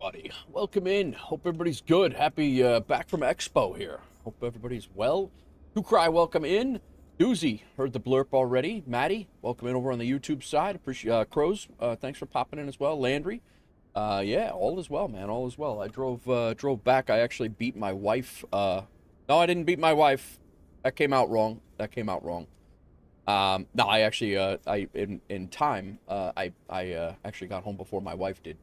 everybody. Welcome in. Hope everybody's good. Happy back from Expo here. Hope everybody's well. Who Cry, welcome in. Doozy, heard the blurb already. Maddie, welcome in over on the YouTube side. Appreciate Crows. Thanks for popping in as well. Landry, yeah, all is well, man. All is well. I drove back. I actually beat my wife. No, I didn't beat my wife. That came out wrong. No, I actually, in time, I actually got home before my wife did.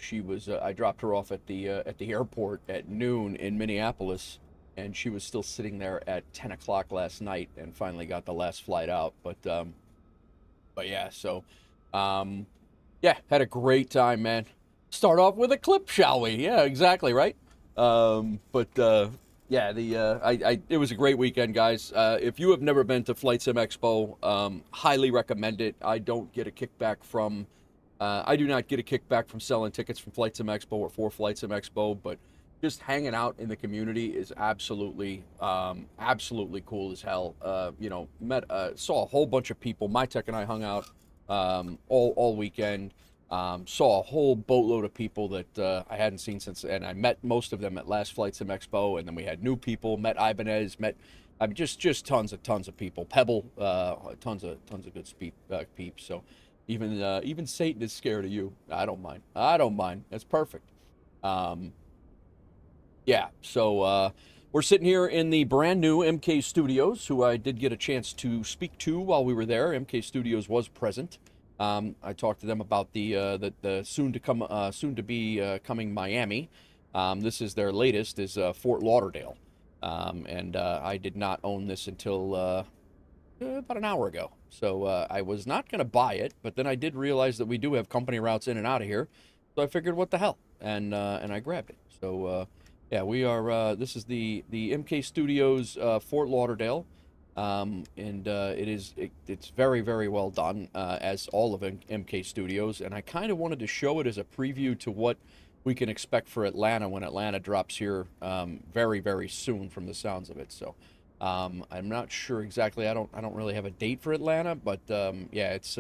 She was, I dropped her off at the airport at noon in Minneapolis, and she was still sitting there at 10 o'clock last night, and finally got the last flight out. But yeah, so, yeah, had a great time, man. Start off with a clip, shall we? Yeah, exactly, right? Yeah, it was a great weekend, guys. If you have never been to Flight Sim Expo, highly recommend it. I don't get a kickback from, I do not get a kickback from selling tickets from Flight Sim Expo or for Flight Sim Expo, but just hanging out in the community is absolutely, absolutely cool as hell. You know, saw a whole bunch of people. My Tech and I hung out all weekend. Saw a whole boatload of people that I hadn't seen since, and I met most of them at last Flight Sim Expo, and then we had new people, met Ibanez, I mean, just tons of people. Pebble, tons of good peeps. So even Satan is scared of you. I don't mind. That's perfect. Yeah. So we're sitting here in the brand new MK Studios, who I did get a chance to speak to while we were there. MK Studios was present. I talked to them about the soon to be coming Miami. This is their latest, is Fort Lauderdale, and I did not own this until about an hour ago. So I was not going to buy it, but then I did realize that we do have company routes in and out of here, so I figured, what the hell, and I grabbed it. So yeah, we are. This is the MK Studios Fort Lauderdale. It's very, very well done, as all of MK Studios, and I kind of wanted to show it as a preview to what we can expect for Atlanta when Atlanta drops here very, very soon, from the sounds of it. So I'm not sure exactly. I don't really have a date for Atlanta, but yeah, it's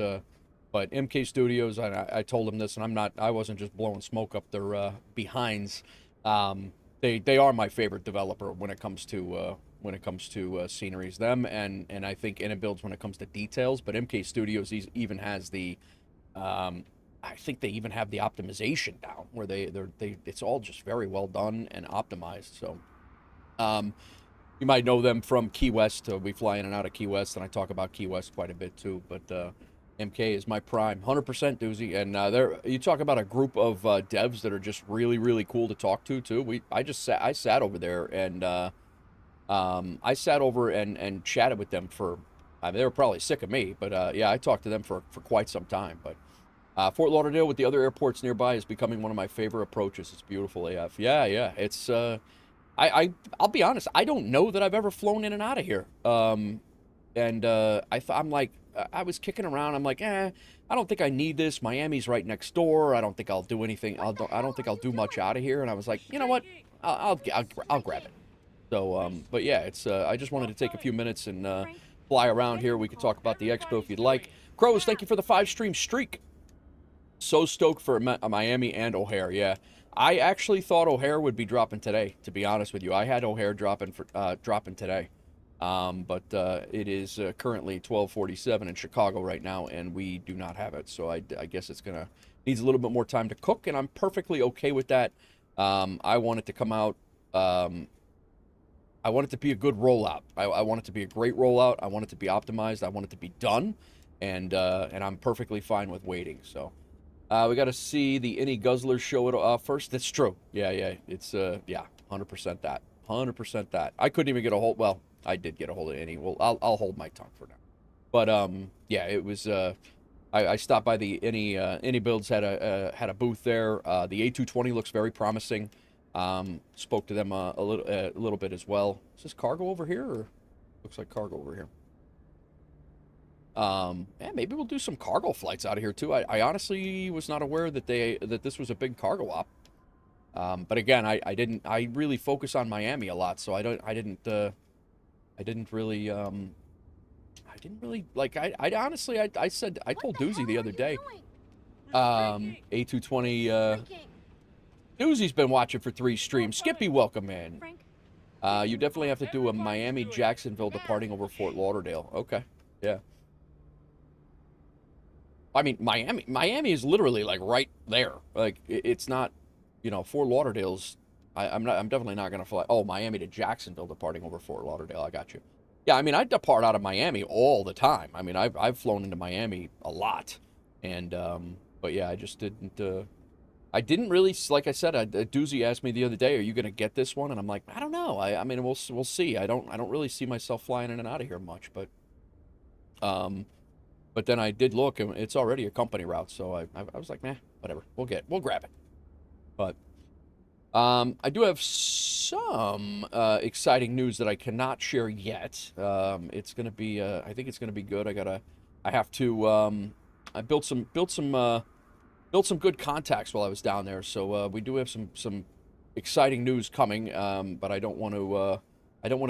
but MK Studios. I told them this, and I wasn't just blowing smoke up their behinds. They are my favorite developer when it comes to sceneries, them and I think Inabuilds when it comes to details. But MK Studios even has the I think they even have the optimization down, where it's all just very well done and optimized. So you might know them from Key West. We fly in and out of Key West, and I talk about Key West quite a bit too. But MK is my prime, 100% Doozy. And you talk about a group of devs that are just really, really cool to talk to too. I sat over there, and I sat over and chatted with them for, I mean, they were probably sick of me, but yeah, I talked to them for quite some time. But Fort Lauderdale, with the other airports nearby, is becoming one of my favorite approaches. It's beautiful AF. Yeah, it's I'll be honest, I don't know that I've ever flown in and out of here. And I'm like, I was kicking around. I'm like, I don't think I need this. Miami's right next door. I don't think I'll do anything. I don't think I'll do much out of here. And I was like, you know what? I'll grab it. So, but yeah, it's I just wanted to take a few minutes and fly around here. We could talk about the expo if you'd like. Crows, thank you for the 5-stream streak. So stoked for Miami and O'Hare. Yeah, I actually thought O'Hare would be dropping today, to be honest with you. I had O'Hare dropping today. But it is currently 12:47 in Chicago right now, and we do not have it. So I guess it's needs a little bit more time to cook, and I'm perfectly okay with that. I want it to come out. I want it to be a good rollout. I want it to be a great rollout. I want it to be optimized. I want it to be done, and I'm perfectly fine with waiting. So we got to see the Innie Guzzler show it first. That's true. Yeah. It's yeah, 100% that. 100% that. I couldn't even get a hold. Well, I did get a hold of Innie. Well, I'll hold my tongue for now. But yeah, it was. I stopped by the Innie Builds had a booth there. The A220 looks very promising. Spoke to them a little bit as well. Is this cargo over here, or looks like cargo over here? Yeah, maybe we'll do some cargo flights out of here too. I honestly was not aware that this was a big cargo op. But again, I really focus on Miami a lot, so I didn't really like, I honestly, I told Doozy the other day, A220, Doozy's been watching for 3 streams. Skippy, welcome in. You definitely have to do a Miami-Jacksonville departing over Fort Lauderdale. Okay, yeah. I mean, Miami is literally, like, right there. Like, it's not, you know, Fort Lauderdale's, I'm definitely not going to fly, oh, Miami to Jacksonville departing over Fort Lauderdale. I got you. Yeah, I mean, I depart out of Miami all the time. I mean, I've flown into Miami a lot. And, but yeah, I just didn't, I didn't really, like I said, Doozy asked me the other day, are you going to get this one? And I'm like, I don't know. I mean, we'll see. I don't really see myself flying in and out of here much, but then I did look, and it's already a company route, so I was like, meh, whatever. We'll grab it. But I do have some exciting news that I cannot share yet. It's gonna be, I think it's gonna be good. I have to, I built some good contacts while I was down there, so we do have some exciting news coming. But I don't want to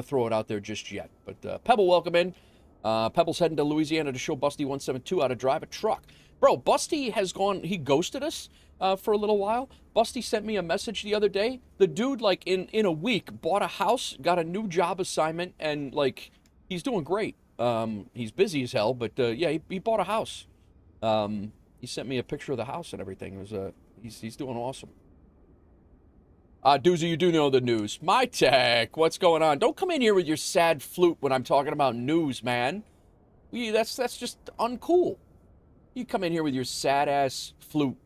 throw it out there just yet. But Pebble, welcome in. Pebble's heading to Louisiana to show Busty 172 how to drive a truck. Bro, Busty has gone, he ghosted us for a little while. Busty sent me a message the other day. The dude, like, in a week, bought a house, got a new job assignment, and, like, he's doing great. He's busy as hell, but, yeah, he bought a house. He sent me a picture of the house and everything. It was, he's doing awesome. Doozy, you do know the news. My Tech, what's going on? Don't come in here with your sad flute when I'm talking about news, man. That's just uncool. You come in here with your sad-ass flute.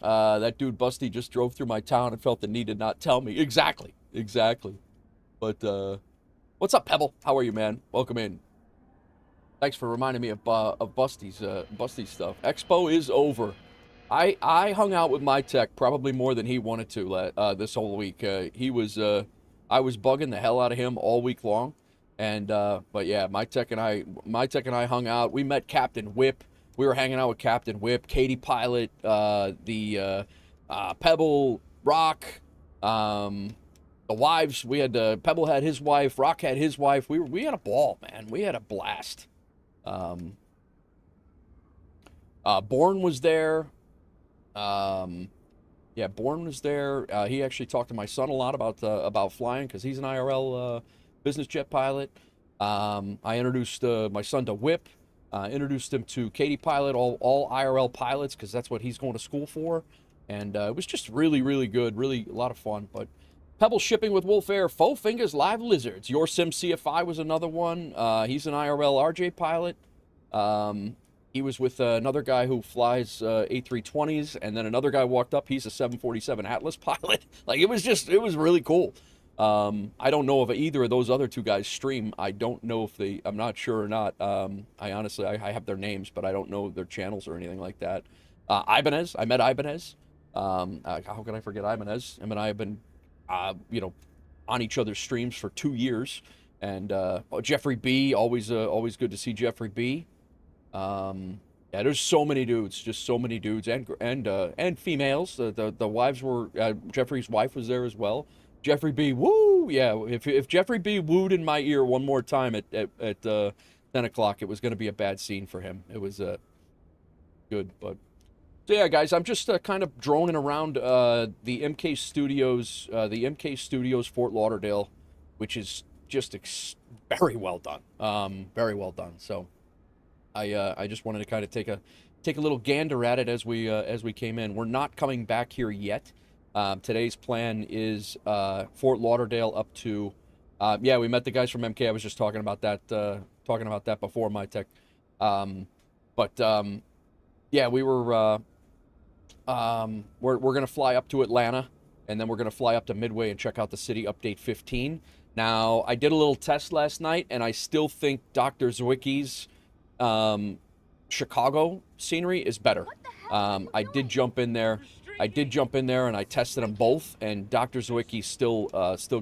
That dude Busty just drove through my town and felt the need to not tell me. Exactly. But, what's up, Pebble? How are you, man? Welcome in. Thanks for reminding me of Busty's stuff. Expo is over. I hung out with My Tech probably more than he wanted to this whole week. I was bugging the hell out of him all week long, and but yeah, My Tech and I hung out. We met Captain Whip. We were hanging out with Captain Whip, Katie Pilot, the Pebble, Rock, the wives. We had Pebble had his wife, Rock had his wife. We had a ball, man. We had a blast. Bourne was there. Yeah, Bourne was there. He actually talked to my son a lot about flying because he's an IRL business jet pilot. I introduced my son to Whip. Introduced him to Katie Pilot, all IRL pilots, because that's what he's going to school for. And it was just really, really good, really a lot of fun. But Pebble shipping with WolfAir, Faux Fingers Live Lizards. Your Sim CFI was another one. He's an IRL RJ pilot. He was with another guy who flies A320s, and then another guy walked up. He's a 747 Atlas pilot. Like, it was really cool. I don't know if either of those other two guys stream. I don't know if I'm not sure or not. I honestly, I have their names, but I don't know their channels or anything like that. Ibanez, I met Ibanez. How can I forget Ibanez? Him and I have been, on each other's streams for 2 years. And Jeffrey B, always good to see Jeffrey B. Yeah, there's so many dudes, just so many dudes, and females. The wives were Jeffrey's wife was there as well. Jeffrey B, woo, yeah. If Jeffrey B wooed in my ear one more time at 10 o'clock, it was going to be a bad scene for him. It was good, but so yeah, guys, I'm just kind of droning around the MK Studios Fort Lauderdale, which is just very well done, very well done. So I just wanted to kind of take a little gander at it as we came in. We're not coming back here yet. Today's plan is Fort Lauderdale up to yeah, we met the guys from MK. I was just talking about that before My Tech. Yeah, we're gonna fly up to Atlanta, and then we're gonna fly up to Midway and check out the city update 15. Now, I did a little test last night, and I still think Dr. Drzewiecki's Chicago scenery is better. I did jump in there and I tested them both, and Dr. Drzewiecki still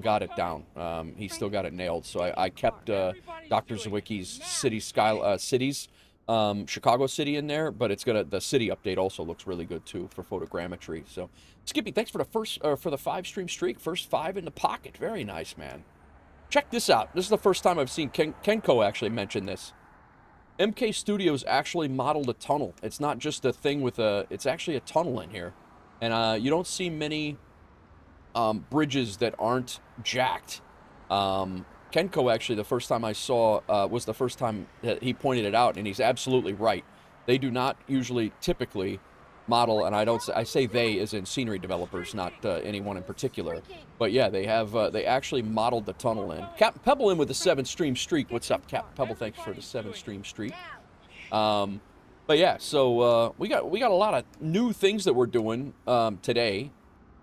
got it down. He still got it nailed. So I kept Dr. Drzewiecki's cities, Chicago City in there, but the city update also looks really good too for photogrammetry. So Skippy, thanks for the 5-stream streak. First 5 in the pocket. Very nice, man. Check this out. This is the first time I've seen Kenko actually mention this. MK Studios actually modeled a tunnel. It's not just a thing it's actually a tunnel in here. And you don't see many bridges that aren't jacked. Kenko, actually, the first time I saw was the first time that he pointed it out, and he's absolutely right. They do not usually, typically, model, and I say they as in scenery developers, not anyone in particular. But yeah, they actually modeled the tunnel in. Captain Pebble in with the 7-stream streak. What's up, Captain Pebble? Thanks for the 7-stream streak. But yeah, so we got a lot of new things that we're doing today.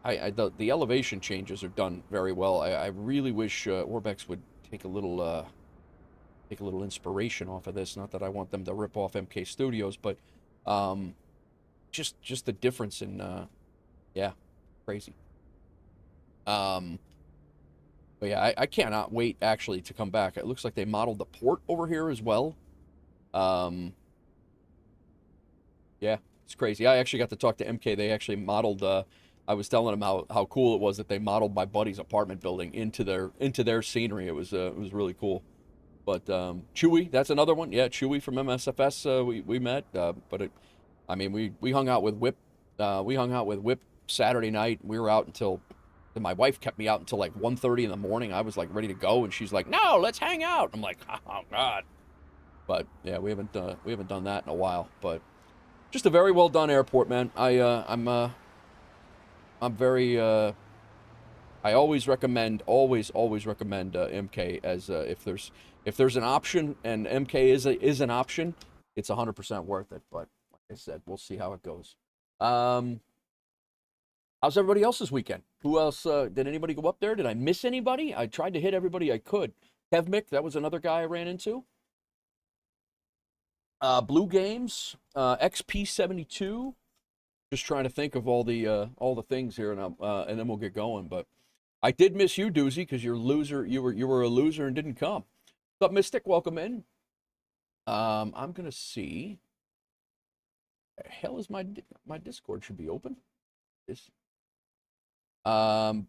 The elevation changes are done very well. I really wish ORBX would take a little inspiration off of this. Not that I want them to rip off MK Studios, but just the difference in yeah, crazy. But yeah, I cannot wait actually to come back. It looks like they modeled the port over here as well. Yeah, it's crazy. I actually got to talk to MK. They actually modeled. I was telling them how cool it was that they modeled my buddy's apartment building into their scenery. It was really cool. But Chewy, that's another one. Yeah, Chewy from MSFS. We met. I mean, we hung out with Whip. We hung out with Whip Saturday night. We were out until. My wife kept me out until like 1:30 in the morning. I was like ready to go, and she's like, "No, let's hang out." I'm like, "Oh God." But yeah, we haven't done that in a while. But just a very well done airport, man. I'm very I always recommend MK as if there's an option and MK is an option, it's 100% worth it. But like I said, we'll see how it goes. How's everybody else's weekend? Who else did anybody go up there? Did I miss anybody? I tried to hit everybody I could. Kev Mick, that was another guy I ran into. Blue Games, XP72. Just trying to think of all the things here, and then we'll get going. But I did miss you, Doozy, because you're a loser. You were a loser and didn't come. What's up, Mystic? Welcome in. I'm gonna see. The hell is my Discord should be open? This. I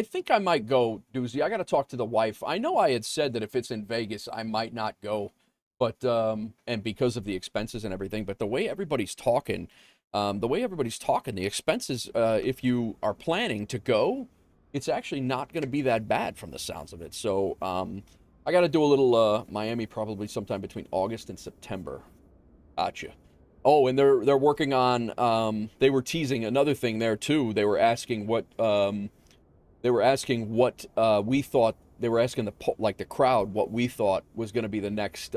think I might go, Doozy. I got to talk to the wife. I know I had said that if it's in Vegas, I might not go, but and because of the expenses and everything. But the way everybody's talking, the expenses, if you are planning to go, it's actually not going to be that bad from the sounds of it. So I got to do a little Miami probably sometime between August and September. Gotcha. Oh, and they're working on. They were teasing another thing there too. They were asking what we thought. They were asking the crowd what we thought was going to be the next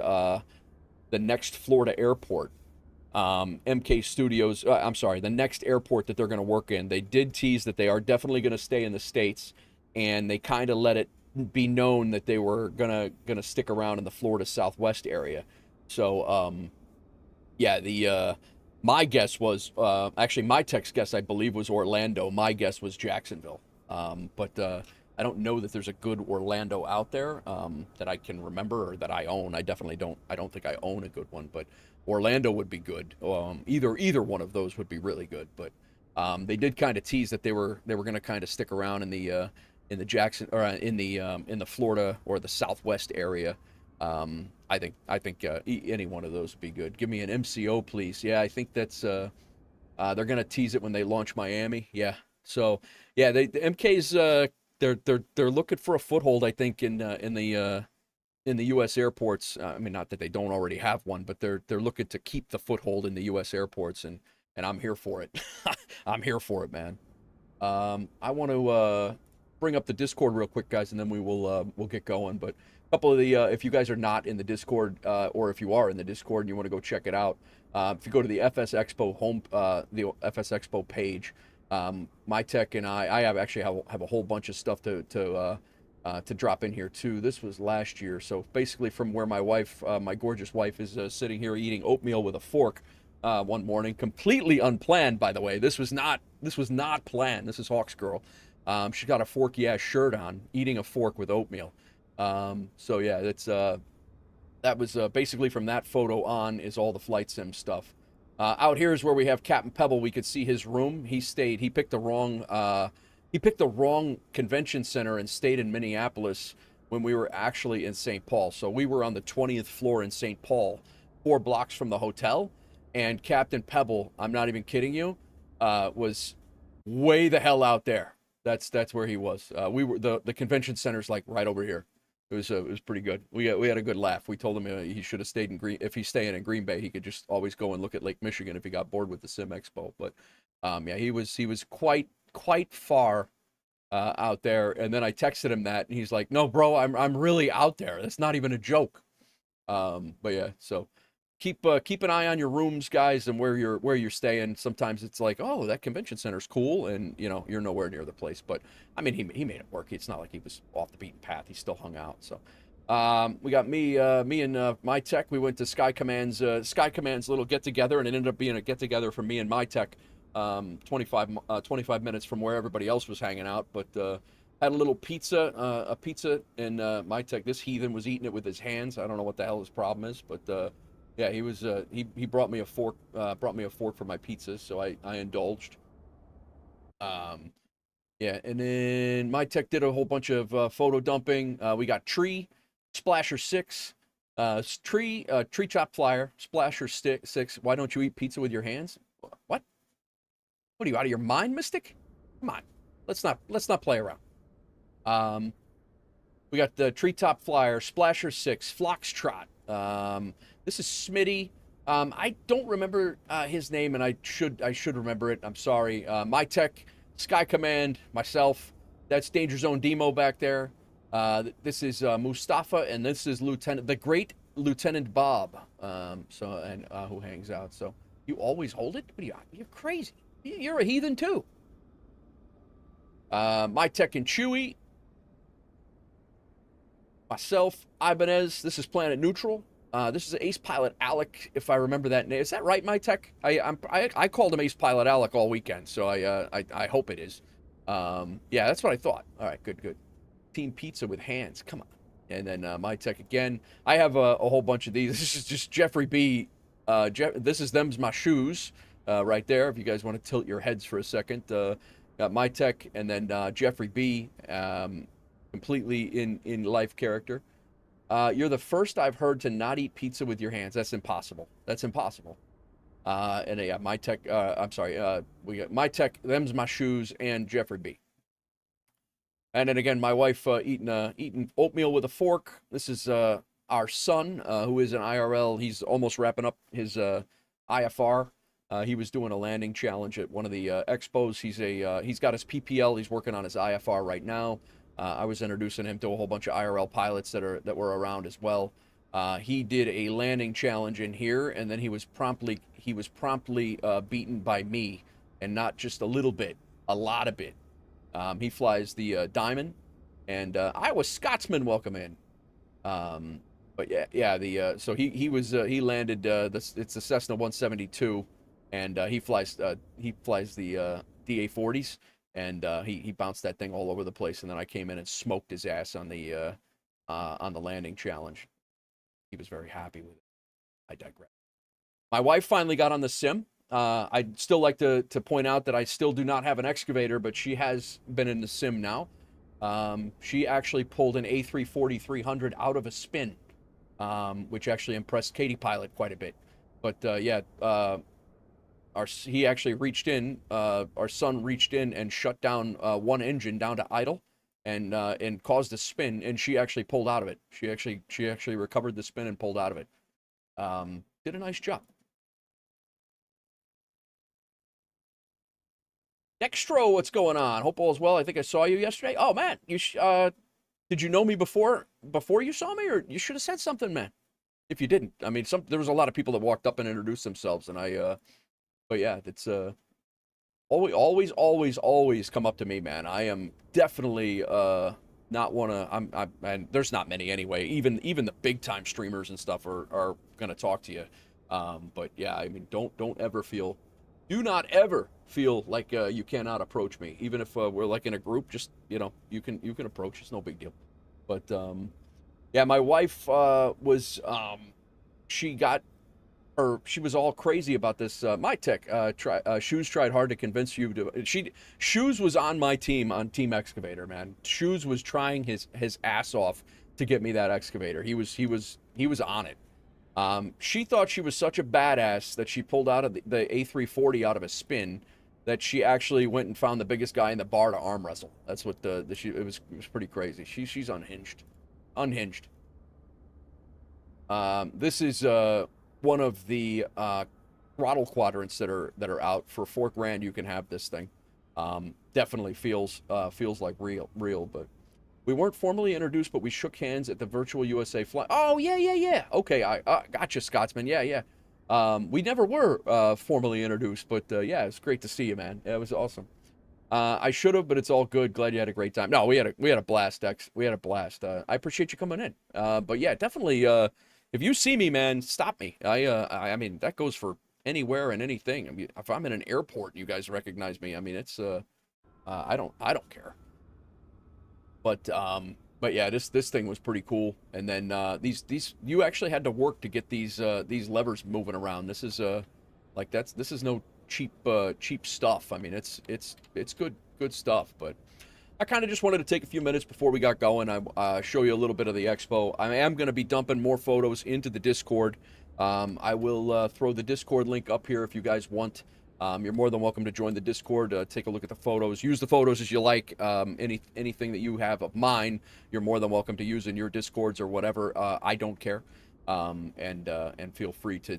Florida airport. MK Studios. I'm sorry, the next airport that they're going to work in. They did tease that they are definitely going to stay in the States, and they kind of let it be known that they were gonna stick around in the Florida Southwest area. So yeah, my guess was actually my text guess I believe was Orlando. My guess was Jacksonville. But I don't know that there's a good Orlando out there that I can remember or that I own. I definitely don't. I don't think I own a good one, but Orlando would be good. Either one of those would be really good. But they did kind of tease that they were going to kind of stick around in the Jackson or in the Florida or the Southwest area. I think any one of those would be good. Give me an MCO, please. Yeah, I think that's they're gonna tease it when they launch Miami. Yeah. So yeah, the MK's they're looking for a foothold. I think in the U.S. airports. I mean, not that they don't already have one, but they're looking to keep the foothold in the U.S. airports, and I'm here for it. I'm here for it, man. I want to bring up the Discord real quick, guys, and then we'll get going. But a couple of the if you guys are not in the Discord, or if you are in the Discord and you want to go check it out, if you go to the FS Expo the FS Expo page, my tech and I have a whole bunch of stuff to drop in here too. This was last year, so basically from where my wife, my gorgeous wife, is sitting here eating oatmeal with a fork one morning, completely unplanned. By the way, this was not planned. This is Hawks Girl. She got a forky ass shirt on, eating a fork with oatmeal. So yeah, that's that was basically from that photo on is all the flight sim stuff. Out here is where we have Captain Pebble. We could see his room. He picked the wrong convention center and stayed in Minneapolis when we were actually in St. Paul. So we were on the 20th floor in St. Paul, 4 blocks from the hotel. And Captain Pebble, I'm not even kidding you, was way the hell out there. That's where he was. We were the convention center's like right over here. It was pretty good. We had a good laugh. We told him he should have stayed in if he's staying in Green Bay, he could just always go and look at Lake Michigan if he got bored with the Sim Expo. But yeah, he was quite far out there. And then I texted him that, and he's like, "No, bro, I'm really out there. That's not even a joke." But yeah, so keep an eye on your rooms, guys, and where you're staying. Sometimes it's like, oh, that convention center's cool, and you're nowhere near the place. But I mean, he made it work. It's not like he was off the beaten path. He still hung out. So we got me and my tech. We went to Sky Command's little get together, and it ended up being a get together for me and my tech. 25 minutes from where everybody else was hanging out, but had a little pizza, and my tech, this heathen was eating it with his hands. I don't know what the hell his problem is, but yeah, he was he brought me a fork for my pizza, so I indulged. Yeah, and then my tech did a whole bunch of photo dumping. We got Tree, Splasher 6, Tree Chop Flyer, Splasher 6. Why don't you eat pizza with your hands? What? What are you, out of your mind, Mystic? Come on, let's not play around. We got the Treetop Flyer, Splasher 6, Floxtrot. This is Smitty. I don't remember his name, and I should remember it. I'm sorry. My tech, Sky Command, myself. That's Danger Zone Demo back there. This is Mustafa, and this is the great Lieutenant Bob. Who hangs out. So you always hold it? What are you? You're crazy. You're a heathen too. My tech and Chewy. Myself, Ibanez. This is Planet Neutral. This is Ace Pilot Alec, if I remember that name. Is that right, my tech? I called him Ace Pilot Alec all weekend, so I hope it is. Yeah, that's what I thought. All right, good. Team Pizza with hands. Come on. And then my tech again. I have a whole bunch of these. This is just Jeffrey B. This is them's my shoes. Right there, if you guys want to tilt your heads for a second. Got my tech, and then Jeffrey B, completely in life character. You're the first I've heard to not eat pizza with your hands. That's impossible. And yeah, my tech. I'm sorry. We got my tech. Them's my shoes, and Jeffrey B. And then again, my wife eating oatmeal with a fork. This is our son, who is an IRL. He's almost wrapping up his IFR. He was doing a landing challenge at one of the expos. He's got his PPL. He's working on his IFR right now. I was introducing him to a whole bunch of IRL pilots that were around as well. He did a landing challenge in here, and then he was promptly beaten by me, and not just a little bit, a lot of it. He flies the Diamond, and Iowa Scotsman, welcome in. But yeah, so he landed it's the Cessna 172. And he flies the DA-40s, and he bounced that thing all over the place. And then I came in and smoked his ass on the landing challenge. He was very happy with it. I digress. My wife finally got on the sim. I'd still like to point out that I still do not have an excavator, but she has been in the sim now. She actually pulled an A340-300 out of a spin, which actually impressed Katie Pilot quite a bit. But yeah. He actually reached in. Our son reached in and shut down one engine down to idle, and caused a spin. And she actually pulled out of it. She actually recovered the spin and pulled out of it. Did a nice job. Dextro, what's going on? Hope all is well. I think I saw you yesterday. Oh man, did you know me before you saw me, or you should have said something, man? If you didn't, I mean, there was a lot of people that walked up and introduced themselves, and but yeah, it's always come up to me, man. I am definitely not and there's not many anyway. Even the big time streamers and stuff are gonna talk to you. But yeah, I mean, do not ever feel like you cannot approach me, even if we're like in a group. Just you can approach. It's no big deal. But yeah, my wife she was all crazy about this. My tech, Shoes tried hard to convince you to. Shoes was on my team on Team Excavator, man. Shoes was trying his ass off to get me that excavator. He was on it. She thought she was such a badass that she pulled out of the A340 out of a spin, that she actually went and found the biggest guy in the bar to arm wrestle. That's what it was pretty crazy. She's unhinged, unhinged. This is one of the throttle quadrants that are out for $4,000. You can have this thing. Definitely feels like real. But we weren't formally introduced, but we shook hands at the Virtual USA fly. Oh yeah. Okay, I gotcha, Scotsman. Yeah. We never were formally introduced, but yeah, it's great to see you, man. Yeah, it was awesome. I should have, but it's all good. Glad you had a great time. No, we had a blast, Dex. We had a blast. I appreciate you coming in. But yeah, definitely. If you see me, man, stop me. I mean, that goes for anywhere and anything. I mean, if I'm in an airport, and you guys recognize me. I mean, it's I don't care. But yeah, this thing was pretty cool. And then these you actually had to work to get these levers moving around. This is like this is no cheap stuff. I mean, it's good stuff. But I kind of just wanted to take a few minutes before we got going. I show you a little bit of the expo. I am going to be dumping more photos into the Discord. I will throw the Discord link up here if you guys want. You're more than welcome to join the Discord, take a look at the photos, use the photos as you like. Anything that you have of mine, you're more than welcome to use in your Discords or whatever. I don't care, and feel free to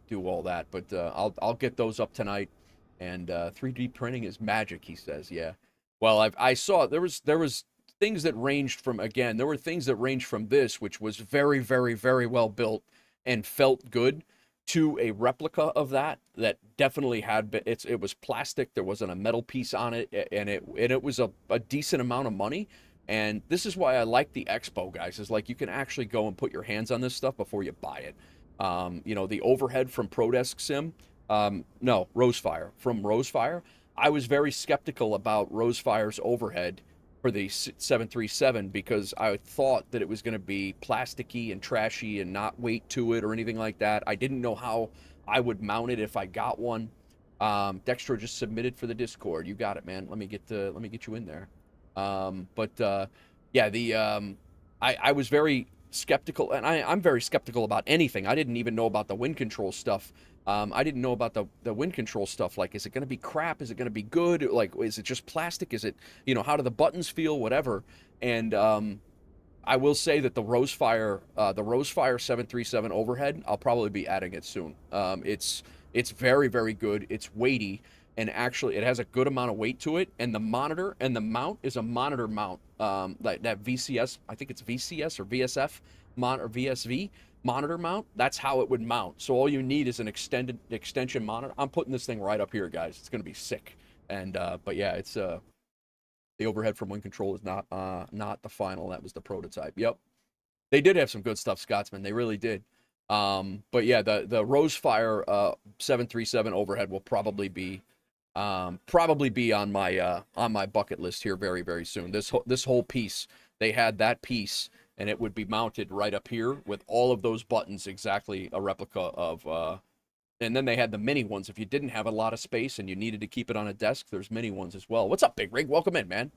do all that. But I'll get those up tonight. And 3D printing is magic, he says. Yeah. Well, I saw there was things that ranged from, again, there were things that ranged from this, which was very, very, very well built and felt good, to a replica of that definitely had been, it was plastic, there wasn't a metal piece on it, and it was a decent amount of money. And this is why I like the expo, guys, is like you can actually go and put your hands on this stuff before you buy it. You know, the overhead from ProDesk Sim, no, Rosefire, from Rosefire, I was very skeptical about Rosefire's overhead for the 737 because I thought that it was going to be plasticky and trashy and not weight to it or anything like that. I didn't know how I would mount it if I got one. Dextro just submitted for the Discord. You got it, man. Let me get you in there. Yeah, I was very skeptical, and I'm very skeptical about anything. I didn't even know about the wind control stuff. I didn't know about the wind control stuff. Like, is it going to be crap? Is it going to be good? Like, is it just plastic? Is it, you know, how do the buttons feel? Whatever. And I will say that the Rosefire 737 overhead, I'll probably be adding it soon. It's very, very good. It's weighty, and actually it has a good amount of weight to it. And the monitor and the mount is a monitor mount. Like that VCS, I think it's VCS or VSF or VSV monitor mount. That's how it would mount. So all you need is an extension monitor. I'm putting this thing right up here, guys. It's gonna be sick. And but yeah, it's the overhead from wind control is not the final. That was the prototype. Yep, they did have some good stuff, Scotsman. They really did. But yeah, the Rosefire 737 overhead will probably be on my bucket list here very, very soon. This whole piece, they had that piece, and it would be mounted right up here with all of those buttons, exactly a replica of. And then they had the mini ones. If you didn't have a lot of space and you needed to keep it on a desk, there's mini ones as well. What's up, Big Rig? Welcome in, man.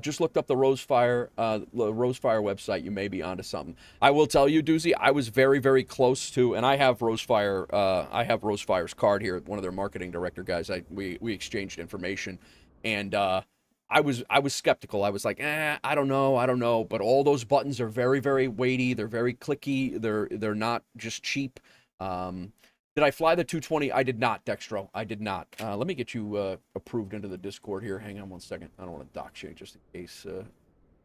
Just looked up the Rosefire website. You may be onto something. I will tell you, Doozy, I was very, very close to, and I have Rosefire. I have Rosefire's card here. One of their marketing director guys. We exchanged information, and I was skeptical. I was like, I don't know. But all those buttons are very, very weighty. They're very clicky. They're not just cheap. Did I fly the 220? I did not, Dextro. I did not. Let me get you approved into the Discord here. Hang on one second. I don't want to dox you just in case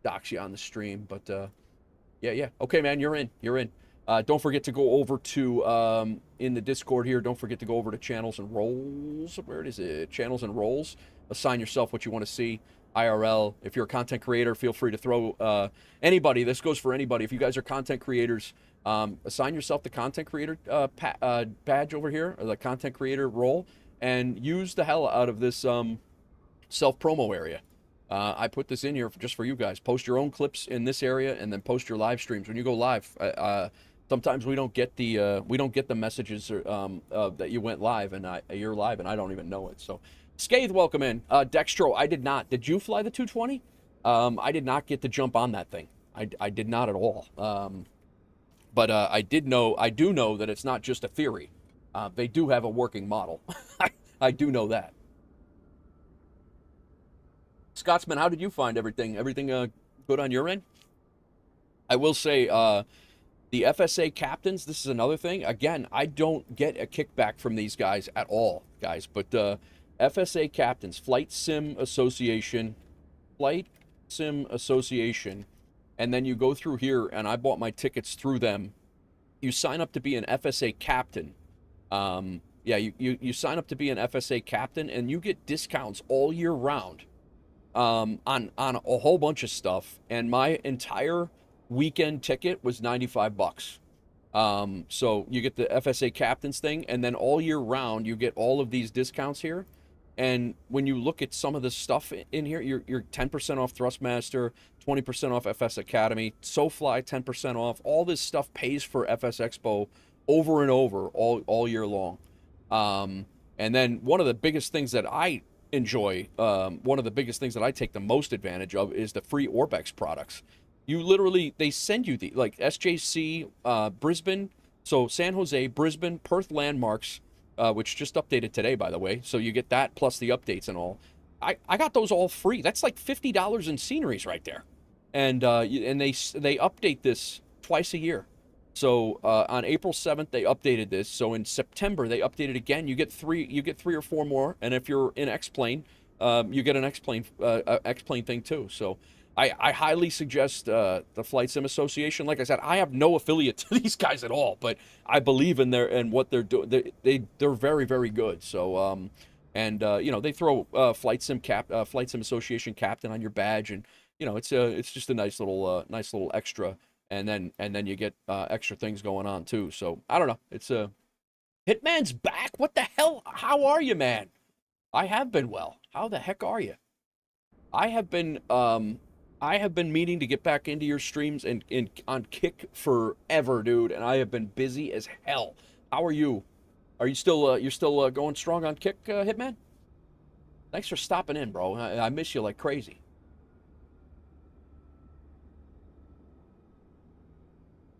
dox you on the stream. But yeah. Okay, man, you're in. You're in. Don't forget to go over to, in the Discord here, don't forget to go over to Channels and Roles. Where is it? Channels and Roles. Assign yourself what you want to see. IRL. If you're a content creator, feel free to throw anybody. This goes for anybody. If you guys are content creators, assign yourself the content creator badge over here, or the content creator role, and use the hell out of this self-promo area. I put this in here just for you guys. Post your own clips in this area, and then post your live streams when you go live. Sometimes we don't get the messages that you went live, and you're live, and I don't even know it. So, Scathe, welcome in. Dextro, I did not. Did you fly the 220? I did not get to jump on that thing. I did not at all. But I do know that it's not just a theory. They do have a working model. I do know that. Scotsman, how did you find everything? Everything good on your end? I will say, the FSA captains, this is another thing. Again, I don't get a kickback from these guys at all, guys. But FSA captains, Flight Sim Association, and then you go through here, and I bought my tickets through them. You sign up to be an FSA captain. Yeah, you sign up to be an FSA captain, and you get discounts all year round on a whole bunch of stuff. And my entire weekend ticket was $95. So you get the FSA captains thing, and then all year round you get all of these discounts here. And when you look at some of the stuff in here, you're 10% off Thrustmaster, 20% off FS Academy, SoFly 10% off. All this stuff pays for FS Expo over and over all year long. And then one of the biggest things that I enjoy, one of the biggest things that I take the most advantage of is the free ORBX products. You literally, they send you the, like, SJC, Brisbane, so San Jose, Brisbane, Perth landmarks, which just updated today, by the way. So you get that plus the updates and all. I got those all free. That's like $50 in sceneries right there. And they update this twice a year. So on April 7th they updated this. So in September they updated again. You get three or four more. And if you're in X-Plane, you get an X-Plane thing too. So I highly suggest the Flight Sim Association. Like I said, I have no affiliate to these guys at all, but I believe in what they're doing. They're very, very good. So you know, they throw Flight Sim Association captain on your badge, and you know, it's just a nice little extra, and then you get extra things going on too. So I don't know. It's Hitman's back. What the hell? How are you, man? I have been well. How the heck are you? I have been meaning to get back into your streams and on Kick forever, dude, and I have been busy as hell. How are you? Are you still you're still going strong on Kick, Hitman? Thanks for stopping in, bro. I miss you like crazy.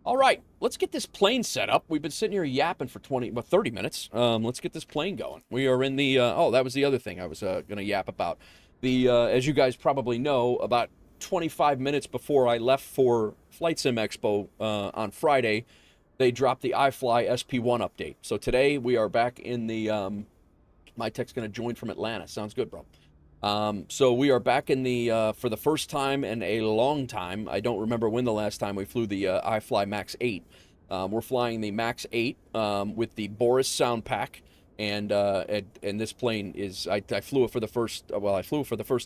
All right, let's get this plane set up. We've been sitting here yapping for 30 minutes. Let's get this plane going. We are in the oh, that was the other thing I was going to yap about. The as you guys probably know, about 25 minutes before I left for Flight Sim Expo on Friday, they dropped the iFly SP1 update. So today we are back in the my tech's going to join from Atlanta. Sounds good, bro. So we are back in the for the first time in a long time. I don't remember when the last time we flew the iFly MAX8. We're flying the MAX8 with the Boris sound pack. And this plane is, I flew it for the first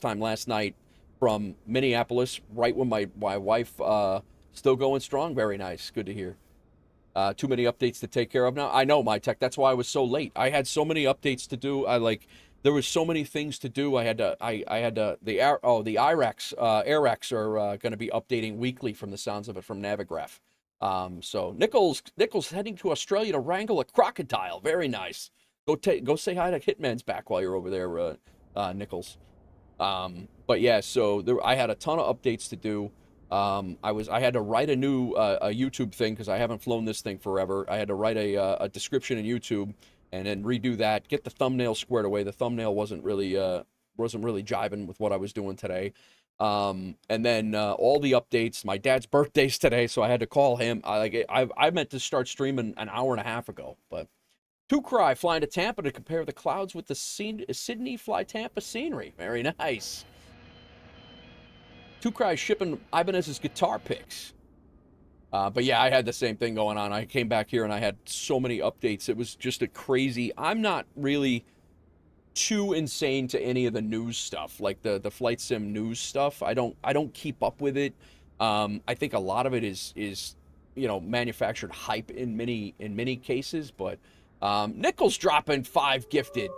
time last night from Minneapolis, right when my wife still going strong. Very nice, good to hear. Too many updates to take care of now. I know, my tech. That's why I was so late. I had so many updates to do. There was so many things to do. The IRAX AirRAX are going to be updating weekly from the sounds of it from Navigraph. So Nichols heading to Australia to wrangle a crocodile. Very nice. Go say hi to Hitman's back while you're over there, Nichols. But yeah, so I had a ton of updates to do. I had to write a new a YouTube thing because I haven't flown this thing forever. I had to write a description in YouTube and then redo that, get the thumbnail squared away. The thumbnail wasn't really jiving with what I was doing today. And then all the updates. My dad's birthday's today, so I had to call him. I meant to start streaming an hour and a half ago, but. Two Cry flying to Tampa to compare the clouds with the Sydney Fly Tampa scenery. Very nice. Two Cry shipping Ibanez's guitar picks. But yeah, I had the same thing going on. I came back here and I had so many updates. It was just a crazy. I'm not really too insane to any of the news stuff, like the Flight Sim news stuff. I don't keep up with it. I think a lot of it is manufactured hype in many cases, but. Nichols dropping 5 gifted.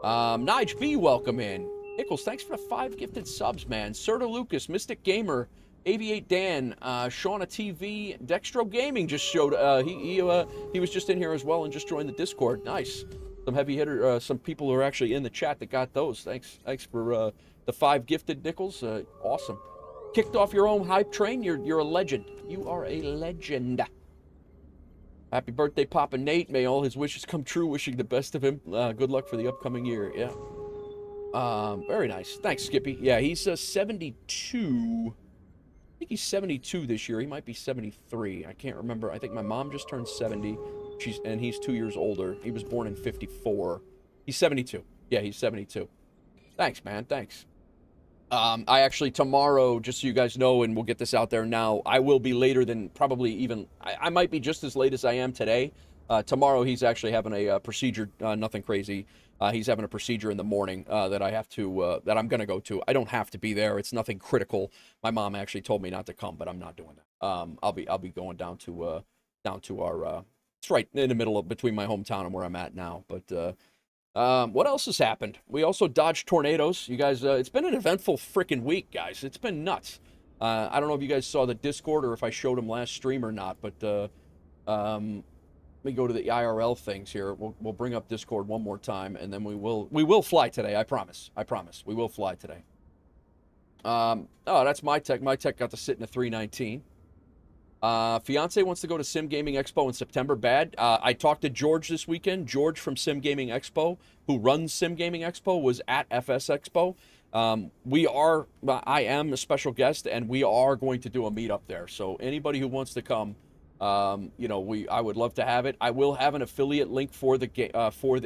Nige B, welcome in. Nichols, thanks for the 5 gifted subs, man. Serta Lucas, Mystic Gamer, Aviate Dan, Shauna TV, Dextro Gaming just showed. He was just in here as well and just joined the Discord. Nice. Some heavy hitter. Some people who are actually in the chat that got those. Thanks for the 5 gifted, Nichols. Awesome. Kicked off your own hype train. You're a legend. You are a legend. Happy birthday, Papa Nate. May all his wishes come true. Wishing the best of him. Good luck for the upcoming year. Yeah. Very nice. Thanks, Skippy. Yeah, he's 72. I think he's 72 this year. He might be 73. I can't remember. I think my mom just turned 70. And he's 2 years older. He was born in 54. He's 72. Yeah, he's 72. Thanks, man. Thanks. I actually tomorrow, just so you guys know, and we'll get this out there now, I will be later than probably even, I might be just as late as I am today. Tomorrow he's actually having a procedure, nothing crazy. He's having a procedure in the morning that I have to, that I'm going to go to. I don't have to be there. It's nothing critical. My mom actually told me not to come, but I'm not doing that. I'll be going down to our, it's right in the middle of, between my hometown and where I'm at now. But, what else has happened? We also dodged tornadoes. You guys, it's been an eventful freaking week, guys. It's been nuts. I don't know if you guys saw the Discord or if I showed them last stream or not, but let me go to the IRL things here. We'll bring up Discord one more time, and then we will fly today. I promise. I promise. We will fly today. Oh, that's my tech. My tech got to sit in a 319. Fiance wants to go to Sim Gaming Expo in September. Bad. I talked to George this weekend. George from Sim Gaming Expo, who runs Sim Gaming Expo, was at FS Expo. I am a special guest, and we are going to do a meetup there. So anybody who wants to come, you know, I would love to have it. I will have an affiliate link for the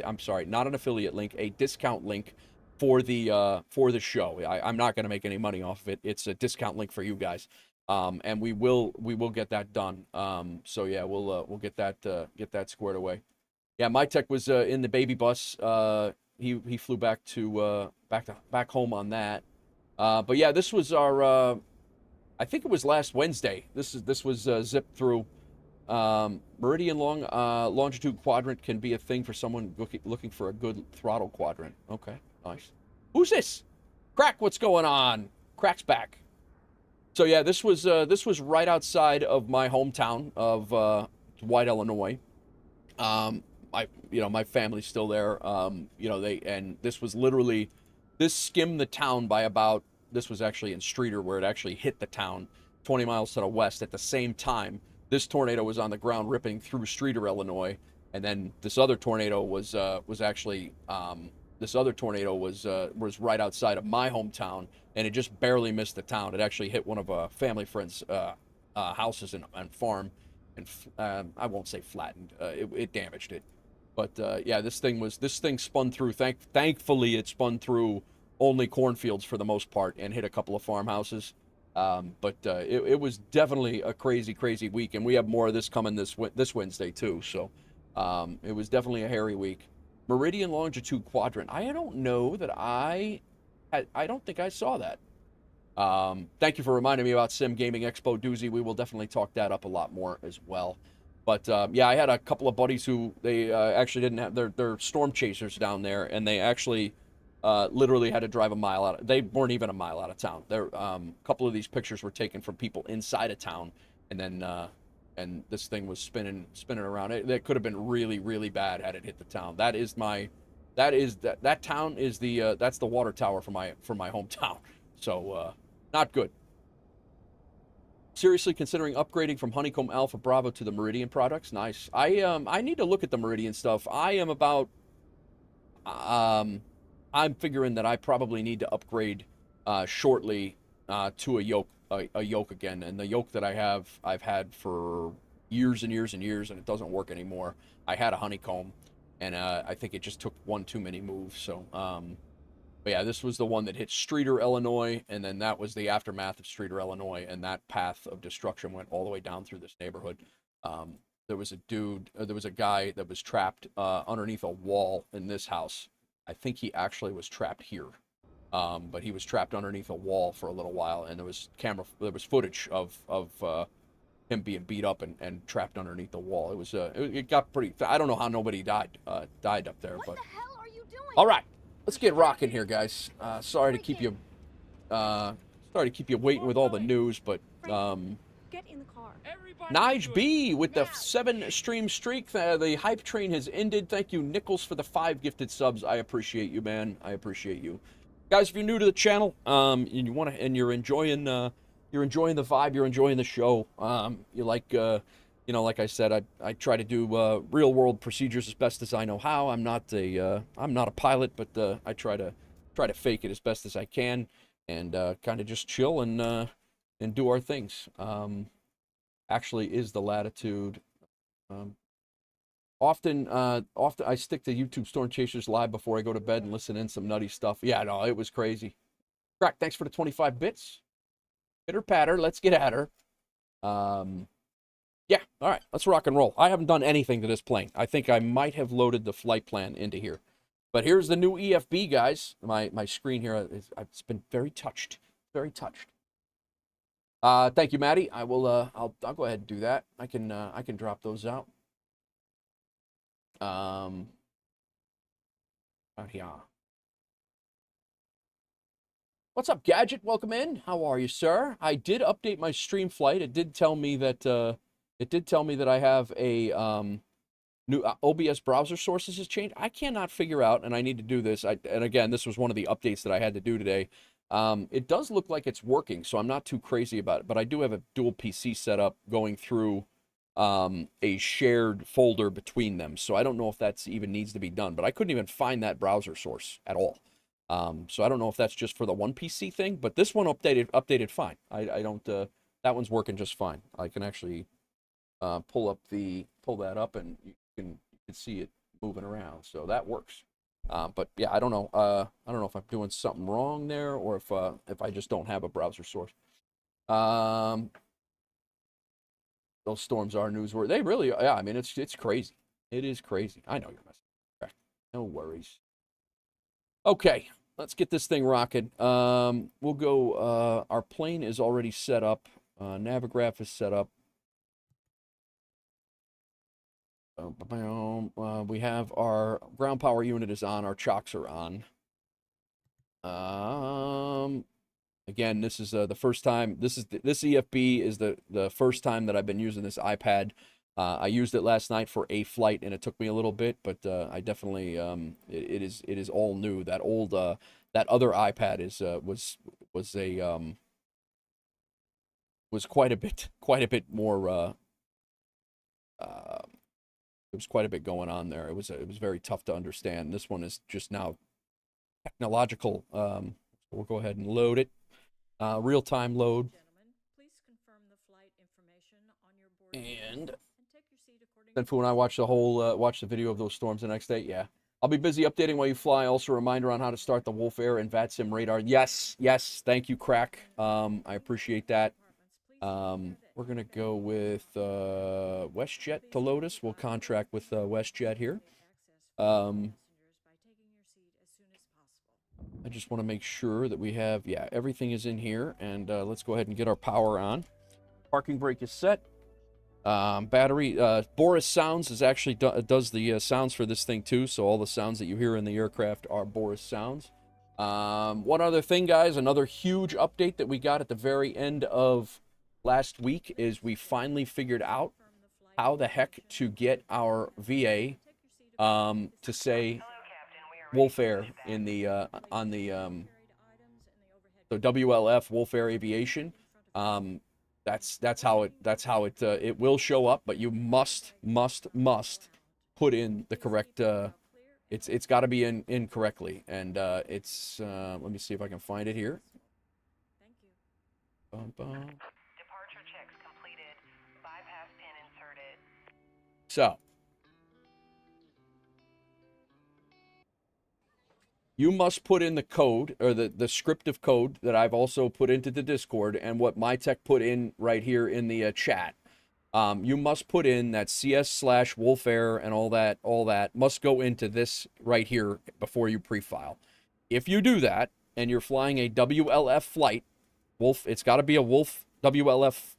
I'm sorry, not an affiliate link, a discount link for the show. I'm not going to make any money off of it. It's a discount link for you guys. And we will get that done. So yeah, we'll get that squared away. Yeah, my tech was in the baby bus. He flew back home on that. But yeah, this was our I think it was last Wednesday. This was zipped through. Meridian longitude quadrant can be a thing for someone looking for a good throttle quadrant. Okay, nice. Who's this? Crack, what's going on? Crack's back. So yeah, this was right outside of my hometown of White, Illinois. My family's still there. This was literally, this skimmed the town by about, this was actually in Streeter where it actually hit the town 20 miles to the west. At the same time, this tornado was on the ground ripping through Streeter, Illinois, and then this other tornado was right outside of my hometown, and it just barely missed the town. It actually hit one of a family friend's houses and farm, and I won't say flattened. It damaged it, but yeah, this thing spun through. Thankfully, it spun through only cornfields for the most part and hit a couple of farmhouses. But it was definitely a crazy week, and we have more of this coming this Wednesday too. So it was definitely a hairy week. Meridian longitude quadrant. I don't know that I don't think I saw that. Thank you for reminding me about Sim Gaming Expo doozy. We will definitely talk that up a lot more as well. But yeah, I had a couple of buddies who they actually didn't have their storm chasers down there, and they actually literally had to drive a mile out. They weren't even a mile out of town. There, a couple of these pictures were taken from people inside of town, and then and this thing was spinning around. It could have been really bad had it hit the town. That town is that's the water tower for my hometown. So not good. Seriously considering upgrading from Honeycomb Alpha Bravo to the Meridian products. Nice. I need to look at the Meridian stuff. I'm figuring that I probably need to upgrade shortly to a yoke again. And the yoke that I've had for years and years and years, and it doesn't work anymore. I had a Honeycomb, and I think it just took one too many moves. So, but yeah, this was the one that hit Streeter, Illinois, and then that was the aftermath of Streeter, Illinois, and that path of destruction went all the way down through this neighborhood. There was a guy that was trapped underneath a wall in this house. I think he actually was trapped here, but he was trapped underneath a wall for a little while, and there was footage of him being beat up and trapped underneath the wall. It got pretty. I don't know how nobody died up there, but. What the hell are you doing? All right, let's get rocking here, guys. Sorry to keep you waiting with all the news, but Get in the car. Nige B with the 7-stream streak. The hype train has ended. Thank you, Nichols, for the 5 gifted subs. I appreciate you, man. I appreciate you, guys. If you're new to the channel, and you're enjoying the vibe, you're enjoying the show. You like, like I said, I try to do real world procedures as best as I know how. I'm not a pilot, but I try to try to fake it as best as I can, and kind of just chill and do our things. Actually, is the latitude. Often I stick to YouTube Storm Chasers live before I go to bed and listen in some nutty stuff. Yeah, no, it was crazy. Crack, thanks for the 25 bits. Pitter patter, let's get at her. Yeah, all right, let's rock and roll. I haven't done anything to this plane. I think I might have loaded the flight plan into here. But here's the new EFB, guys. My screen here, it's been very touched. Very touched. Thank you, Maddie. I'll go ahead and do that. I can drop those out. Yeah. What's up, Gadget? Welcome in. How are you, sir? I did update my stream flight. It did tell me that I have a new OBS browser sources has changed. I cannot figure out, and I need to do this. And again, this was one of the updates that I had to do today. It does look like it's working, so I'm not too crazy about it. But I do have a dual PC set up going through a shared folder between them. So I don't know if that's even needs to be done. But I couldn't even find that browser source at all. So I don't know if that's just for the one PC thing. But this one updated fine. I don't. That one's working just fine. I can actually pull that up, and you can see it moving around. So that works. But yeah, I don't know. I don't know if I'm doing something wrong there, or if I just don't have a browser source. Those storms are newsworthy. They really are. Yeah, I mean, it's crazy. It is crazy. I know you're messing. No worries. Okay, let's get this thing rocking. We'll go. Our plane is already set up. Navigraph is set up. We have our ground power unit is on. Our chocks are on. Again, this is the first time. This EFB is the first time that I've been using this iPad. I used it last night for a flight, and it took me a little bit, but I definitely it is all new. That old that other iPad was quite a bit more. There was quite a bit going on there. It was very tough to understand. This one is just now technological. We'll go ahead and load it. Real-time load. And then for when I watch the video of those storms the next day, yeah. I'll be busy updating while you fly. Also, a reminder on how to start the WolfAir and VATSIM radar. Yes. Thank you, Crack. I appreciate that. We're going to go with WestJet to load us. We'll contract with WestJet here. I just want to make sure that we have, yeah, everything is in here. And let's go ahead and get our power on. Parking brake is set. Battery, Boris Sounds is actually does the sounds for this thing too. So all the sounds that you hear in the aircraft are Boris Sounds. One other thing, guys, another huge update that we got at the very end of last week is we finally figured out how the heck to get our VA to say WolfAir in the on the so WLF WolfAir Aviation. That's how it will show up, but you must put in the correct it's got to be in correctly, and it's let me see if I can find it here. Departure checks completed. Bypass pin inserted. So you must put in the code, or the script of code that I've also put into the Discord, and what MyTech put in right here in the chat. You must put in that CS/WolfAir and all that must go into this right here before you pre-file. If you do that, and you're flying a WLF flight, it's got to be a Wolf WLF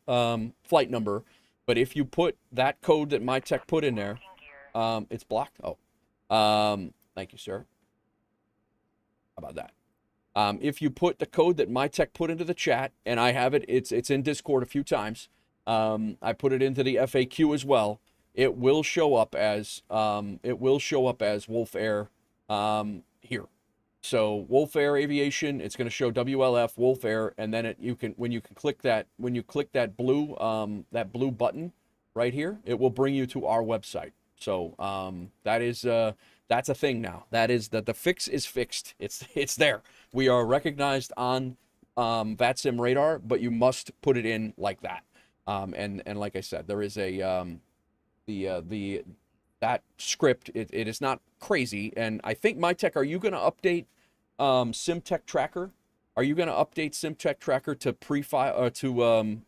flight number, but if you put that code that MyTech put in there, it's blocked. Thank you, sir. How about that? If you put the code that MyTech put into the chat, and I have it's in Discord a few times. I put it into the FAQ as well. It will show up as WolfAir here. So WolfAir Aviation, it's going to show WLF WolfAir, and then when you click that blue button right here, it will bring you to our website. So that's a thing now. That is that the fix is fixed. It's there. We are recognized on VATSIM radar, but you must put it in like that. And like I said, there is a that script. It is not crazy. And I think MyTech, are you going to update SimTech Tracker? Are you going to update SimTech Tracker to pre-file to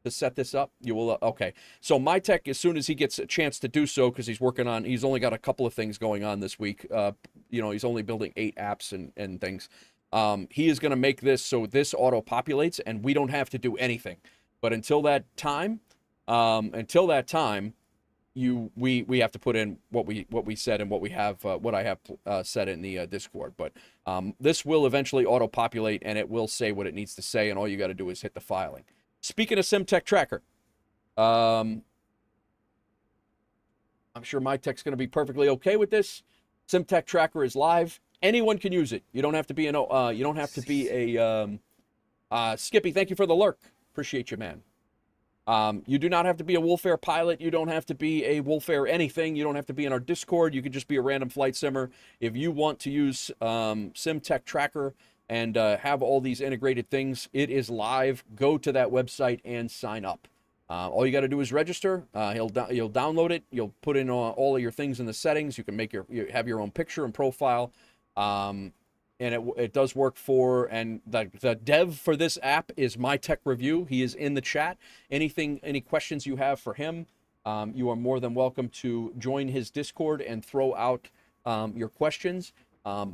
set this up? You will. Okay. So MyTech, as soon as he gets a chance to do so, because he's only got a couple of things going on this week. He's only building 8 apps and things. He is going to make this so this auto populates and we don't have to do anything. But until that time, we have to put in what we said and what I have set in the Discord. But this will eventually auto populate and it will say what it needs to say, and all you got to do is hit the filing. Speaking of SimTech Tracker, I'm sure MyTech's going to be perfectly okay with this. SimTech Tracker is live. Anyone can use it. You don't have to be Skippy. Thank you for the lurk. Appreciate you, man. You do not have to be a WolfAir pilot. You don't have to be a WolfAir anything. You don't have to be in our Discord. You could just be a random flight simmer. If you want to use SimTech Tracker and have all these integrated things, it is live. Go to that website and sign up. All you got to do is register. You'll download it. You'll put in all of your things in the settings. You can have your own picture and profile. And it does work for, and the dev for this app is MyTech Review. He is in the chat. Any questions you have for him, you are more than welcome to join his Discord and throw out your questions.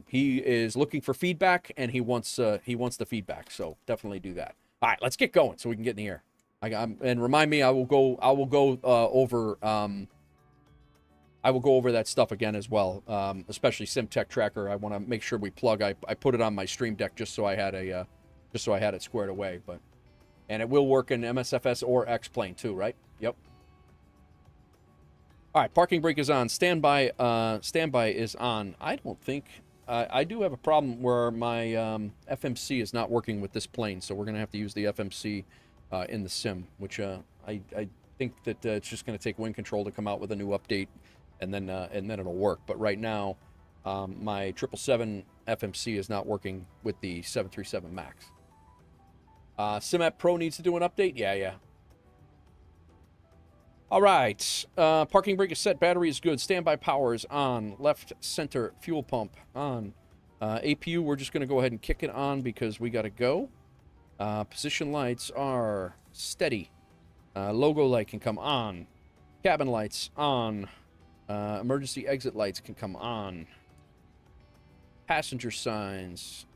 He is looking for feedback, and he wants the feedback. So definitely do that. All right, let's get going so we can get in the air. And remind me, I will go over that stuff again as well, especially SimTech Tracker. I want to make sure we plug. I put it on my Stream Deck just so I had it squared away. And it will work in MSFS or X-Plane too, right? Yep. All right, parking brake is on. Standby is on. I don't think I do have a problem where my FMC is not working with this plane, so we're gonna have to use the FMC in the sim, which I think that it's just gonna take Wind Control to come out with a new update. And then it'll work. But right now, my 777 FMC is not working with the 737 MAX. SimApp Pro needs to do an update? Yeah. All right. Parking brake is set. Battery is good. Standby power is on. Left center fuel pump on. APU, we're just going to go ahead and kick it on because we got to go. Position lights are steady. Logo light can come on. Cabin lights on. Emergency exit lights can come on. Passenger signs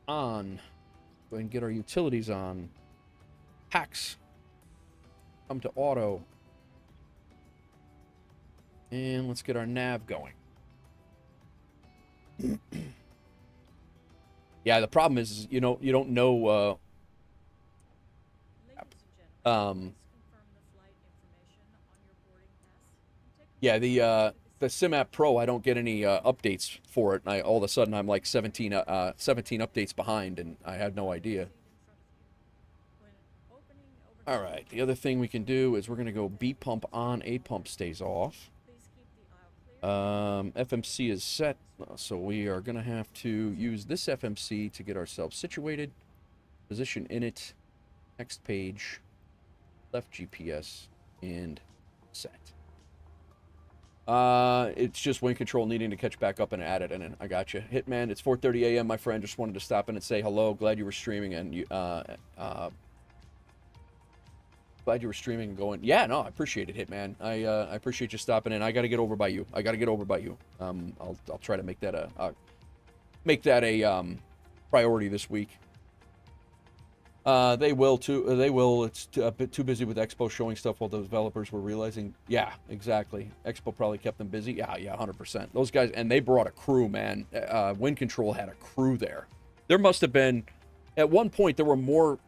on. Go ahead and get our utilities on. Packs come to auto. And let's get our nav going. Yeah, the problem is, you don't know yeah, the SimApp Pro, I don't get any updates for it. And all of a sudden, I'm like 17 updates behind, and I had no idea. All right, the other thing we can do is we're going to go B pump on, A pump stays off. FMC is set, so we are going to have to use this FMC to get ourselves situated. Position in it, next page, left GPS, and set. It's just Wind Control needing to catch back up and add it in. I got you. Hitman, it's 4:30 a.m., my friend. Just wanted to stop in and say hello. Glad you were streaming and glad you were streaming and going. Yeah, no, I appreciate it, Hitman. I appreciate you stopping in. I got to get over by you. I'll try to make that a priority this week. They will too. They will. It's a bit too busy with Expo showing stuff while the developers were realizing. Yeah, exactly. Expo probably kept them busy. Yeah, 100%. Those guys, and they brought a crew, man. Wind Control had a crew there. There must have been, at one point, there were more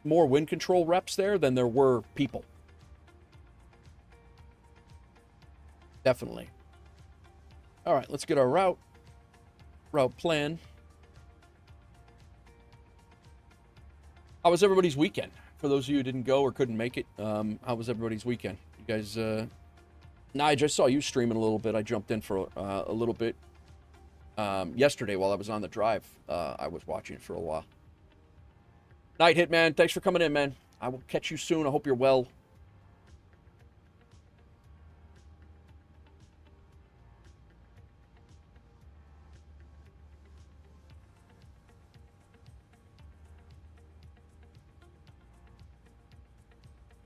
Wind Control reps there than there were people. Definitely. All right, let's get our route plan. How was everybody's weekend? For those of you who didn't go or couldn't make it, how was everybody's weekend? You guys, nah, I just saw you streaming a little bit. I jumped in for a little bit. Yesterday while I was on the drive, I was watching for a while. Night, Hitman. Thanks for coming in, man. I will catch you soon. I hope you're well.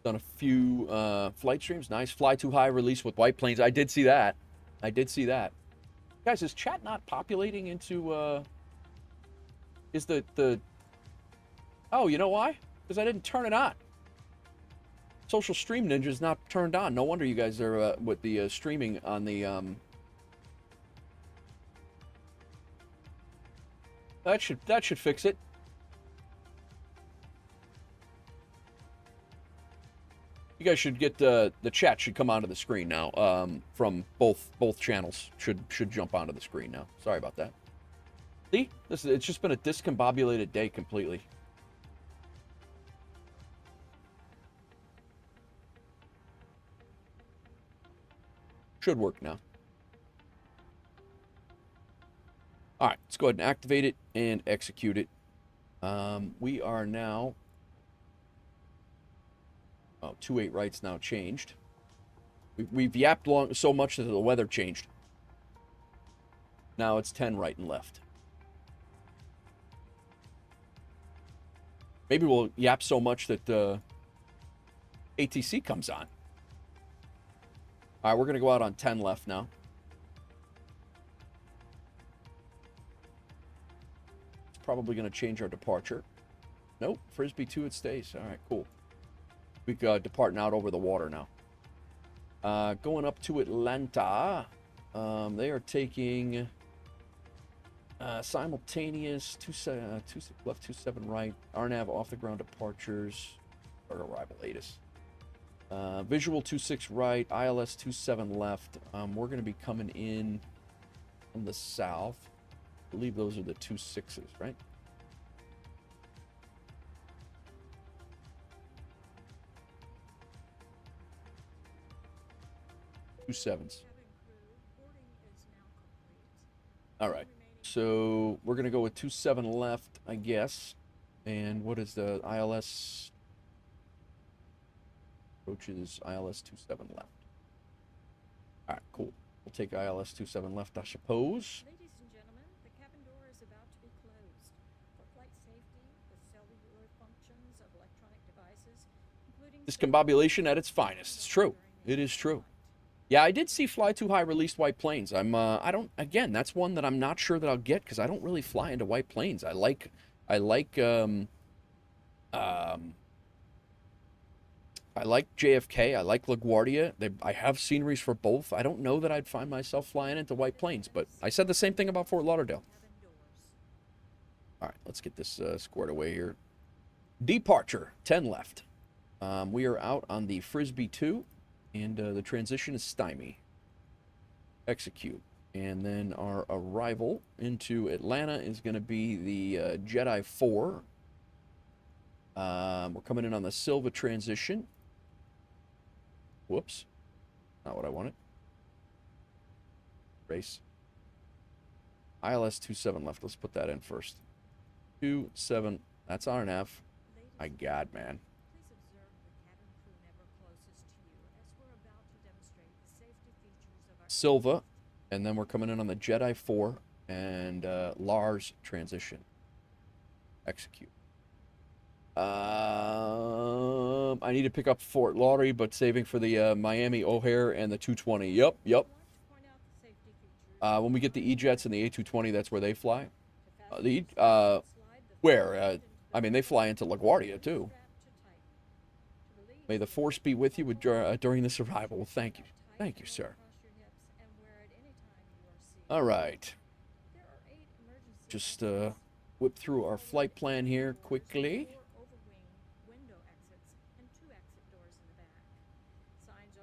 Done a few flight streams. Nice. Fly Too High release with White Plains. I did see that. I did see that. Guys, is chat not populating into... Is the... Oh, you know why? Because I didn't turn it on. Social Stream Ninja's not turned on. No wonder you guys are with the streaming on the... That should fix it. You guys should get the chat should come onto the screen now. From both channels should jump onto the screen now. Sorry about that. See, it's just been a discombobulated day completely. Should work now. All right, let's go ahead and activate it and execute it. We are now... Oh, 2-8 right's now changed. We've yapped long so much that the weather changed. Now it's 10 right and left. Maybe we'll yap so much that ATC comes on. All right, we're going to go out on 10 left now. It's probably going to change our departure. Nope, Frisbee 2 it stays. All right, cool. We departing out over the water now. Going up to Atlanta. They are taking simultaneous 26 left, 27 right. RNAV off the ground departures. Or arrival latest. Visual 26 right. ILS 27 left. We're going to be coming in from the south. I believe those are the 26s, right? Two sevens. All right. So we're going to go with 27 left, I guess. And what is the ILS? Approaches ILS 27 left. All right, cool. We'll take ILS 27 left, I suppose. Ladies and gentlemen, the cabin door is about to be closed. For flight safety, the cellular functions of electronic devices, including Discombobulation at its finest. It's true. It is true. Yeah, I did see Fly Too High released White Plains. I don't, again, that's one that I'm not sure that I'll get because I don't really fly into White Plains. I like JFK. I like LaGuardia. I have sceneries for both. I don't know that I'd find myself flying into White Plains, but I said the same thing about Fort Lauderdale. All right, let's get this squared away here. Departure, 10 left. We are out on the Frisbee 2, and the transition is stymie. Execute. And then our arrival into Atlanta is going to be the Jedi 4. We're coming in on the Silva transition. Whoops. Not what I wanted. Race. ILS 27 left. Let's put that in first. 27. That's RNF. My God, man. Please observe the cabin crew member closest to you as we're about to demonstrate the safety features of our Silva. And then we're coming in on the Jedi 4 and Lars transition. Execute. I need to pick up Fort Lauderdale, but saving for the Miami O'Hare and the 220. Yep. When we get the E-Jets and the A220, that's where they fly. Where? I mean, they fly into LaGuardia, too. May the force be with you during this arrival. Well, thank you. Thank you, sir. All right. Just whip through our flight plan here quickly.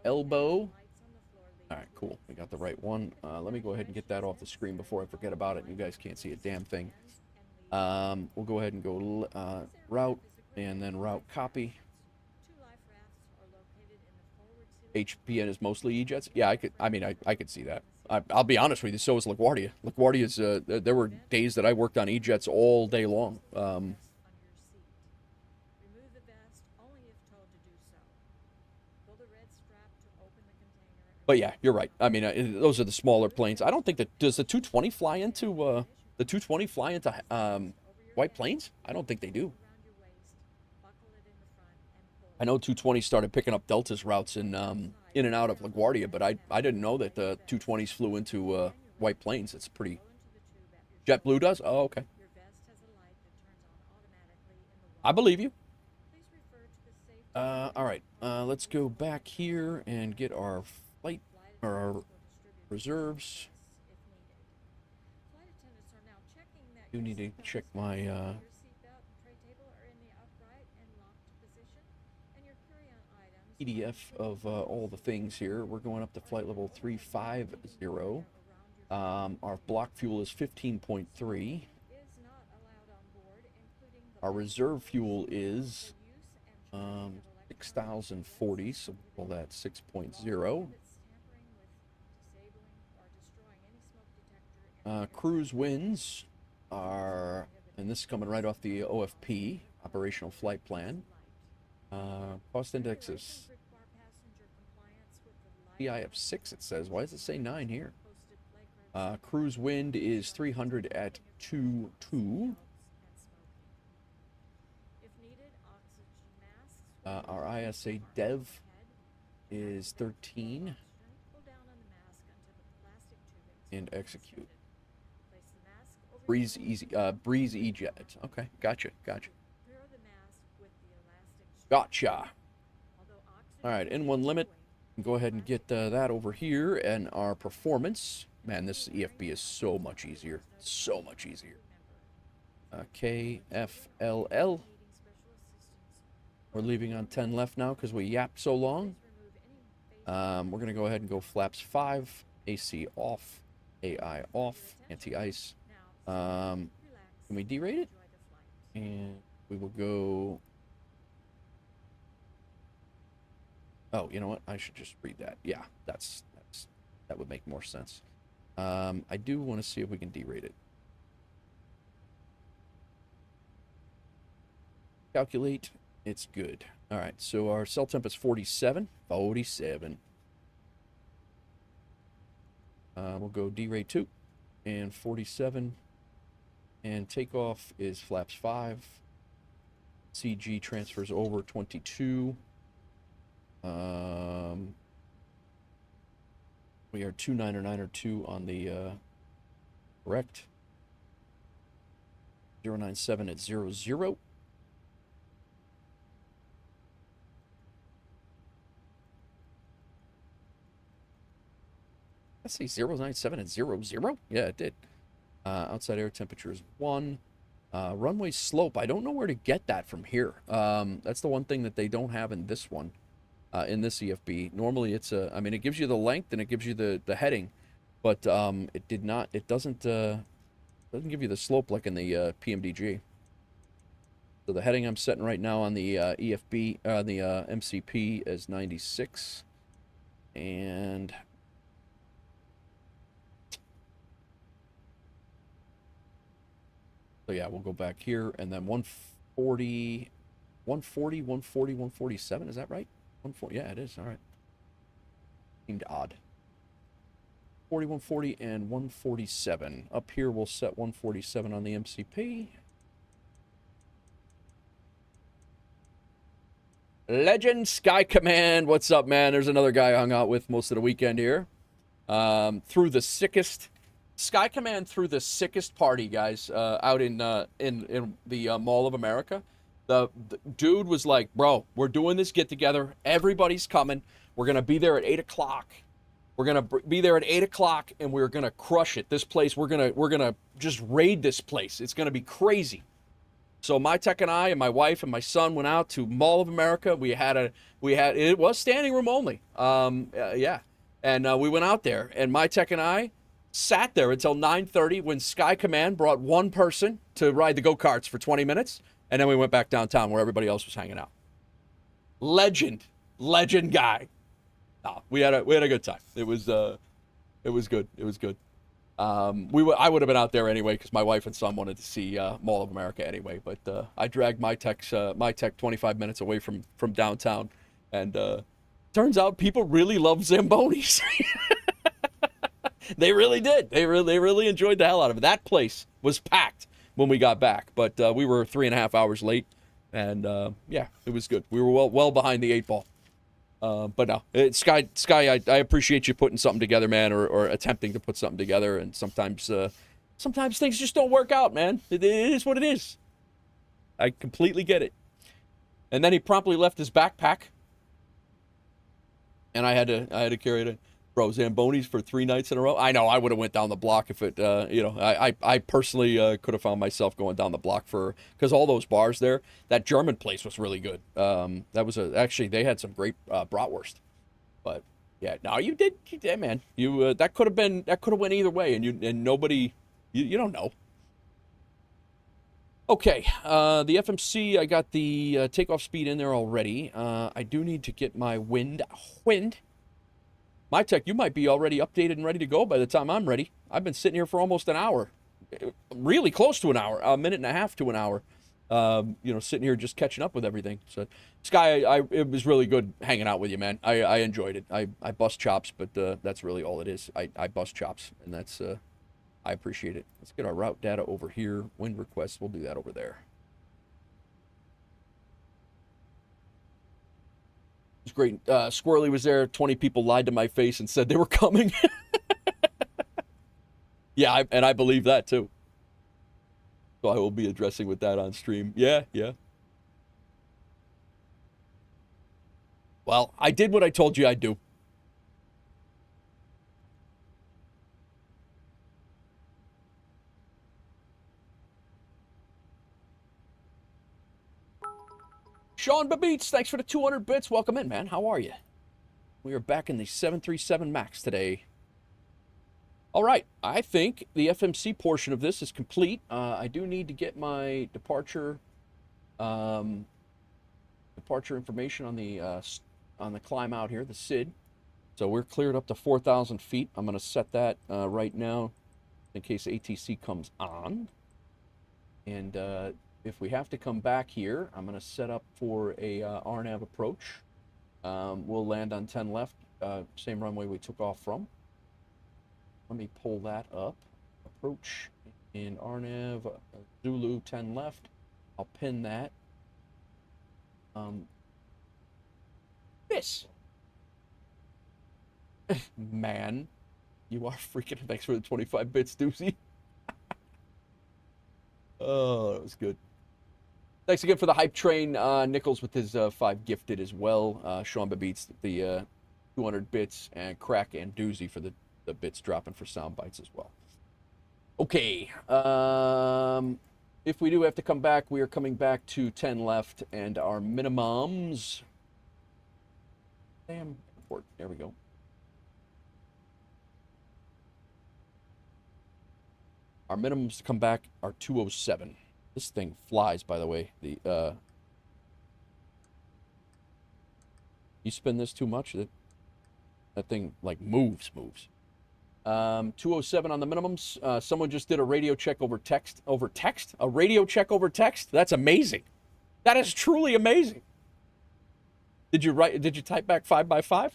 Elbow. All right, cool. We got the right one. Let me go ahead and get that off the screen before I forget about it. You guys can't see a damn thing. We'll go ahead and go route and then route copy. HPN is mostly E-jets. Yeah, I could see that. I'll be honest with you. So is LaGuardia. LaGuardia's. There were days that I worked on E-jets all day long. Remove the vest only if told to do so. Pull the red strap to open the container. But yeah, you're right. I mean, those are the smaller planes. I don't think that does the 220 fly into White Plains. I don't think they do. Around your waist, buckle it in the front, and pull. I know 220 started picking up Delta's routes in and out of LaGuardia, but I didn't know that the 220s flew into White Plains. It's pretty. Blow into the tube at your JetBlue does? Oh, okay. Your vest has a light that turns on automatically in the I believe you. Please refer to the safety All right. Let's go back here and get our flight or our will distribute reserves. if needed. Flight attendants are now checking that Do your need to seatbelt check straps, my your seatbelt and tray table are in the upright and locked position, and your carry-on items PDF of all the things here. We're going up to flight level 350. Our block fuel is 15.3. is not allowed on board, including the Our reserve fuel is use and 6,040, so we'll call that 6.0. that's tampering with disabling or destroying any smoke detector and Cruise winds are, and this is coming right off the OFP, Operational Flight Plan. Cost index is require passenger compliance with the PI of 6, it says. Why does it say 9 here? posted flight Cruise wind is 300 at 2.2. and smoking. If needed, oxygen masks Our ISA dev is 13 pull down on the mask until the plastic tubing and execute. place the mask over Breeze E-jet. Okay, gotcha. Clear the mask with the elastic strap. Gotcha. Although oxygen All right, N1 limit. Go ahead and get that over here. And our performance. Man, this EFB is so much easier. So much easier. KFLL. needing special assistance, We're leaving on 10 left now because we yapped so long. remove any face We're going to go ahead and go flaps 5. AC off. AI off. Anti-ice. now. Can Relax. we derate it? Enjoy the flight. And we will go. Oh, you know what? I should just read that. Yeah, that would make more sense. I do want to see if we can derate it. Calculate. It's good. All right, so our cell temp is 47. 47. We'll go derate 2 and 47. And takeoff is flaps 5. CG transfers over 22. We are 29902 on the correct. 097 at 00. Let's see, 097 at 00? Yeah, it did. Outside air temperature is 1. Runway slope, I don't know where to get that from here. That's the one thing that they don't have in this one, in this EFB. Normally it's I mean, it gives you the length and it gives you the heading, but it doesn't give you the slope like in the PMDG. So the heading I'm setting right now on the EFB, the MCP is 96, and so yeah, we'll go back here, and then 140, 147, is that right? 140, yeah, it is, all right. Seemed odd. 40, 140, and 147. Up here, we'll set 147 on the MCP. Legend Sky Command, what's up, man? There's another guy I hung out with most of the weekend here. Through the sickest... Sky Command threw the sickest party, guys, out in the Mall of America. The dude was like, bro, we're doing this get-together. Everybody's coming. We're going to be there at 8 o'clock. We're going to be there at 8 o'clock, and we're going to crush it. This place, we're gonna just raid this place. It's going to be crazy. So my tech and I and my wife and my son went out to Mall of America. It was standing room only. Yeah. And we went out there, and my tech and I sat there until 9:30 when Sky Command brought one person to ride the go-karts for 20 minutes, and then we went back downtown where everybody else was hanging out. Legend guy. Nah, we had a good time. It was good. It was good. I would have been out there anyway because my wife and son wanted to see Mall of America anyway. But I dragged my tech 25 minutes away from downtown, and turns out people really love Zambonis. They really did. They really enjoyed the hell out of it. That place was packed when we got back, but we were 3.5 hours late, and yeah, it was good. We were well behind the 8 ball. But no, Sky, I appreciate you putting something together, man, or attempting to put something together. And sometimes things just don't work out, man. It is what it is. I completely get it. And then he promptly left his backpack, and I had to carry it in. Bro, Zambonis for 3 nights in a row. I know I would have went down the block if it, I personally could have found myself going down the block because all those bars there. That German place was really good. That was actually they had some great bratwurst. But yeah, no, you did, man. You that could have went either way, and nobody, you don't know. Okay, the FMC, I got the takeoff speed in there already. I do need to get my wind. My tech, you might be already updated and ready to go by the time I'm ready. I've been sitting here for almost an hour. Really close to an hour. A minute and a half to an hour. Sitting here just catching up with everything. So, Sky, it was really good hanging out with you, man. I enjoyed it. I bust chops, but that's really all it is. I bust chops, and that's I appreciate it. Let's get our route data over here. Wind requests, we'll do that over there. It was great. Squirrely was there. 20 people lied to my face and said they were coming. Yeah, and I believe that too. So I will be addressing with that on stream. Yeah. Well, I did what I told you I'd do. Sean Babeats, thanks for the 200 bits. Welcome in, man. How are you? We are back in the 737 MAX today. All right, I think the FMC portion of this is complete. I do need to get my departure information on the climb out here, the SID. So we're cleared up to 4,000 feet. I'm going to set that right now in case ATC comes on. And if we have to come back here, I'm going to set up for a RNAV approach. We'll land on 10 left, same runway we took off from. Let me pull that up. Approach in RNAV, Zulu 10 left. I'll pin that. This. Man, you are freaking. Thanks for the 25 bits, Doozy. Oh, that was good. Thanks again for the hype train. Nichols with his 5 gifted as well. Sean Babeats, the 200 bits, and Crack and Doozy for the bits dropping for sound bites as well. Okay. If we do have to come back, we are coming back to 10 left, and our minimums. Damn, airport. There we go. Our minimums to come back are 207. This thing flies, by the way. The you spin this too much, that thing like moves. 207 on the minimums. Someone just did a radio check over text. Over text? A radio check over text? That's amazing. That is truly amazing. Did you type back 5x5?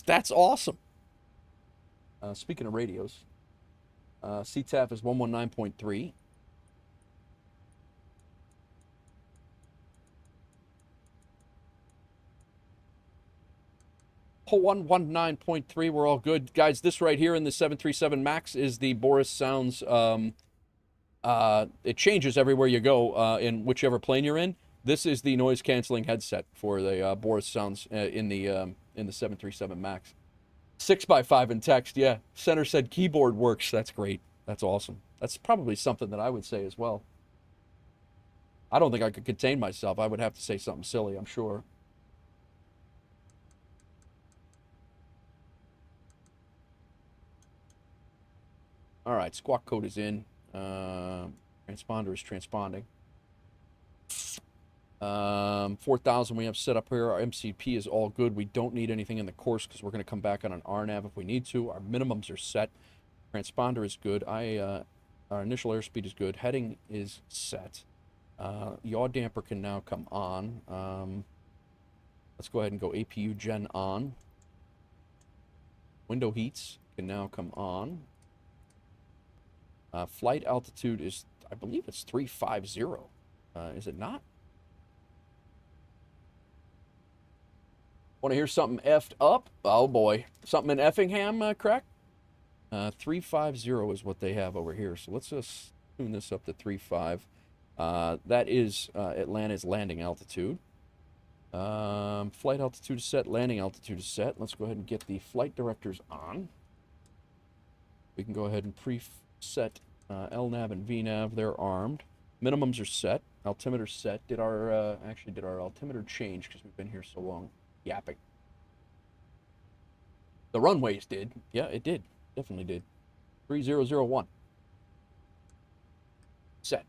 That's awesome. Speaking of radios, CTAF is 119.3. Oh, 119.3, we're all good. Guys, this right here in the 737 MAX is the Boris Sounds. It changes everywhere you go in whichever plane you're in. This is the noise-canceling headset for the Boris Sounds in the 737 MAX. 6x5 in text, yeah. Center said keyboard works. That's great. That's awesome. That's probably something that I would say as well. I don't think I could contain myself. I would have to say something silly, I'm sure. All right, squawk code is in. Transponder is transponding. 4,000 we have set up here. Our MCP is all good. We don't need anything in the course because we're going to come back on an RNAV if we need to. Our minimums are set. Transponder is good. Our initial airspeed is good. Heading is set. Yaw damper can now come on. Let's go ahead and go APU gen on. Window heats can now come on. Flight altitude is, I believe it's 350. Is it not? Want to hear something effed up? Oh boy. Something in Effingham, Crack? 350 is what they have over here. So let's just tune this up to 35. That is Atlanta's landing altitude. Flight altitude is set. Landing altitude is set. Let's go ahead and get the flight directors on. We can go ahead and preset LNAV and VNAV. They're armed. Minimums are set. Altimeter set. Did our altimeter change because we've been here so long? Yapping. The runways did. Yeah, it did. Definitely did. 3001. Set.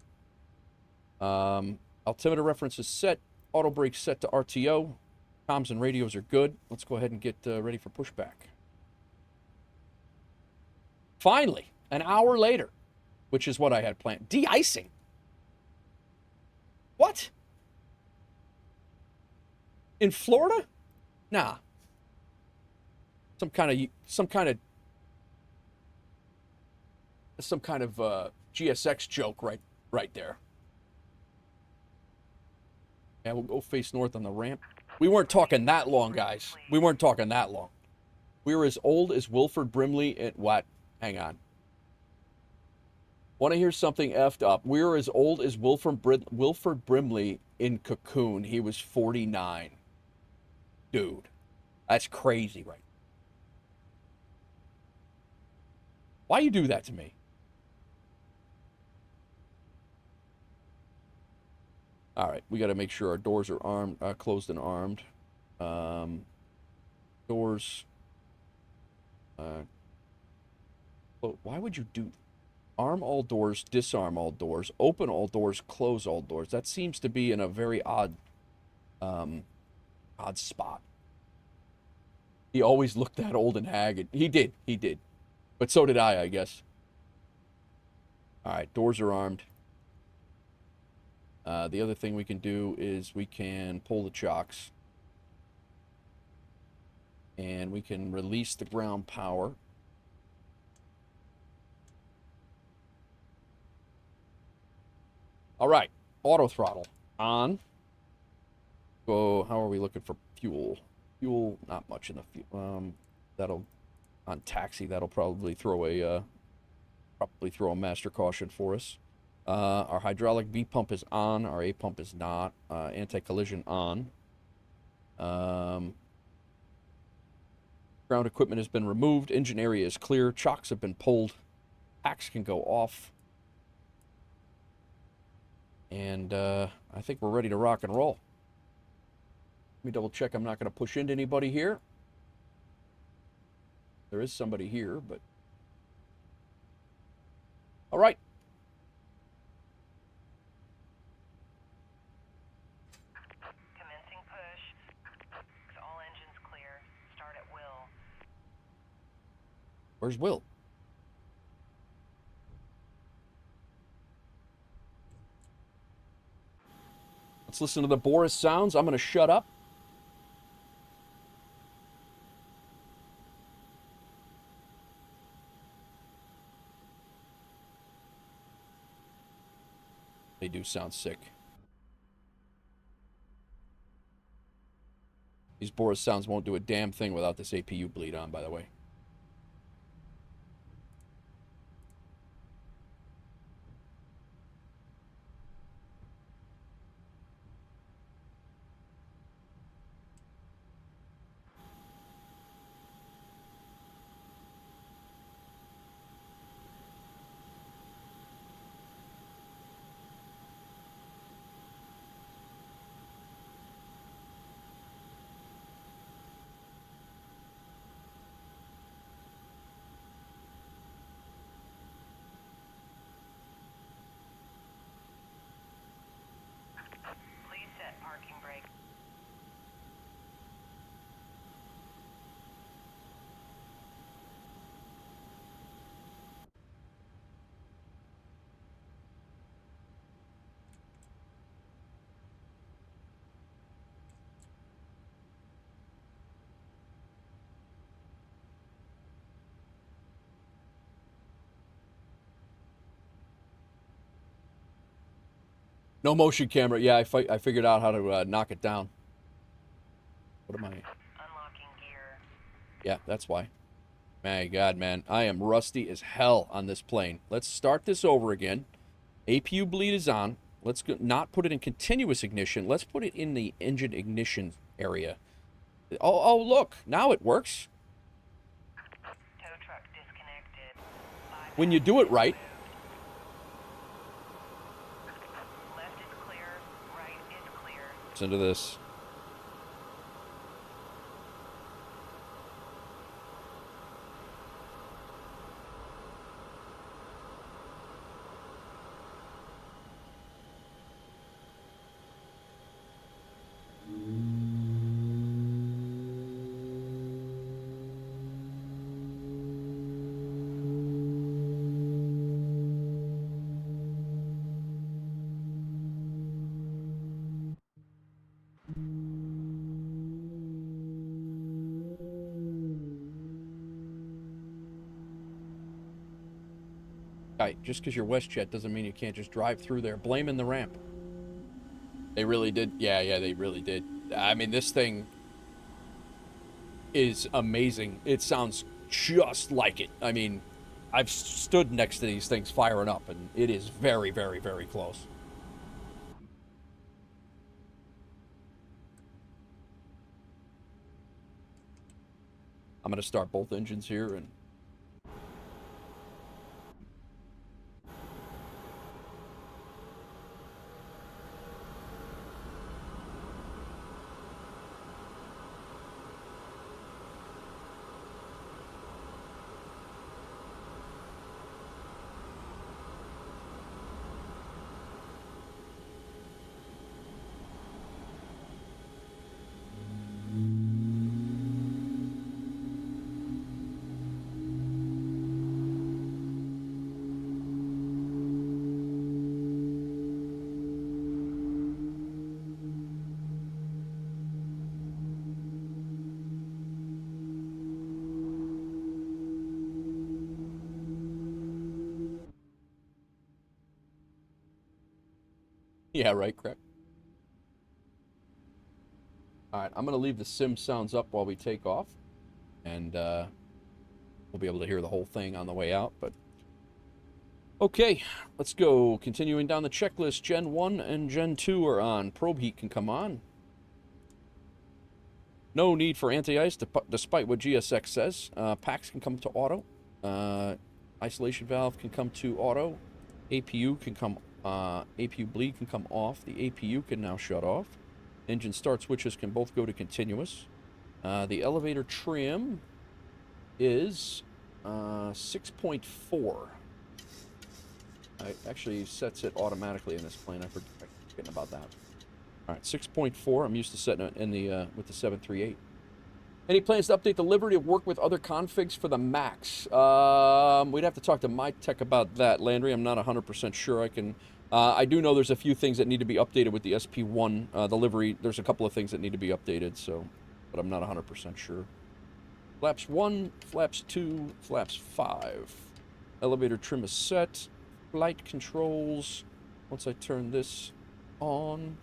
Altimeter reference is set. Auto brake set to RTO. Comms and radios are good. Let's go ahead and get ready for pushback. Finally, an hour later, which is what I had planned. De-icing. What? In Florida? Nah. Some kind of GSX joke right there. Yeah, we'll go face north on the ramp. We weren't talking that long, guys. We weren't talking that long. We were as old as Wilford Brimley at what? Hang on. Want to hear something effed up? We were as old as Wilford Brimley in Cocoon. He was 49. Dude, that's crazy, right? Why you do that to me? All right, we got to make sure our doors are armed, closed and armed. Doors. Why would you do? Arm all doors, disarm all doors, open all doors, close all doors. That seems to be in a very odd spot. He always looked that old and haggard. He did. But so did I guess. All right, doors are armed. The other thing we can do is we can pull the chocks. And we can release the ground power. All right, auto throttle on. Go. How are we looking for fuel? Fuel, not much in the fuel. That'll on taxi. That'll probably throw a master caution for us. Our hydraulic B pump is on. Our A pump is not. Anti-collision on. Ground equipment has been removed. Engine area is clear. Chocks have been pulled. Packs can go off. And I think we're ready to rock and roll. Let me double check I'm not going to push into anybody here. There is somebody here, but... All right. Commencing push. All engines clear. Start at will. Where's Will? Let's listen to the Boris sounds. I'm going to shut up. They do sound sick. These Boris sounds won't do a damn thing without this APU bleed on, by the way. No motion camera. Yeah, I figured out how to knock it down. What am I? Unlocking gear. Yeah, that's why. My God, man. I am rusty as hell on this plane. Let's start this over again. APU bleed is on. Let's go, not put it in continuous ignition. Let's put it in the engine ignition area. Oh, look. Now it works. Tow truck disconnected. When you do it right. Left is clear. Right is clear. Listen to this. Right, just because you're WestJet doesn't mean you can't just drive through there. Blaming the ramp. They really did. Yeah, they really did. I mean, this thing is amazing. It sounds just like it. I mean, I've stood next to these things firing up, and it is very, very, very close. I'm going to start both engines here, and yeah, right, correct. All right, I'm going to leave the sim sounds up while we take off, and we'll be able to hear the whole thing on the way out, but okay, let's go. Continuing down the checklist, Gen 1 and Gen 2 are on. Probe heat can come on. No need for anti-ice, despite what GSX says. Packs can come to auto. Isolation valve can come to auto. APU can come. APU bleed can come off. The APU can now shut off. Engine start switches can both go to continuous. The elevator trim is 6.4. It actually sets it automatically in this plane. I forget forgetting about that. All right, 6.4. I'm used to setting it in the with the 738. Any plans to update the livery to work with other configs for the MAX? We'd have to talk to my tech about that, Landry. I'm not 100% sure. I can. I do know there's a few things that need to be updated with the SP1, the livery. There's a couple of things that need to be updated, so, but I'm not 100% sure. Flaps 1, flaps 2, flaps 5. Elevator trim is set. Flight controls. Once I turn this on,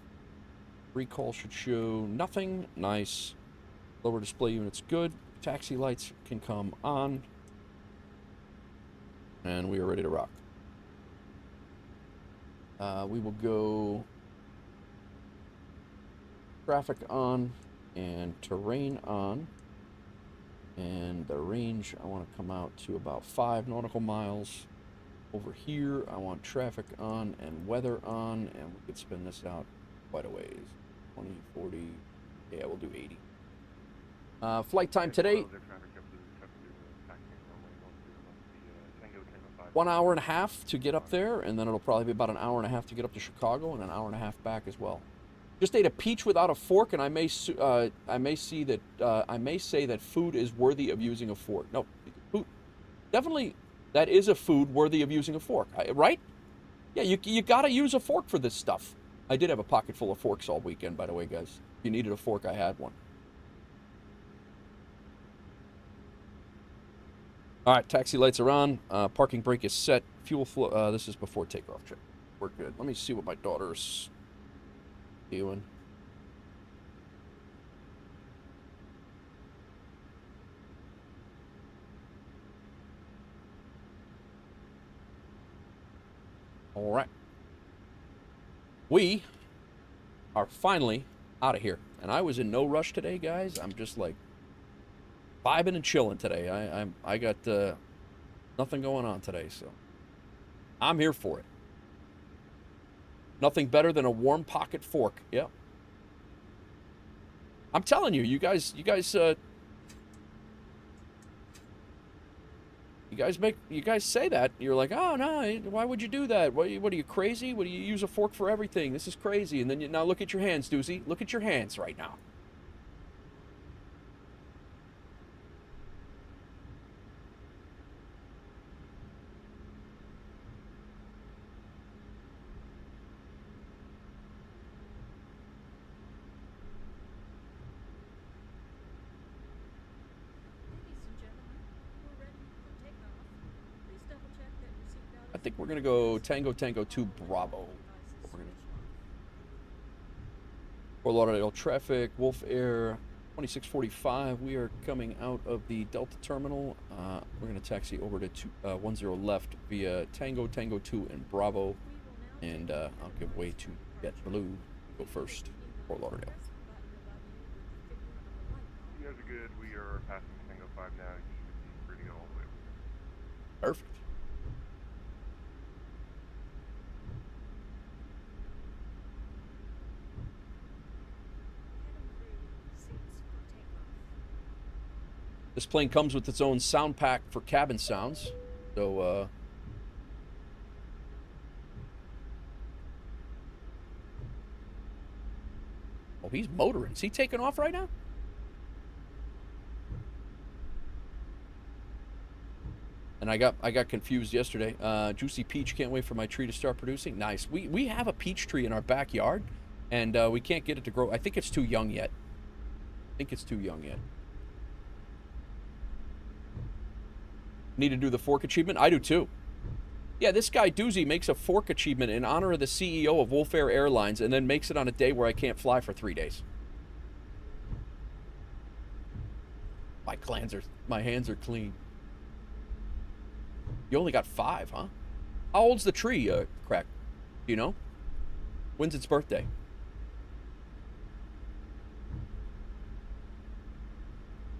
recall should show nothing. Nice. Lower display unit's good. Taxi lights can come on. And we are ready to rock. We will go traffic on and terrain on. And the range, I want to come out to about 5 nautical miles. Over here, I want traffic on and weather on, and we could spin this out quite a ways. 20, 40, yeah, we'll do 80. Flight time today, 1 hour and a half to get up there, and then it'll probably be about an hour and a half to get up to Chicago, and an hour and a half back as well. Just ate a peach without a fork, and I may say that food is worthy of using a fork. No, food, definitely, that is a food worthy of using a fork, right? Yeah, you gotta use a fork for this stuff. I did have a pocket full of forks all weekend, by the way, guys. If you needed a fork, I had one. All right, taxi lights are on. Parking brake is set. Fuel flow. This is before takeoff check. We're good. Let me see what my daughter's Doing. All right. We are finally out of here. And I was in no rush today, guys. I'm just like vibing and chilling today. I got nothing going on today, so I'm here for it. Nothing better than a warm pocket fork. Yep. I'm telling you, you guys say that. You're like, oh no, why would you do that? What are you crazy? What do you use a fork for everything? This is crazy. And then now look at your hands, Doozy. Look at your hands right now. I think we're gonna go Tango Tango 2 Bravo. Fort Lauderdale traffic, WolfAir 2645. We are coming out of the Delta terminal. We're gonna taxi over to 10 left via Tango Tango 2 and Bravo, and I'll give way to JetBlue. Go first, Fort Lauderdale. You guys are good. We are passing Tango 5 now. You should be free to go all the way. Perfect. This plane comes with its own sound pack for cabin sounds, so oh, he's motoring. Is he taking off right now? And I got confused yesterday. Juicy peach, can't wait for my tree to start producing. Nice. We have a peach tree in our backyard, and we can't get it to grow. I think it's too young yet. Need to do the fork achievement? I do too. Yeah, this guy Doozy makes a fork achievement in honor of the CEO of WolfAir Airlines and then makes it on a day where I can't fly for 3 days. My hands are clean. You only got 5, huh? How old's the tree, Crack? Do you know? When's its birthday?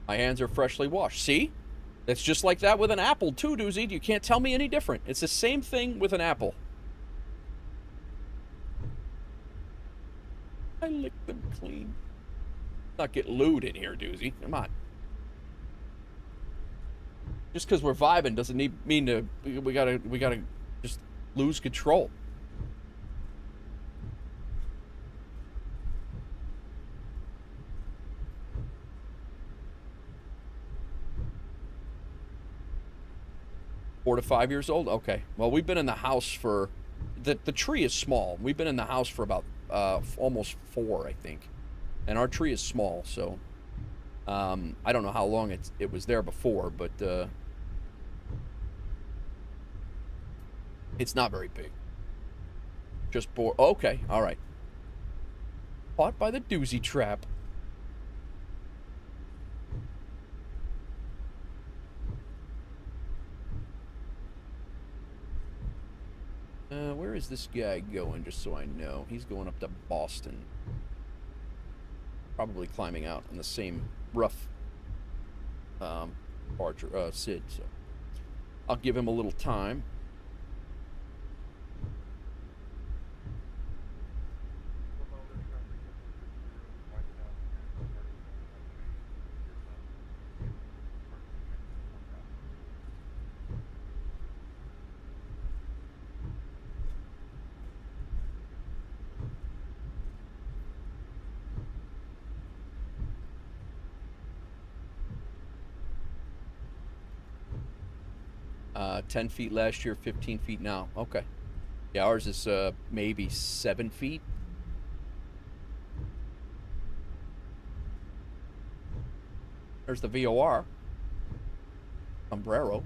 My hands are freshly washed. See? It's just like that with an apple, too, Doozy. You can't tell me any different. It's the same thing with an apple. I licked them clean. Not get lewd in here, Doozy. Come on. Just because we're vibing doesn't mean to we gotta just lose control. Four to 5 years old? Okay. Well, we've been in the house for... The tree is small. We've been in the house for about almost 4, I think. And our tree is small, so... I don't know how long it was there before, but... it's not very big. Just okay, alright. Caught by the Doozy trap. Where is this guy going, just so I know? He's going up to Boston. Probably climbing out on the same rough SID, so I'll give him a little time. Uh, 10 feet last year, 15 feet now. Okay. Yeah, ours is maybe 7 feet. There's the VOR. Sombrero.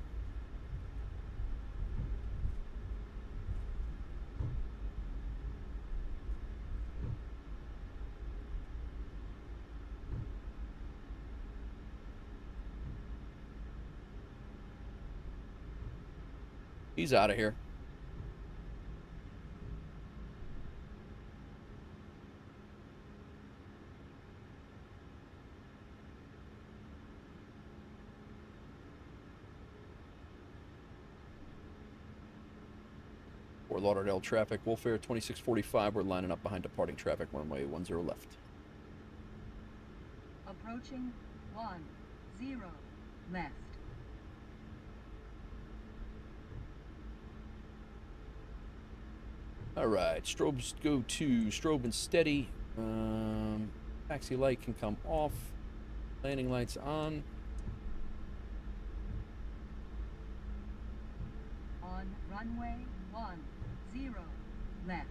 He's out of here. Fort Lauderdale traffic, WolfAir 2645. We're lining up behind departing traffic, runway 10 left. Approaching 10 left. All right, strobes go to strobe and steady. Taxi light can come off. Landing lights on. On runway 10 left.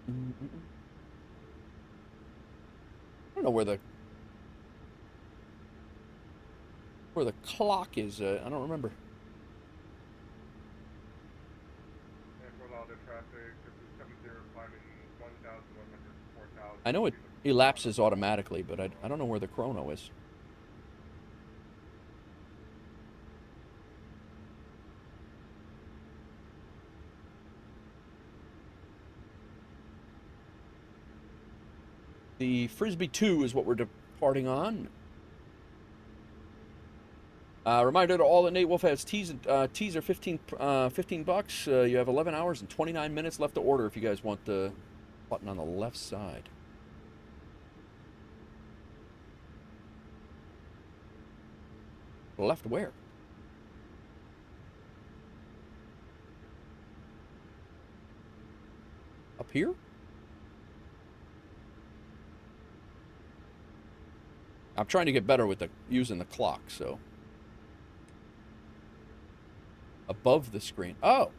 I don't know where the clock is. I don't remember. And for a lot of traffic, this is 70 climbing 1,100, 4,000. I know it elapses automatically, but I don't know where the chrono is. The Frisbee 2 is what we're departing on. Reminder to all that Nate Wolf has teas are 15 bucks. You have 11 hours and 29 minutes left to order if you guys want the button on the left side. Left where? Up here? I'm trying to get better with using the clock, so. Above the screen. Oh,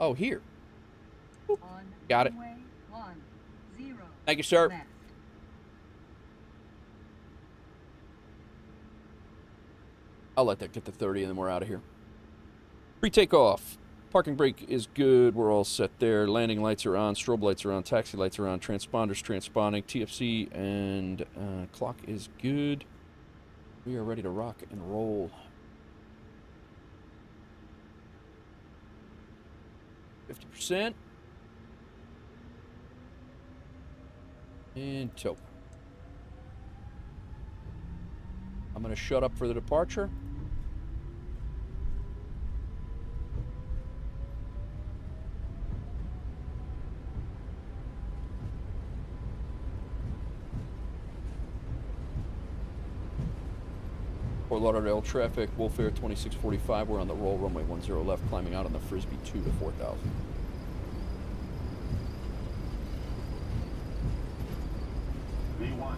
oh, here. Oop. Got it. Thank you, sir. Left. I'll let that get to 30 and then we're out of here. Pre-takeoff. Parking brake is good. We're all set there. Landing lights are on. Strobe lights are on. Taxi lights are on. Transponders transponding. TFC and clock is good. We are ready to rock and roll. 50%. And tow. I'm going to shut up for the departure. Fort Lauderdale traffic, WolfAir 2645. We're on the roll, runway 10 left, climbing out on the Frisbee 2 to 4,000. V1.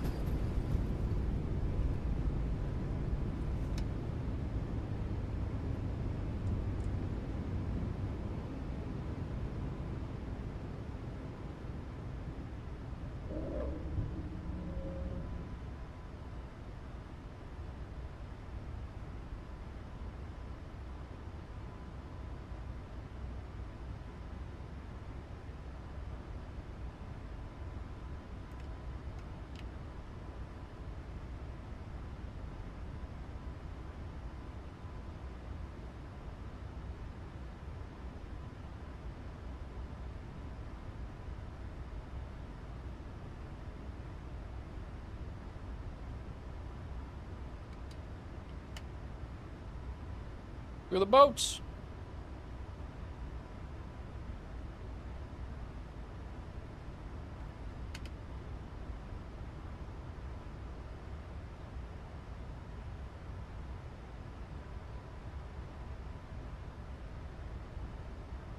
Look at the boats.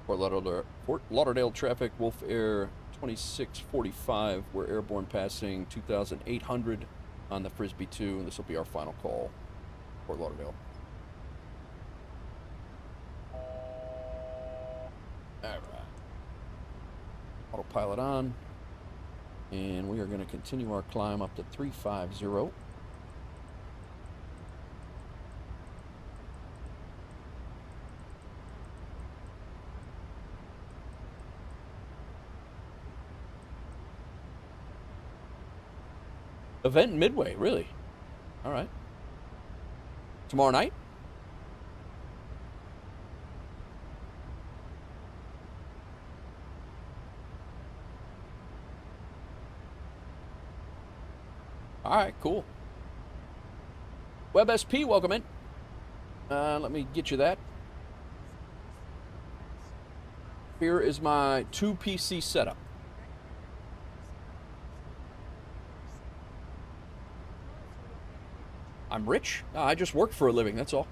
Fort Lauderdale traffic, WolfAir 2645. We're airborne passing 2,800 on the Frisbee 2, and this will be our final call. Fort Lauderdale. Alright. Autopilot on. And we are going to continue our climb up to 350. Event in Midway, really? All right. Tomorrow night? All right, cool. WebSP, welcome in. Let me get you that. Here is my 2 PC setup. I'm rich? No, I just work for a living, that's all.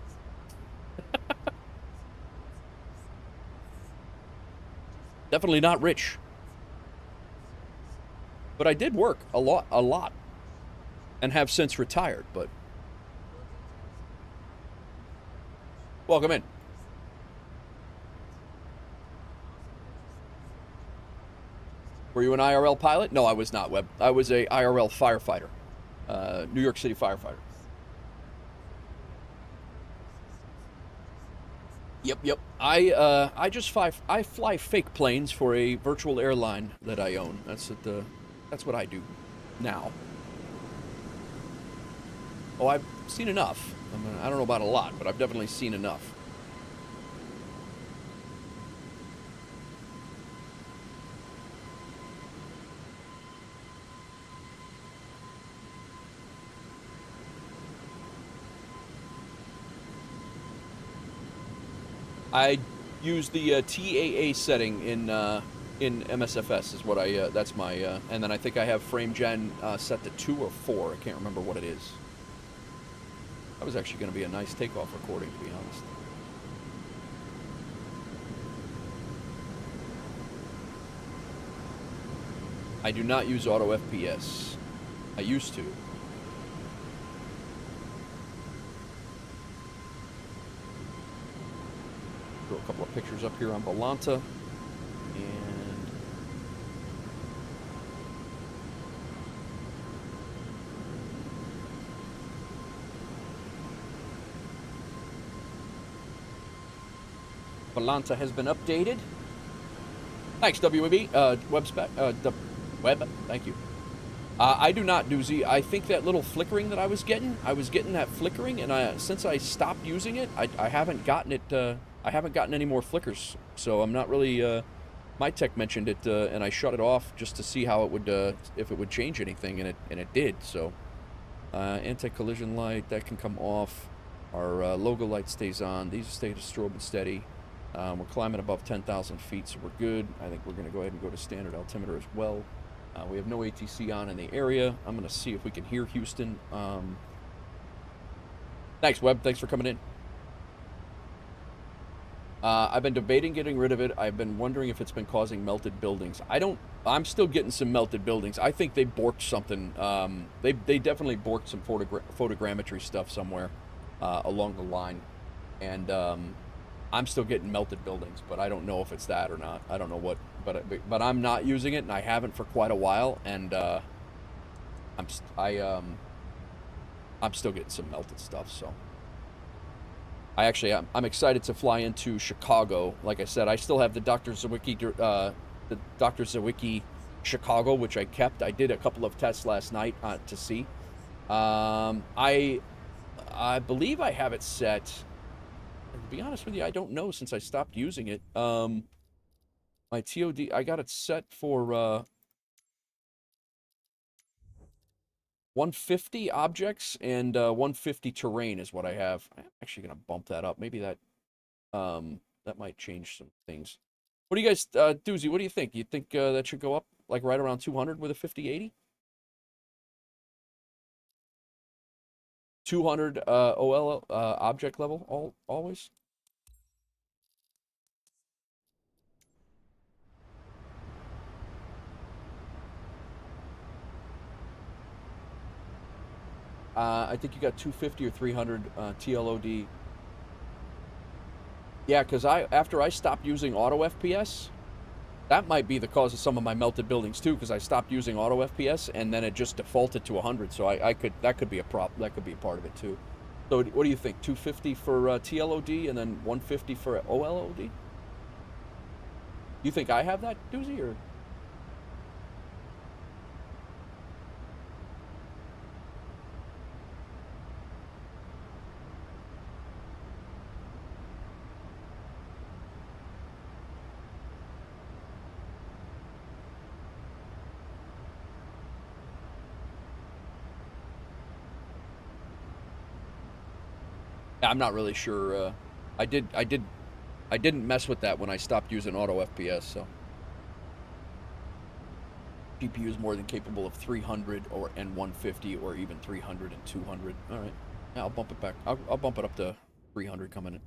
Definitely not rich. But I did work a lot. And have since retired, but... Welcome in. Were you an IRL pilot? No, I was not, Webb. I was a IRL firefighter. New York City firefighter. Yep. I fly fake planes for a virtual airline that I own. That's what I do now. Oh, I've seen enough. I don't know about a lot, but I've definitely seen enough. I use the TAA setting in MSFS is what that's my, and then I think I have frame gen set to 2 or 4. I can't remember what it is. That was actually going to be a nice takeoff recording, to be honest. I do not use auto FPS. I used to. Throw a couple of pictures up here on Volanta. And Volanta has been updated. Thanks, WB. Web, thank you. I do not, Doozy. I think that little flickering that I was getting that flickering, and since I stopped using it, I haven't gotten it. I haven't gotten any more flickers, so I'm not really. My tech mentioned it, and I shut it off just to see how it would, if it would change anything, and it did. So, anti-collision light that can come off. Our logo light stays on. These stay strobe and steady. We're climbing above 10,000 feet, so we're good. I think we're going to go ahead and go to standard altimeter as well. We have no ATC on in the area. I'm going to see if we can hear Houston. Thanks, Webb. Thanks for coming in. I've been debating getting rid of it. I've been wondering if it's been causing melted buildings. I'm still getting some melted buildings. I think they borked something. They definitely borked some photogrammetry stuff somewhere along the line. And I'm still getting melted buildings, but I don't know if it's that or not. I don't know what, but I'm not using it, and I haven't for quite a while, and I'm still getting some melted stuff. So I'm excited to fly into Chicago. Like I said, I still have the Dr. Drzewiecki Chicago, which I kept. I did a couple of tests last night to see. I believe I have it set. To be honest with you, I don't know since I stopped using it. My TOD, I got it set for 150 objects and 150 terrain is what I have. I'm actually going to bump that up. Maybe that might change some things. What do you guys, Doozy, what do you think? You think that should go up like right around 200 with a 5080? 200 OL object level always? I think you got 250 or 300 TLOD. Yeah, because after I stopped using auto FPS, that might be the cause of some of my melted buildings too, because I stopped using auto FPS and then it just defaulted to 100. So that could be a that could be a part of it too. So what do you think? 250 for TLOD and then 150 for OLOD? You think I have that, Doozy, or? I'm not really sure. I didn't mess with that when I stopped using auto FPS. So GPU is more than capable of 300 and 150 or even 300 and 200. All right, yeah, I'll bump it back. I'll bump it up to 300 coming.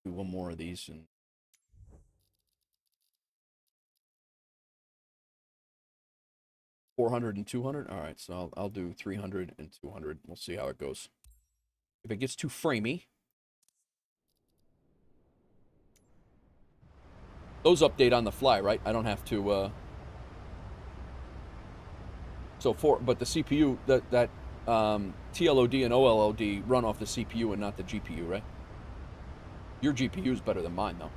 Do one more of these and 400 and 200. All right, so I'll do 300 and 200. We'll see how it goes. If it gets too framey, those update on the fly, right? I don't have to. But the CPU that TLOD and OLOD run off the CPU and not the GPU, right? Your GPU is better than mine, though.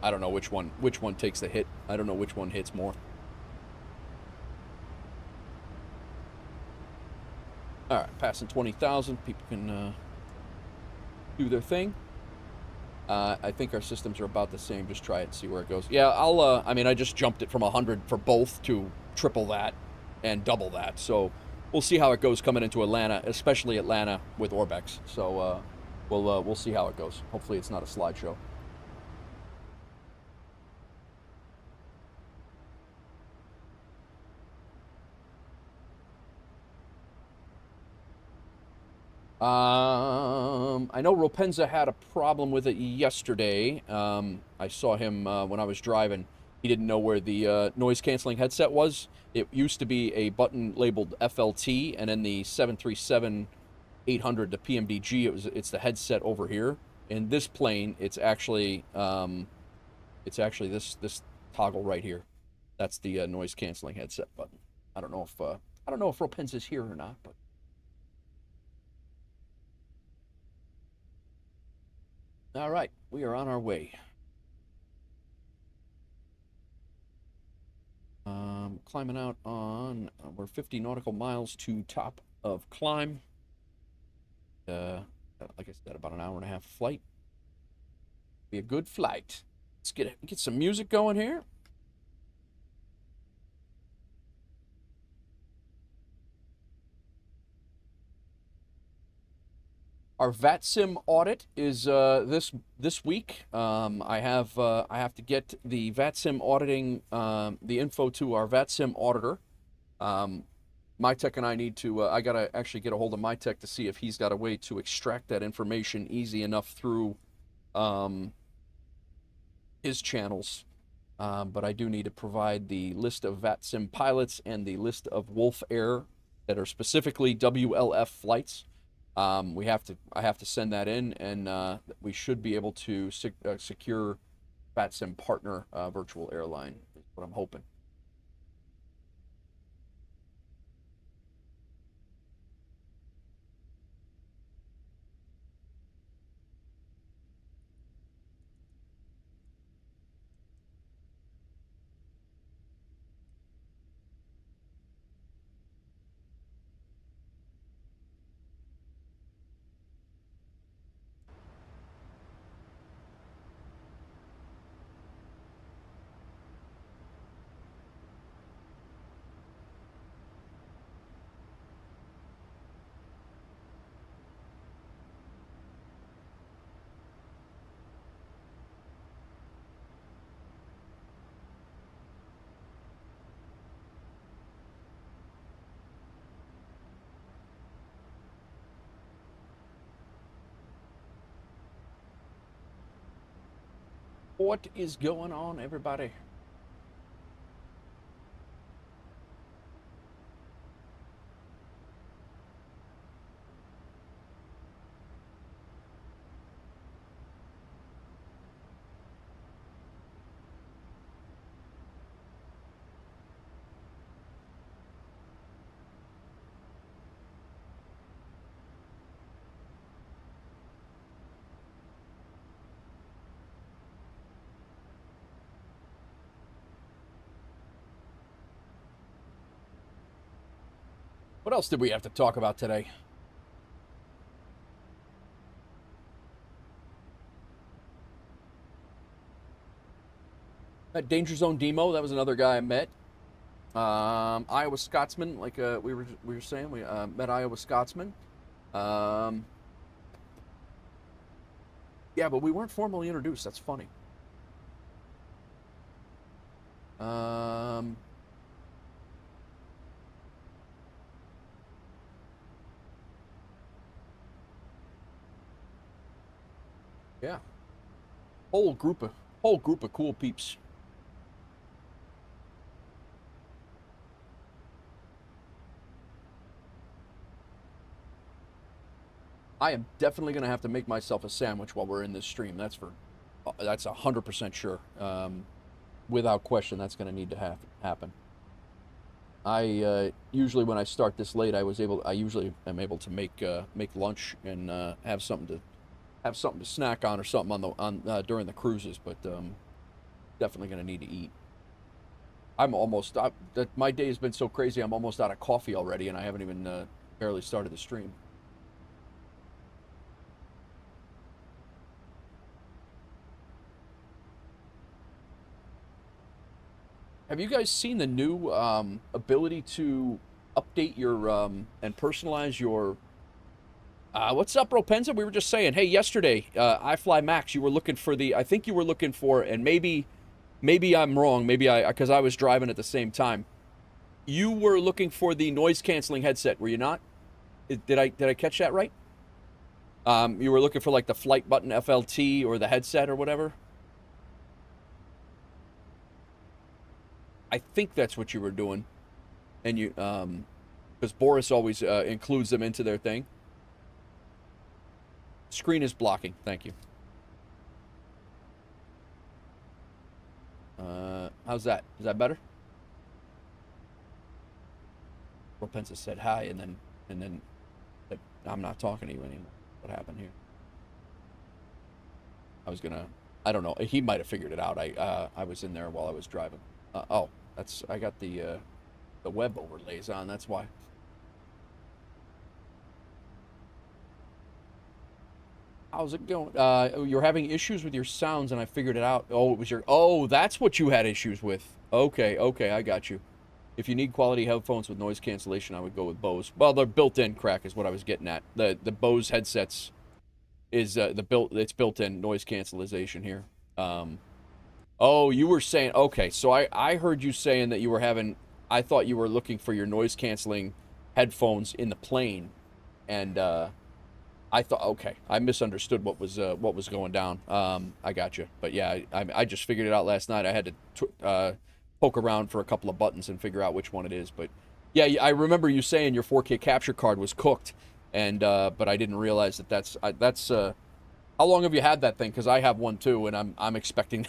I don't know which one takes the hit. I don't know which one hits more. All right, passing 20,000. People can do their thing. I think our systems are about the same. Just try it and see where it goes. Yeah, I mean, I just jumped it from 100 for both to triple that and double that. So we'll see how it goes coming into Atlanta, especially Atlanta with ORBX. So we'll see how it goes. Hopefully it's not a slideshow. I know Ropenza had a problem with it yesterday. I saw him when I was driving. He didn't know where the noise-canceling headset was. It used to be a button labeled FLT, and in the 737-800, the PMDG, it's the headset over here. In this plane, it's actually this toggle right here. That's the noise-canceling headset button. I don't know if Ropenza's here or not, but. All right, we are on our way. Climbing out on, we're 50 nautical miles to top of climb. Like I said, about an hour and a half flight. Be a good flight. Let's get some music going here. Our VATSIM audit is this week. I have to get the VATSIM auditing the info to our VATSIM auditor. MyTech and I need to. I gotta actually get a hold of MyTech to see if he's got a way to extract that information easy enough through his channels. But I do need to provide the list of VATSIM pilots and the list of WolfAir that are specifically WLF flights. I have to send that in, and we should be able to secure VATSIM partner virtual airline. Is what I'm hoping. What is going on, everybody? What else did we have to talk about today? That Danger Zone Demo, that was another guy I met. Iowa Scotsman, like we were saying, we met Iowa Scotsman. Yeah, but we weren't formally introduced. That's funny. Yeah. Whole group of cool peeps. I am definitely going to have to make myself a sandwich while we're in this stream. That's 100% sure. Without question, that's going to need to happen. I usually when I start this late, I usually am able to make lunch and have something to snack on or something during the cruises. But definitely going to need to eat. My day has been so crazy. I'm almost out of coffee already, and I haven't even barely started the stream. Have you guys seen the new ability to update your and personalize your? What's up, Ropenza? We were just saying, hey, yesterday, iFly Max, you were looking for the. I think you were looking for, and maybe I'm wrong. Because I was driving at the same time. You were looking for the noise canceling headset, were you not? Did I catch that right? You were looking for like the flight button FLT or the headset or whatever. I think that's what you were doing, and you because Boris always includes them into their thing. Screen is blocking. Thank you. How's that? Is that better? Ropensa said hi, and then said, I'm not talking to you anymore. What happened here? I don't know. He might have figured it out. I was in there while I was driving. Oh. I got the web overlays on, that's why. How's it going? You're having issues with your sounds, and I figured it out. Oh, that's what you had issues with. Okay, I got you. If you need quality headphones with noise cancellation, I would go with Bose. Well, they're built-in, crack is what I was getting at. The Bose headsets is it's built-in noise cancellation here. Oh, you were saying, okay, so I heard you saying that you were I thought you were looking for your noise canceling headphones in the plane, and I thought, okay, I misunderstood what was going down. I got you, but yeah, I just figured it out last night. I had to poke around for a couple of buttons and figure out which one it is, but yeah, I remember you saying your 4K capture card was cooked, and but I didn't realize that's how long have you had that thing? Because I have one too, and I'm expecting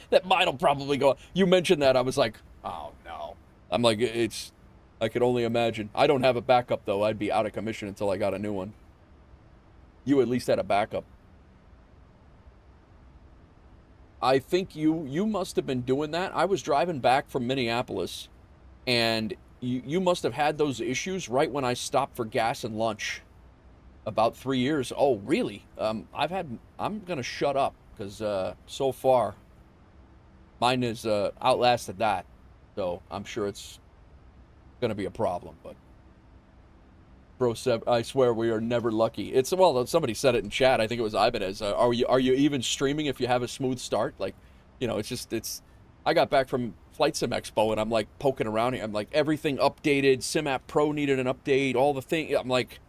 that mine will probably go. You mentioned that, I was like, oh no. I'm like, I could only imagine. I don't have a backup though. I'd be out of commission until I got a new one. You at least had a backup. I think you must have been doing that. I was driving back from Minneapolis, and you must have had those issues right when I stopped for gas and lunch. About 3 years. Oh, really? I'm gonna shut up because so far mine has outlasted that. So I'm sure it's gonna be a problem. But Bro said, I swear we are never lucky. Somebody said it in chat. I think it was Ibanez. Are you even streaming if you have a smooth start? Like, I got back from Flight Sim Expo and I'm like poking around here. I'm like, everything updated. SimApp Pro needed an update. All the things. I'm like.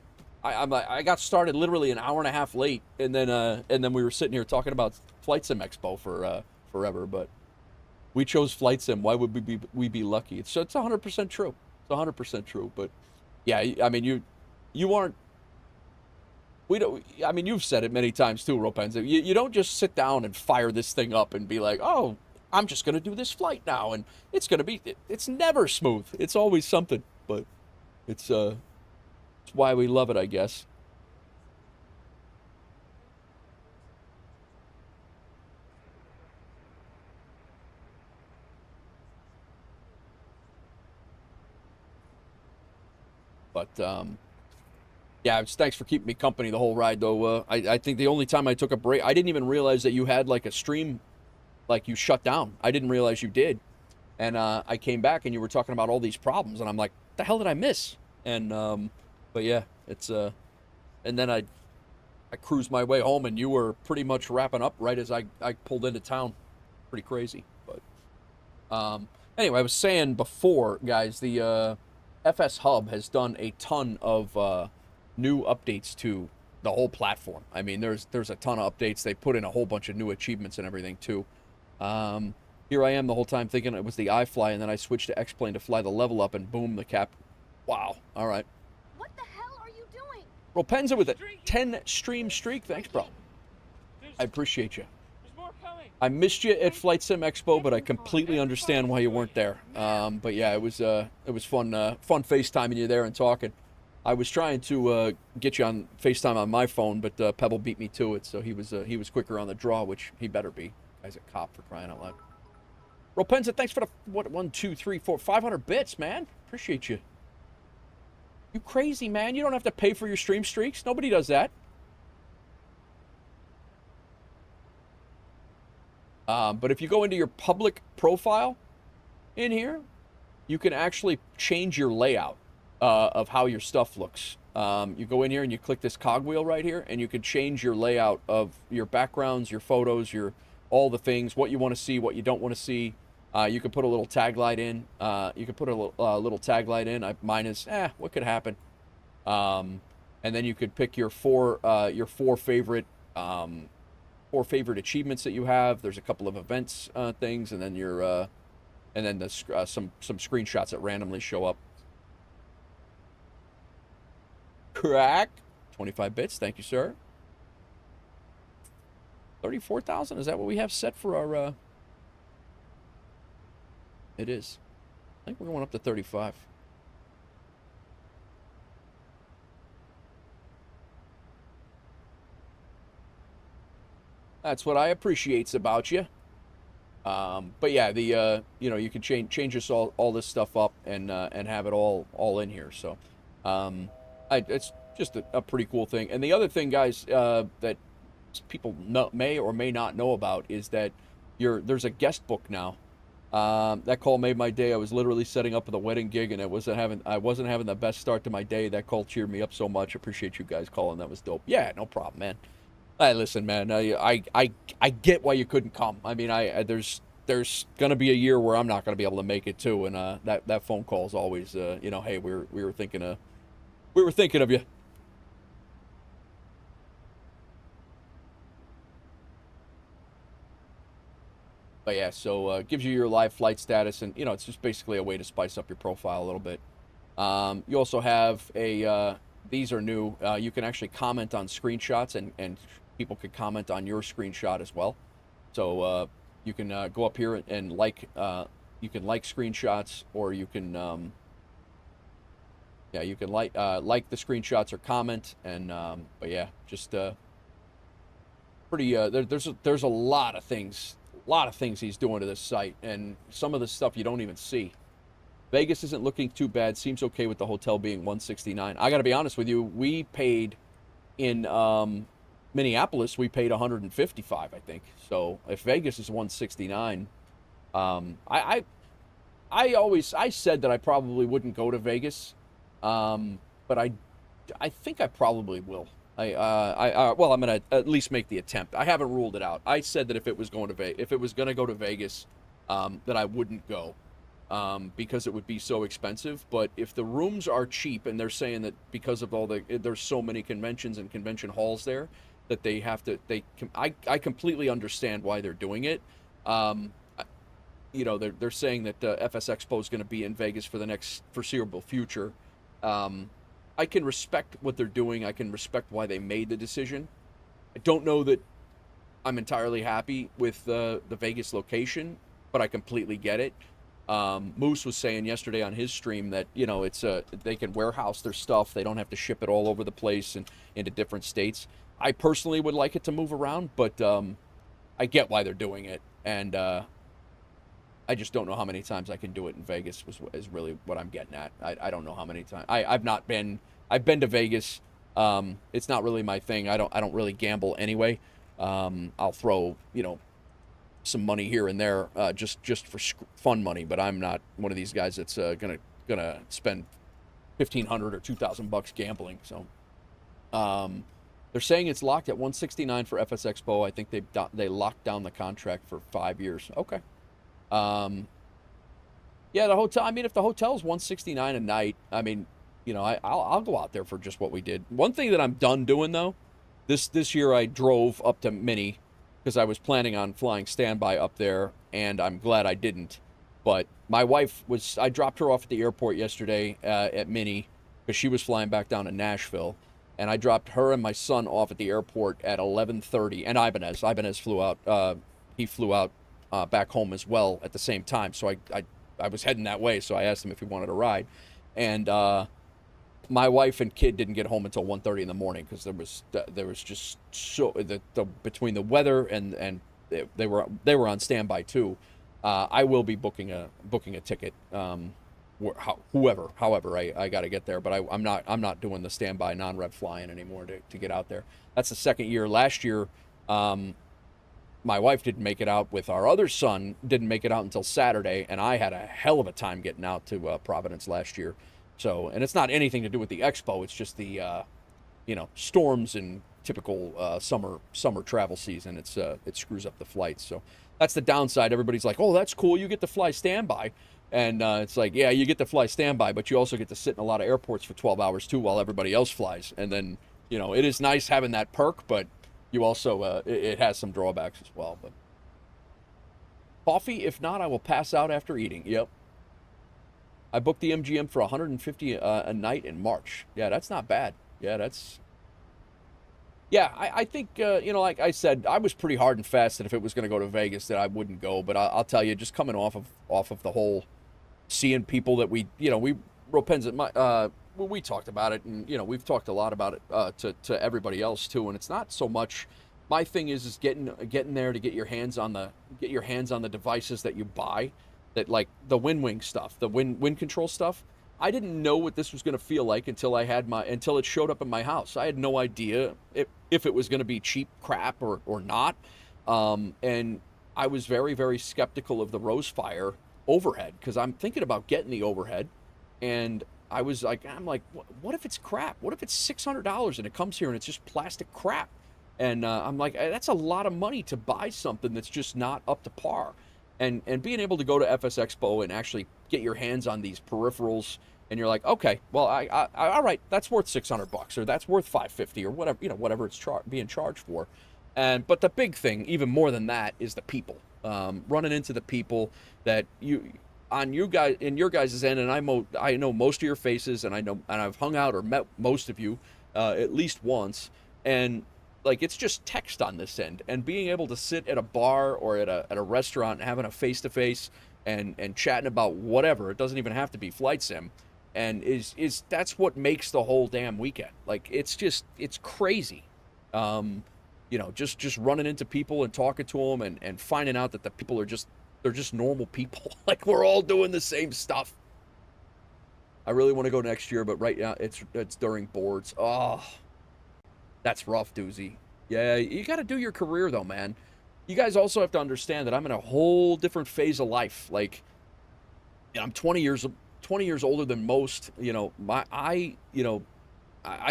I got started literally an hour and a half late, and then we were sitting here talking about Flight Sim Expo for forever. But we chose Flight Sim. Why would we be lucky? It's 100% true. It's 100% true. But yeah, I mean you aren't. We don't. I mean, you've said it many times too, Ropenza. You don't just sit down and fire this thing up and be like, oh, I'm just gonna do this flight now, and it's gonna be. It's never smooth. It's always something. But it's why we love it, I guess. But yeah, thanks for keeping me company the whole ride, though. I think the only time I took a break, I didn't even realize that you had like a stream like you shut down. I didn't realize you did. And I came back and you were talking about all these problems, and I'm like, what the hell did I miss? And but yeah, it's and then I cruised my way home, and you were pretty much wrapping up right as I pulled into town. Pretty crazy. But anyway, I was saying before, guys, the FSHub has done a ton of new updates to the whole platform. I mean, there's a ton of updates. They put in a whole bunch of new achievements and everything too. Here I am the whole time thinking it was the iFly, and then I switched to X-Plane to fly the level up, and boom, the cap. Wow. All right. What the hell are you doing? Ropenza with a 10 stream streak. Thanks, bro. I appreciate you. There's more coming. I missed you at Flight Sim Expo, but I completely understand why you weren't there. But yeah, it was fun FaceTiming you there and talking. I was trying to get you on FaceTime on my phone, but Pebble beat me to it, so he was quicker on the draw, which he better be. Guy's a cop, for crying out loud. Ropenza, thanks for the, what, 1, 2, 3, 4, 500 bits, man. Appreciate you. You crazy, man. You don't have to pay for your stream streaks. Nobody does that. But if you go into your public profile in here, you can actually change your layout of how your stuff looks. You go in here and you click this cogwheel right here, and you can change your layout of your backgrounds, your photos, your all the things, what you want to see, what you don't want to see. You can put a little tag light in. You can put a little tag light in. Mine is, what could happen? And then you could pick your four favorite achievements that you have. There's a couple of events things, and then your and then some screenshots that randomly show up. Crack, 25 bits. Thank you, sir. 34,000. Is that what we have set for our? It is. I think we're going up to 35. That's what I appreciates about you. But yeah, the you can change this all this stuff up and have it all in here. So, it's just a pretty cool thing. And the other thing, guys, that people may or may not know about is that there's a guest book now. That call made my day. I was literally setting up the wedding gig, and I wasn't having the best start to my day. That call cheered me up so much. Appreciate you guys calling. That was dope. Yeah, no problem, man. Listen, man. I get why you couldn't come. I mean, there's gonna be a year where I'm not gonna be able to make it too, and that phone call is always hey, we were thinking of you. But yeah, so it gives you your live flight status, and it's just basically a way to spice up your profile a little bit. You also have these are new. You can actually comment on screenshots, and people could comment on your screenshot as well. So you can go up here and you can like screenshots, or you can you can like the screenshots or comment, and but yeah, just pretty. There's a lot of things. A lot of things he's doing to this site, and some of the stuff you don't even see. Vegas isn't looking too bad. Seems okay with the hotel being 169. I got to be honest with you. We paid in Minneapolis. We paid 155, I think. So if Vegas is 169, I said that I probably wouldn't go to Vegas, but I think I probably will. Well, I'm gonna at least make the attempt. I haven't ruled it out. I said that if it was going to go to Vegas, that I wouldn't go, because it would be so expensive. But if the rooms are cheap, and they're saying that because of there's so many conventions and convention halls there, that they have to, I completely understand why they're doing it. They're saying that FS Expo is going to be in Vegas for the next foreseeable future. I can respect what they're doing. I can respect why they made the decision. I don't know that I'm entirely happy with the Vegas location, but I completely get it. Moose was saying yesterday on his stream that it's they can warehouse their stuff. They don't have to ship it all over the place and into different states. I personally would like it to move around, but I get why they're doing it, and I just don't know how many times I can do it in Vegas is really what I'm getting at. I don't know how many times. I've been to Vegas. It's not really my thing. I don't really gamble anyway. I'll throw, some money here and there, just for fun money. But I'm not one of these guys that's gonna spend $1,500 or $2,000 gambling. So, they're saying it's locked at 169 for FS Expo. I think they locked down the contract for 5 years. Okay. Yeah, the hotel. I mean, if the hotel's 169 a night, I mean, I'll go out there for just what we did. One thing that I'm done doing though, this year I drove up to Mini because I was planning on flying standby up there, and I'm glad I didn't. But my wife I dropped her off at the airport yesterday at Mini because she was flying back down to Nashville, and I dropped her and my son off at the airport at 11:30. And Ibanez flew out. He flew out back home as well at the same time. So I was heading that way, so I asked him if he wanted a ride. And my wife and kid didn't get home until 1:30 in the morning because there was just so between the weather and they were on standby too. I will be booking a ticket. However, I got to get there, but I'm not doing the standby non-rev flying anymore to get out there. That's the second year. Last year, my wife didn't make it out with our other son. Didn't make it out until Saturday, and I had a hell of a time getting out to Providence last year. So, and it's not anything to do with the expo. It's just the storms and typical summer travel season. It screws up the flights. So that's the downside. Everybody's like, "Oh, that's cool. You get to fly standby." And it's like, yeah, you get to fly standby, but you also get to sit in a lot of airports for 12 hours too while everybody else flies. And then, it is nice having that perk, but you also, it has some drawbacks as well. But coffee, if not, I will pass out after eating. Yep. I booked the MGM for $150 a night in March. Yeah, that's not bad. Yeah, I think, like I said, I was pretty hard and fast that if it was going to go to Vegas that I wouldn't go. But I'll tell you, just coming off of the whole seeing people that we wrote pens at my, we talked about it, and we've talked a lot about it to everybody else too. And it's not so much. My thing is getting there to get your hands on the devices that you buy, that like the WinWing stuff, the wind control stuff. I didn't know what this was going to feel like until it showed up in my house. I had no idea if it was going to be cheap crap or not. And I was very, very skeptical of the Rosefire overhead because I'm thinking about getting the overhead, and I'm like, what if it's crap? What if it's $600 and it comes here and it's just plastic crap? And I'm like, that's a lot of money to buy something that's just not up to par. And being able to go to FS Expo and actually get your hands on these peripherals, and you're like, okay, well, I all right, that's worth $600 or that's worth $550 or whatever it's being charged for. But the big thing, even more than that, is the people. Running into the people that in your guys' end, and I know most of your faces, and I've hung out or met most of you at least once, and like it's just text on this end, and being able to sit at a bar or at a restaurant and having a face-to-face and chatting about whatever. It doesn't even have to be flight sim, and that's what makes the whole damn weekend. Like it's crazy. Just running into people and talking to them and finding out that the people they're just normal people. Like we're all doing the same stuff. I really want to go next year, but right now it's during boards. Oh, that's rough, doozy. Yeah, you got to do your career though, man. You guys also have to understand that I'm in a whole different phase of life. Like, I'm 20 years older than most. I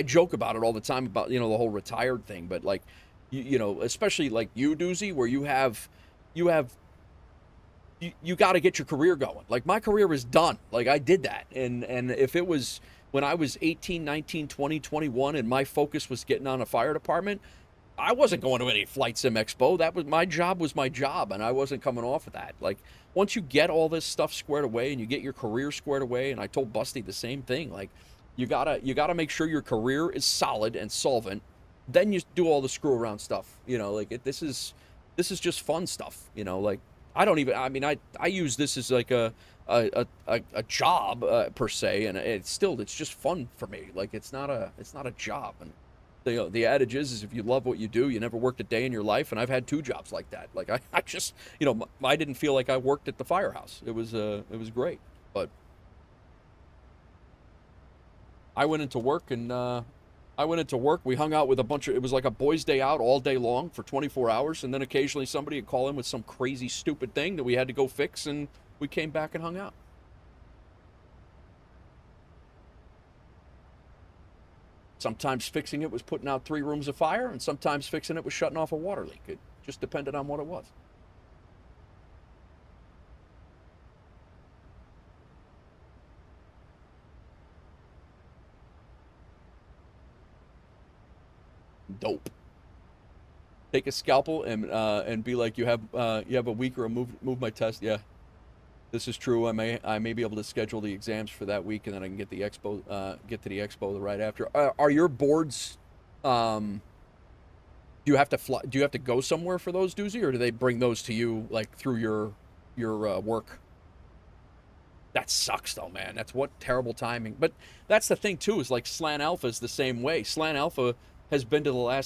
joke about it all the time about the whole retired thing, but like, especially like you, doozy, where you got to get your career going. Like my career is done. Like I did that, and if it was when I was 18, 19, 20, 21, and my focus was getting on a fire department, I wasn't going to any Flight Sim Expo. That was my job, and I wasn't coming off of that. Like, once you get all this stuff squared away and you get your career squared away, and I told Busty the same thing, like, you gotta make sure your career is solid and solvent. Then you do all the screw around stuff. This is just fun stuff. Like, I use this as like a job per se, and it's just fun for me. Like it's not a job. And the adage is if you love what you do, you never worked a day in your life. And I've had 2 jobs like that. Like I just I didn't feel like I worked at the firehouse. It was great, but I went into work and I went into work. We hung out with a bunch of, it was like a boys' day out all day long for 24 hours. And then occasionally somebody would call in with some crazy, stupid thing that we had to go fix. And we came back and hung out. Sometimes fixing it was putting out 3 rooms of fire. And sometimes fixing it was shutting off a water leak. It just depended on what it was. Dope. Take a scalpel and be like, you have a week or move my test. Yeah, this is true. I may be able to schedule the exams for that week, and then I can get the expo get to the expo right after. Are your boards? Do you have to fly? Do you have to go somewhere for those, Doozy, or do they bring those to you like through your work? That sucks though, man. That's what terrible timing. But that's the thing too, is like Slan Alpha is the same way. Slan Alpha has been to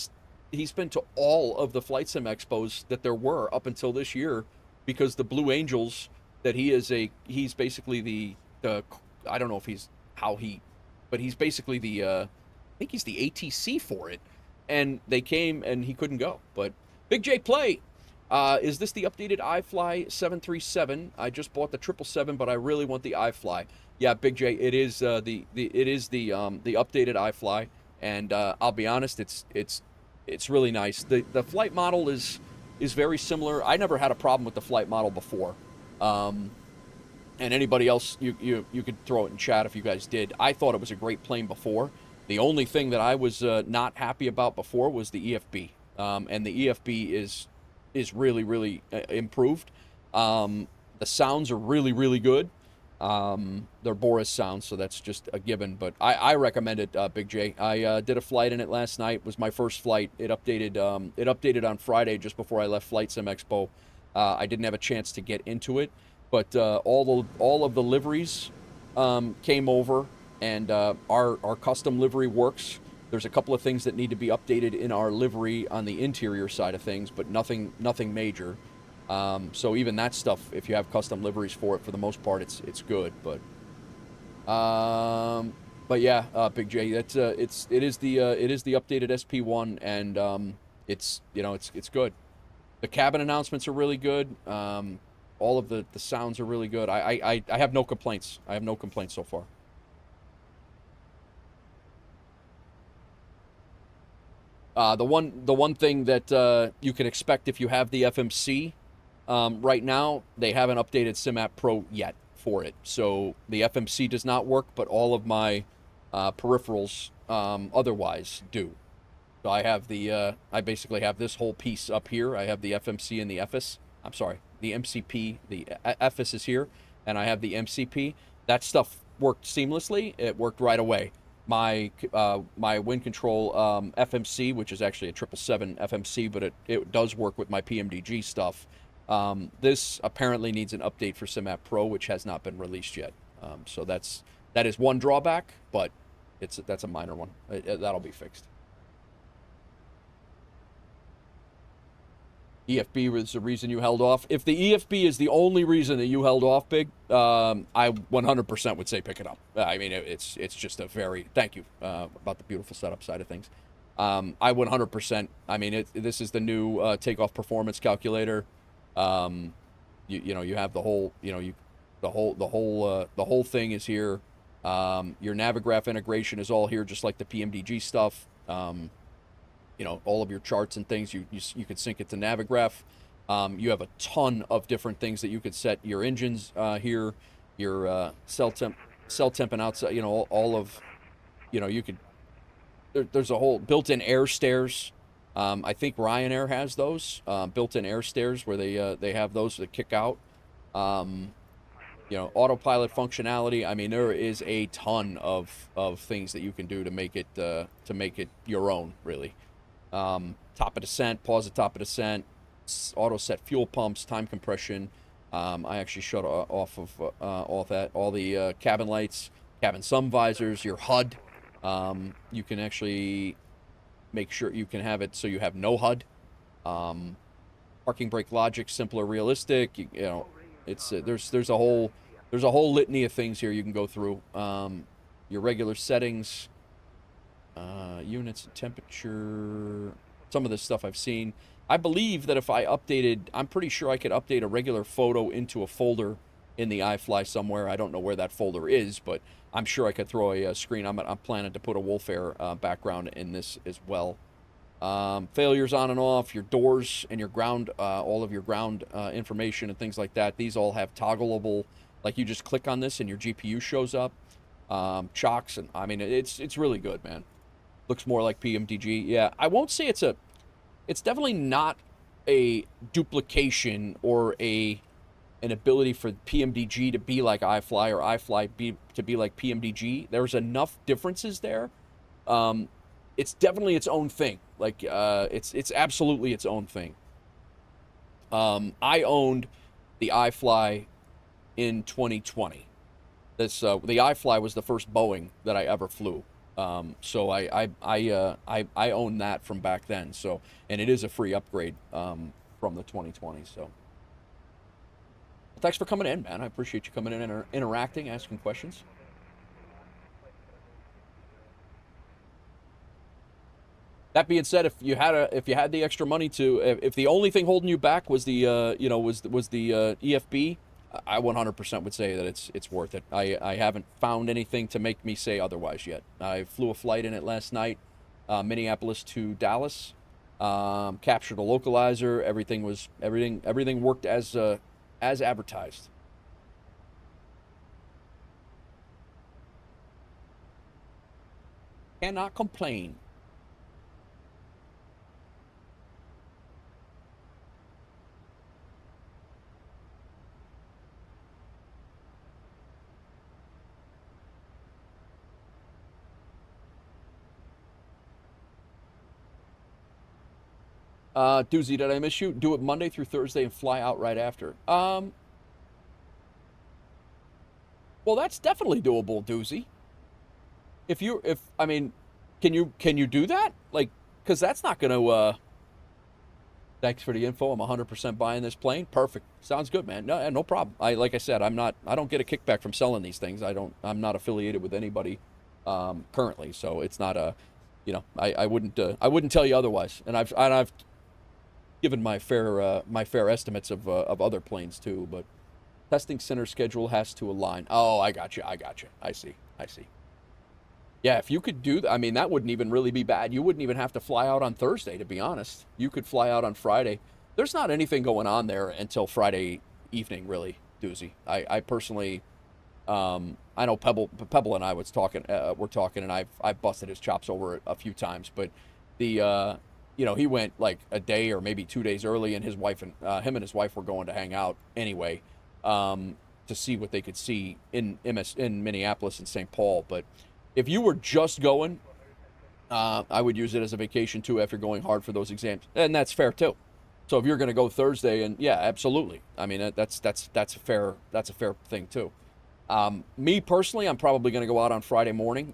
he's been to all of the flight sim expos that there were up until this year, because the Blue Angels that he's basically the I don't know if he's but he's basically I think he's the ATC for it, and they came and he couldn't go. But Big J Play, is this the updated iFly 737? I just bought the 777, but I really want the iFly. Yeah, Big J, it is the updated iFly, and I'll be honest, it's really nice. The flight model is very similar. I never had a problem with the flight model before. And anybody else, you could throw it in chat if you guys did. I thought it was a great plane before. The only thing that I was not happy about before was the EFB. And the EFB is really, really improved. The sounds are really, really good. They're Boris sounds, so that's just a given. But I recommend it, Big J. I did a flight in it last night. It was my first flight. It updated on Friday just before I left Flight Sim Expo. I didn't have a chance to get into it, but all of the liveries came over, and our custom livery works. There's a couple of things that need to be updated in our livery on the interior side of things, but nothing major. So even that stuff, if you have custom liveries for it, for the most part, it's good. But yeah, Big J, it is the updated SP1, and it's good. The cabin announcements are really good. All of the sounds are really good. I have no complaints. I have no complaints so far. The one thing that you can expect if you have the FMC, right now they haven't updated SimApp Pro yet for it. So the FMC does not work, but all of my peripherals otherwise do. So I have I basically have this whole piece up here. I have the FMC and the FS. I'm sorry, the MCP. The FS is here, and I have the MCP. That stuff worked seamlessly. It worked right away. My wind control FMC, which is actually a 777 FMC, but it does work with my PMDG stuff. This apparently needs an update for SimApp Pro, which has not been released yet. So that is one drawback, but that's a minor one. That'll be fixed. EFB was the reason you held off. If the EFB is the only reason that you held off, Big, I 100% would say pick it up. I mean, it's just a very, thank you about the beautiful setup side of things. I 100%. I mean, this is the new takeoff performance calculator. You have the whole, the whole thing is here. Your Navigraph integration is all here, just like the PMDG stuff. All of your charts and things, you could sync it to Navigraph. You have a ton of different things that you could set your engines here, your cell temp and outside, all of, you could, there's a whole built-in air stairs. I think Ryanair has those built-in air stairs where they have those that kick out. Autopilot functionality. I mean, there is a ton of things that you can do to make it your own, really. Top of descent, pause at top of descent, auto set fuel pumps, time compression. I actually shut off of all that, all the cabin lights, cabin sun visors, your HUD. You can actually make sure you can have it so you have no HUD. Parking brake logic, simple or realistic. It's there's a whole litany of things here you can go through. Your regular settings. Units and temperature. Some of this stuff I've seen. I believe that if I updated, I'm pretty sure I could update a regular photo into a folder in the iFly somewhere. I don't know where that folder is, but I'm sure I could throw a screen. I'm planning to put a WolfAir background in this as well. Failures on and off, your doors and your ground, all of your ground information and things like that. These all have toggleable, like you just click on this and your GPU shows up. Chocks, and I mean, it's really good, man. Looks more like PMDG. Yeah, I won't say it's definitely not a duplication or an ability for PMDG to be like iFly or iFly to be like PMDG. There's enough differences there. It's definitely its own thing. Like, it's absolutely its own thing. I owned the iFly in 2020. This the iFly was the first Boeing that I ever flew. So I own that from back then. So, and it is a free upgrade from the 2020. So, well, thanks for coming in, man. I appreciate you coming in and interacting, asking questions. That being said, if you had the extra money to, if the only thing holding you back was the EFB, I 100% would say that it's worth it. I haven't found anything to make me say otherwise yet. I flew a flight in it last night, Minneapolis to Dallas. Captured a localizer. Everything worked as advertised. Cannot complain. Doozy, did I miss you? Do it Monday through Thursday and fly out right after. Well, that's definitely doable, Doozy. I mean, can you do that? Like, because that's not going to, thanks for the info. I'm 100% buying this plane. Perfect. Sounds good, man. No problem. Like I said, I don't get a kickback from selling these things. I'm not affiliated with anybody, currently. So it's not I wouldn't tell you otherwise. And I've given my fair estimates of other planes too, but testing center schedule has to align. Oh, I got you. I see. Yeah, if you could do that, I mean, that wouldn't even really be bad. You wouldn't even have to fly out on Thursday, to be honest. You could fly out on Friday. There's not anything going on there until Friday evening, really, Doozy. I personally, I know Pebble and I was talking, and I've busted his chops over it a few times, but the he went like a day or maybe 2 days early, and his wife and him and his wife were going to hang out anyway, to see what they could see in Minneapolis and St. Paul. But if you were just going, I would use it as a vacation too after going hard for those exams, and that's fair too. So if you're going to go Thursday, and yeah, absolutely. I mean, that's a fair thing too. Me personally, I'm probably going to go out on Friday morning,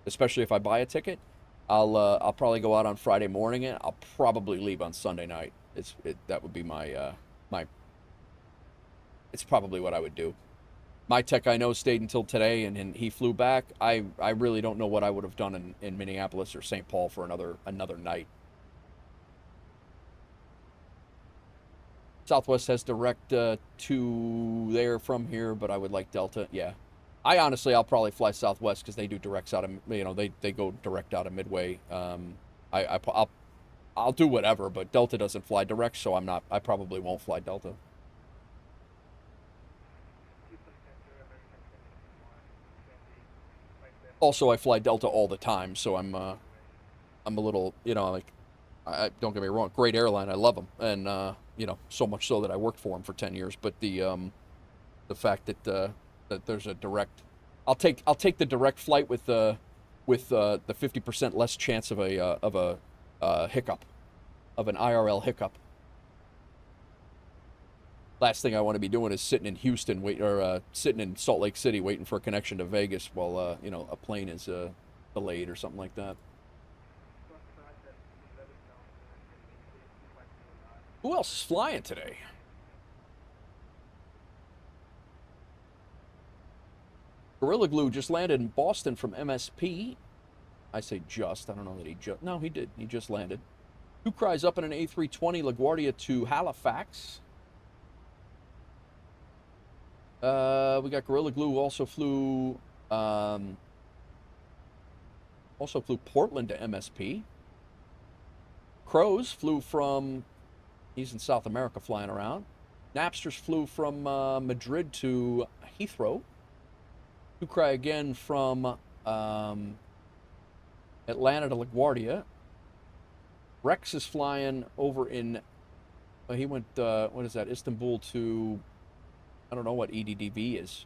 especially if I buy a ticket. I'll probably go out on Friday morning, and I'll probably leave on Sunday night. That would be my it's probably what I would do. My tech, I know, stayed until today, and he flew back. I really don't know what I would have done in Minneapolis or St. Paul for another night. Southwest has direct to there from here, but I would like Delta. Yeah. I'll probably fly Southwest because they do directs out of, they go direct out of Midway. I'll do whatever, but Delta doesn't fly direct, so I probably won't fly Delta. Also, I fly Delta all the time, so I'm a little, don't get me wrong, great airline, I love them, and so much so that I worked for them for 10 years. But the fact that there's a direct, I'll take the direct flight with the 50% less chance of a hiccup, of an IRL hiccup. Last thing I want to be doing is sitting in Houston sitting in Salt Lake City waiting for a connection to Vegas while a plane is delayed or something like that. Who else is flying today? Gorilla Glue just landed in Boston from MSP. I say just. I don't know that he just. No, he did. He just landed. Two cries up in an A320 LaGuardia to Halifax. We got Gorilla Glue who also flew Portland to MSP. Crows flew from, he's in South America flying around. Napsters flew from Madrid to Heathrow. Two cry again from Atlanta to LaGuardia. Rex is flying over in, he went, what is that, Istanbul to, I don't know what EDDV is.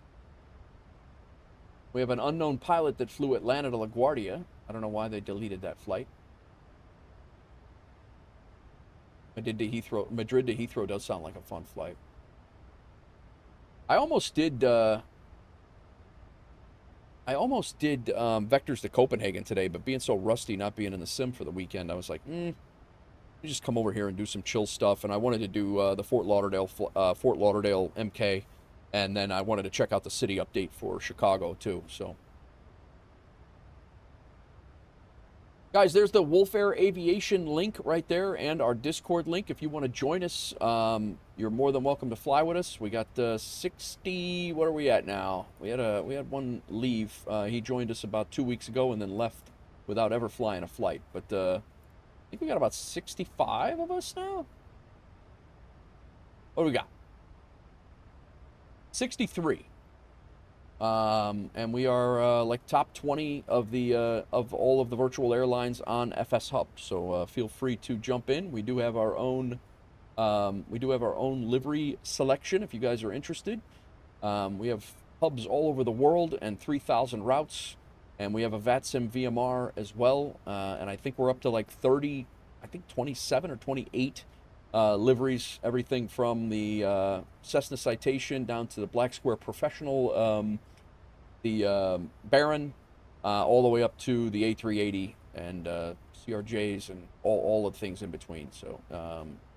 We have an unknown pilot that flew Atlanta to LaGuardia. I don't know why they deleted that flight. Madrid to Heathrow does sound like a fun flight. I almost did Vectors to Copenhagen today, but being so rusty, not being in the sim for the weekend, I was like, you just come over here and do some chill stuff. And I wanted to do the Fort Lauderdale MK, and then I wanted to check out the city update for Chicago too. So, guys, there's the WolfAir Aviation link right there, and our Discord link. If you want to join us, you're more than welcome to fly with us. We got 60. What are we at now? We had one leave. He joined us about 2 weeks ago and then left without ever flying a flight. But I think we got about 65 of us now. What do we got? 63. And we are like top 20 of the of all of the virtual airlines on FSHub. So feel free to jump in. We do have our own livery selection if you guys are interested. We have hubs all over the world and 3,000 routes, and we have a VATSIM VMR as well. And I think we're up to like 30, I think 27 or 28 liveries, everything from the Cessna Citation down to the Black Square Professional, the Baron, all the way up to the A380 and CRJs and all of the things in between. So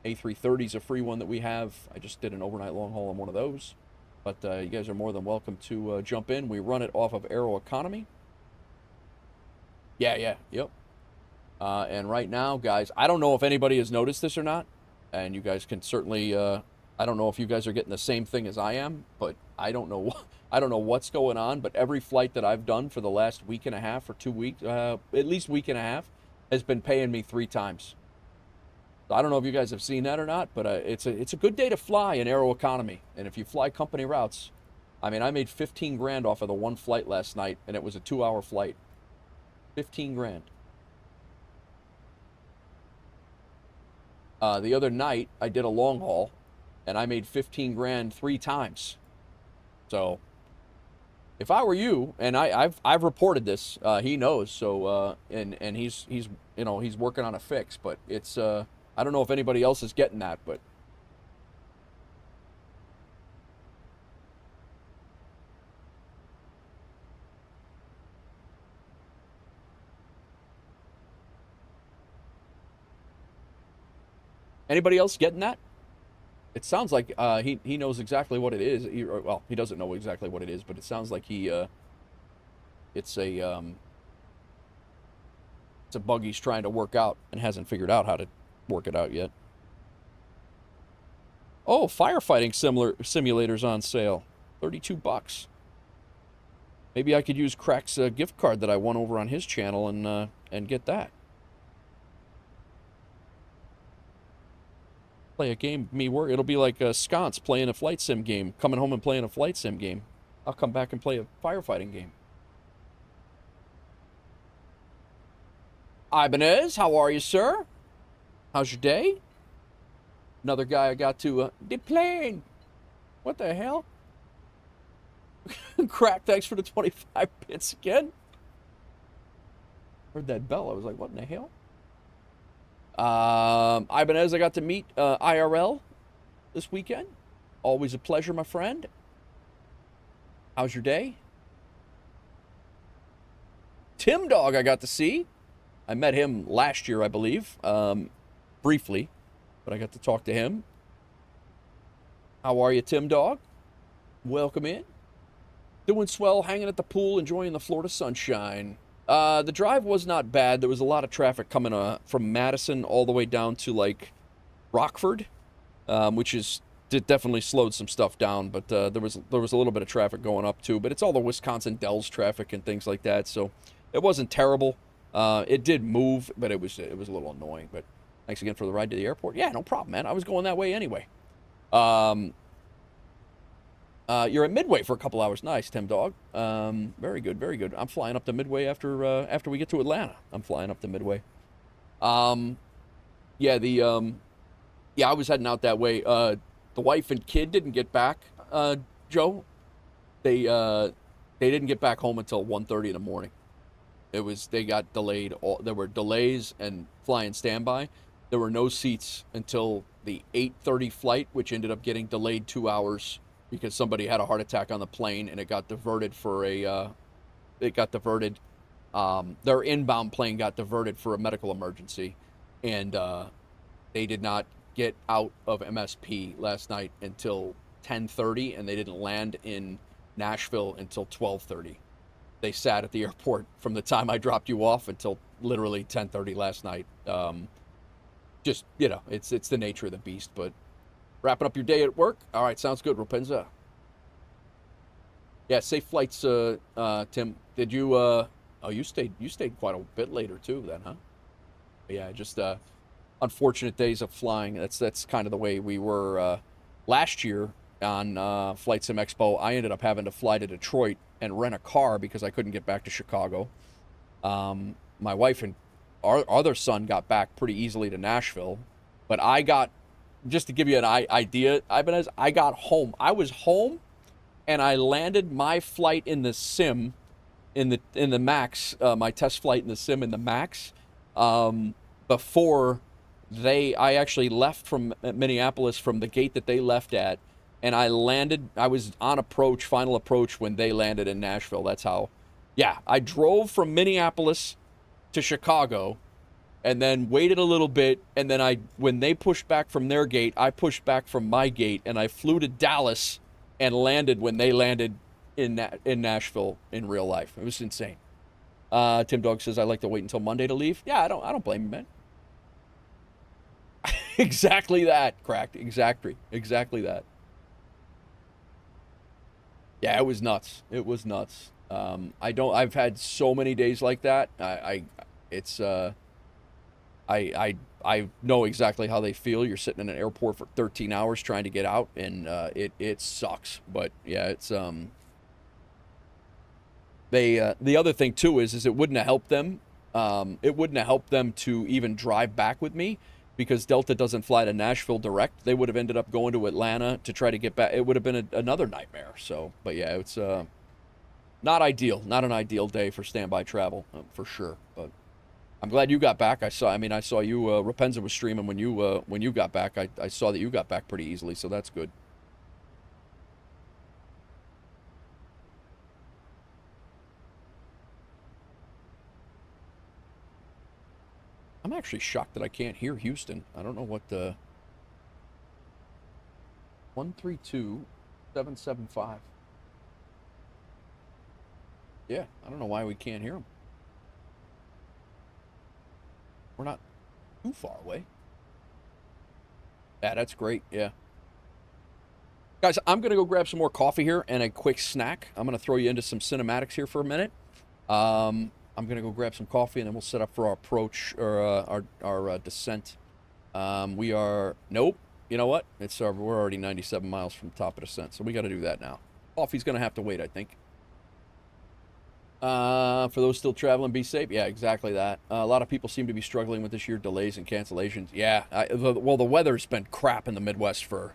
A330 is a free one that we have. I just did an overnight long haul on one of those. But you guys are more than welcome to jump in. We run it off of Aeroconomy. Yep. And right now, guys, I don't know if anybody has noticed this or not. And you guys can certainly, I don't know if you guys are getting the same thing as I am, but I don't know what's going on. But every flight that I've done for the last week and a half or 2 weeks, at least week and a half, has been paying me 3 times. So I don't know if you guys have seen that or not, but it's a good day to fly in Aeroconomy. And if you fly company routes, I mean, I made 15 grand off of the one flight last night, and it was a 2-hour flight. 15 grand. The other night, I did a long haul, and I made 15 grand 3 times. So, if I were you, and I've reported this, he knows. So, and he's working on a fix. But it's I don't know if anybody else is getting that, but. Anybody else getting that? It sounds like he knows exactly what it is. Well, he doesn't know exactly what it is, but it sounds like it's a bug he's trying to work out and hasn't figured out how to work it out yet. Oh, firefighting simulators on sale, $32. Maybe I could use Crack's gift card that I won over on his channel and get that. Play a game, it'll be like Sconce playing a flight sim game, coming home and playing a flight sim game. I'll come back and play a firefighting game. Ibanez, how are you, sir? How's your day? Another guy I got to deplane. What the hell? Crack, thanks for the 25 bits again. Heard that bell. I was like, what in the hell? Ibanez, I got to meet IRL this weekend. Always a pleasure, my friend. How's your day? Tim Dog, I got to see. I met him last year, I believe, briefly, but I got to talk to him. How are you, Tim Dog? Welcome in. Doing swell, hanging at the pool, enjoying the Florida sunshine. The drive was not bad. There was a lot of traffic coming from Madison all the way down to, like, Rockford, which definitely slowed some stuff down. But there was a little bit of traffic going up, too. But it's all the Wisconsin Dells traffic and things like that, so it wasn't terrible. It did move, but it was a little annoying. But thanks again for the ride to the airport. Yeah, no problem, man. I was going that way anyway. You're at Midway for a couple hours. Nice, Tim Dog. Very good, very good. I'm flying up to Midway after we get to Atlanta. I'm flying up to Midway. Yeah, I was heading out that way. The wife and kid didn't get back, Joe. They didn't get back home until 1:30 in the morning. They got delayed. There were delays and flying standby. There were no seats until the 8:30 flight, which ended up getting delayed 2 hours because somebody had a heart attack on the plane and it got diverted for their inbound plane got diverted for a medical emergency, and they did not get out of MSP last night until 10:30, and they didn't land in Nashville until 12:30. They sat at the airport from the time I dropped you off until literally 10:30 last night. Just, it's the nature of the beast. But wrapping up your day at work? All right, sounds good, Rapunzel. Yeah, safe flights, Tim. Did you, you stayed quite a bit later too then, huh? Yeah, just unfortunate days of flying. That's kind of the way we were last year on Flight Sim Expo. I ended up having to fly to Detroit and rent a car because I couldn't get back to Chicago. My wife and our other son got back pretty easily to Nashville, but just to give you an idea, I got home. I was home, and I landed my flight in the sim, in the MAX, my test flight in the sim in the MAX, before I actually left from Minneapolis from the gate that they left at, and I was on final approach when they landed in Nashville. That's how, yeah, I drove from Minneapolis to Chicago, and then waited a little bit, and then when they pushed back from their gate, I pushed back from my gate, and I flew to Dallas and landed when they landed in Nashville in real life. It was insane. Tim Dog says, I like to wait until Monday to leave. Yeah, I don't blame you, man. Exactly that, Cracked. Exactly that. Yeah, it was nuts. It was nuts. I've had so many days like that. I know exactly how they feel. You're sitting in an airport for 13 hours trying to get out, and it sucks. But yeah, it's the other thing too is it wouldn't have helped them. It wouldn't have helped them to even drive back with me because Delta doesn't fly to Nashville direct. They would have ended up going to Atlanta to try to get back. It would have been another nightmare. So, but yeah, it's not ideal. Not an ideal day for standby travel for sure. But I'm glad you got back. I saw you. Rapunzel was streaming when you got back. I saw that you got back pretty easily, so that's good. I'm actually shocked that I can't hear Houston. I don't know what the 132-775. Yeah, I don't know why we can't hear them. We're not too far away. Yeah, that's great. Yeah. Guys, I'm going to go grab some more coffee here and a quick snack. I'm going to throw you into some cinematics here for a minute. I'm going to go grab some coffee, and then we'll set up for our approach, or our descent. Nope. You know what? We're already 97 miles from the top of descent, so we got to do that now. Coffee's going to have to wait, I think. For those still traveling, be safe. Yeah, exactly that. A lot of people seem to be struggling with this year, delays and cancellations. Yeah, the weather's been crap in the Midwest for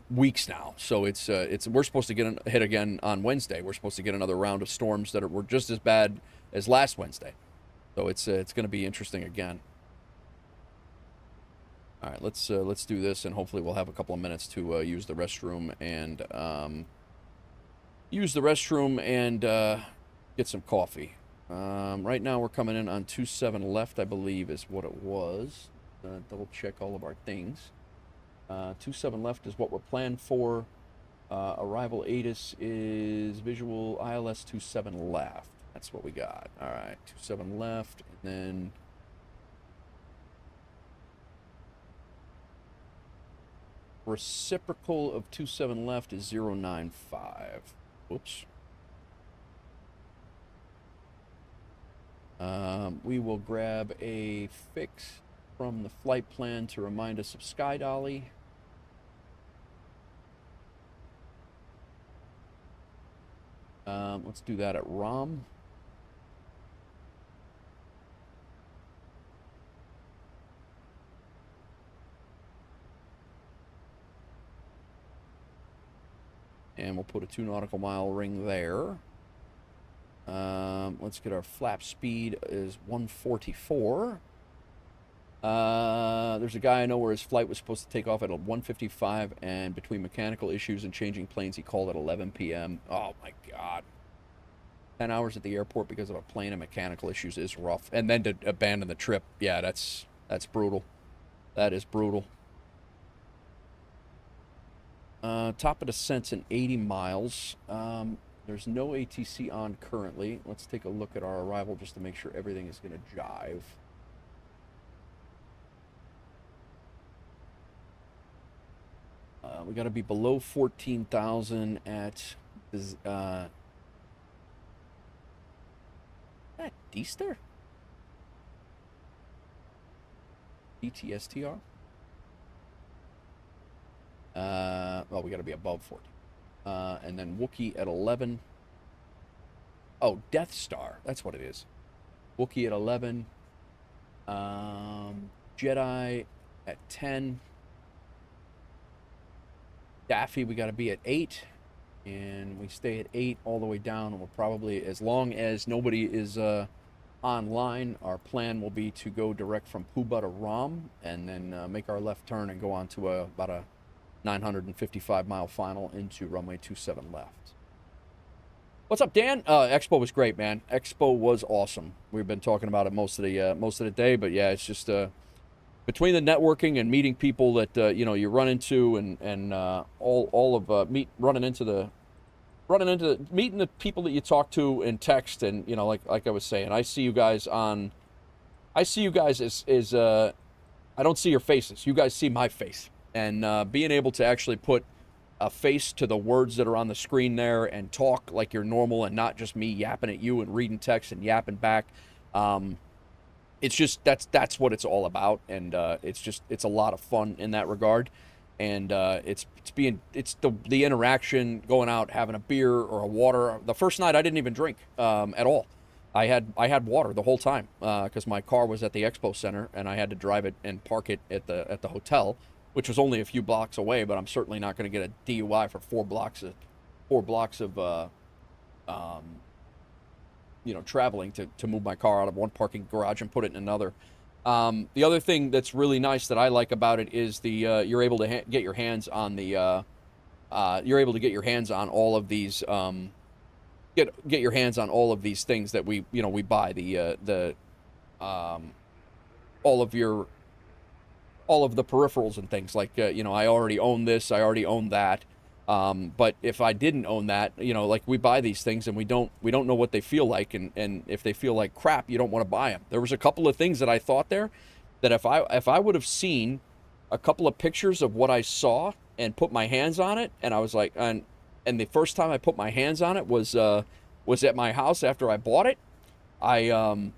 weeks now. So we're supposed to get hit again on Wednesday. We're supposed to get another round of storms that were just as bad as last Wednesday. So it's going to be interesting again. All right, let's do this, and hopefully we'll have a couple of minutes to use the restroom and get some coffee. Right now we're coming in on 27 left, I believe, is what it was. Double check all of our things. 27 left is what we're planned for. Arrival ATIS is visual ILS 27 left. That's what we got. All right, 27 left, and then reciprocal of 27 left is 095. Whoops. We will grab a fix from the flight plan to remind us of Sky Dolly. Let's do that at ROM. And we'll put a 2 nautical mile ring there. Let's get our flap speed is 144. There's a guy I know where his flight was supposed to take off at 1:55, and between mechanical issues and changing planes, he called at 11 p.m. Oh my God. 10 hours at the airport because of a plane and mechanical issues is rough. And then to abandon the trip, yeah, that's brutal. That is brutal. Top of descent's in 80 miles. There's no ATC on currently. Let's take a look at our arrival just to make sure everything is going to jive. We got to be below 14,000 at that D-Star? DTSTR? Well, we got to be above 14. And then Wookiee at 11. Oh, Death Star. That's what it is. Wookiee at 11. Jedi at 10. Daffy, we got to be at 8. And we stay at 8 all the way down. And we'll probably, as long as nobody is online, our plan will be to go direct from Puba to Rom and then make our left turn and go on to about a 955-mile final into runway 27 left. What's up, Dan? Expo was great, man. Expo was awesome. We've been talking about it most of the day, but yeah, it's just between the networking and meeting people that you know, you run into, and meeting the people that you talk to in text, and you know, like I was saying, I see you guys as I don't see your faces. You guys see my face. And being able to actually put a face to the words that are on the screen there and talk like you're normal and not just me yapping at you and reading text and yapping back, it's just that's what it's all about. And it's a lot of fun in that regard. And it's the interaction, going out, having a beer or a water. The first night I didn't even drink at all. I had water the whole time because my car was at the expo center and I had to drive it and park it at the hotel, which was only a few blocks away, but I'm certainly not going to get a DUI for 4 blocks of you know, traveling to move my car out of one parking garage and put it in another. The other thing that's really nice that I like about it is the you're able to get your hands on the all of these get your hands on all of these things that we buy, all of the peripherals and things like, you know, I already own this, I already own that. But if I didn't own that, you know, like we buy these things and we don't know what they feel like. And if they feel like crap, you don't want to buy them. There was a couple of things that I thought there that if I would have seen a couple of pictures of what I saw and put my hands on it, and I was like, and the first time I put my hands on it was at my house after I bought it. I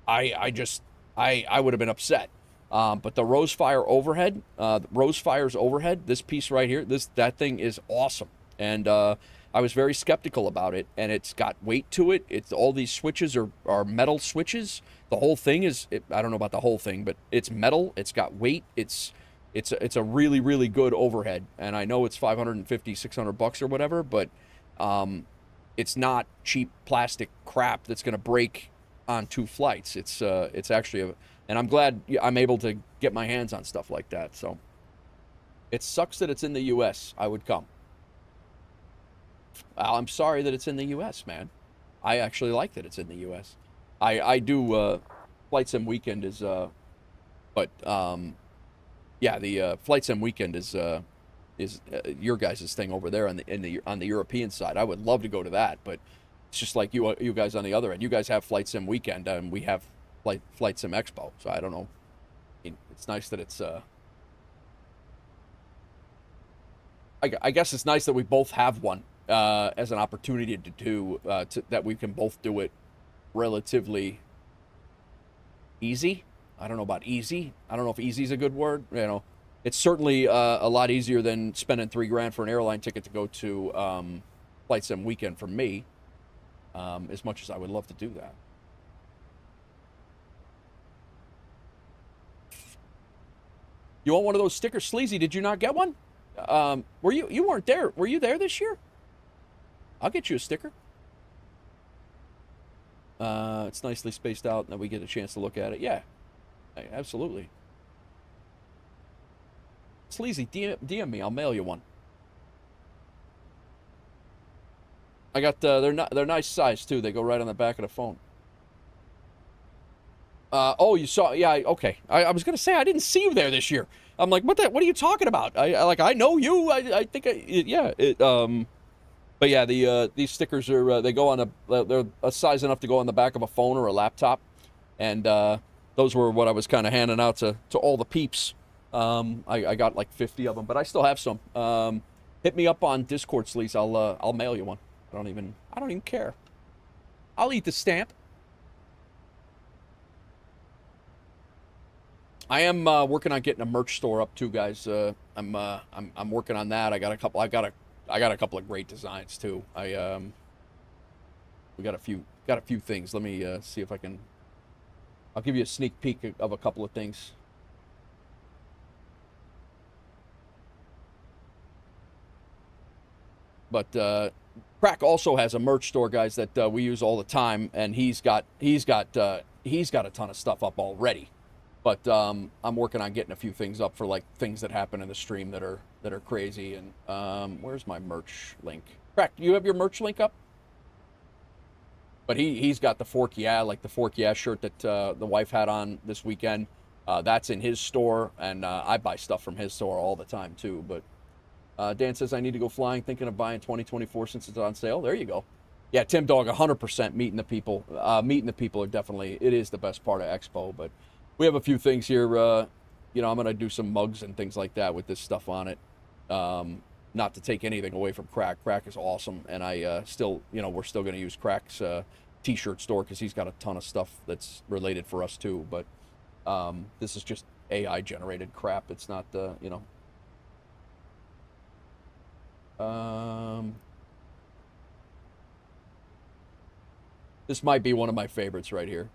would have been upset. But the Rosefire overhead, Rosefire's overhead, this piece right here, that thing is awesome. And I was very skeptical about it, and it's got weight to it. It's all these switches are metal switches. The whole thing is, I don't know about the whole thing, but it's metal. It's got weight. It's a really, really good overhead. And I know it's $550, $600 or whatever, but it's not cheap plastic crap that's going to break on 2 flights. It's actually and I'm glad I'm able to get my hands on stuff like that. So it sucks that it's in the U.S. I would come. I'm sorry that it's in the U.S., man. I actually like that it's in the U.S. I do Flight Sim Weekend is but yeah, the Flight Sim Weekend is your guys' thing over there on the European side. I would love to go to that, but It's just like you guys on the other end. You guys have Flight Sim Weekend, and we have Flight Sim Expo. So I don't know. It's nice that it's I guess it's nice that we both have one as an opportunity to do that we can both do it relatively easy. I don't know about easy. I don't know if easy is a good word. You know, it's certainly a lot easier than spending $3,000 for an airline ticket to go to Flight Sim Weekend for me. As much as I would love to do that. You want one of those stickers, Sleazy? Did you not get one? Were you weren't there? Were you there this year? I'll get you a sticker. It's nicely spaced out, and then we get a chance to look at it. Yeah, absolutely. Sleazy, DM me. I'll mail you one. I got they're nice size too. They go right on the back of the phone. Oh, you saw? Yeah, okay. I was gonna say I didn't see you there this year. I'm like, what are you talking about? I know you. I think yeah. But yeah, these stickers are they go on they're a size enough to go on the back of a phone or a laptop, and those were what I was kind of handing out to all the peeps. I got like 50 of them, but I still have some. Hit me up on Discord, Sleaze. I'll mail you one. I don't even care. I'll eat the stamp. I am working on getting a merch store up too, guys. I'm working on that. I got a couple of great designs too. We got a few things. Let me see if I can. I'll give you a sneak peek of a couple of things. But Crack also has a merch store, guys, that we use all the time, and he's got a ton of stuff up already. But I'm working on getting a few things up for like things that happen in the stream that are crazy. And where's my merch link? Crack, do you have your merch link up? But he's got the Fork Yeah, like the Fork Yeah shirt that the wife had on this weekend. That's in his store, and I buy stuff from his store all the time too. But Dan says I need to go flying, thinking of buying 2024 since it's on sale. There you go. Yeah, Tim Dog, 100% meeting the people. Meeting the people are definitely, it is the best part of Expo. But we have a few things here. You know, I'm going to do some mugs and things like that with this stuff on it. Not to take anything away from Crack. Crack is awesome. And I still, you know, we're still going to use Crack's t-shirt store because he's got a ton of stuff that's related for us too. But this is just AI generated crap. It's not, you know. This might be one of my favorites right here.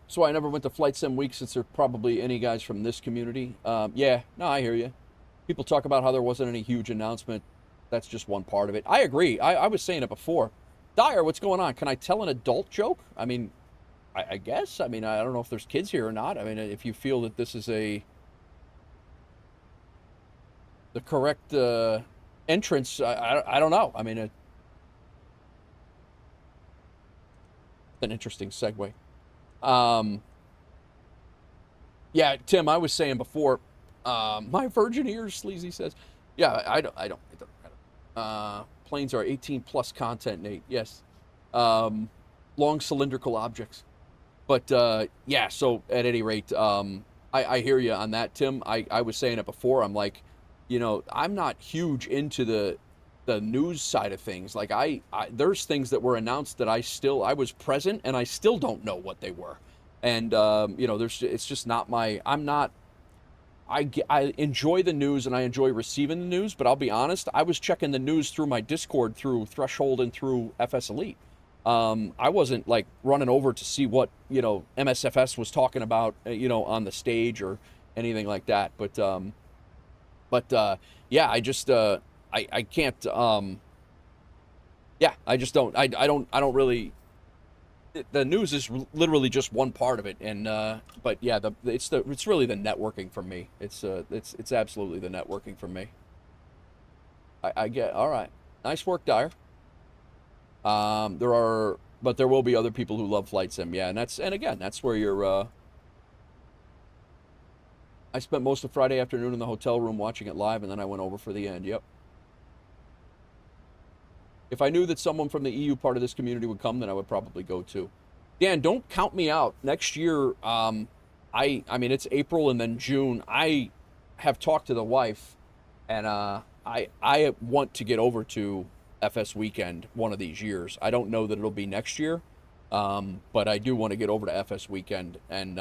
So I never went to Flight Sim Week since there are probably any guys from this community. Yeah, no, I hear you. People talk about how there wasn't any huge announcement. That's just one part of it. I agree. I was saying it before. Dyer, what's going on? Can I tell an adult joke? I mean, I guess. I mean, I don't know if there's kids here or not. I mean, if you feel that this is the correct entrance, I don't know. I mean, it's an interesting segue. Yeah, Tim, I was saying before, my virgin ears, Sleazy says. Yeah, I don't. It doesn't matter. Planes are 18 plus content, Nate. Yes. Long cylindrical objects. But yeah, so at any rate, I hear you on that, Tim. I was saying it before. I'm like, you know, I'm not huge into the news side of things. Like there's things that were announced that I was present and I still don't know what they were. And you know, it's just not my. I enjoy the news and I enjoy receiving the news, but I'll be honest, I was checking the news through my Discord, through Threshold and through FS Elite. I wasn't like running over to see what, you know, MSFS was talking about, you know, on the stage or anything like that. But yeah, I just, I can't, yeah, I just don't, I don't really, the news is literally just one part of it. And, but yeah, it's really the networking for me. It's absolutely the networking for me. I get, all right. Nice work, Dyer. But there will be other people who love flight sim, yeah, and again, that's where you're. I spent most of Friday afternoon in the hotel room watching it live, and then I went over for the end. Yep. If I knew that someone from the EU part of this community would come, then I would probably go too. Dan, don't count me out. Next year, I mean, it's April and then June. I have talked to the wife, and I want to get over to FS Weekend one of these years. I don't know that it'll be next year, but I do want to get over to FS Weekend and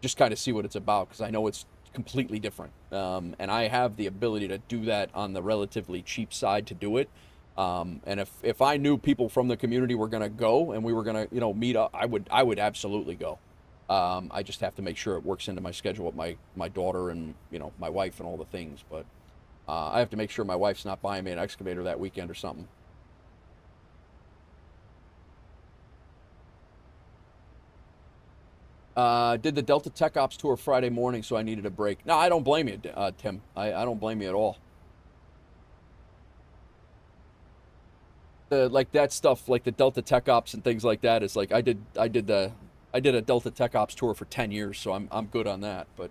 just kind of see what it's about, because I know it's completely different. And I have the ability to do that on the relatively cheap side to do it. And if I knew people from the community were going to go and we were going to, meet up, I would absolutely go. I just have to make sure it works into my schedule with my daughter and, my wife and all the things. But I have to make sure my wife's not buying me an excavator that weekend or something. Did the Delta Tech Ops tour Friday morning, so I needed a break. No, I don't blame you, Tim. I don't blame you at all. Like that stuff, like the Delta Tech Ops and things like that, is like I did a Delta Tech Ops tour for 10 years, so I'm good on that. But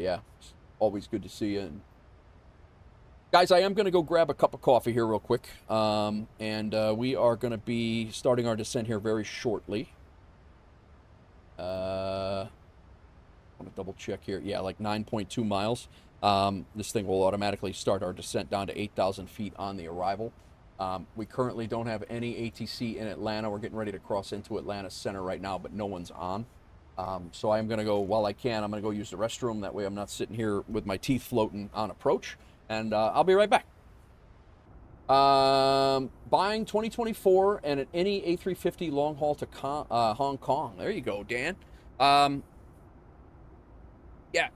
yeah, it's always good to see you. And guys, I am going to go grab a cup of coffee here real quick, and we are going to be starting our descent here very shortly. I want to double check here. Yeah, like 9.2 miles. This thing will automatically start our descent down to 8,000 feet on the arrival. We currently don't have any ATC in Atlanta. We're getting ready to cross into Atlanta Center right now, but no one's on. So I'm going to go, while I can, I'm going to go use the restroom. That way I'm not sitting here with my teeth floating on approach. And I'll be right back. Buying 2024 and any A350 long haul to Hong Kong. There you go, Dan. Yeah,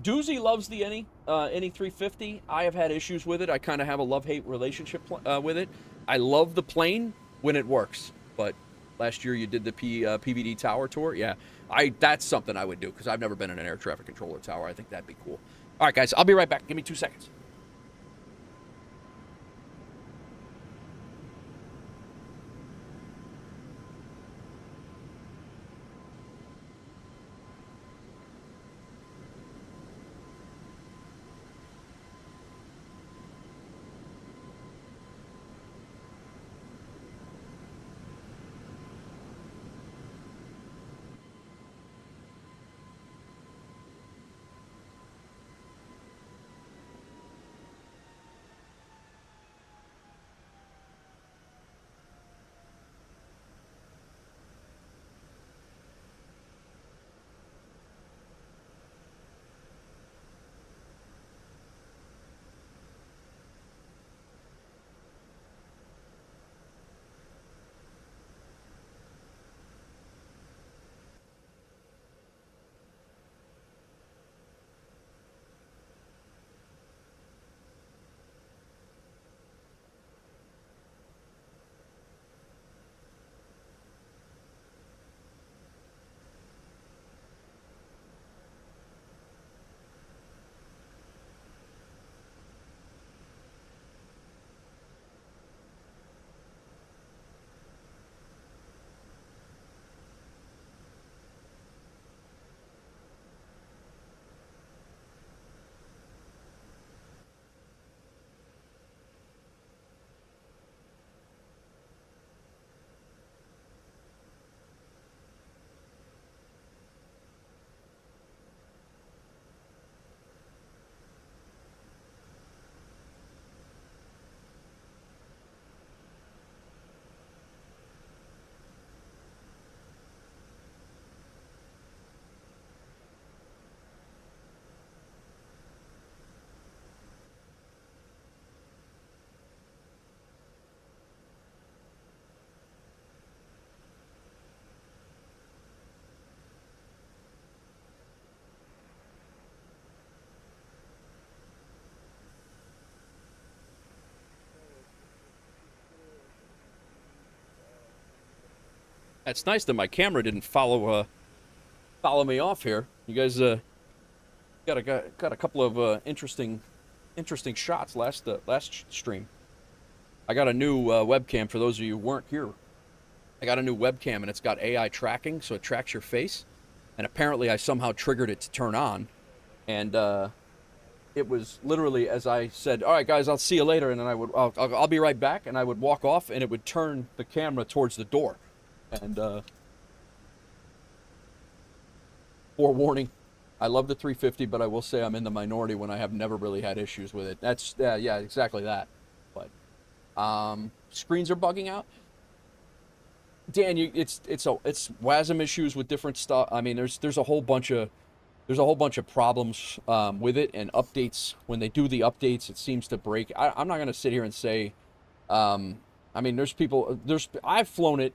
Doozy loves the any 350. I have had issues with it. I kind of have a love-hate relationship with it. I love the plane when it works, but last year you did the PVD tower tour. Yeah, that's something I would do, because I've never been in an air traffic controller tower. I think that'd be cool. All right, guys, I'll be right back. Give me 2 seconds. It's nice that my camera didn't follow me off here. You guys got a couple of interesting interesting shots last stream. I got a new webcam for those of you who weren't here. I got a new webcam, and it's got AI tracking, so it tracks your face. And apparently I somehow triggered it to turn on. And it was literally as I said, all right, guys, I'll see you later. And then I'll be right back. And I would walk off, and it would turn the camera towards the door. And forewarning, I love the 350, but I will say I'm in the minority when I have never really had issues with it. That's, yeah, exactly that. But screens are bugging out. Dan, it's WASM issues with different stuff. I mean, there's a whole bunch of problems with it, and updates. When they do the updates, it seems to break. I'm not gonna sit here and say. I mean, I've flown it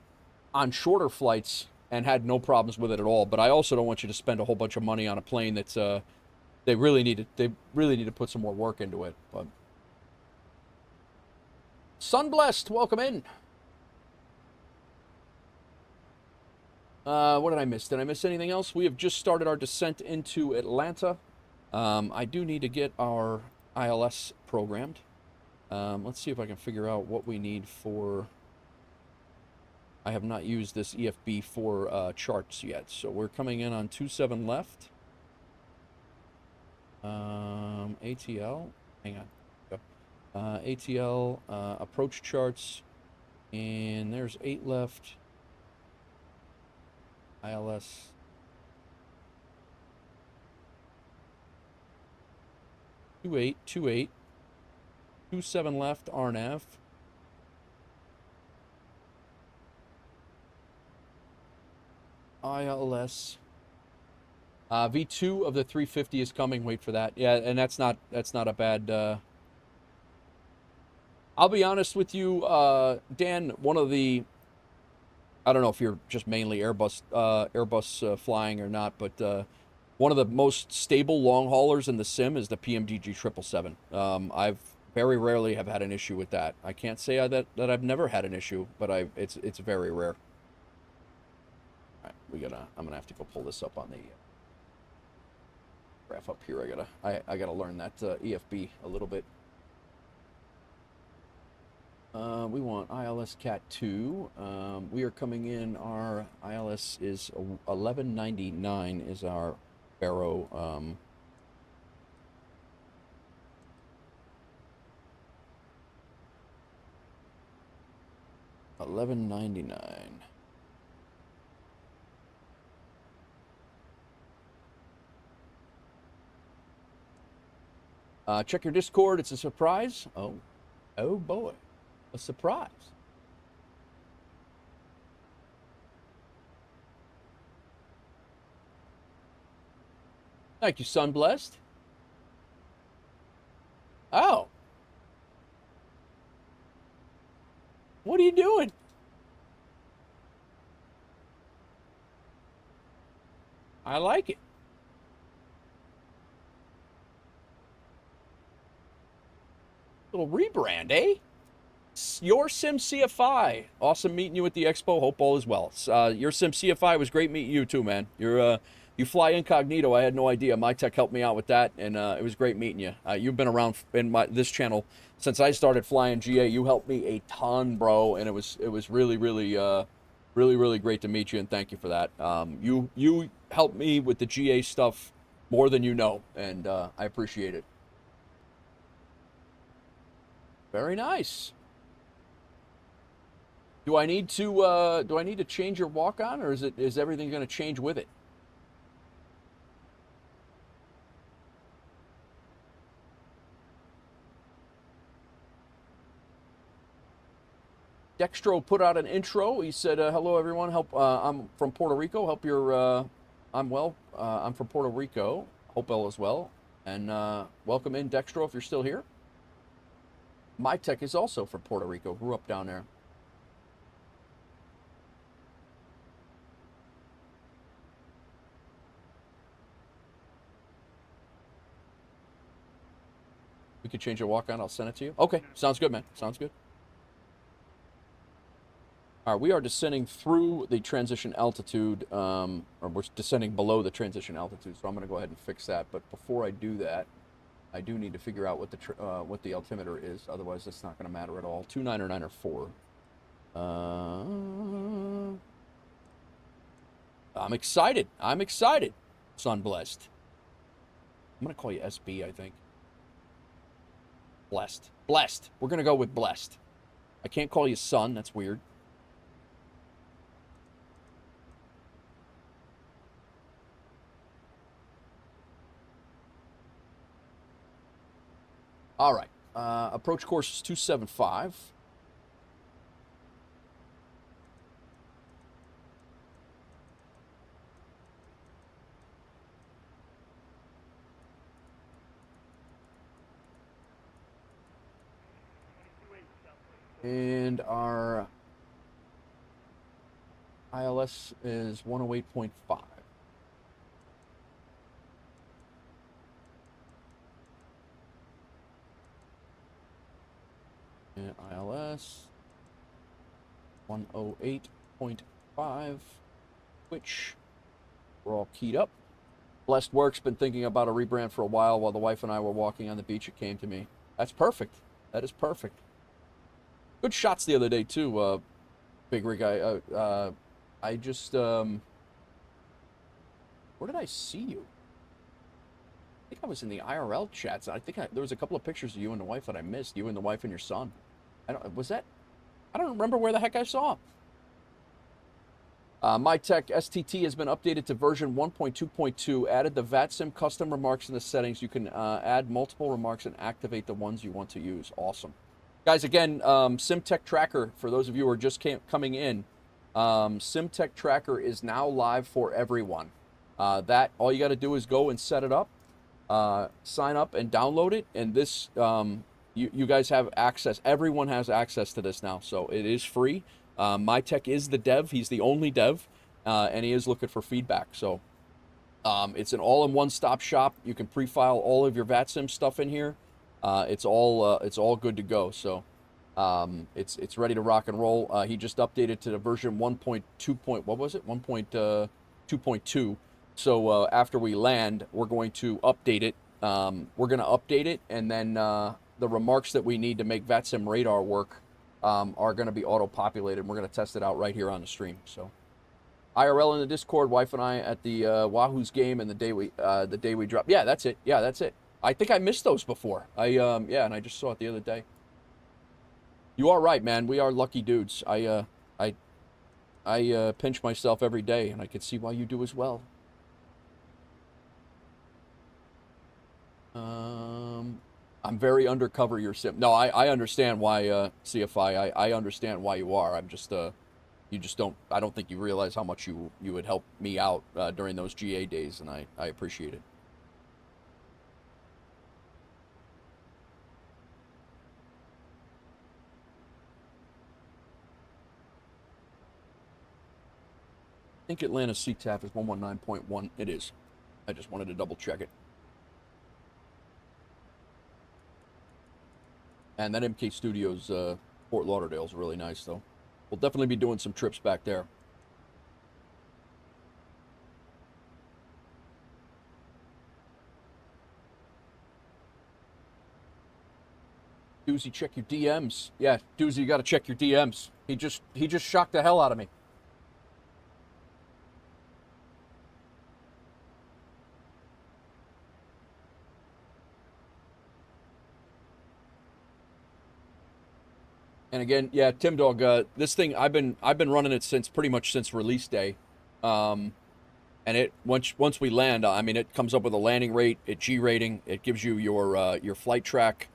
on shorter flights and had no problems with it at all. But I also don't want you to spend a whole bunch of money on a plane that's they really need to put some more work into it. But Sunblessed, welcome in. What did I miss? Did I miss anything else? We have just started our descent into Atlanta. I do need to get our ILS programmed. Let's see if I can figure out what we need for... I have not used this EFB for charts yet, so we're coming in on 27 left. ATL, hang on. Go. ATL, approach charts, and there's 8 left. ILS. Two eight. 27 left, RNAV. ILS. V2 of the 350 is coming. Wait for that. Yeah, and that's not a bad. I'll be honest with you, Dan. One of the, I don't know if you're just mainly Airbus flying or not, but one of the most stable long haulers in the sim is the PMDG 777. I've very rarely have had an issue with that. I can't say that I've never had an issue, but it's very rare. All right, I'm gonna have to go pull this up on the graph up here. I gotta learn that EFB a little bit. We want ILS Cat 2. We are coming in. Our ILS is 1199 is our Barrow. 1199. Check your Discord. It's a surprise. Oh boy. A surprise. Thank you, Sunblessed. Oh. What are you doing? I like it. Little rebrand, eh? Your Sim CFI. Awesome meeting you at the expo. Hope all is well. Your Sim CFI was great meeting you too, man. You fly incognito. I had no idea. My tech helped me out with that, and it was great meeting you. You've been around in this channel since I started flying GA. You helped me a ton, bro, and it was really great to meet you, and thank you for that. You helped me with the GA stuff more than you know, and I appreciate it. Very nice. Do I need to change your walk-on, or is everything going to change with it? Dextro put out an intro. He said, "Hello, everyone. I'm from Puerto Rico. I'm well. I'm from Puerto Rico. Hope all is well. And welcome in, Dextro, if you're still here. My tech is also from Puerto Rico. Grew up down there." We could change your walk-on. I'll send it to you. Okay, sounds good, man. Sounds good. All right, we are descending through the transition altitude, or we're descending below the transition altitude, so I'm going to go ahead and fix that. But before I do that, I do need to figure out what the altimeter is. Otherwise, that's not going to matter at all. 29 or 9 or 4. I'm excited. I'm excited. Son blessed. I'm going to call you SB, I think. Blessed. Blessed. We're going to go with blessed. I can't call you son. That's weird. All right. Approach course is 275. And our ILS is 108.5. And ILS 108.5, which we're all keyed up. Blessed Work's been thinking about a rebrand for a while the wife and I were walking on the beach. It came to me. That's perfect. That is perfect. Good shots the other day, too, Big Rig. I just, where did I see you? I think I was in the IRL chats. I think there was a couple of pictures of you and the wife that I missed. You and the wife and your son. I don't remember where the heck I saw. MyTech STT has been updated to version 1.2.2. Added the VATSIM custom remarks in the settings. You can add multiple remarks and activate the ones you want to use. Awesome. Guys, again, SimTech Tracker, for those of you who are just coming in, SimTech Tracker is now live for everyone. All you got to do is go and set it up, sign up and download it, and this, you guys have access. Everyone has access to this now, so it is free. MyTech is the dev. He's the only dev, and he is looking for feedback. So it's an all-in-one stop shop. You can pre-file all of your VATSIM stuff in here. It's all good to go. So it's ready to rock and roll. He just updated to the version 1.2. What was it? 1.2.2. So after we land, we're going to update it. And then the remarks that we need to make VATSIM radar work are going to be auto-populated. We're going to test it out right here on the stream. So IRL in the Discord, wife and I at the Wahoo's game, and the day we drop. Yeah, that's it. Yeah, that's it. I think I missed those before. Yeah, and I just saw it the other day. You are right, man. We are lucky dudes. I pinch myself every day, and I can see why you do as well. I'm very undercover your sim. No, I understand why, CFI. I understand why you are. I'm just, you just don't, I don't think you realize how much you would help me out during those GA days, and I appreciate it. I think Atlanta's CTAF is 119.1. It is. I just wanted to double check it. And that MK Studios, Fort Lauderdale is really nice, though. We'll definitely be doing some trips back there. Doozy, check your DMs. Yeah, Doozy, you got to check your DMs. He just shocked the hell out of me. And again, yeah, Tim Dog, this thing I've been running it pretty much since release day, and it once we land, I mean, it comes up with a landing rate, G rating, it gives you your flight track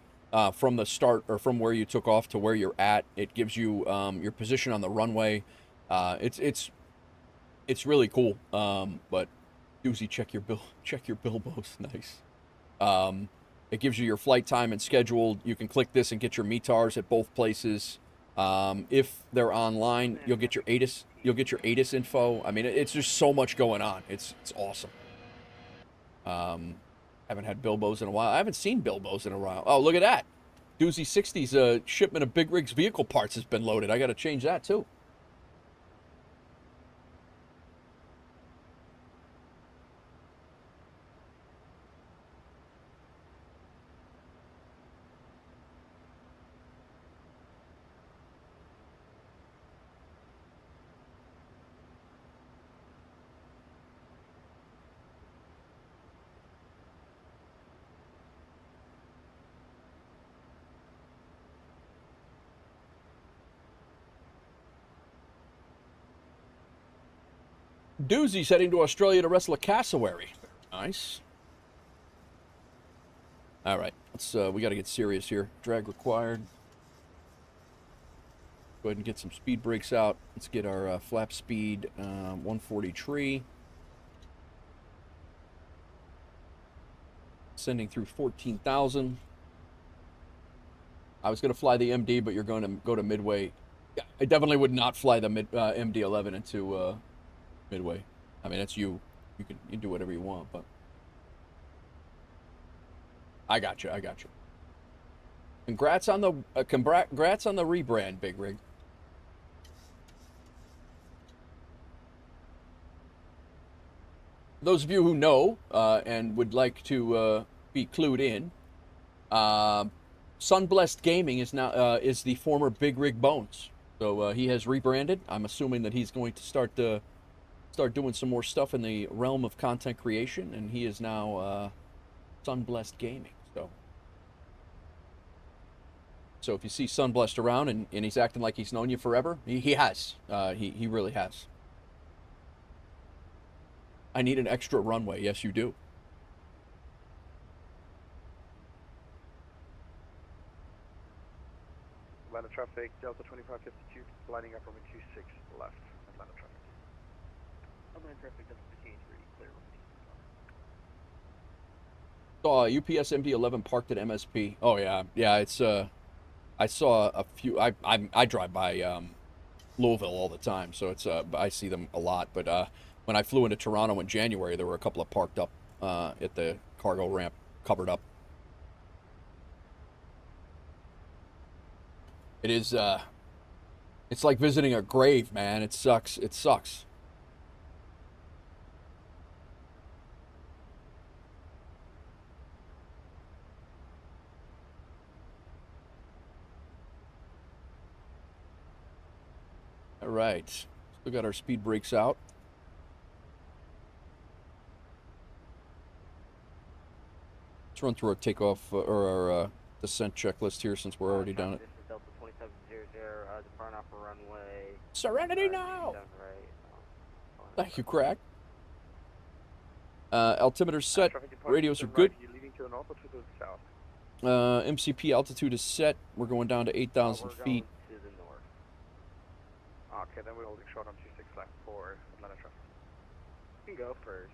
from the start or from where you took off to where you're at. It gives you your position on the runway. It's really cool. But Doozy, check your Bilbos, nice. It gives you your flight time and schedule. You can click this and get your METARs at both places. If they're online, you'll get your ATIS. You'll get your ATIS info. I mean, it's just so much going on. It's awesome. Haven't had Bilbos in a while. I haven't seen Bilbos in a while. Oh, look at that. Doozy 60's shipment of Big Rig's vehicle parts has been loaded. I got to change that too. Doozy's heading to Australia to wrestle a cassowary. Nice. All right, let's. We got to get serious here. Drag required. Go ahead and get some speed brakes out. Let's get our flap speed 140 tree. Sending through 14,000. I was going to fly the MD, but you're going to go to Midway. I definitely would not fly the MD-11 into Midway. I mean, that's you. You do whatever you want, but I got you. I got you. Congrats on the rebrand, Big Rig. Those of you who know and would like to be clued in, Sunblessed Gaming is now is the former Big Rig Bones. So he has rebranded. I'm assuming that he's going to start doing some more stuff in the realm of content creation, and he is now Sunblessed Gaming. So if you see Sunblessed around and he's acting like he's known you forever, he has. He really has. I need an extra runway. Yes, you do. Atlanta traffic, Delta 2552, lining up runway 26 left, Atlanta traffic. Atlanta traffic, Delta 53, clear runway 25. Saw UPS MD-11 parked at MSP. Oh yeah, yeah. It's I saw a few. I drive by Louisville all the time, so it's I see them a lot. But when I flew into Toronto in January, there were a couple of parked up at the cargo ramp, covered up. It is it's like visiting a grave, man. It sucks. It sucks. All right, still got our speed brakes out. Let's run through our takeoff or our descent checklist here since we're already done it. This is Delta 2700, departing off a runway. Serenity now! Right. Thank you, Craig. Altimeter set, radios are good. You're leaving to the north or to the south? MCP altitude is set. We're going down to 8,000 feet. To the north. Okay, then we're holding short on 26 left for Atlanta traffic. You can go first.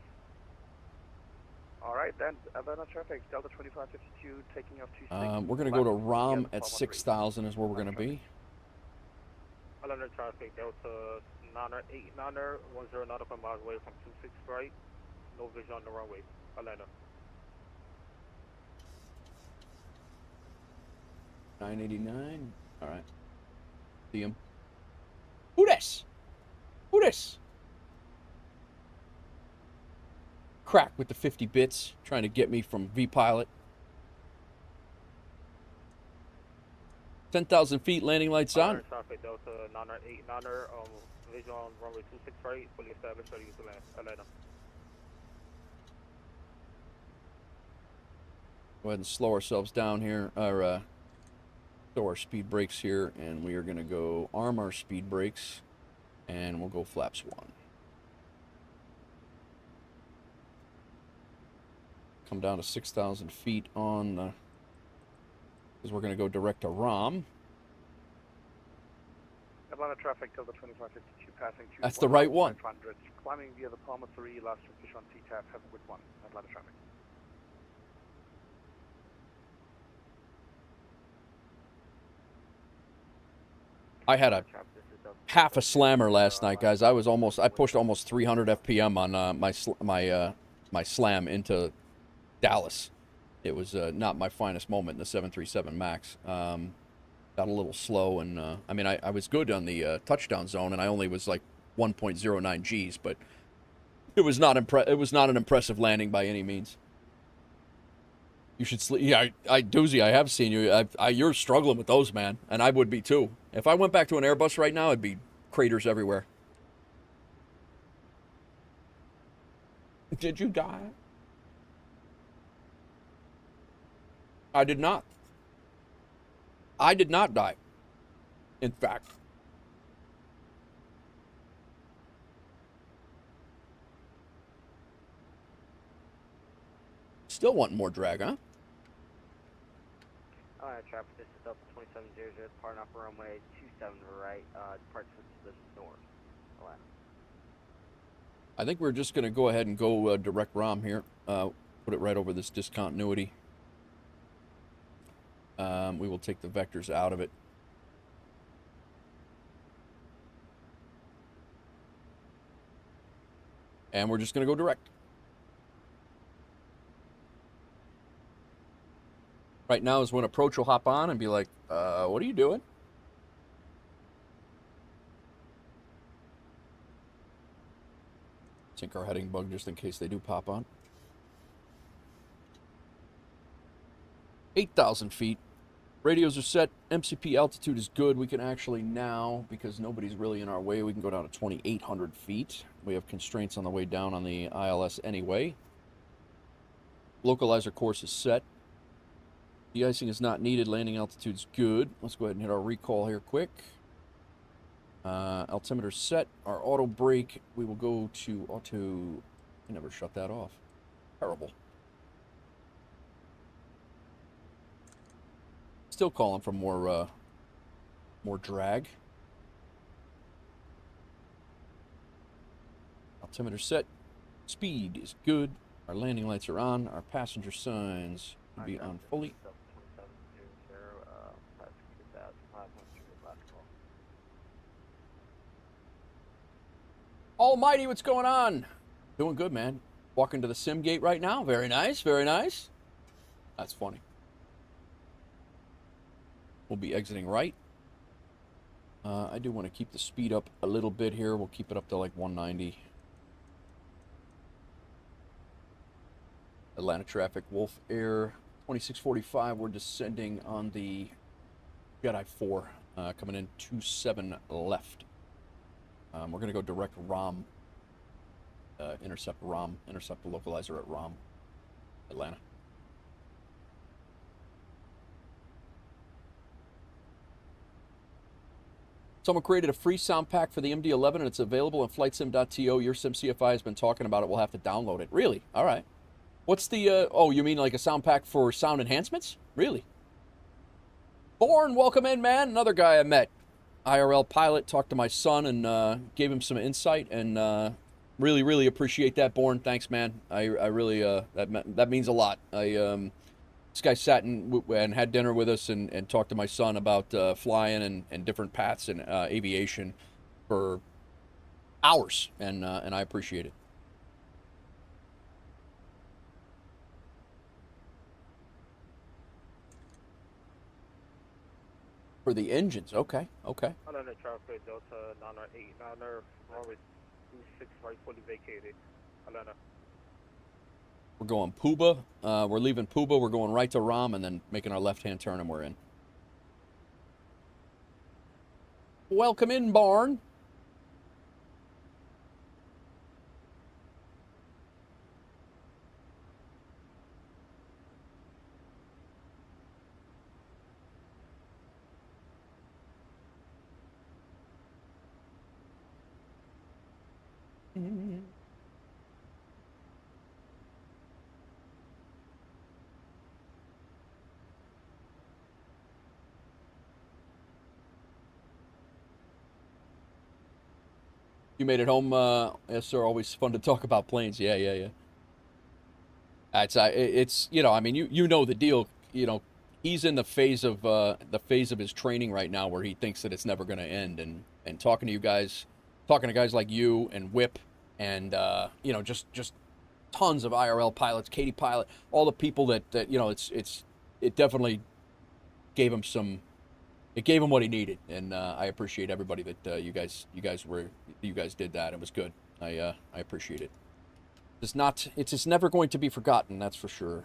Alright then, Atlanta traffic, Delta 2552, taking off 26. We're going to go to ROM at 6,000 is where we're going to be. Atlanta traffic, Delta 989er, 10 nautical miles away from 26 right. No vision on the runway. Atlanta. 989. All right. See him. Who this? Who this? Crack with the 50 bits, trying to get me from V-Pilot. 10,000 feet, landing lights on. Traffic, Delta 989er, vision on runway 26 right, fully established, ready to land. Atlanta. Go ahead and slow ourselves down here, or slow our speed brakes here, and we are going to go arm our speed brakes, and we'll go flaps 1. Come down to 6,000 feet on the, because we're going to go direct to ROM. Atlanta traffic, Delta 2552, passing to That's the right one. 500, climbing via the Palmer 3, last fish on TTAP, heaven with 1, Atlanta traffic. I had a half a slammer last night, guys. I pushed almost 300 FPM on my slam into Dallas. It was not my finest moment in the 737 MAX. Got a little slow, and I mean, I was good on the touchdown zone, and I only was like 1.09 Gs, but it was not an impressive landing by any means. You should sleep. Yeah, Doozy, I have seen you. You're struggling with those, man, and I would be too. If I went back to an Airbus right now, it'd be craters everywhere. Did you die? I did not. I did not die. In fact. Still wanting more drag, huh? Traffic, this is Delta 2700, departing off runway 27 right, departs to the north, Atlanta. I think we're just going to go ahead and go direct ROM here. Put it right over this discontinuity. We will take the vectors out of it. And we're just going to go direct. Right now is when approach will hop on and be like, what are you doing? Sync our heading bug just in case they do pop on. 8,000 feet. Radios are set. MCP altitude is good. We can actually now, because nobody's really in our way, we can go down to 2,800 feet. We have constraints on the way down on the ILS anyway. Localizer course is set. De-icing is not needed. Landing altitude's good. Let's go ahead and hit our recall here quick. Altimeter set. Our auto brake, we will go to auto... I never shut that off. Terrible. Still calling for more drag. Altimeter set. Speed is good. Our landing lights are on. Our passenger signs will be on fully. Almighty, what's going on? Doing good, man. Walking to the sim gate right now. Very nice, very nice. That's funny. We'll be exiting right. I do want to keep the speed up a little bit here. We'll keep it up to like 190. Atlanta traffic, WolfAir 2645. We're descending on the Jedi 4, coming in 27 left. We're going to go direct ROM, intercept ROM, intercept the localizer at ROM, Atlanta. Someone created a free sound pack for the MD-11 and it's available in flightsim.to. Your SimCFI has been talking about it. We'll have to download it. Really? All right. What's the, oh, you mean like a sound pack for sound enhancements? Really? Born, welcome in, man. Another guy I met. IRL pilot, talked to my son and gave him some insight and really, really appreciate that, Born. Thanks, man. I really, that means a lot. This guy sat and had dinner with us and talked to my son about flying and different paths in aviation for hours, and I appreciate it. For the engines, okay. Atlanta traffic, Delta 989er, runway 26 right, fully vacated. Atlanta. We're going Puba. We're leaving Puba. We're going right to ROM and then making our left-hand turn and we're in. Welcome in, Barn. You made it home, yes, sir. Always fun to talk about planes. Yeah. It's you know, I mean, you know the deal. You know, he's in the phase of his training right now where he thinks that it's never going to end. And talking to you guys, talking to guys like you and Whip, and you know, just tons of IRL pilots, Katie Pilot, all the people that you know, it definitely gave him some. It gave him what he needed, and I appreciate everybody that you guys did that. It was good. I appreciate it. It's just never going to be forgotten. That's for sure.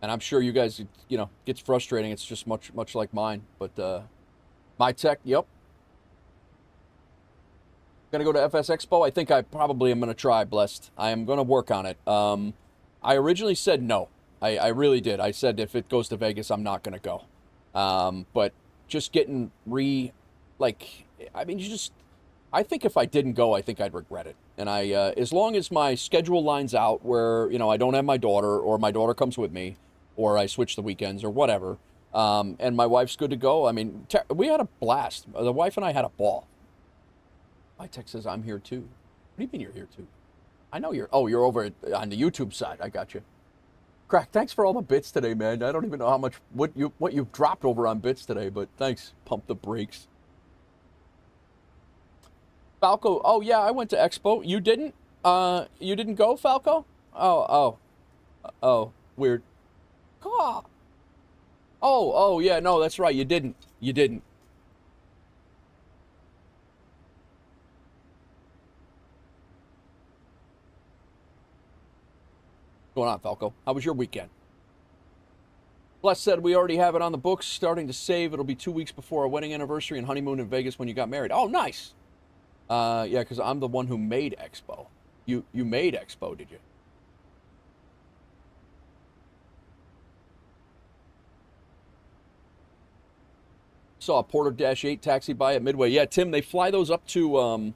And I'm sure you guys, you know, gets frustrating. It's just much like mine. But my tech, yep. Gonna go to FS Expo. I think I probably am gonna try. Blessed. I am gonna work on it. I originally said no. I really did. I said if it goes to Vegas, I'm not going to go. But just getting I mean, I think if I didn't go, I think I'd regret it. And as long as my schedule lines out where, you know, I don't have my daughter or my daughter comes with me or I switch the weekends or whatever, and my wife's good to go. I mean, we had a blast. The wife and I had a ball. My text says, I'm here too. What do you mean you're here too? I know you're over on the YouTube side. I got you. Crack, thanks for all the bits today, man. I don't even know how much, what you've dropped over on bits today, but thanks. Pump the brakes. Falco, oh yeah, I went to Expo. You didn't? You didn't go, Falco? Oh, weird. Oh, yeah, no, that's right. You didn't. What's going on, Falco? How was your weekend? Bless said we already have it on the books, starting to save. It'll be 2 weeks before our wedding anniversary and honeymoon in Vegas when you got married. Oh, nice. Yeah, because I'm the one who made Expo. You made Expo, did you? Saw a Porter-8 taxi by at Midway. Yeah, Tim, they fly those up to,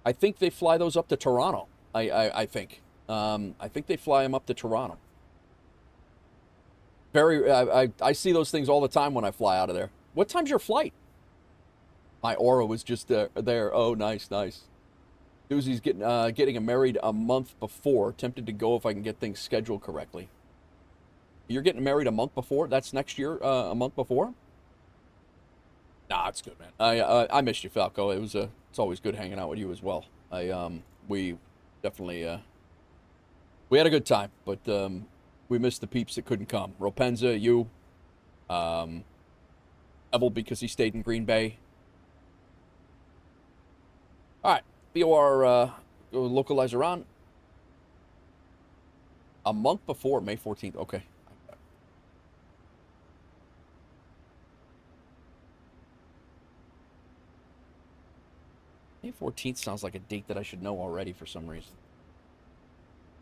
I think they fly those up to Toronto. I think. I think they fly them up to Toronto. I see those things all the time when I fly out of there. What time's your flight? My aura was just there. Oh, nice. Doozy's getting married a month before. Tempted to go if I can get things scheduled correctly. You're getting married a month before? That's next year, a month before? Nah, it's good, man. I missed you, Falco. It's always good hanging out with you as well. We definitely we had a good time, but we missed the peeps that couldn't come. Ropenza, you, Evel because he stayed in Green Bay. All right, BOR localizer on. A month before May 14th. Okay. May 14th sounds like a date that I should know already for some reason.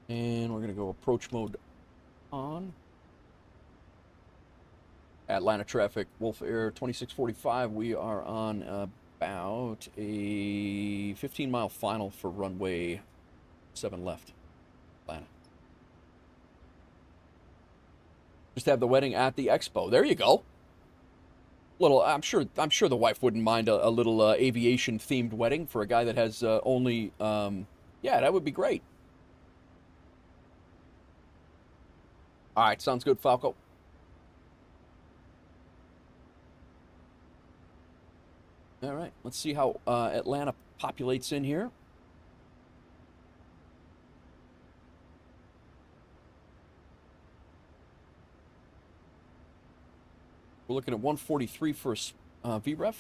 And we're going to go approach mode on. Atlanta traffic, WolfAir 2645. We are on about a 15-mile final for runway 7 left. Atlanta. Just have the wedding at the expo. There you go. Little, I'm sure the wife wouldn't mind a little aviation themed wedding for a guy that has only. Yeah, that would be great. All right, sounds good, Falco. All right, let's see how Atlanta populates in here. We're looking at 143 for VREF.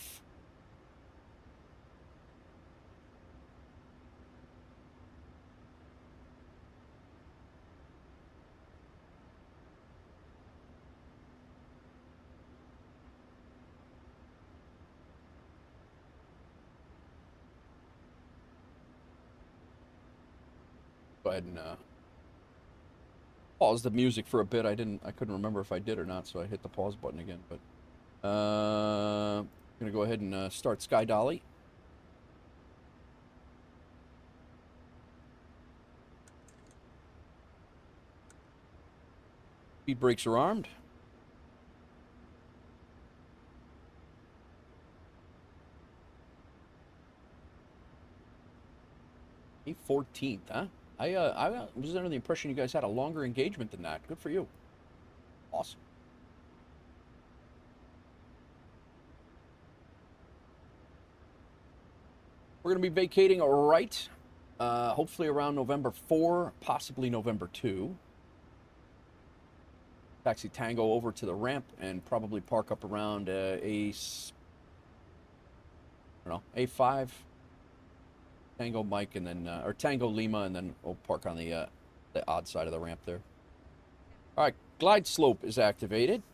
Go ahead and pause the music for a bit. I couldn't remember if I did or not, so I hit the pause button again. But I'm gonna go ahead and start Sky Dolly. Speed brakes are armed. May 14th, huh? I was under the impression you guys had a longer engagement than that. Good for you. Awesome. We're going to be vacating right, hopefully around November 4, possibly November 2. Taxi Tango over to the ramp and probably park up around A5. Tango Mike and then, or Tango Lima, and then we'll park on the odd side of the ramp there. All right, glide slope is activated.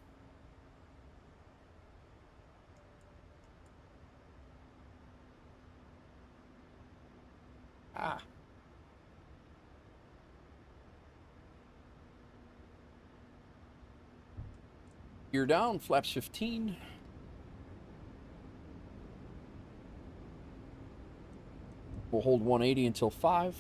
Gear down, flaps 15. We'll hold 180 until 5.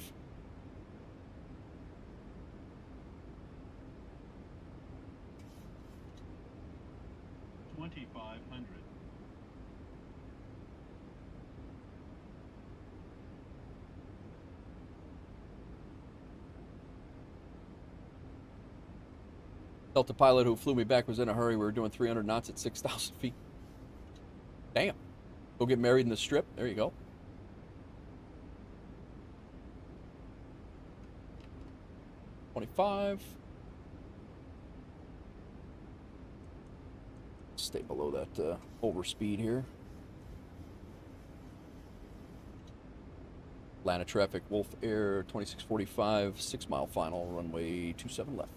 Delta pilot who flew me back was in a hurry. We were doing 300 knots at 6,000 feet. Damn. Go get married in the strip. There you go. $25. Stay below that overspeed here. Atlanta traffic, WolfAir 2645, 6 mile final, runway 27 left.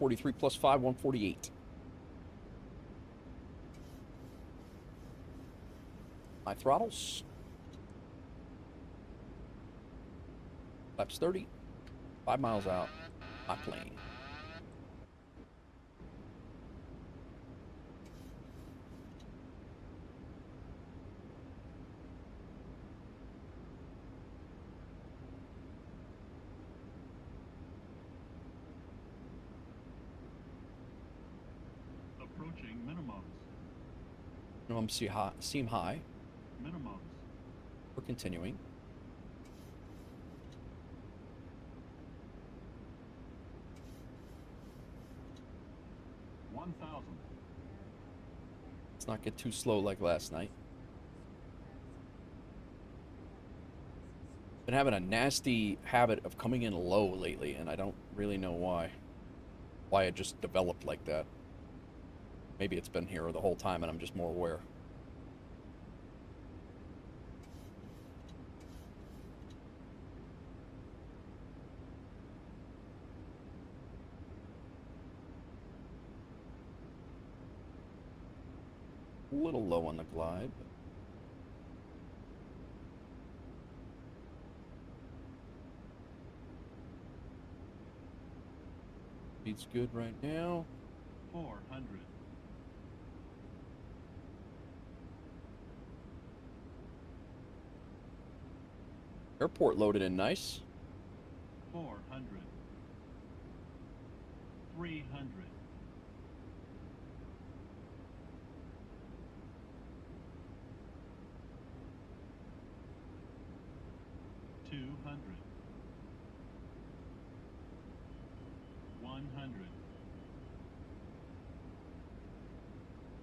$143 plus 5, $148. My throttles. Flaps 30. 5 miles out. My plane. Approaching minimums. Minimums seem high. Minimums. We're continuing. Let's not get too slow like last night. Been having a nasty habit of coming in low lately, and I don't really know why. Why it just developed like that. Maybe it's been here the whole time and I'm just more aware. A little low on the glide. But speed's good right now. 400. Airport loaded in nice. 400. 300. 200. 100.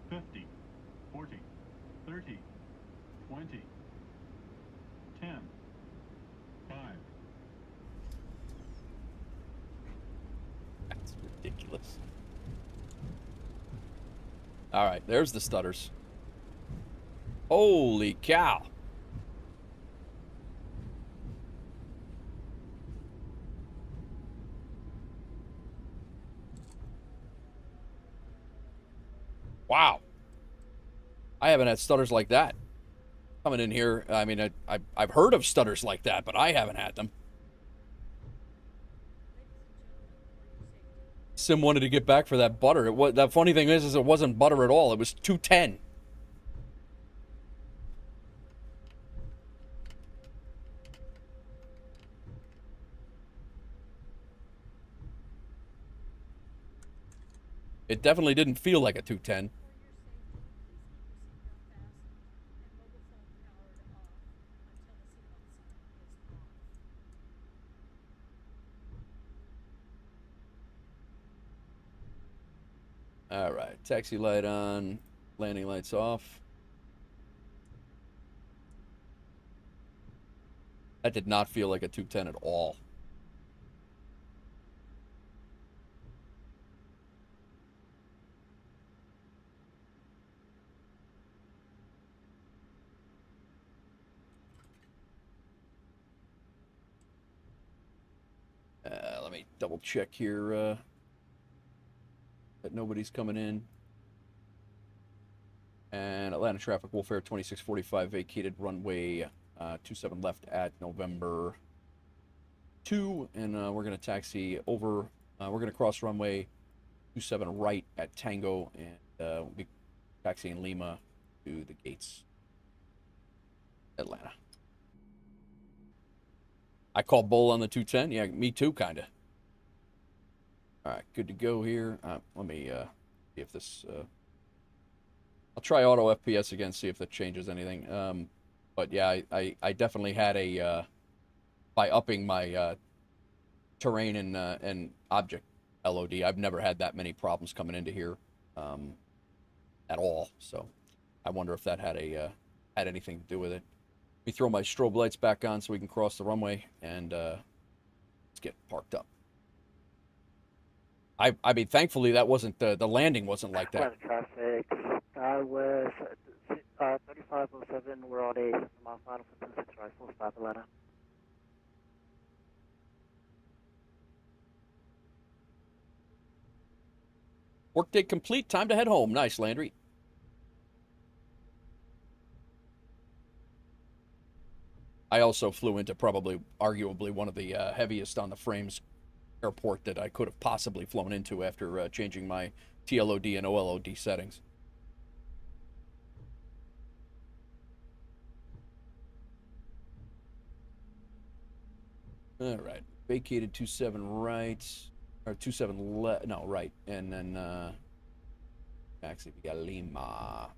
50. 40. 30. 20. 10. 5. That's ridiculous. All right, there's the stutters. Holy cow. Wow. I haven't had stutters like that. Coming in here, I mean, I've heard of stutters like that, but I haven't had them. Sim wanted to get back for that butter. The funny thing is it wasn't butter at all. It was 210. It definitely didn't feel like a 210. All right, taxi light on, landing lights off. That did not feel like a 210 at all. Let me double check here that nobody's coming in. And Atlanta traffic, WolfAir 2645 vacated runway 27 left at November 2. And we're going to taxi over We're going to cross runway 27 right at Tango, and we'll be taxiing Lima to the gates, Atlanta. I called bull on the 210. Yeah, me too, kind of. All right, good to go here. Let me see if this... I'll try auto FPS again, see if that changes anything. But yeah, I definitely had a... by upping my terrain and object LOD, I've never had that many problems coming into here at all. So I wonder if that had had anything to do with it. Let me throw my strobe lights back on so we can cross the runway, and let's get parked up. I mean, thankfully that wasn't the landing wasn't like that. Traffic. West 3507. We're on a 7 mile final for 26 right. Full stop, Atlanta. Workday complete. Time to head home. Nice, Landry. I also flew into probably, arguably, one of the heaviest on the frames airport that I could have possibly flown into after changing my TLOD and OLOD settings. All right. Vacated 27 right. Or 27 left. No, right. And then, actually, we got Lima.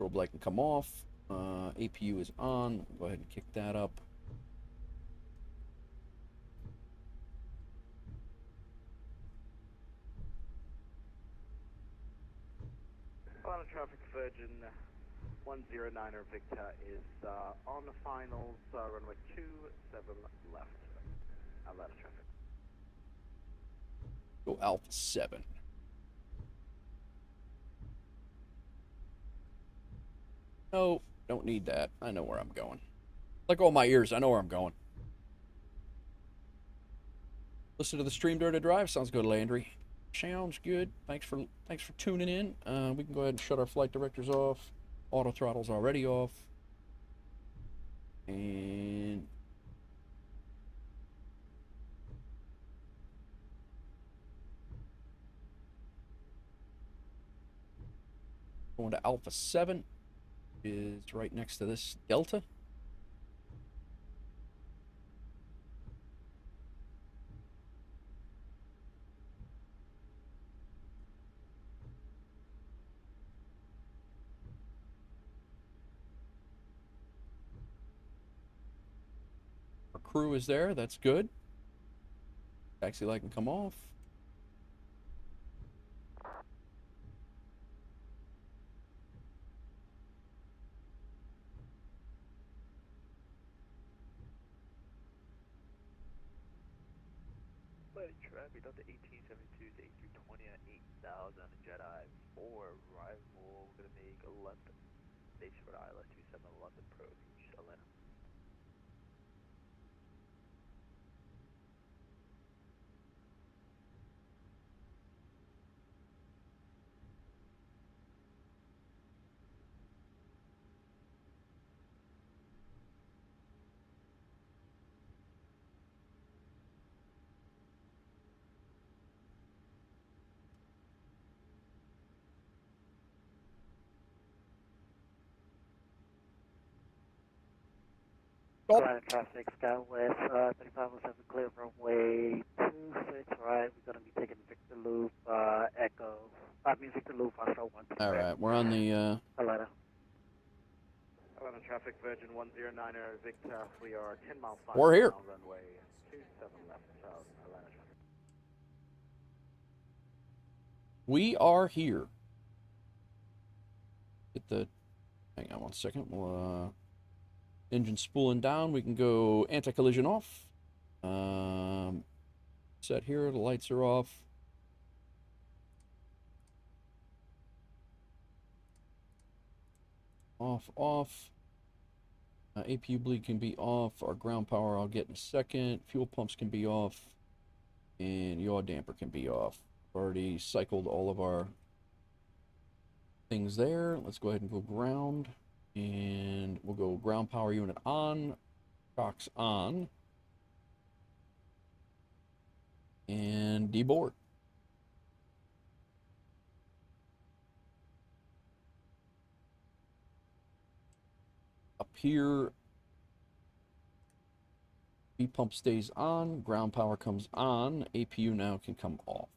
Strobe light can come off. APU is on. Go ahead and kick that up. Atlanta traffic, Virgin 109er Victor is on the finals, runway 27 left. Atlanta traffic. Go Alpha 7. No, don't need that. I know where I'm going. Like all my ears, I know where I'm going. Listen to the stream during the drive. Sounds good, Landry. Sounds good. Thanks for tuning in. We can go ahead and shut our flight directors off. Auto throttle's already off. And going to Alpha 7 is right next to this Delta. Our crew is there. That's good. Taxi light can come off. Traffic, Delta 1872 to 8320 at 8,000 Jedi 4 arrival. We're gonna make a left base for Isla 27 London approach Atlanta. Atlanta traffic, Skywest 3507 clear runway 26 right. We're gonna be taking Victor Loop, Echo. Victor Loop, Foxtrot 1. All right, we're on the. Atlanta. Atlanta traffic, Virgin 109er Victor. We are 10 miles. We're here. Runway 27 left. Atlanta traffic. We are here. Get the. Hang on one second. We'll engine spooling down. We can go anti-collision off. Set here. The lights are off. Off. APU bleed can be off. Our ground power I'll get in a second. Fuel pumps can be off. And yaw damper can be off. Already cycled all of our things there. Let's go ahead and go ground. And we'll go ground power unit on. Shocks on. And deboard. Up here, B pump stays on, ground power comes on, APU now can come off.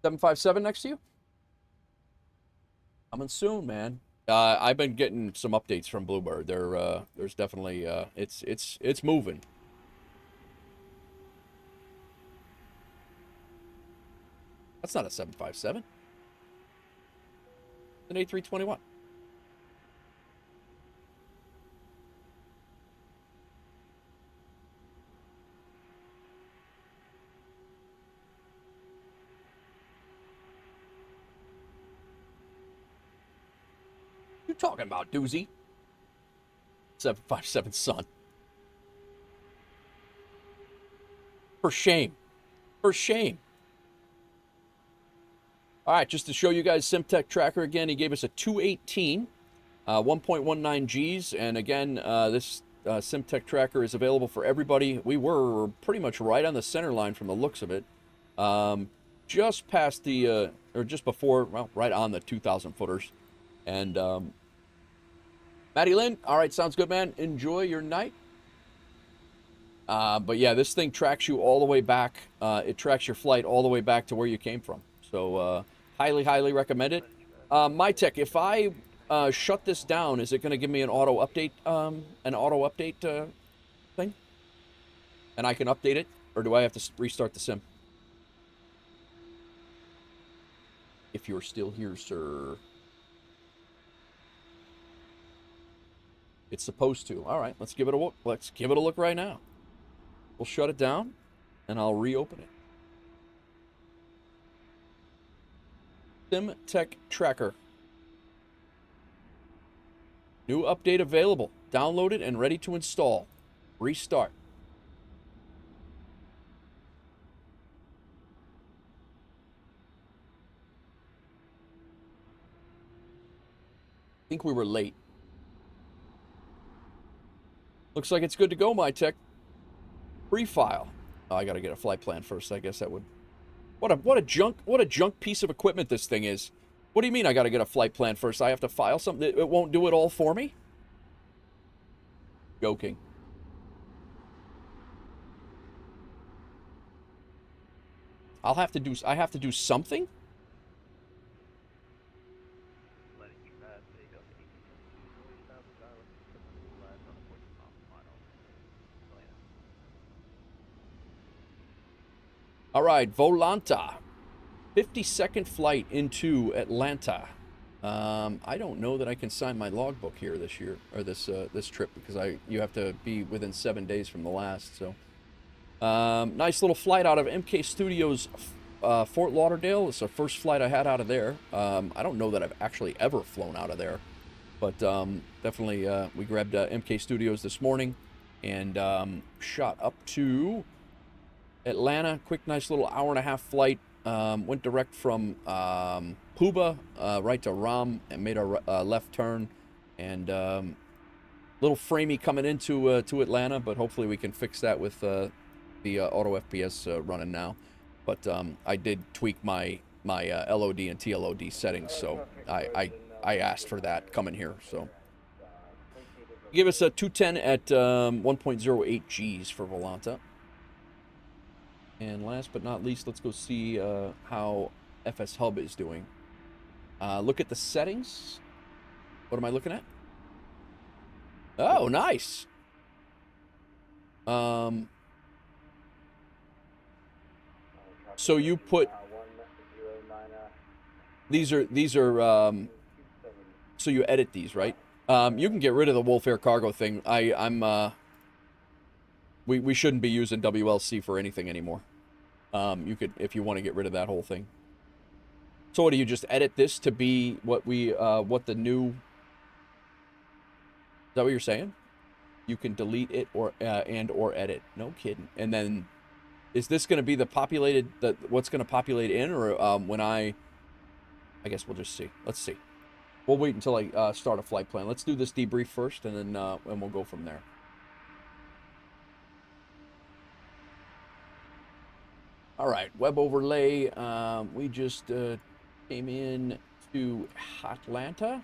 757 next to you? Coming soon, man. I've been getting some updates from Bluebird. There's definitely it's moving. That's not a 757. It's an A321. You talking about, doozy? 757 son. For shame. For shame. All right, just to show you guys SimTech Tracker again, he gave us a 218, 1.19 Gs, and again, this SimTech Tracker is available for everybody. We were pretty much right on the center line from the looks of it, just past the, or just before, well, right on the 2,000 footers, and Maddie Lynn, all right, sounds good, man. Enjoy your night. But yeah, this thing tracks you all the way back. It tracks your flight all the way back to where you came from. So highly recommend it. MyTech, if I shut this down, is it going to give me an auto update thing? And I can update it, or do I have to restart the sim? If you're still here, sir. It's supposed to. All right, let's give it a look. Let's give it a look right now. We'll shut it down, and I'll reopen it. SimTech Tracker. New update available. Downloaded and ready to install. Restart. I think we were late. Looks like it's good to go, MyTech. Free file. Oh, I gotta get a flight plan first. I guess that would. What a junk piece of equipment this thing is. What do you mean I gotta get a flight plan first? I have to file something. It won't do it all for me? Joking. I have to do something? All right, Volanta. 52nd flight into Atlanta. I don't know that I can sign my logbook here this year, or this trip, because you have to be within 7 days from the last. So, nice little flight out of MK Studios, Fort Lauderdale. It's the first flight I had out of there. I don't know that I've actually ever flown out of there, but definitely we grabbed MK Studios this morning and shot up to Atlanta. Quick, nice little hour-and-a-half flight. Went direct from Puba right to Ram and made a left turn. And little framey coming into to Atlanta, but hopefully we can fix that with the auto FPS running now. But I did tweak my LOD and TLOD settings, so I asked for that coming here. So give us a 210 at 1.08 Gs for Volanta. And last but not least, let's go see how FSHub is doing. Look at the settings. What am I looking at? Oh, nice. So you put these are so you edit these, right? You can get rid of the WolfAir cargo thing. We shouldn't be using WLC for anything anymore. You could, if you want to get rid of that whole thing. So what do you just edit this to be what the new? Is that what you're saying? You can delete it or edit. No kidding. And then, is this going to be the populated what's going to populate in, or when I guess we'll just see. Let's see. We'll wait until I start a flight plan. Let's do this debrief first, and then we'll go from there. All right, web overlay. We just came in to Atlanta.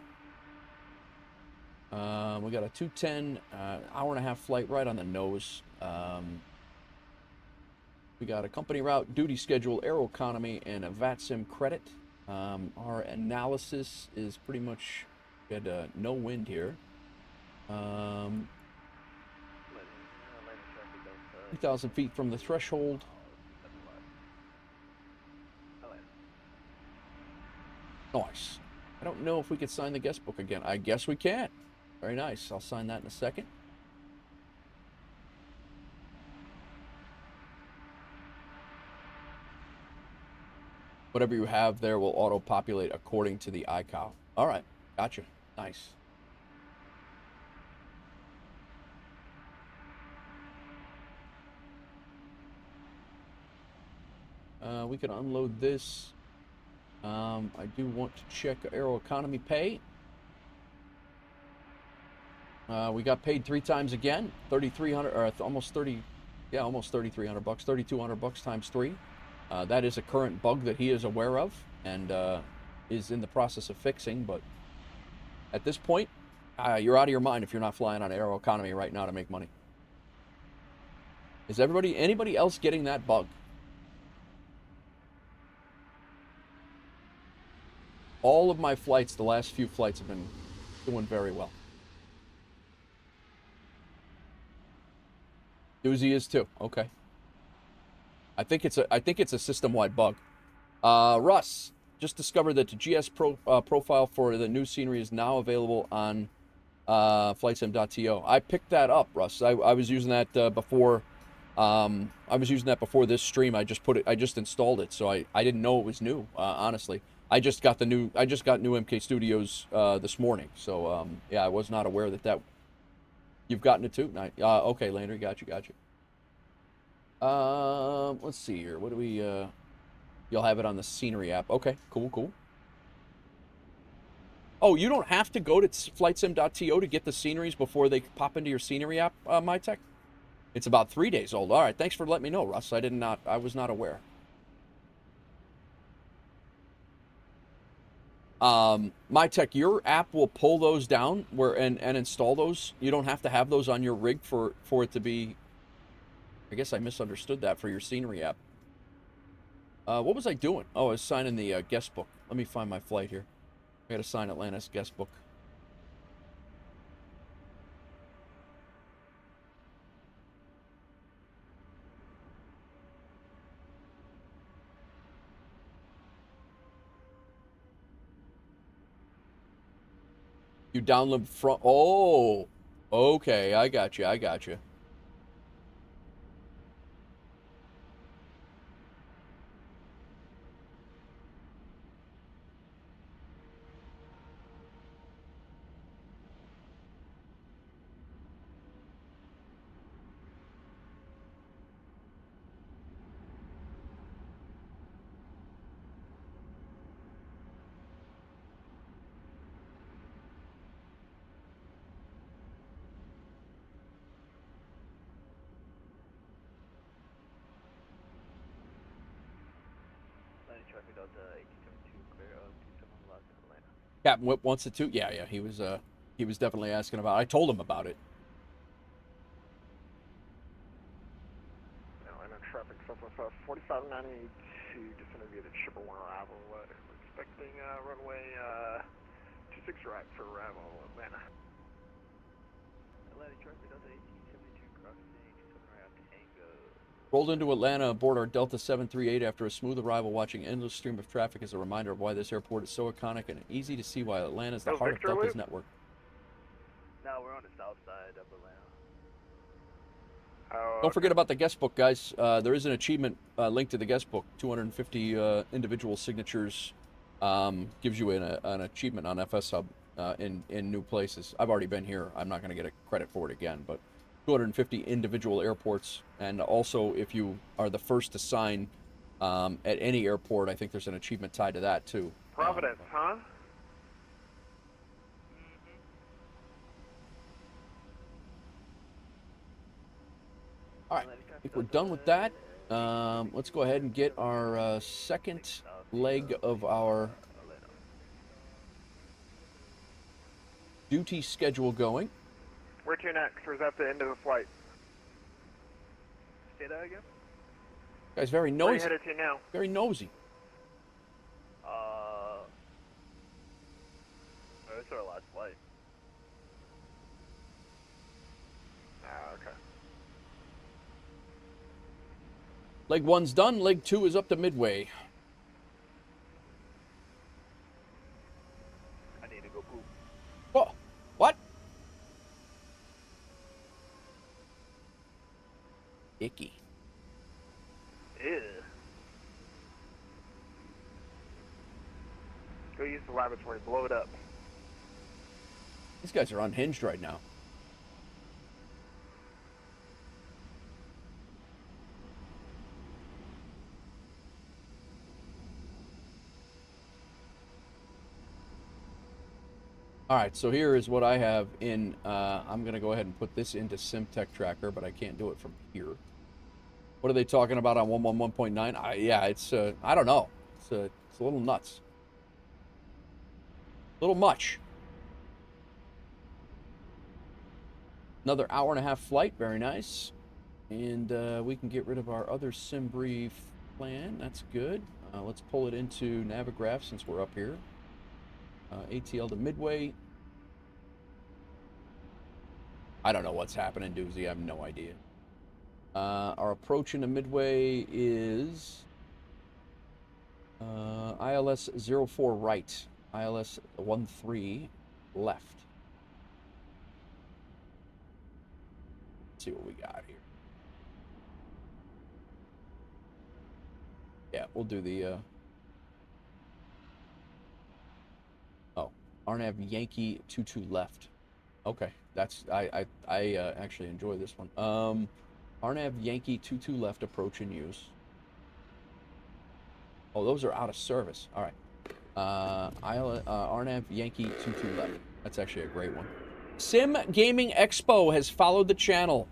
We got a 2:10 hour and a half flight right on the nose. We got a company route, duty schedule, Aeroconomy, and a VATSIM credit. Our analysis is pretty much, we had no wind here. 2,000 feet from the threshold. Nice. I don't know if we could sign the guest book again. I guess we can. Very nice. I'll sign that in a second. Whatever you have there will auto-populate according to the iCal. All right. Gotcha. Nice. We can unload this. I do want to check Aeroconomy pay. We got paid 3 times again. 3,300 or almost 30. Yeah, almost 3,300 bucks. 3,200 bucks times 3. That is a current bug that he is aware of and is in the process of fixing. But at this point, you're out of your mind if you're not flying on Aeroconomy right now to make money. Is anybody else getting that bug? All of my flights, the last few flights, have been doing very well. Doozy is too. Okay. I think it's a system-wide bug. Russ just discovered that the GS profile for the new scenery is now available on flightsim.to. I picked that up, Russ. I was using that before. I was using that before this stream. I just installed it, so I didn't know it was new. Honestly, I just got new MK Studios this morning. So yeah, I was not aware that you've gotten it too. Okay, Landry, got you. Let's see here. What do we? You'll have it on the scenery app. Okay, cool. Oh, you don't have to go to flightsim.to to get the sceneries before they pop into your scenery app, MyTech? It's about 3 days old. All right, thanks for letting me know, Russ. I was not aware. MyTech, your app will pull those down and install those. You don't have to have those on your rig for it to be. I guess I misunderstood that for your scenery app. What was I doing? Oh, I was signing the guest book. Let me find my flight here. I gotta sign Atlanta's guest book. You download from. Oh, okay. I got you. Traffic Delta 1872 clear of 27 left Atlanta. Captain Whip wants it too. Yeah. He was definitely asking about it. I told him about it. Atlanta traffic Southwest 4592, just interviewed at Shipper 1 arrival. We're expecting runway 26 right for arrival, Atlanta. Atlanta traffic Delta 1872 crossing 27 right Tango. Rolled into Atlanta aboard our Delta 738 after a smooth arrival, watching endless stream of traffic is a reminder of why this airport is so iconic and easy to see why Atlanta is the heart of Delta's network. No, we're on the south side of Atlanta. Don't forget about the guest book, guys. There is an achievement linked to the guest book. 250 individual signatures gives you an achievement on FSHub in new places. I've already been here. I'm not going to get a credit for it again, but 250 individual airports, and also if you are the first to sign at any airport, I think there's an achievement tied to that too. Providence, huh? All right, I think we're done with that. Let's go ahead and get our second leg of our duty schedule going. Where to next, or is that the end of the flight? Say that again? Guy's very Where are you nosy. headed to now? Very nosy. It's our last flight. Ah, okay. Leg 1's done. Leg 2 is up to Midway. I need to go poop. Oh, what? Icky. Ew. Go use the laboratory, blow it up. These guys are unhinged right now. All right, so here is what I have in, I'm going to go ahead and put this into SimTech Tracker, but I can't do it from here. What are they talking about on 111.9? Yeah, it's, I don't know. It's a little nuts. A little much. Another hour-and-a-half flight, very nice. And we can get rid of our other SimBrief plan, that's good. Let's pull it into Navigraph since we're up here. ATL to Midway. I don't know what's happening, Doozy. I have no idea. Our approach into Midway is ILS 04 right, ILS 13 left. Let's see what we got here. Yeah, we'll do the RNAV Yankee 22 left. Okay, that's I actually enjoy this one. RNAV Yankee 22 left, approach and use. Oh, those are out of service. All right. RNAV Yankee 22 left. That's actually a great one. Sim Gaming Expo has followed the channel.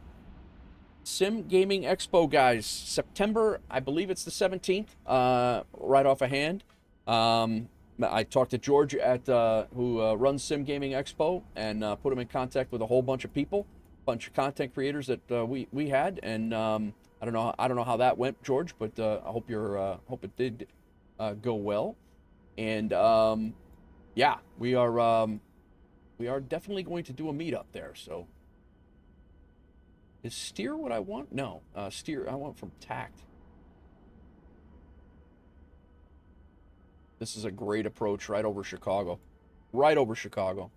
Sim Gaming Expo, guys. September, I believe it's the 17th. Right off a hand. I talked to George at who runs Sim Gaming Expo and put him in contact with a whole bunch of people, bunch of content creators that we had, and I don't know how that went, George, but I hope hope it did go well, and yeah, we are definitely going to do a meetup there. So is steer what I want? No, steer I want from tact. This is a great approach right over Chicago. Right over Chicago.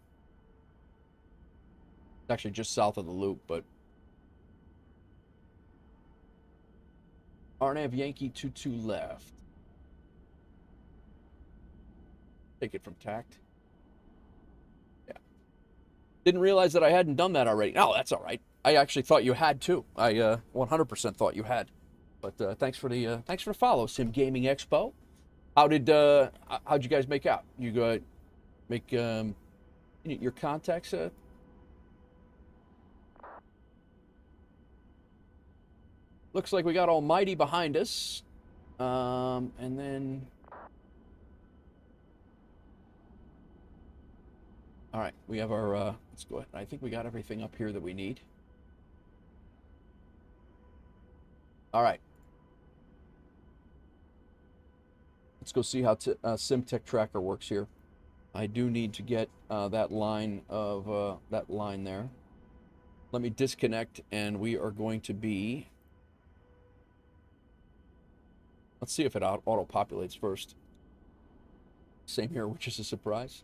It's actually just south of the loop, but... RNAV Yankee 22 left. Take it from tact. Yeah. Didn't realize that I hadn't done that already. No, that's all right. I actually thought you had too. I 100% thought you had. But thanks for the follow, Sim Gaming Expo. How'd you guys make out? You go make your contacts? Looks like we got Almighty behind us, and then all right, we have our. Let's go ahead. I think we got everything up here that we need. All right. Let's go see how SimTech Tracker works here. I do need to get that line there. Let me disconnect, and we are going to be. Let's see if it auto-populates first. Same here, which is a surprise.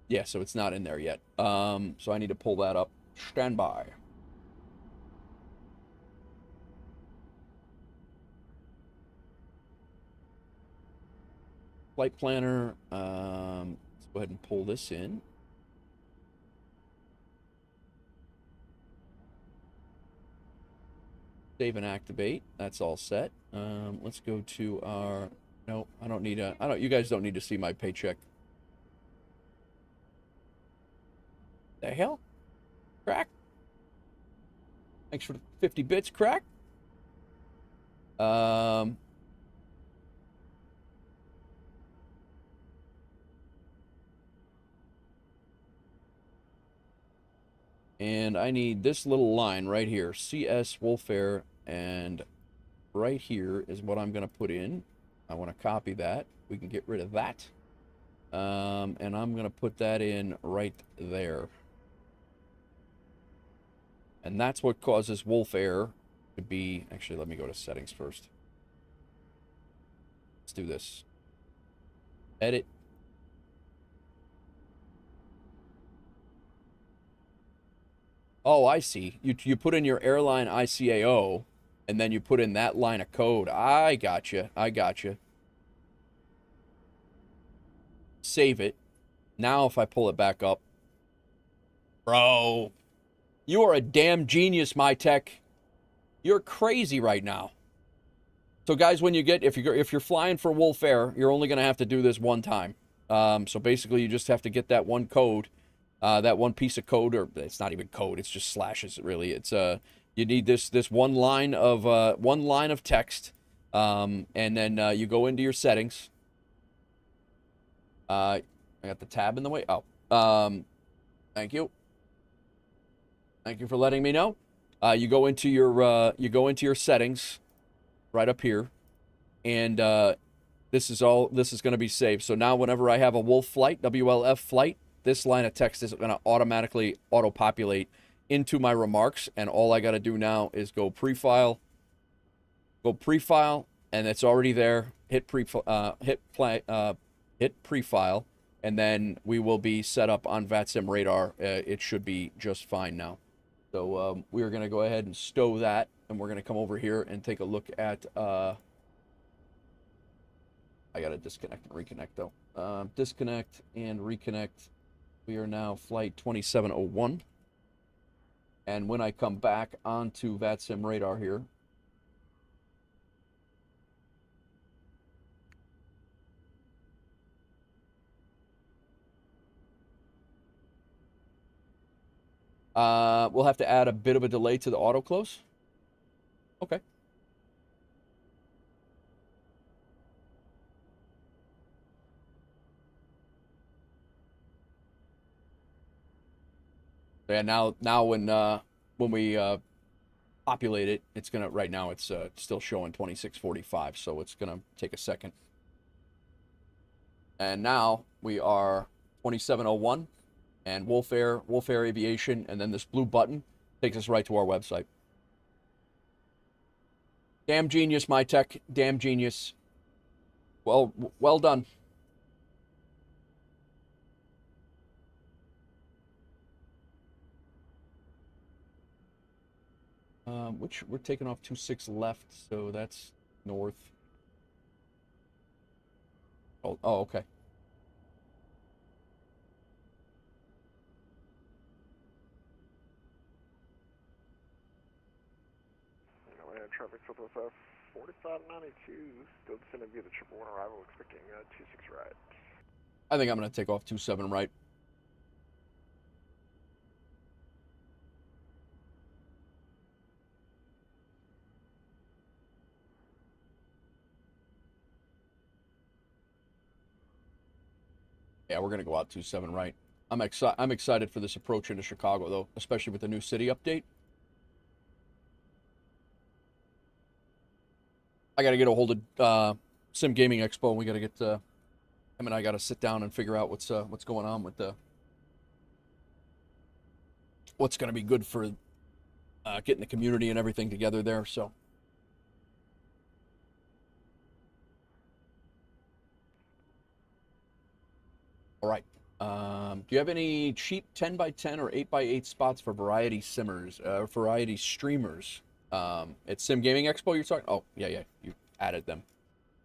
Yeah, so it's not in there yet. So I need to pull that up. Stand by. Flight planner, let's go ahead and pull this in. Save and activate, that's all set. Let's go to our, no, I don't need you guys don't need to see my paycheck. The hell? Crack? Thanks for the 50 bits, Crack. And I need this little line right here, CS WolfAir, and right here is what I'm going to put in. I want to copy that. We can get rid of that. And I'm going to put that in right there. And that's what causes WolfAir to be... Actually, let me go to settings first. Let's do this. Edit. Oh, I see. You put in your airline ICAO, and then you put in that line of code. I gotcha. I gotcha. Save it. Now if I pull it back up. Bro. You are a damn genius, my tech. You're crazy right now. So guys, when you get, if you're flying for WolfAir, you're only going to have to do this one time. So basically you just have to get that one code, that one piece of code, or it's not even code, it's just slashes really. It's you need this one line of text, and then you go into your settings. I got the tab in the way. Oh, thank you. Thank you for letting me know. You go into your settings, right up here, and this is going to be saved. So now whenever I have a Wolf flight, WLF flight, this line of text is going to automatically auto-populate into my remarks, and all I got to do now is go prefile, and it's already there. Hit prefile, and then we will be set up on VATSIM radar. It should be just fine now. So we are going to go ahead and stow that, and we're going to come over here and take a look at... I got to disconnect and reconnect, though. Disconnect and reconnect. We are now flight 2701. And when I come back onto VATSIM radar here, we'll have to add a bit of a delay to the auto close. Okay. Yeah, now when we populate it, it's gonna, right now it's still showing 2645, so it's gonna take a second. And now we are 2701, and WolfAir Aviation, and then this blue button takes us right to our website. Damn genius, my tech. Damn genius. Well done. Which we're taking off 26 left, so that's north. Oh, okay. Traffic south with 4592, still descending via the 111 arrival, expecting 26 right. I think I'm going to take off 27 right. Yeah, we're going to go out 27 right. I'm excited for this approach into Chicago, though, especially with the new city update. I got to get a hold of Sim Gaming Expo. We got to get him and I got to sit down and figure out what's going on with what's going to be good for getting the community and everything together there. So, all right. Do you have any cheap 10x10 or 8x8 spots for variety variety streamers? At Sim Gaming Expo, you're talking? Oh, yeah, you added them.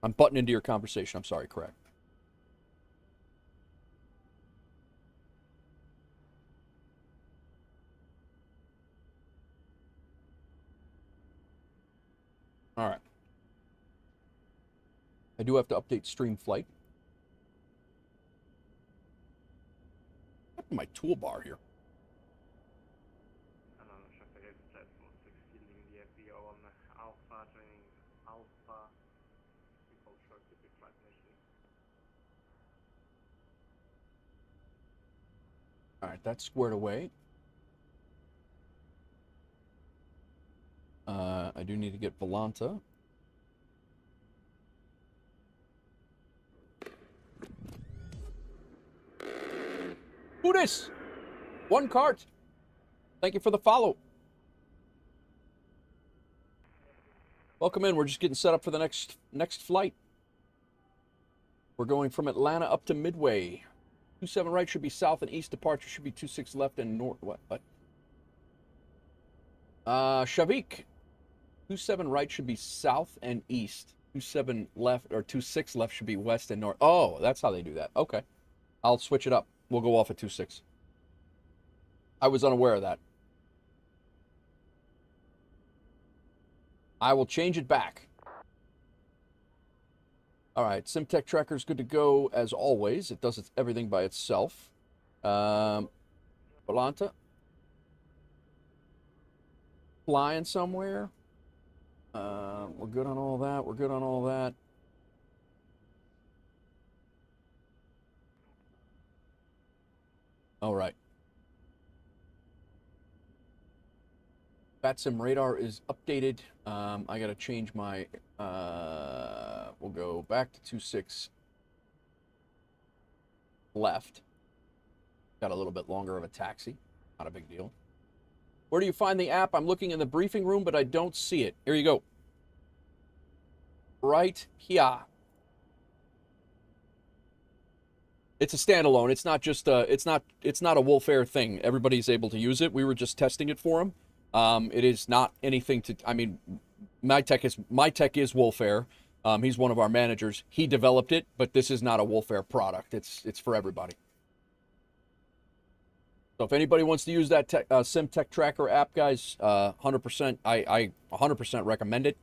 I'm butting into your conversation. I'm sorry, correct. All right. I do have to update stream flight. My toolbar here. Alpha, people short to be flight initially. All right, that's squared away. I do need to get Volanta. Who this? One cart. Thank you for the follow. Welcome in. We're just getting set up for the next flight. We're going from Atlanta up to Midway. 27 right should be south and east. Departure should be 26 left and north. What? Shavik. 27 right should be south and east. 27 left or 26 left should be west and north. Oh, that's how they do that. Okay. I'll switch it up. We'll go off at 26. I was unaware of that. I will change it back. All right, SimTech Tracker is good to go as always. It does everything by itself. Volanta. Flying somewhere. We're good on all that. We're good on all that. All right. VATSIM radar is updated. I got to change my, we'll go back to 26 left. Got a little bit longer of a taxi. Not a big deal. Where do you find the app? I'm looking in the briefing room, but I don't see it. Here you go. Right here. It's a standalone. It's not just it's not a WolfAir thing. Everybody's able to use it. We were just testing it for them. It is not anything to, I mean, my tech is WolfAir. He's one of our managers. He developed it, but this is not a WolfAir product. It's for everybody. So if anybody wants to use that SimTech Tracker app, guys, 100%, I 100% recommend it.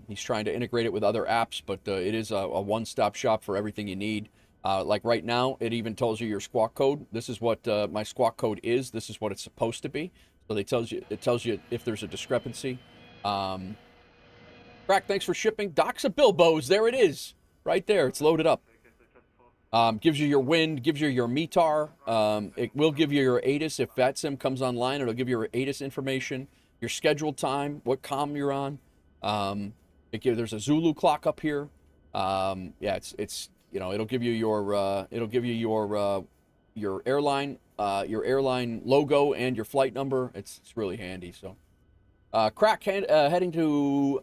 He's trying to integrate it with other apps, but it is a one-stop shop for everything you need. Like right now, it even tells you your squawk code. This is what my squawk code is. This is what it's supposed to be. So it tells you if there's a discrepancy. Crack, thanks for shipping. Docks of Bilbo's. There it is. Right there. It's loaded up. Gives you your wind, gives you your METAR. It will give you your ATIS. If VATSIM comes online, it'll give you your ATIS information, your scheduled time, what comm you're on. There's a Zulu clock up here. Yeah, it's you know, it'll give you your airline logo and your flight number. It's really handy. So, Crack heading to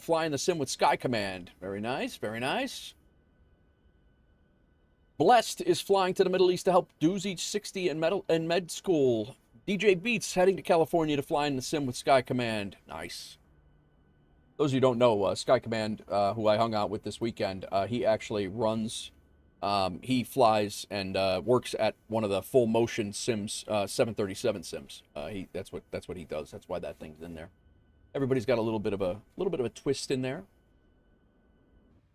fly in the sim with Sky Command. Very nice, very nice. Blessed is flying to the Middle East to help Doozy 60 and med school. DJ Beats heading to California to fly in the sim with Sky Command. Nice. Those of you who don't know, Sky Command, who I hung out with this weekend, he actually runs, he flies and works at one of the full motion sims, 737 sims. That's what he does. That's why that thing's in there. Everybody's got a little bit of a twist in there.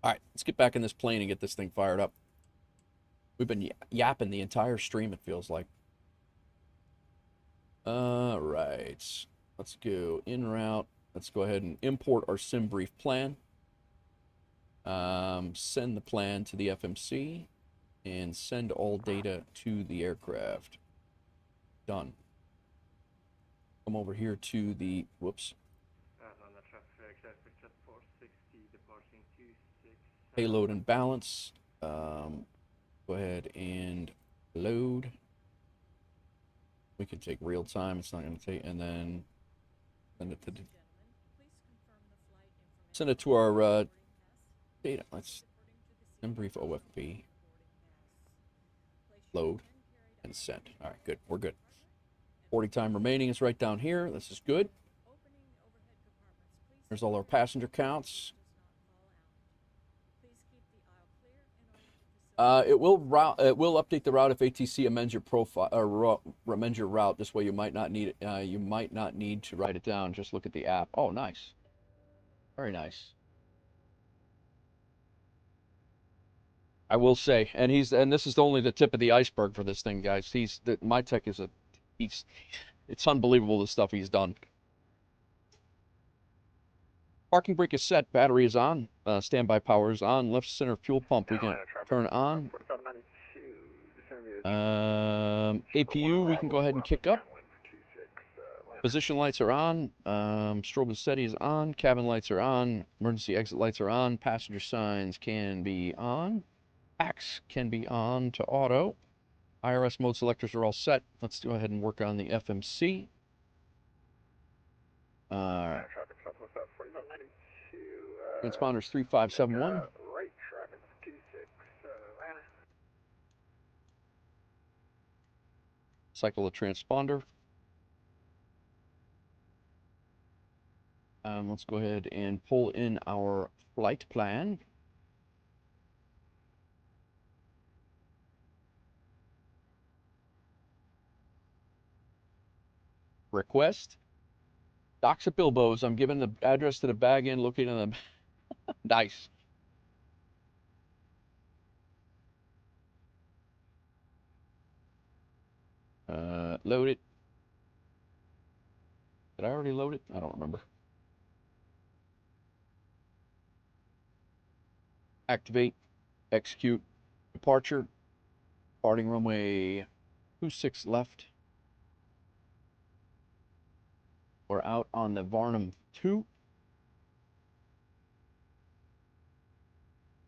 All right, let's get back in this plane and get this thing fired up. We've been yapping the entire stream, it feels like. All right, let's go en route. Let's go ahead and import our sim brief plan. Send the plan to the FMC and send all data to the aircraft. Done. Come over here to the, whoops. Payload and balance. Go ahead and load. We can take real time. It's not going to take, and then send it to the, send it to our data. Let's brief OFB. Load and send. All right, good. We're good. 40 time remaining is right down here. This is good. There's all our passenger counts. It will update the route if ATC amends your profile or amends your route. This way, you might not need to write it down. Just look at the app. Oh, nice, very nice. I will say, and this is only the tip of the iceberg for this thing, guys. My tech is it's unbelievable the stuff he's done. Parking brake is set. Battery is on. Standby power is on. Left center fuel pump we can Atlanta traffic, turn on. 4592, descend via APU we can go ahead and kick up. downwind for 26, Atlanta. Position lights are on. Strobe and steady is on. Cabin lights are on. Emergency exit lights are on. Passenger signs can be on. Packs can be on to auto. IRS mode selectors are all set. Let's go ahead and work on the FMC. Atlanta traffic, southwest out 4592. Transponders 3571. Right traffic for 26, Atlanta. Cycle the transponder. Let's go ahead and pull in our flight plan. Request. Docks at Bilbo's. I'm giving the address to the bag in located on the nice. Load it. Did I already load it? I don't remember. Activate. Execute. Departure. Departing runway 26 left. We're out on the Varnum 2.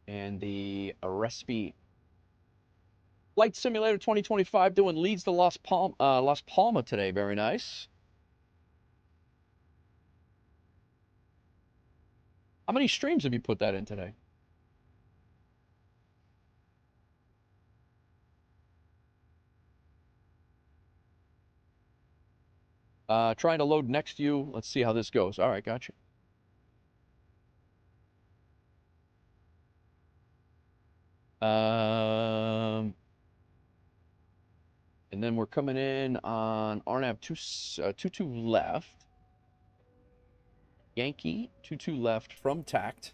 And the Arespi Flight Simulator 2025 doing leads to Las Palma today. Very nice. How many streams have you put that in today? Trying to load next to you. Let's see how this goes. All right, gotcha. And then we're coming in on RNAV 22 left. Yankee 22 left from TACT.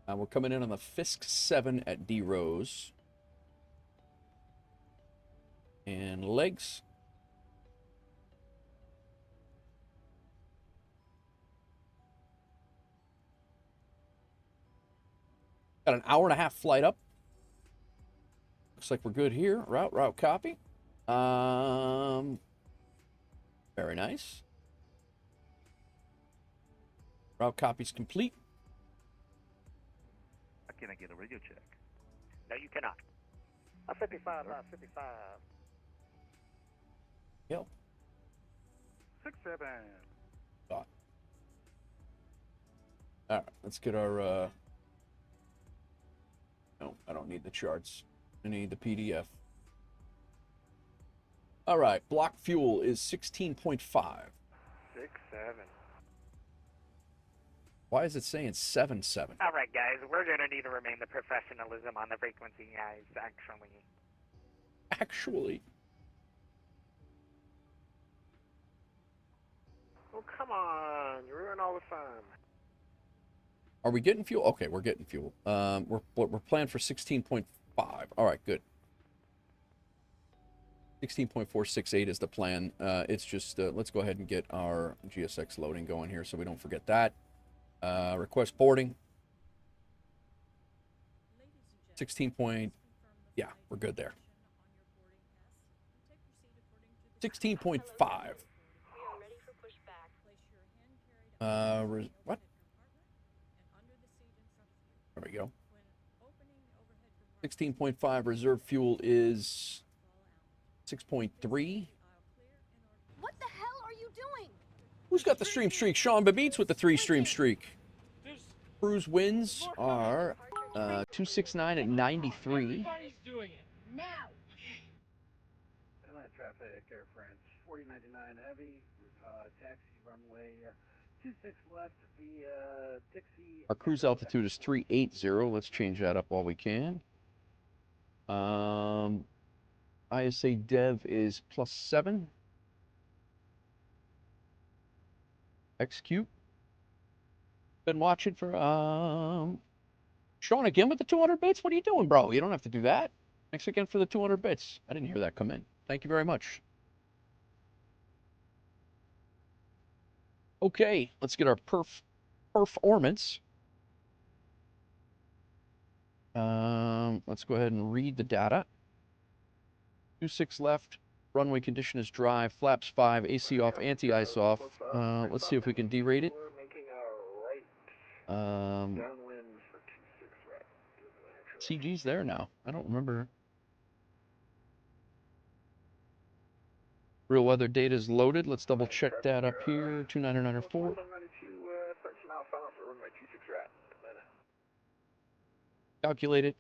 We're coming in on the Fisk 7 at D Rose. And legs. Got an hour and a half flight up. Looks like we're good here. Route copy. Very nice. Route copy's complete. Can I get a radio check? No, you cannot. 55, 55. Yep. 67. All right, let's get our, no, I don't need the charts. I need the PDF. All right, block fuel is 16.5. 67. Why is it saying 7.7? All right, guys, we're going to need to remain the professionalism on the frequency, guys, Actually. Oh, come on. You ruin all the fun. Are we getting fuel? Okay, we're getting fuel. We're planned for 16.5. All right, good. 16.468 is the plan. It's just, let's go ahead and get our GSX loading going here so we don't forget that. Request boarding. 16 point, yeah, we're good there. 16.5. What? There we go. 16.5 reserve fuel is 6.3. What the hell are you doing? Who's got the stream streak? Sean Babeats with the 3-stream streak. Cruise wins are 269 at 93. Everybody's doing it. Now. Atlanta traffic, Air France 4099 heavy, taxi runway 26 left via Dixie. Our cruise altitude is 380. Let's change that up while we can. ISA dev is +7. Execute. Been watching for Sean again with the 200 bits. What are you doing, bro? You don't have to do that. Thanks again for the 200 bits. I didn't hear that come in. Thank you very much. Okay, let's get our perf performance. Let's go ahead and read the data. 26 left. Runway condition is dry. Flaps 5. AC off. Anti-ice off. Let's see if we can derate it. We're making a right. Downwind for 26 right. CG's there now. I don't remember. Real weather data is loaded. Let's double check that up here. 29904. 13 miles final for runway 26 right. Atlanta. Calculated.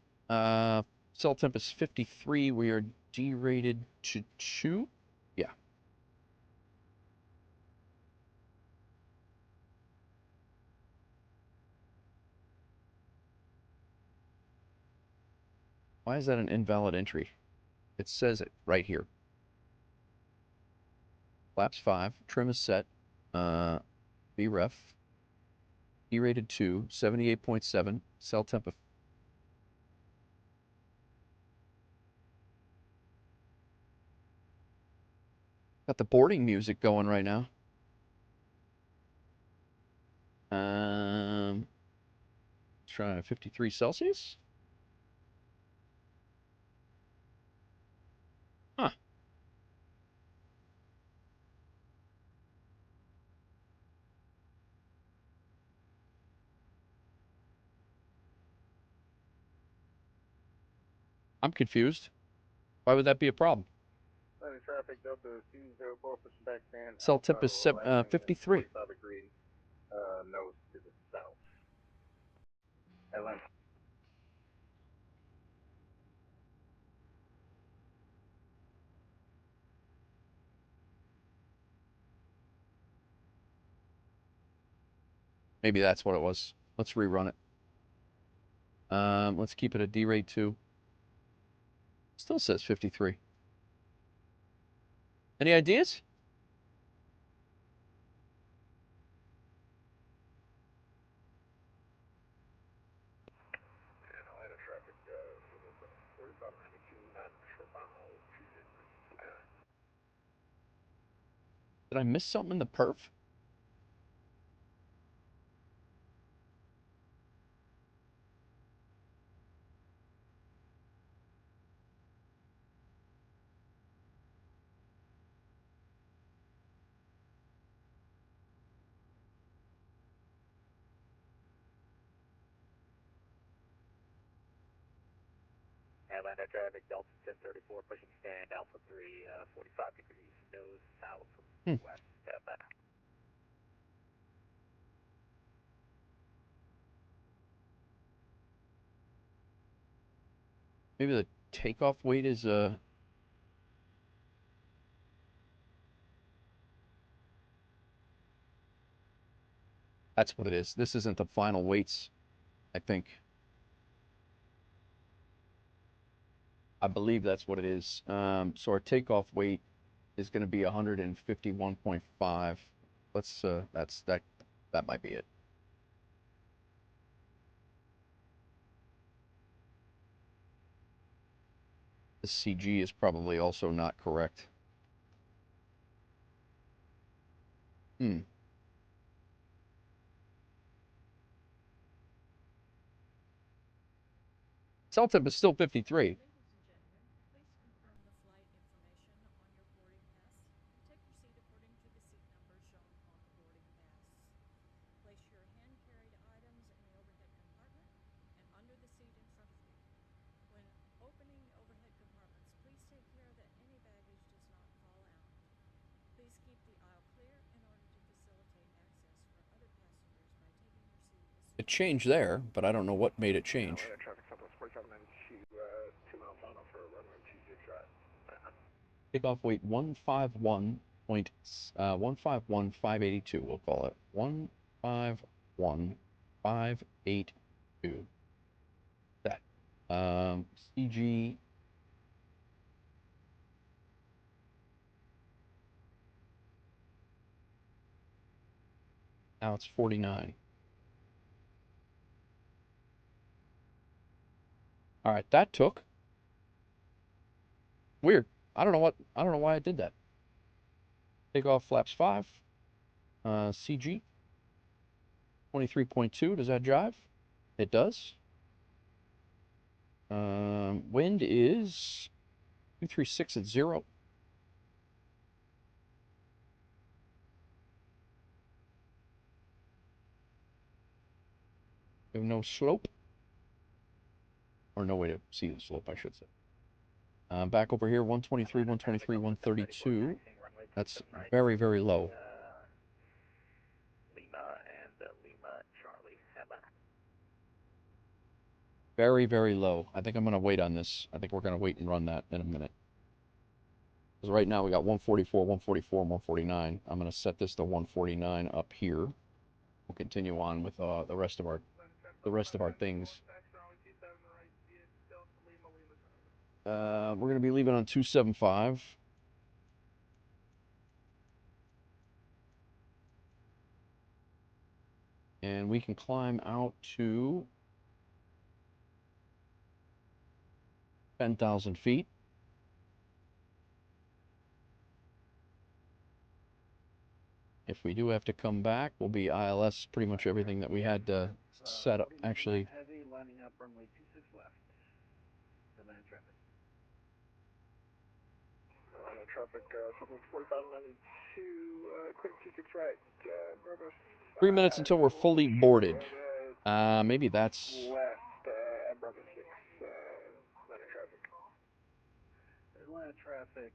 Cell temp is 53. We are derated to 2. Yeah. Why is that an invalid entry? It says it right here. Flaps 5. Trim is set. VREF. Derated 2. 78.7. Cell temp of got the boarding music going right now. Try 53 Celsius. Huh. I'm confused. Why would that be a problem? Traffic Delta 204, pushing back stand. Cell temp is 53. 45 degree nose to the south. Atlanta. Maybe that's what it was. Let's rerun it. Let's keep it a derate 2. Still says 53. Any ideas? Atlanta traffic 4592, not short final. Did I miss something in the perf? Atlanta traffic, Delta 1034, pushing stand, Alpha 3, 45 degrees, nose south, west, Atlanta. Maybe the takeoff weight is that's what it is. This isn't the final weights, I think. I believe that's what it is. So our takeoff weight is going to be 151.5. Let's that might be it. The CG is probably also not correct. Cell temp is still 53. It changed there, but I don't know what made it change. Traffic Southwest 4592, 2 mile final for runway 26 right. Takeoff weight 151.582. We'll call it 151.582. That. CG. Now it's 49. All right, that took. Weird. I don't know why I did that. Takeoff flaps 5. CG. 23.2, does that jive? It does. Wind is 236 at 0. We have no slope. Or no way to see the slope, I should say. Back over here, 123, 123, 132. That's very, very low. Lima and Lima Charlie. Headline. Very, very low. I think I'm going to wait on this. I think we're going to wait and run that in a minute. Because right now we got 144, 144, 149. I'm going to set this to 149 up here. We'll continue on with the rest of our things. We're going to be leaving on 275. And we can climb out to 10,000 feet. If we do have to come back, we'll be ILS pretty much everything that we had set up. Actually, Heavy, lining up runway 26 left. Atlanta traffic. Atlanta traffic, something 4592, quick 26 right, Bravo. 3 minutes until we're fully boarded. Maybe that's... Left, Bravo 6, Atlanta traffic. Atlanta traffic,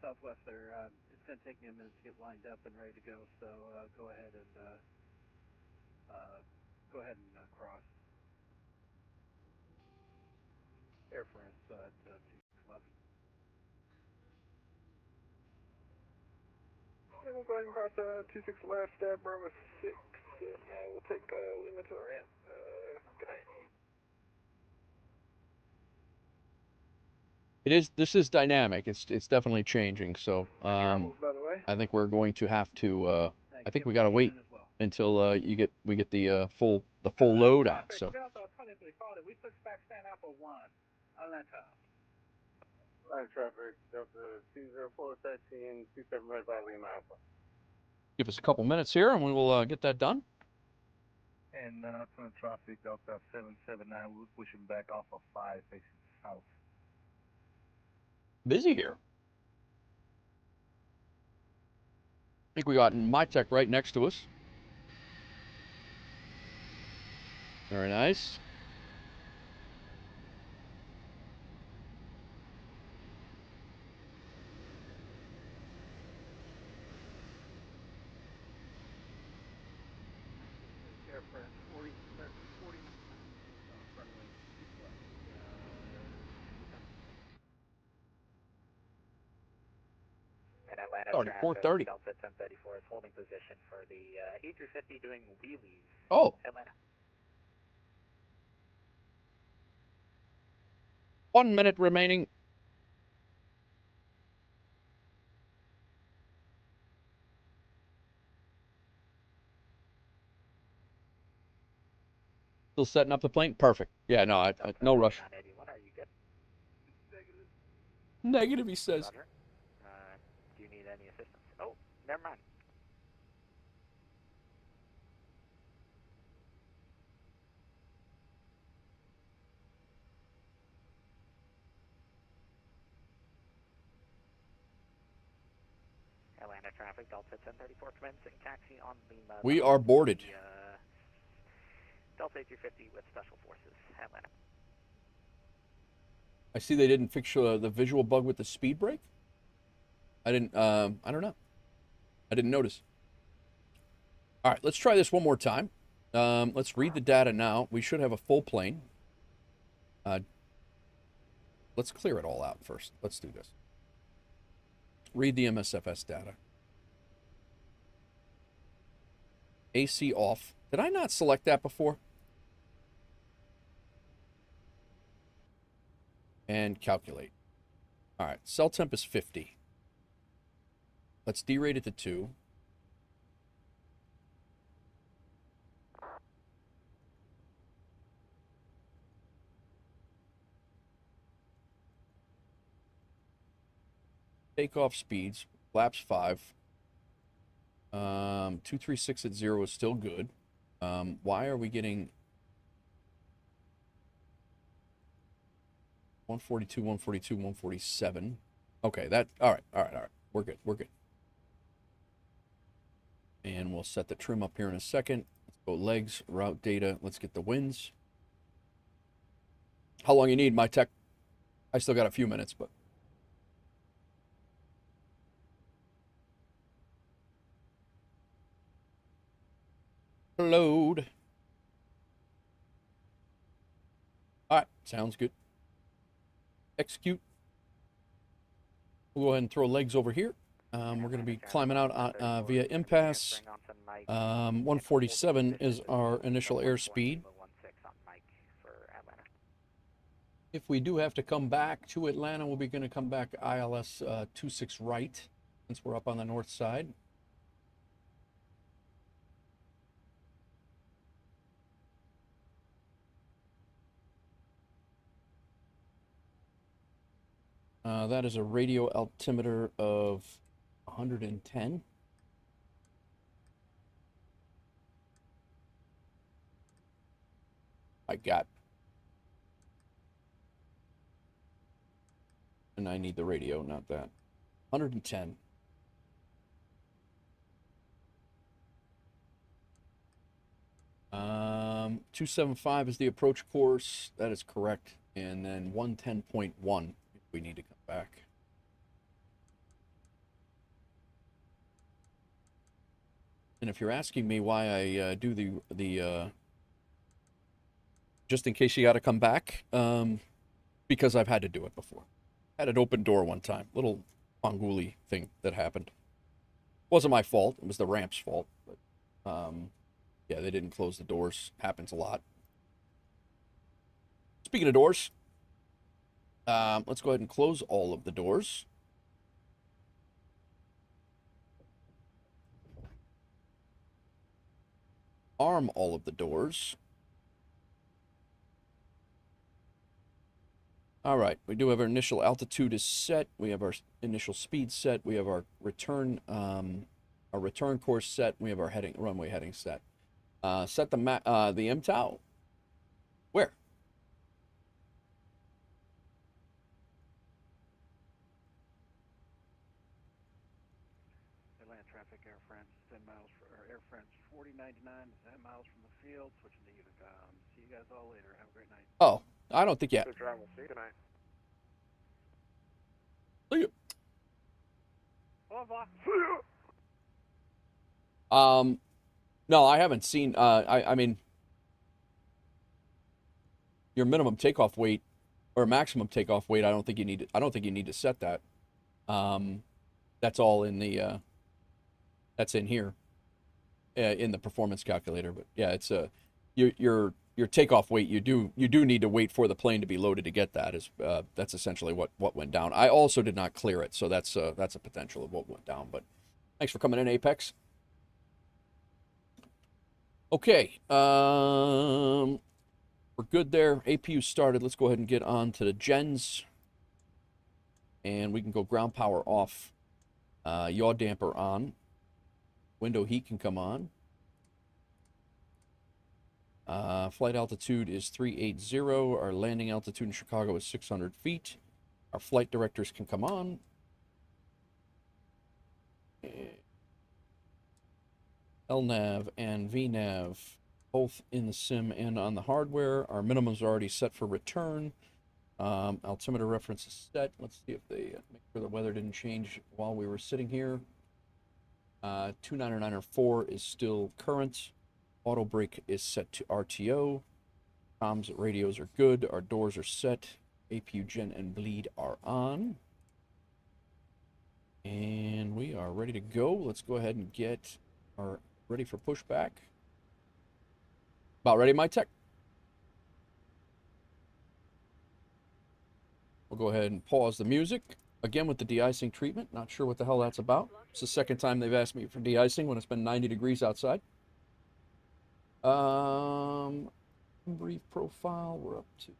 southwest there. It's going to take me a minute to get lined up and ready to go, so go ahead and cross. Air France, 26 left. Yeah, we'll go ahead and cross 26 left, Bravo 6, and we'll take Lima to the ramp. Good night. This is dynamic. It's definitely changing. So By the way. I think we're going to have to. I think we got to wait until we get the full load out. So. We took back stand Apple 1. Atlanta. Line traffic, Delta 20413, 27 right by Lima Alpha. Give us a couple minutes here, and we will get that done. And Atlanta traffic, Delta 779, we're pushing back off of 5 facing south. Busy here. I think we got MyTech right next to us. Very nice. Air France 40, 40, runway 26 left. And Atlanta Already traffic, 4:30. Delta 1034 is holding position for the E350 doing wheelies. Oh. Atlanta. 1 minute remaining. Still setting up the plane? Perfect. Yeah, no, no rush. 981, are you good? Negative, he says. Roger. Do you need any assistance? Oh, never mind. Atlanta traffic, Delta 1034 commencing taxi on Lima. We are boarded. Delta 350 with Special Forces, Atlanta. I see they didn't fix the visual bug with the speed brake. I don't know. I didn't notice. All right, let's try this one more time. Let's read the data now. We should have a full plane. Let's clear it all out first. Let's do this. Read the MSFS data. AC off. Did I not select that before? And calculate. All right, cell temp is 50. Let's derate it to 2. Takeoff speeds, flaps 5. 236 at 0 is still good. Why are we getting 142, 142, 147? Okay, that, all right. We're good, we're good. And we'll set the trim up here in a second. Let's go legs, route data. Let's get the winds. How long you need, my tech? I still got a few minutes, but. Load. All right, sounds good. Execute. We'll go ahead and throw legs over here. We're going to be climbing out via impasse. 147 is our initial airspeed. If we do have to come back to Atlanta, we'll be going to come back ILS 26 right, since we're up on the north side. That is a radio altimeter of 110. I got. And I need the radio, not that. 110. Um, 275 is the approach course. That is correct. And then 110.1 if we need to come back. And if you're asking me why I do the just in case you got to come back, because I've had to do it before. Had an open door one time, little Mongoli thing that happened. Wasn't my fault. It was the ramp's fault. But yeah, they didn't close the doors. Happens a lot. Speaking of doors, let's go ahead and close all of the doors. Arm all of the doors. All right, we do have our initial altitude is set. We have our initial speed set. We have our return course set. We have our runway heading set. Set the MTOW. Where? Atlanta traffic, Air France, 10 miles for Air France 4099, 10 miles from the field, switching to Unicom. See you guys all later. Have a great night. Oh, I don't think yet. Good drive. We'll see you tonight. See you. Au revoir. See you. No, I haven't seen. I mean, your minimum takeoff weight or maximum takeoff weight. I don't think you need. I don't think you need to set that. That's all in the. That's in here. In the performance calculator, but yeah, it's your takeoff weight. You do need to wait for the plane to be loaded to get that. Is that's essentially what went down. I also did not clear it, so that's a potential of what went down. But thanks for coming in, Apex. Okay, we're good there. APU started. Let's go ahead and get on to the gens, and we can go ground power off. Yaw damper on. Window heat can come on. Flight altitude is 380. Our landing altitude in Chicago is 600 feet. Our flight directors can come on. LNAV and VNAV, both in the sim and on the hardware. Our minimum's already set for return. Altimeter reference is set. Let's see if they make sure the weather didn't change while we were sitting here. 299.4 is still current. Auto brake is set to RTO. Comms radios are good. Our doors are set. APU gen and bleed are on. And we are ready to go. Let's go ahead and get our ready for pushback. About ready, my tech. We'll go ahead and pause the music. Again with the de-icing treatment. Not sure what the hell that's about. It's the second time they've asked me for de-icing when it's been 90 degrees outside. Brief profile, we're up to.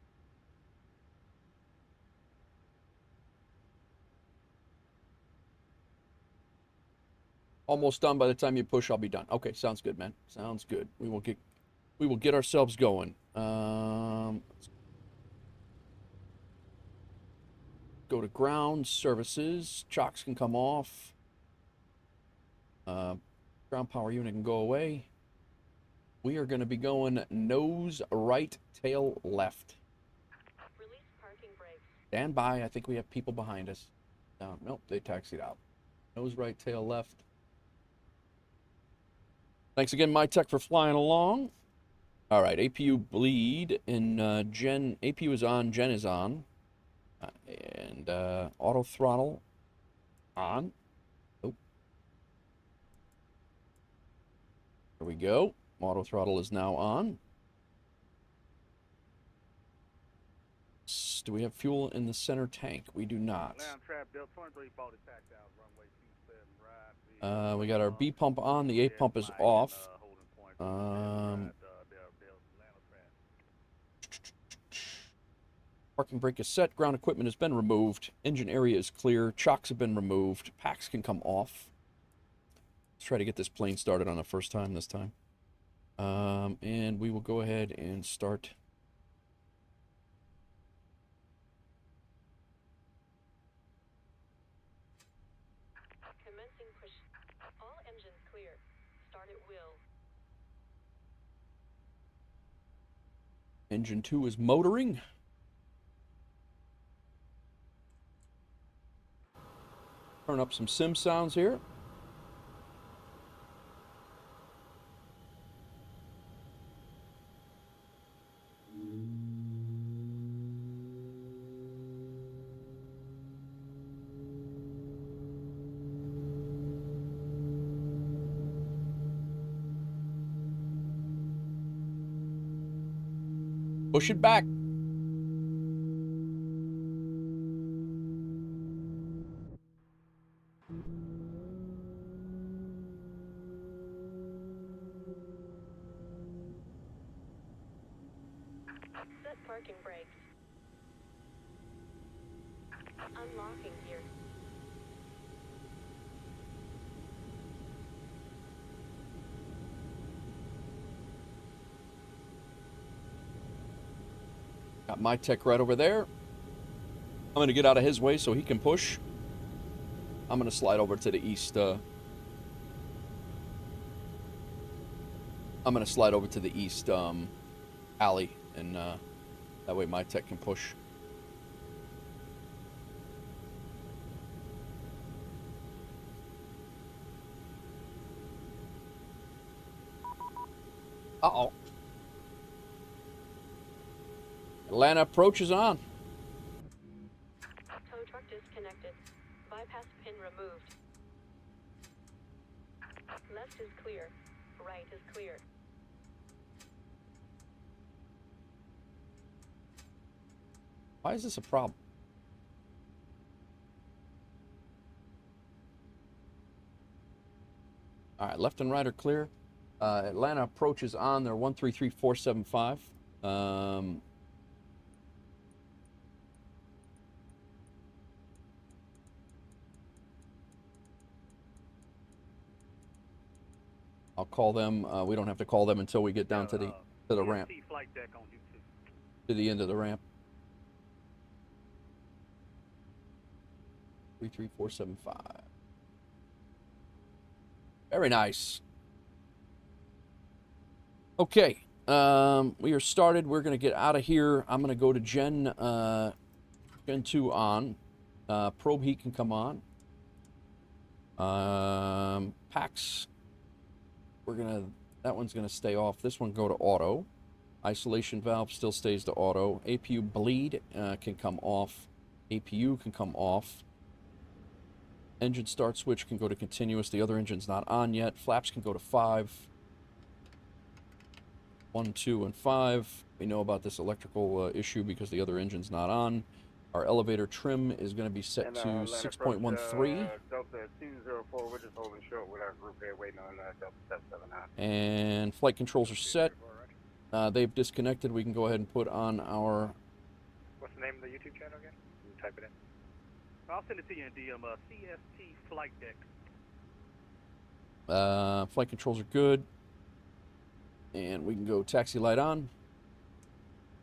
Almost done. By the time you push, I'll be done. Okay, sounds good, man. Sounds good. We will get ourselves going. Let's go to ground services. Chocks can come off. Ground power unit can go away. We are going to be going nose right, tail left. Release parking brakes. Stand by. I think we have people behind us. Nope, they taxied out. Nose right, tail left. Thanks again, MyTech, for flying along. All right, APU bleed and Gen. APU is on. Gen is on. And auto throttle on. Oh. There we go. Auto throttle is now on. Do we have fuel in the center tank? We do not. We got our B pump on. The A pump is off. Parking brake is set. Ground equipment has been removed. Engine area is clear. Chocks have been removed. Packs can come off. Let's try to get this plane started on the first time this time. And we will go ahead and start. Commencing push. All engines clear. Start at will. Engine 2 is motoring. Turn up some sim sounds here. Push it back. Set parking brakes. Unlocking gear. Got my tech right over there. I'm going to get out of his way so he can push. I'm going to slide over to the east. I'm going to slide over to the east alley, and that way my tech can push. Uh-oh. Atlanta approach is on. Tow truck disconnected. Bypass pin removed. Left is clear. Right is clear. Why is this a problem? All right, left and right are clear. Atlanta approach is on. They're 133475. I'll call them. We don't have to call them until we get down to the ramp. To the end of the ramp. 33475. Very nice. Okay. We are started. We're gonna get out of here. I'm gonna go to Gen 2 on. Probe heat can come on. Packs. That one's gonna stay off. This one go to auto. Isolation valve still stays to auto. APU bleed can come off. APU can come off. Engine start switch can go to continuous. The other engine's not on yet. Flaps can go to 5. 1, 2, and 5. We know about this electrical issue because the other engine's not on. Our elevator trim is going to be set to 6.13. Delta 204, we're just holding short with our group here, waiting on Delta 779. And flight controls are set. They've disconnected. We can go ahead and put on our... What's the name of the YouTube channel again? You type it in. I'll send it to you in DM. CST flight deck. Flight controls are good. And we can go taxi light on.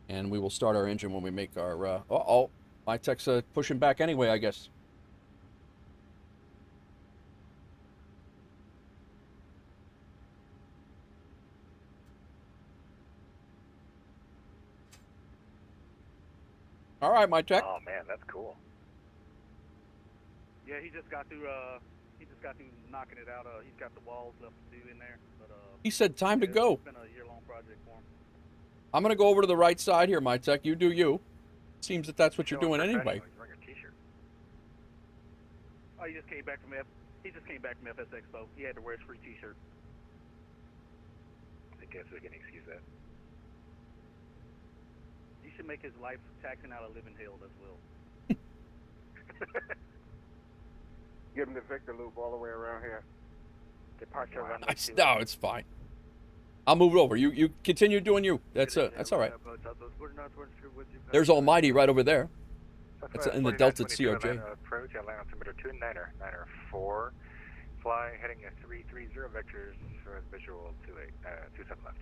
And we will start our engine when we make our... uh-oh. My tech's pushing back anyway, I guess. All right, my tech. Oh man, that's cool. Yeah, he just got through knocking it out. He's got the walls left to do in there. But He said time to go. It's been a year-long project for him. I'm going to go over to the right side here, my tech. You do you. Seems that that's what you're doing anyway. Wearing a t-shirt. Oh, he just came back from FS Expo. He had to wear his free t-shirt. I guess we can excuse that. He should make his life taxing out of living hell as well. Give him the Victor loop all the way around here. Departure runway 28. No, it's fine. I'll move it over. You continue doing you. That's all right. There's Almighty right over there. That's in the Delta CRJ. Approach Atlanta altimeter 29er, 4. Fly heading at 330 vectors for visual 27 left.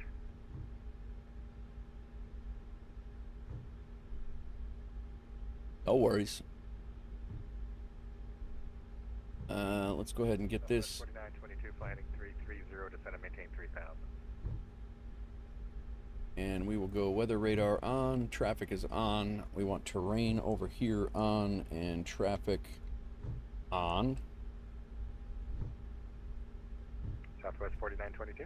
No worries. Let's go ahead and get this. 4922 fly heading 330, descend and maintain 3000. And we will go weather radar on, traffic is on. We want terrain over here on, and traffic on. Southwest 4922.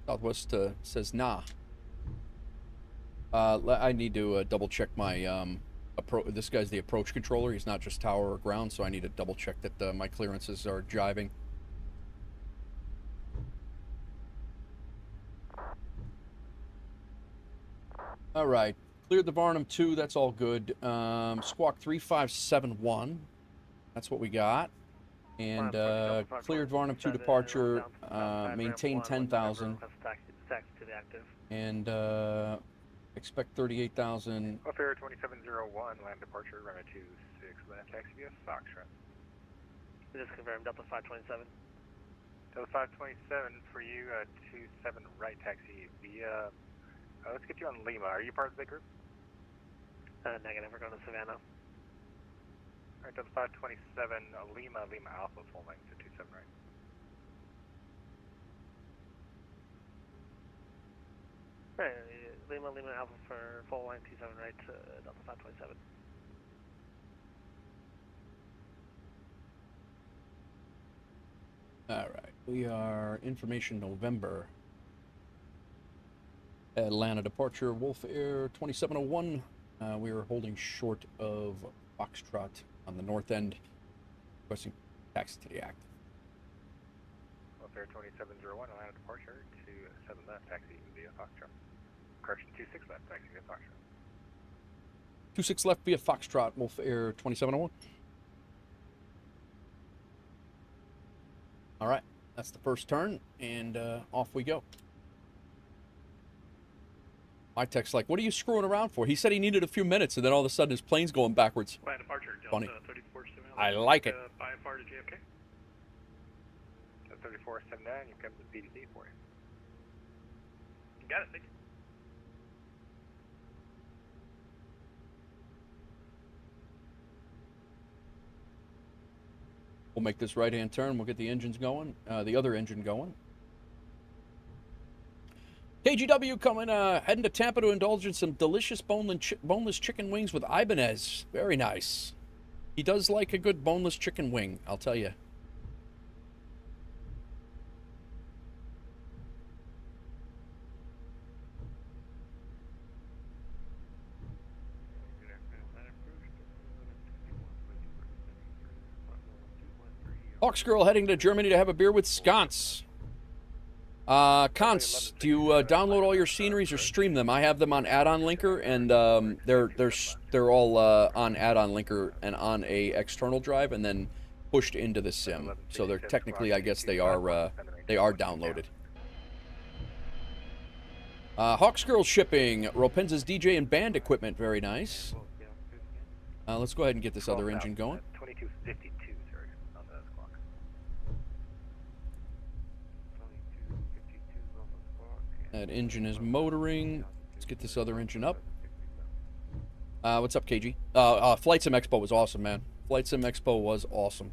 Southwest says nah. I need to double check my this guy's the approach controller. He's not just tower or ground, so I need to double check that my clearances are jiving. All right, cleared the Varnum 2. That's all good. Squawk 3571. That's what we got. And cleared Varnum 2 departure. Maintain 10,000. And expect 38,000. WolfAir 2701, land departure, runway 26 left, taxi via Foxtrot. Just confirmed, Delta 527. Delta 527 for you, 27 right taxi via, let's get you on Lima. Are you part of the group? Negative, we're going to Savannah. Alright, Delta 527, Lima Alpha, full length to 27 right. Lima Alpha for full line 27 right to Delta 527. Alright, we are information November. Atlanta departure, WolfAir 2701. We are holding short of Foxtrot on the north end. Requesting taxi to the act. WolfAir 2701, Atlanta departure to 7 left, taxi via Foxtrot. Correction, 26 left, taxi via Foxtrot. 26 left via Foxtrot, WolfAir 2701. All right, that's the first turn, and off we go. My tech's like, what are you screwing around for? He said he needed a few minutes, and then all of a sudden his plane's going backwards. Plan departure, Funny. Delta 3479. I like it. By and far to JFK. Delta 3479, you come to BDD for you. You got it, thank you. We'll make this right-hand turn. We'll get the engines going, the other engine going. KGW coming, heading to Tampa to indulge in some delicious boneless chicken wings with Ibanez. Very nice. He does like a good boneless chicken wing, I'll tell you. Hawks Girl heading to Germany to have a beer with Sconce. Cons, do you download all your sceneries or stream them? I have them on add-on linker, and they're all on add-on linker and on a external drive, and then pushed into the sim. So they're technically, I guess, they are downloaded. Hawks Girl Shipping, Ropenza's DJ and band equipment, very nice. Let's go ahead and get this other engine going. 2252, sir, on the clock. 2252 on the clock. That engine is motoring. Let's get this other engine up. What's up, KG? Flight Sim Expo was awesome, man. Flight Sim Expo was awesome.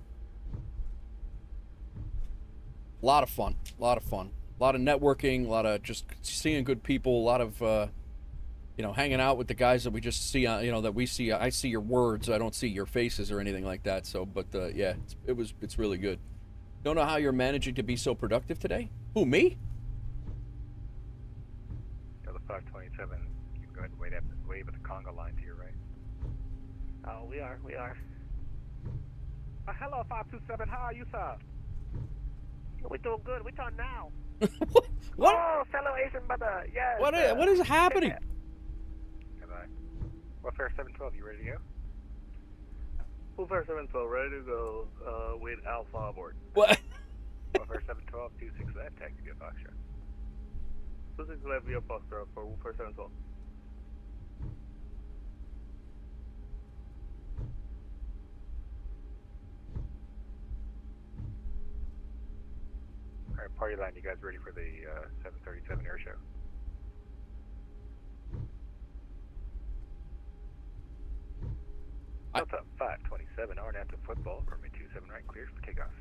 A lot of fun. A lot of fun. A lot of networking. A lot of just seeing good people. A lot of, you know, hanging out with the guys that we just see, you know, that we see. I see your words. I don't see your faces or anything like that. So, but yeah, it's really good. Don't know how you're managing to be so productive today. Who, me? So the 527, you can go ahead and wave at the conga line to your right. Oh, we are. Hello, 527. How are you, sir? We're doing good. We're on now. What? Oh, fellow Asian brother. Yes. What is happening? Goodbye. WolfAir 712, you ready to go? WolfAir 712, ready to go with Alpha aboard. What? WolfAir 712, 26 left, taxi via Foxtrot. 26 left via Foxtrot for WolfAir 712. Alright, party line, you guys ready for the 737 air show? Delta 527, RNAV to football, runway 27 right, cleared for takeoff.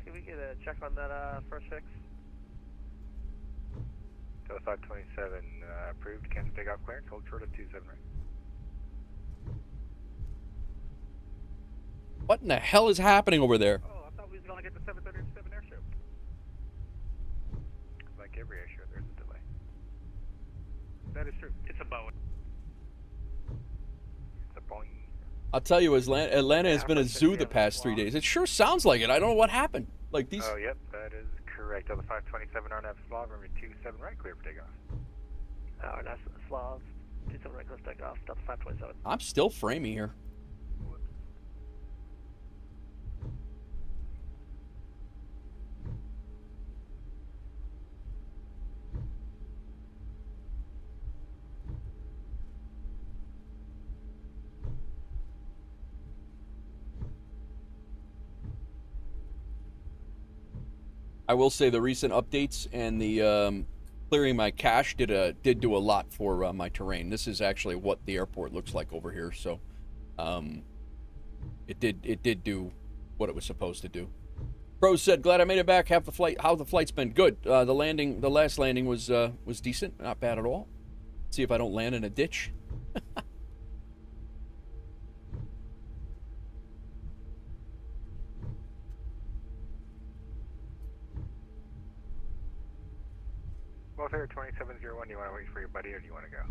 Can we get a check on that first fix? Delta 527, approved, cancel takeoff clearance, hold short of 27 right. What in the hell is happening over there? Oh, I thought we was going to get the 737 air show. Like every air show, there's a delay. That is true. It's a Boeing. It's a Boeing. I'll tell you, Atlanta has been a zoo the past 3 days. It sure sounds like it. I don't know what happened. Like these. Oh, yep, that is correct. Delta 527, RNAV Slav, runway 27 right, clear for takeoff. RNAV Slav, 27 right, clear for takeoff, Delta 527. I'm still framing here. I will say the recent updates and the clearing my cache did do a lot for my terrain. This is actually what the airport looks like over here, so it did do what it was supposed to do. Rose said, "Glad I made it back. How the flight's been? Good. The last landing was decent, not bad at all. See if I don't land in a ditch." WolfAir 2701, do you want to wait for your buddy or do you want to go?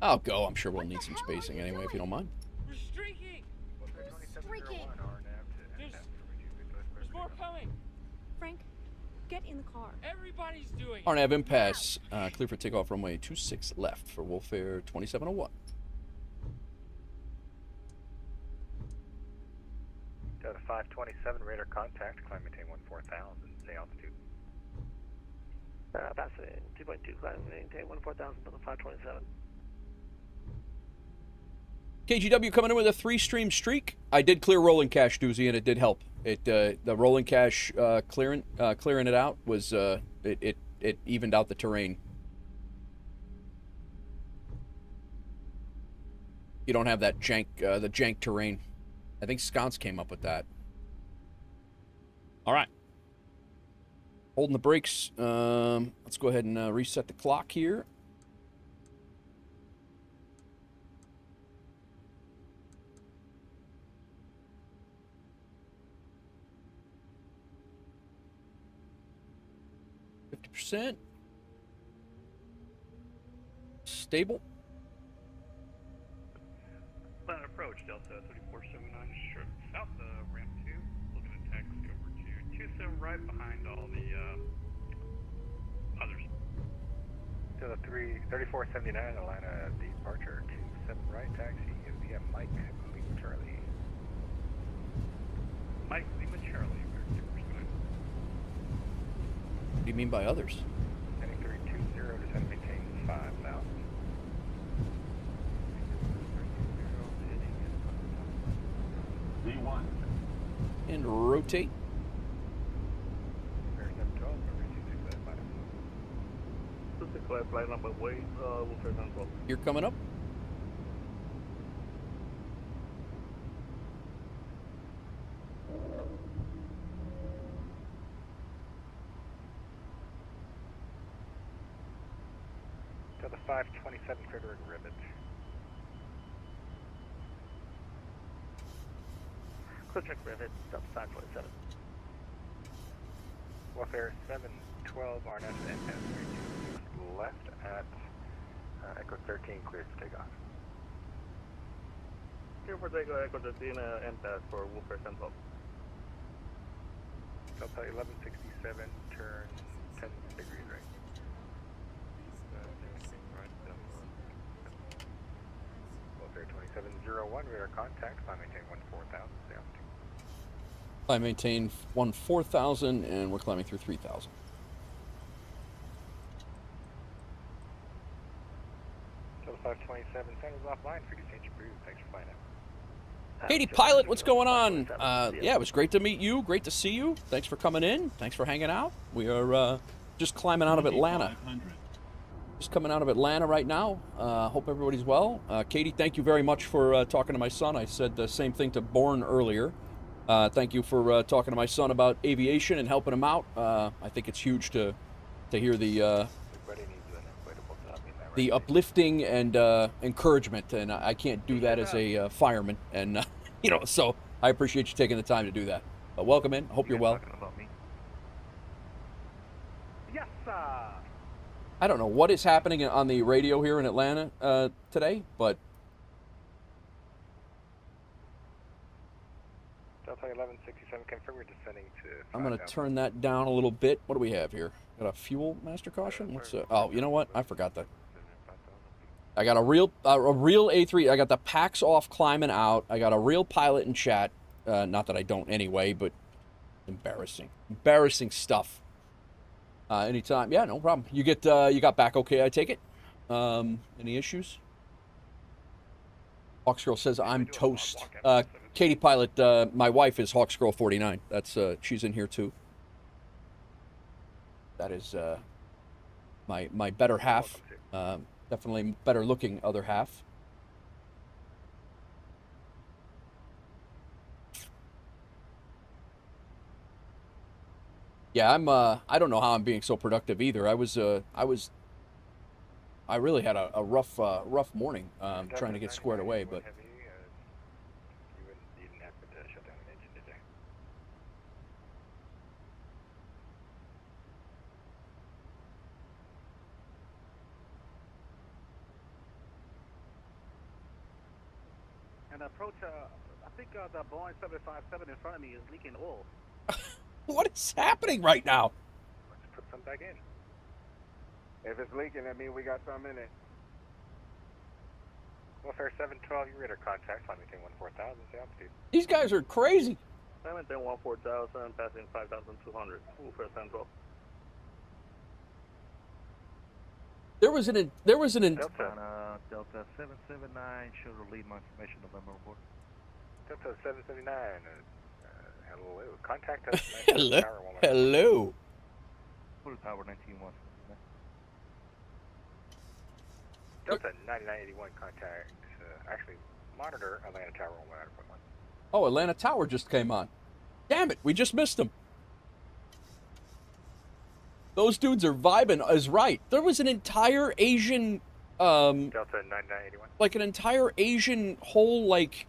I'll go. I'm sure we'll need some spacing anyway, if you don't mind. We're streaking! WolfAir 2701, RNAV to There's more coming! Frank, get in the car. Everybody's doing it! RNAV impasse. Clear for takeoff runway 26 left for WolfAir 2701. Delta 527, radar contact, climb maintain 14,000, stay altitude. Passing 2.2, climb maintain 14,000, Delta 527. KGW coming in with a 3-stream streak. I did clear rolling cache, Doozy, and it did help. The rolling cache clearing it out was it evened out the terrain. You don't have that jank the jank terrain. I think Sconce came up with that. All right. Holding the brakes. Let's go ahead and reset the clock here. %. Stable. Plan approach, Delta 3479, short south of ramp 2. Looking to taxi over to 27 right behind all the others. Delta 3479, Atlanta departure 27 right, taxi via Mike Lima Charlie. Mike Lima Charlie, American Airlines. What do you mean by others? Heading 320, descend and maintain 5,000. V1. And rotate. Flight number way, WolfAir Central. You're coming up. To the 527 crater rivet. Click rivet, up 527. WolfAir 712, RNS and 326 left at Echo 13, cleared for takeoff. Here for takeoff, Echo 13, and pass for WolfAir Central. Delta 1167, turn 10 degrees right. WolfAir 2701, radar contact, fly maintain 14,000, stay altitude. I maintain 4,000, and we're climbing through 3,000. Delta 527, centers offline, frequency change approved, thanks for flying out. Katie Pilot, what's going on? Yeah, it was great to meet you. Great to see you. Thanks for coming in. Thanks for hanging out. We are just climbing out of Atlanta. Just coming out of Atlanta right now. Hope everybody's well. Katie, thank you very much for talking to my son. I said the same thing to Bourne earlier. Thank you for talking to my son about aviation and helping him out. I think it's huge to hear the uplifting and encouragement, and I can't do that as a fireman, and you know, so I appreciate you taking the time to do that. But welcome in. Hope you're well. Yes, sir. I don't know what is happening on the radio here in Atlanta today, but Delta 1167, confirm you're descending to 5,000. I'm going to turn that down a little bit. What do we have here? Got a fuel master caution? What's oh, you know what? I forgot that. I got a real A3. I got the packs off climbing out. I got a real pilot in chat. Not that I don't anyway, but embarrassing. Embarrassing stuff. Anytime. Yeah, no problem. You got back okay, I take it? Any issues? Hawksgirl says I'm toast. Katie Pilot, my wife is Hawksgirl49. That's she's in here too. That is my better half. Definitely better looking other half. Yeah, I don't know how I'm being so productive either. I really had a rough morning trying to get squared away, but You didn't have to shut down an engine, did you? And approach, I think the Boeing 757 in front of me is leaking oil. What is happening right now? Let's put some back in. If it's leaking, that means we got some in it. WolfAir 712, you radar contact, fly maintain 14,000, stay altitude. These guys are crazy. 714,000, passing 5,200. WolfAir Central. Delta 779, show the lead my information November report. Delta 779, hello, contact us. Hello. Hello. Full tower 19-1. Delta 9981, contact, actually, monitor Atlanta Tower 1. Oh, Atlanta Tower just came on. Damn it, we just missed them. Those dudes are vibing is right. There was an entire Asian, Delta 9981. like an entire Asian whole, like,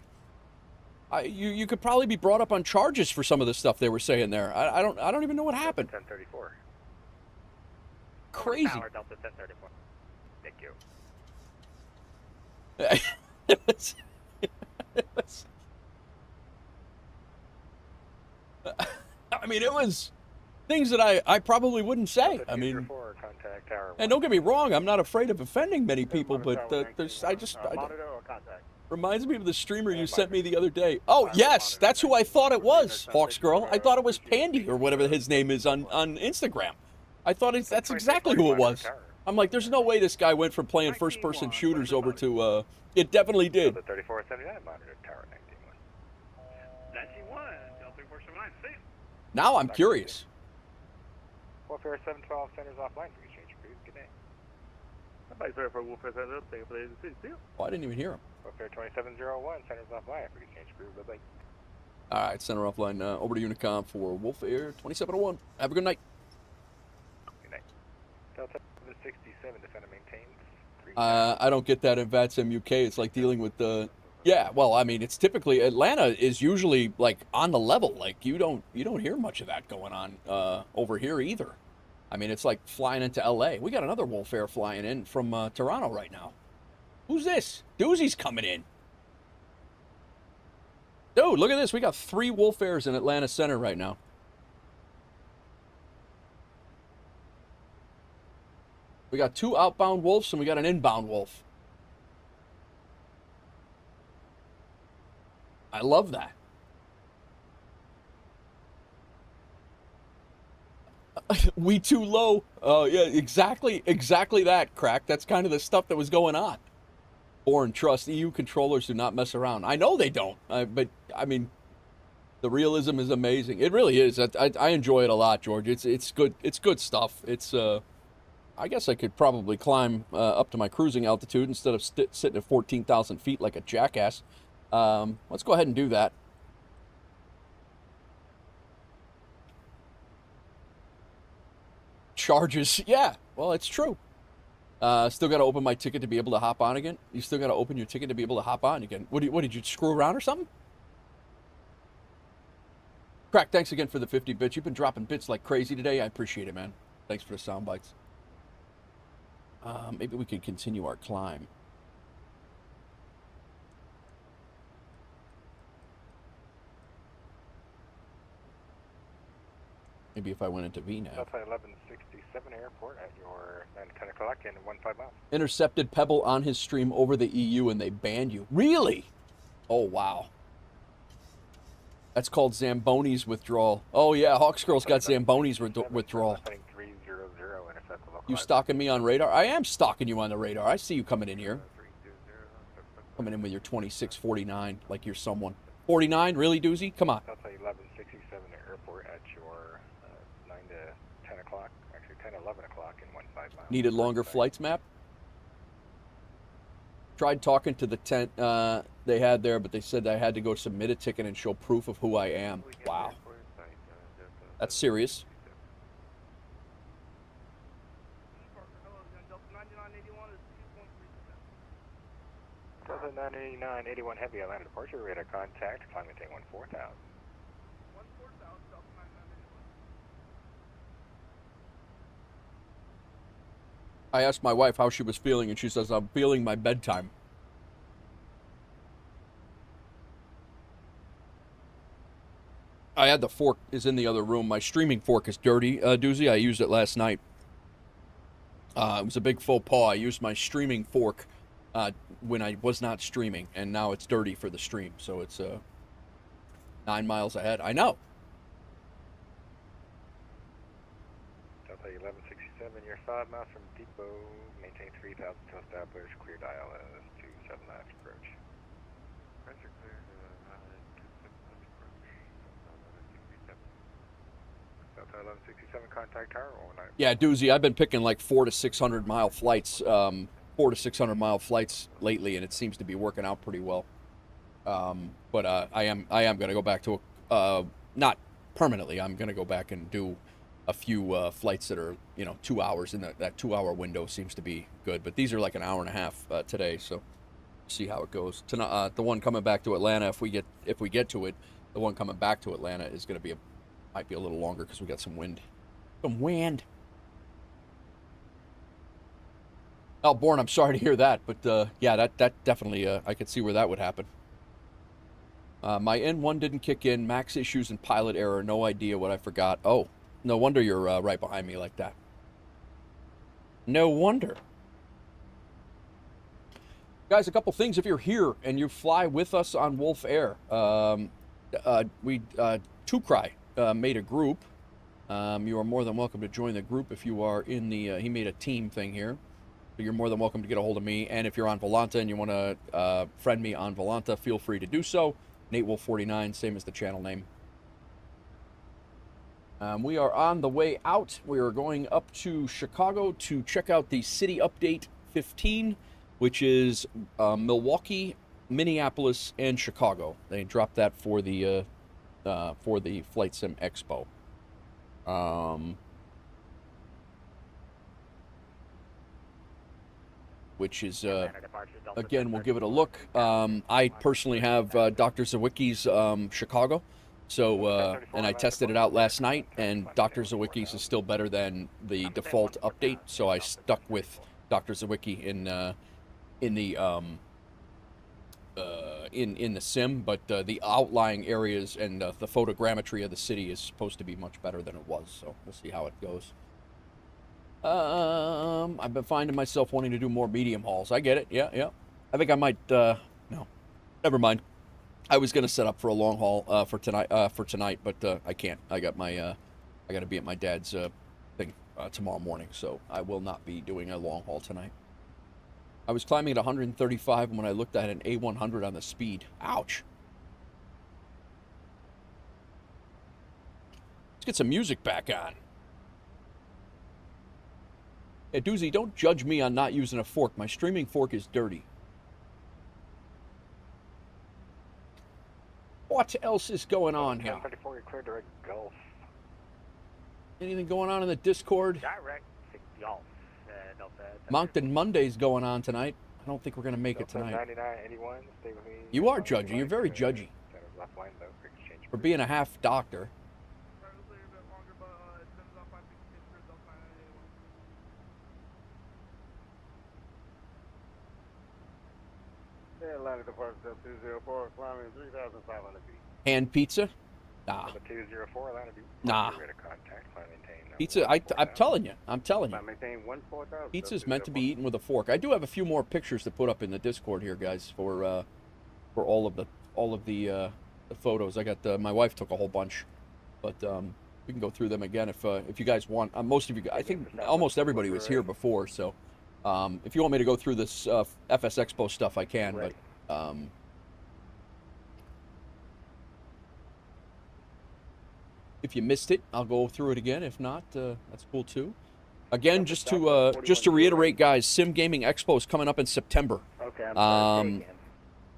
you could probably be brought up on charges for some of the stuff they were saying there. I don't even know what happened. Delta 1034. Crazy. Tower, Delta 1034. Thank you. It was, I mean, it was things that I probably wouldn't say. I mean, contact tower and don't get me wrong, I'm not afraid of offending many people, but there's monitor or contact? reminds me of the streamer you sent me the other day. Oh yes, that's who I thought it was, Hawksgirl. I thought it was Pandy or whatever his name is on Instagram. I thought that's exactly who it was. I'm like, there's no way this guy went from playing first-person shooters over to, it definitely did. The 3479 monitor tower 91. That's you1, Delta 3479, see? Now I'm curious. WolfAir 712 centers offline for exchange crews. Good day. Somebody's ready for WolfAir 712, thank you for the agency, see you. Oh, I didn't even hear him. WolfAir 2701 centers offline for exchange crews. Bye-bye. All right, center offline. Over to Unicom for WolfAir 2701. Have a good night. Good night. Delta 767 defend and maintain. I don't get that in VATSIM UK. It's like dealing with the... Yeah, well, I mean, it's typically... Atlanta is usually, like, on the level. Like, you don't hear much of that going on over here either. I mean, it's like flying into L.A. We got another WolfAir flying in from Toronto right now. Who's this? Doozy's coming in. Dude, look at this. We got 3 WolfAirs in Atlanta Center right now. We got 2 outbound Wolves and we got an inbound Wolf. I love that. We too low. Oh, yeah, exactly that, Crack. That's kind of the stuff that was going on. Foreign trust. EU controllers do not mess around. I know they don't, but, I mean, the realism is amazing. It really is. I enjoy it a lot, George. It's good. It's good stuff. It's, I guess I could probably climb up to my cruising altitude instead of sitting at 14,000 feet like a jackass. Let's go ahead and do that. Charges. Yeah, well, it's true. Still got to open my ticket to be able to hop on again. You still got to open your ticket to be able to hop on again. What did you screw around or something? Crack, thanks again for the 50 bits. You've been dropping bits like crazy today. I appreciate it, man. Thanks for the sound bites. Maybe we could continue our climb. Maybe if I went into VNAV. Delta 1167 airport at your 9-10 o'clock and 15 miles. Intercepted Pebble on his stream over the EU and they banned you. Really? Oh, wow. That's called Zamboni's withdrawal. Oh, yeah, Hawksgirl's got Zamboni's withdrawal. You stalking me on radar? I am stalking you on the radar. I see you coming in here. Coming in with your 2649 like you're someone. 49? Really, Doozy? Come on. Delta 1167 airport at your 9 to 10 o'clock, actually 10 to 11 o'clock in 15 miles. Needed longer flights map? Tried talking to the tent they had there, but they said I had to go submit a ticket and show proof of who I am. Wow. That's serious. Delta 98981 heavy Atlanta departure, radar contact, climb maintain 14,000. I asked my wife how she was feeling, and she says, I'm feeling my bedtime. I had the fork is in the other room. My streaming fork is dirty, Doozy. I used it last night. It was a big faux pas. I used my streaming fork when I was not streaming, and now it's dirty for the stream. So it's 9 miles ahead. I know. Delta 1167, you're 5 miles from depot. Maintain 3,000 till established. Clear dial as 27 left approach. Pressure clear to 26 left approach. Delta 1167, contact tower or night. Yeah, Doozy, I've been picking like 400 to 600 mile flights. 400 to 600 mile flights lately, and it seems to be working out pretty well. But I am going to go back to not permanently. I'm going to go back and do a few flights that are 2 hours. In that 2 hour window seems to be good. But these are like an hour and a half today, so see how it goes. Tonight, the one coming back to Atlanta, if we get to it, the one coming back to Atlanta is going to be might be a little longer because we got some wind. Some wind. Oh, Born, I'm sorry to hear that, but yeah, that definitely, I could see where that would happen. My N1 didn't kick in, max issues and pilot error, no idea what I forgot. Oh, no wonder you're right behind me like that. No wonder. Guys, a couple things. If you're here and you fly with us on WolfAir, Two Cry made a group You are more than welcome to join the group if you are in the... he made a team thing here. So you're more than welcome to get a hold of me. And if you're on Volanta and you want to friend me on Volanta, feel free to do so. NateWolf49, same as the channel name. We are on the way out. We are going up to Chicago to check out the City Update 15, which is Milwaukee, Minneapolis, and Chicago. They dropped that for the Flight Sim Expo. Which is, again, we'll give it a look. I personally have Dr. Zawicki's Chicago. So, and I tested it out last night, and Dr. Zawicki's is still better than the default update, so I stuck with Dr. Zawicki in the sim, but the outlying areas and the photogrammetry of the city is supposed to be much better than it was, so we'll see how it goes. I've been finding myself wanting to do more medium hauls. I get it, yeah. I think I might, no, never mind. I was gonna set up for a long haul for tonight, but I can't. I got my I got to be at my dad's thing tomorrow morning, so I will not be doing a long haul tonight. I was climbing at 135 when I looked at an A100 on the speed. Ouch. Let's get some music back on. Hey, Doozy, don't judge me on not using a fork. My streaming fork is dirty. What else is going on here? 34, clear direct Gulf. Anything going on in the Discord? Direct Gulf. Moncton Monday's going on tonight. I don't think we're going to make it tonight. 9981, stay with me. You are judgy. You're very judgy. Left line, though, for exchange. For being a half doctor. Atlanta Departure 204, climbing 3,500 feet. Hand pizza? Nah. 204, Atlanta Beach. Nah. Contact, maintain, Pizza, I'm telling you. Maintain 14,000. Pizza's meant to be eaten with a fork. I do have a few more pictures to put up in the Discord here, guys, for all of the photos. I got my wife took a whole bunch, but we can go through them again if you guys want. Most of you, I think almost everybody was here before, so if you want me to go through this FS Expo stuff, I can. But if you missed it, I'll go through it again. If not, that's cool too. Again, just to reiterate, guys, Sim Gaming Expo is coming up in September. Okay.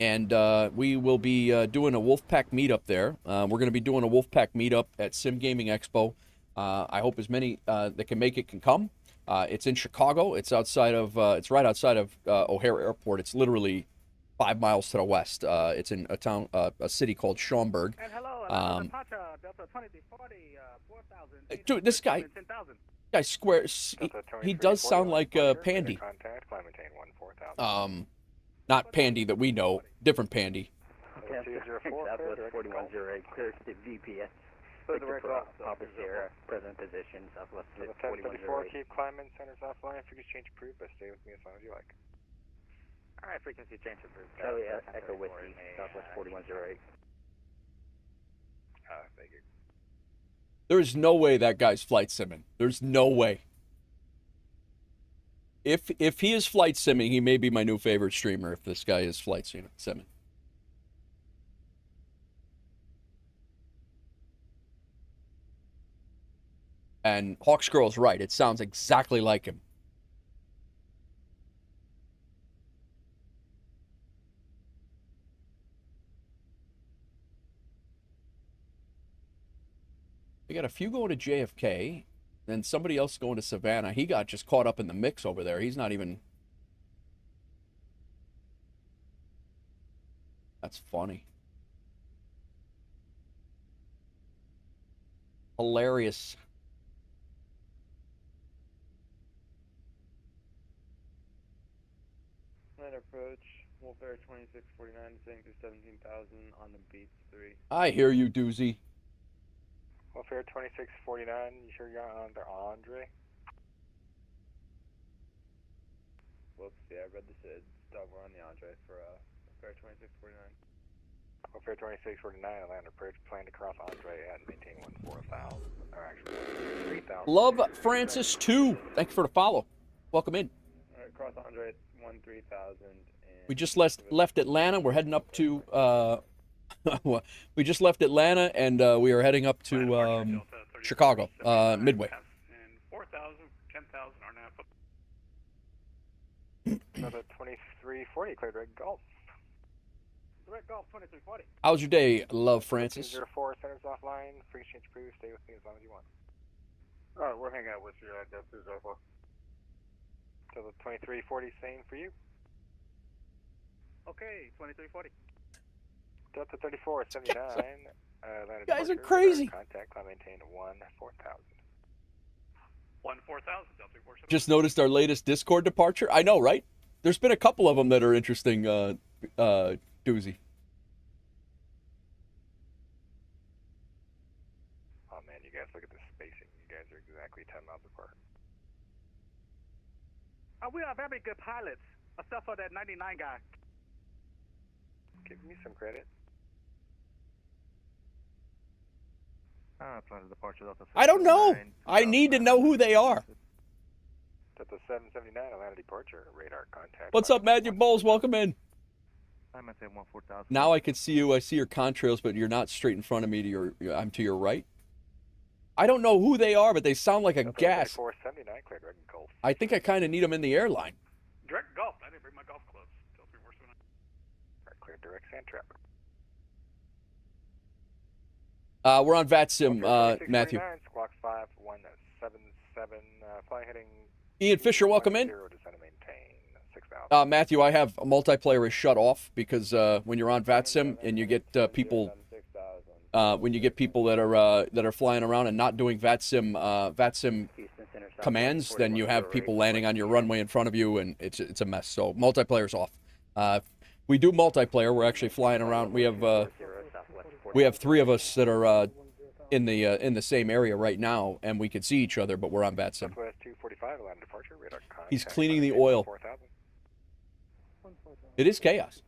And we will be doing a Wolfpack meetup there. We're going to be doing a Wolfpack meetup at Sim Gaming Expo. I hope as many that can make it can come. It's in Chicago. It's outside of. It's right outside of O'Hare Airport. It's literally 5 miles to the west. It's in a city called Schaumburg. And hello, Delta 2040, 4,000. Dude, this guy square. He does sound like Pandy. Contact, climb maintain 14,000. Not Pandy that we know. Different Pandy. Southwest 4108, clear to VPS. Victor for Papa Sierra, present position, Southwest 4108. Keep climbing, centers offline, frequency change approved, but stay with me as long as you like. Alright, frequency change approved. Charlie Echo Whiskey, Southwest 4108. Thank you. There's no way that guy's flight simming. There's no way. If he is flight simming, he may be my new favorite streamer. If this guy is flight simming. And Hawksgirl's right. It sounds exactly like him. We got a few going to JFK, then somebody else going to Savannah. He got just caught up in the mix over there. He's not even... That's funny. Hilarious. Line approach, WolfAir 2649, saying to 17,000 on the Beats 3. I hear you, Doozy. WolfAir 2649, you sure you're under Andre? Whoops, yeah, I read the SID. Stop, we're on the Andre for WolfAir 2649. WolfAir 2649, Atlanta approach, plan to cross Andre and maintain 14,000. Or actually, 3,000. Love Francis 2. Thank you for the follow. Welcome in. Alright, cross Andre at 13,000. We just left Atlanta. We're heading up to. We just left Atlanta, and we are heading up to Chicago, Midway. And 4,000, 10,000 are now. Another 2340, cleared red Golf. Direct Golf 2340. How's your day, Love Francis? 204, centers offline, free exchange approved, stay with me as long as you want. Alright, we'll hang out with you at Delta 204. So the 2340, same for you. Okay, 2340. Delta 3479, Atlanta You guys are departure, crazy. Contact, climb maintain 14,000. 14,000, Delta 479. Just noticed our latest Discord departure. I know, right? There's been a couple of them that are interesting, Doozy. Oh man, you guys look at the spacing. You guys are exactly 10 miles apart. We are very good pilots, except for that 99 guy. Give me some credit. Plan of departure Delta I don't know. I need to know who they are. Delta 779, Atlanta departure, radar contact. What's up, Matthew Bowles? Welcome in. I'm at 14,000. Now I can see you. I see your contrails, but you're not straight in front of me. I'm to your right. I don't know who they are, but they sound like a Delta gas. 479, cleared red Golf. I think I kind of need them in the airline. Direct Golf. I didn't bring my golf clubs. Delta 3479. Alright, cleared direct sand trap. We're on VATSIM, Matthew. Squawk 5177, fly heading. Ian Fisher, welcome in. 10, descend and maintain 6,000. Matthew, I have multiplayer is shut off because when you're on VATSIM and you get people, when you get people that are flying around and not doing VATSIM commands, then you have people landing on your runway in front of you, and it's a mess. So multiplayer's off. We do multiplayer. We're actually flying around. We have three of us that are in the same area right now, and we can see each other, but we're on VATSIM. Southwest 245, Atlanta departure, radar contact. He's cleaning the oil. 4,000. It is chaos,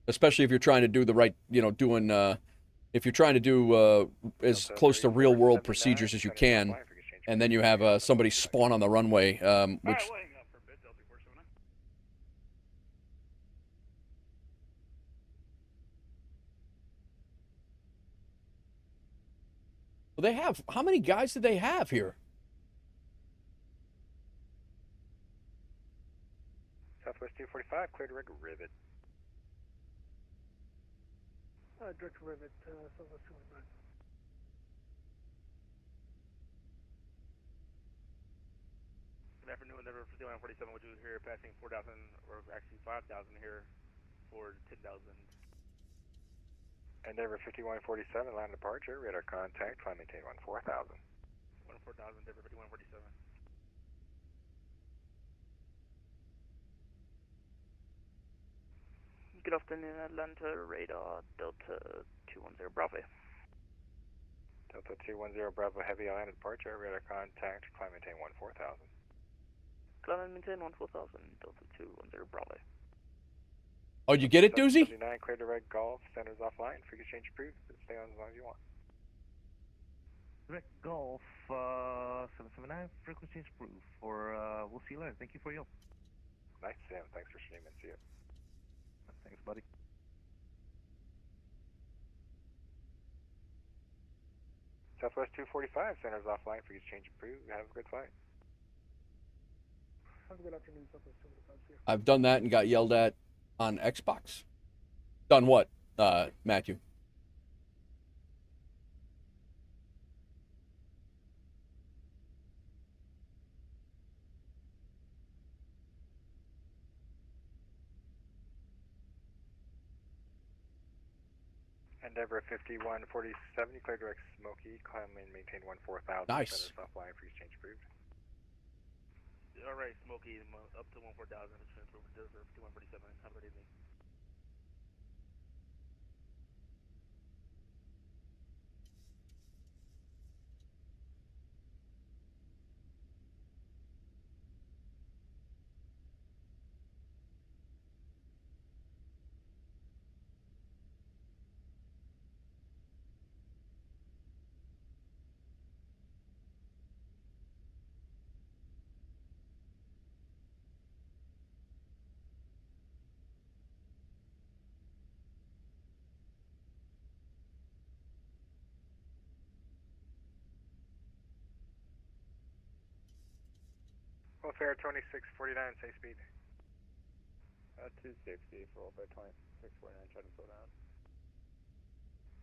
especially if you're trying to do the right, if you're trying to do as close to real world procedures as you can, and then you have somebody spawn on the runway, which. Alright, we'll hang out for a bit, Delta 479. Well, they have, how many guys do they have here? Southwest 245, cleared red Rivet. Direct Rivet, Southwest 245. Good afternoon, Endeavor 5147, which is here passing 4,000, or actually 5,000 here for 10,000. Endeavor 5147, Atlanta departure, radar contact, climb maintain 14,000. 14,000, Endeavor 5147. Good afternoon, Atlanta, radar, Delta 210 Bravo. Delta 210 Bravo, heavy Atlanta departure, radar contact, climb maintain 14,000. Climb and maintain 14,000, Delta 210 Bravo. Oh, did you get it, Doozy? 79, cleared to red Golf, centers offline, free exchange approved, stay on as long as you want. Direct Golf 779, frequency is approved. We'll see you later. Thank you for your help. Nice, Sam. Thanks for streaming. See you. Thanks, buddy. Southwest 245, centers offline, free exchange approved. Have a good flight. Have a good afternoon, Southwest 245. See you. I've done that and got yelled at on Xbox. Done what, Matthew? Endeavor 5147, you clear direct Smoky, climb and maintain 14,000. Nice. Centers offline, free exchange approved. Alright, Smokey, up to 14,000, Endeavor 5147. Have a good evening. WolfAir 2649, say speed. 260 for WolfAir 2649, trying to slow down.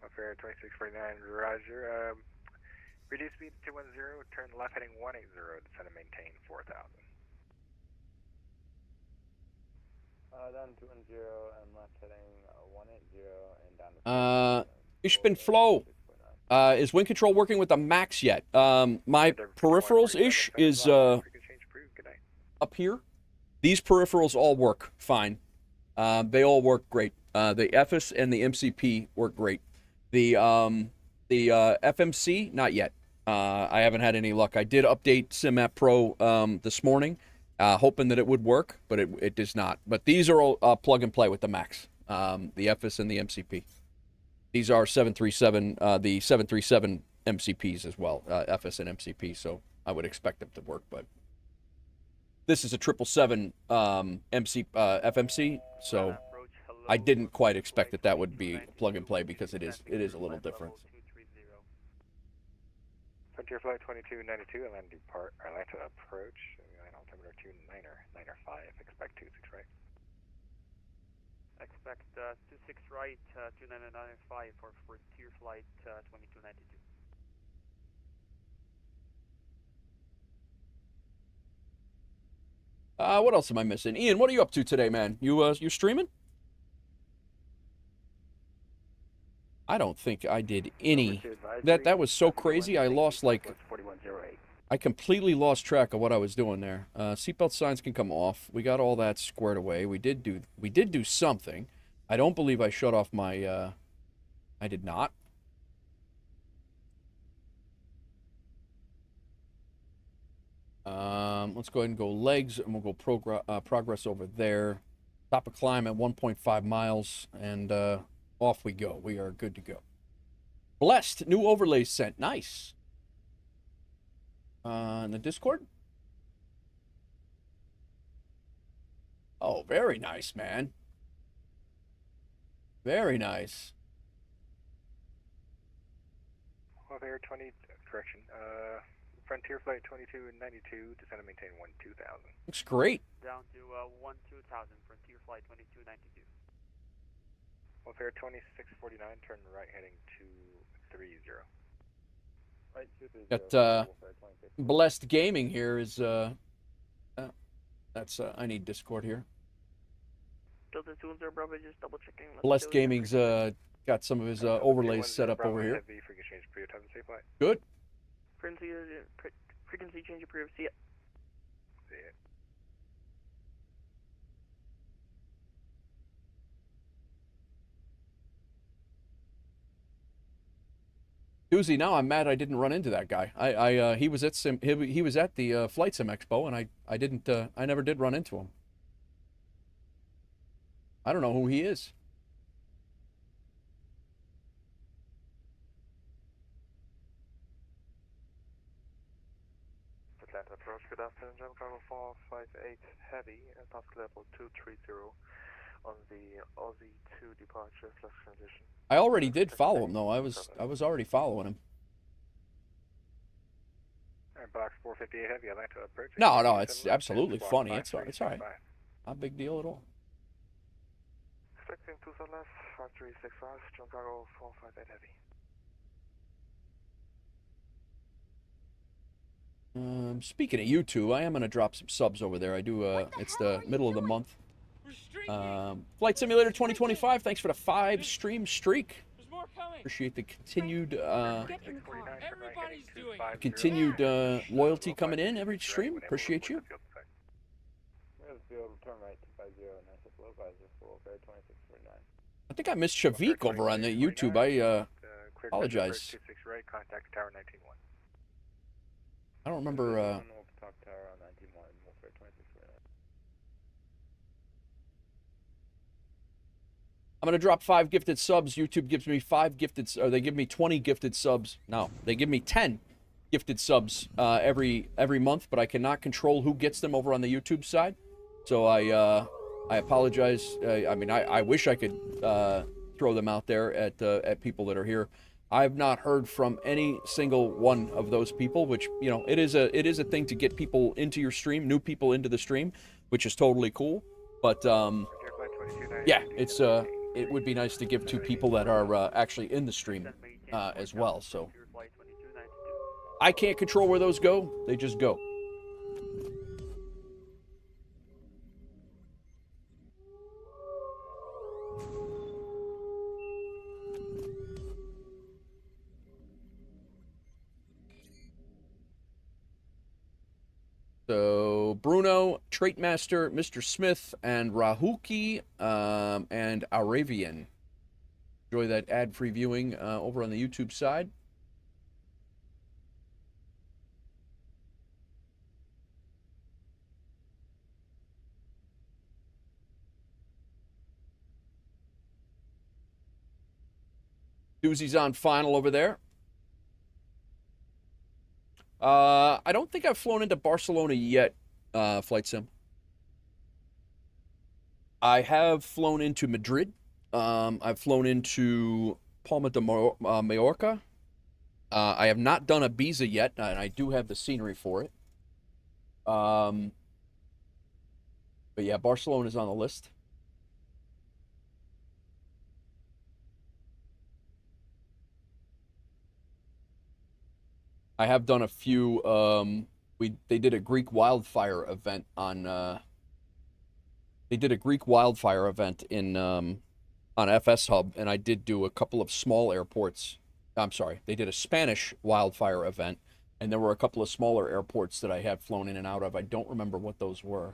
WolfAir 2649, roger. Reduce speed to 210, turn left heading 180, descend and maintain 4,000. Down 210 and left heading 180 and down to Ich bin Flo. Is wind control working with the MAX yet? My peripherals ish is up here. These peripherals all work fine. They all work great. The FS and the MCP work great. The FMC, not yet. I haven't had any luck. I did update SimApp Pro this morning, hoping that it would work, but it does not. But these are all plug and play with the MAX, the FS and the MCP. These are 737, the 737 MCPs as well, FS and MCP, so I would expect them to work, but this is a 777 FMC, so I didn't quite expect that would be plug and play because it is a little different. Frontier Flight 2292, Atlanta approach, altimeter 29er 5, expect 26 right. Expect 26 right, 2995 for Frontier Flight 2292. What else am I missing? Ian, what are you up to today, man? You streaming? I don't think I did any. That was so crazy. I lost I completely lost track of what I was doing there. Seatbelt signs can come off. We got all that squared away. We did do something. I don't believe I shut off my. I did not. Let's go ahead and go legs, and we'll go progress over there. Top of climb at 1.5 miles, and off we go. We are good to go. Blessed. New overlays sent. Nice. In the Discord? Oh, very nice, man. Very nice. WolfAir 20, correction, Frontier Flight 2292, descend and maintain 12,000. Looks great. Down to 12,000, Frontier Flight 2292. WolfAir 2649, turn right heading 230. Right, 230. Got Blessed Gaming here is that's I need Discord here. Delta 210 Bravo, just double checking. Blessed Gaming's got some of his overlays set up over here. Good. Frequency change approved. See ya. See it. Doozy, now I'm mad I didn't run into that guy. He was at he was at the Flight Sim Expo, and I never did run into him. I don't know who he is. Atlanta approach, good afternoon, John Cargo 458 Heavy, task level 230 on the Aussie 2 departure / transition. I already did follow him though. I was already following him. Box 458 Heavy, Atlanta approach. No, it's absolutely funny. It's all right. Not a big deal at all. Expecting 2 left, 5365, John Cargo 458 Heavy. Speaking of YouTube, I am going to drop some subs over there. I do, it's the middle of the month. Flight Simulator 2025, thanks for the 5 stream streak. Appreciate the continued loyalty coming in every stream. Appreciate you. I think I missed Shavik over on the YouTube. I apologize. I don't remember. I'm going to drop 5 gifted subs. YouTube gives me 5 gifted, or they give me 20 gifted subs. No, they give me 10 gifted subs every month, but I cannot control who gets them over on the YouTube side. So I apologize. I mean, I wish I could throw them out there at people that are here. I've not heard from any single one of those people, which, you know, it is a thing to get people into your stream, new people into the stream, which is totally cool. But yeah, it would be nice to give to people that are actually in the stream as well. So I can't control where those go; they just go. So Bruno, Trait Master, Mr. Smith, and Rahuki, and Aravian. Enjoy that ad-free viewing over on the YouTube side. Doozy's on final over there. I don't think I've flown into Barcelona yet, Flight Sim. I have flown into Madrid. I've flown into Palma de Mallorca. I have not done Ibiza yet, and I do have the scenery for it. But yeah, Barcelona is on the list. I have done a few. They did a Greek wildfire event on. They did a Greek wildfire event in on FSHub, and I did do a couple of small airports. I'm sorry, they did a Spanish wildfire event, and there were a couple of smaller airports that I had flown in and out of. I don't remember what those were.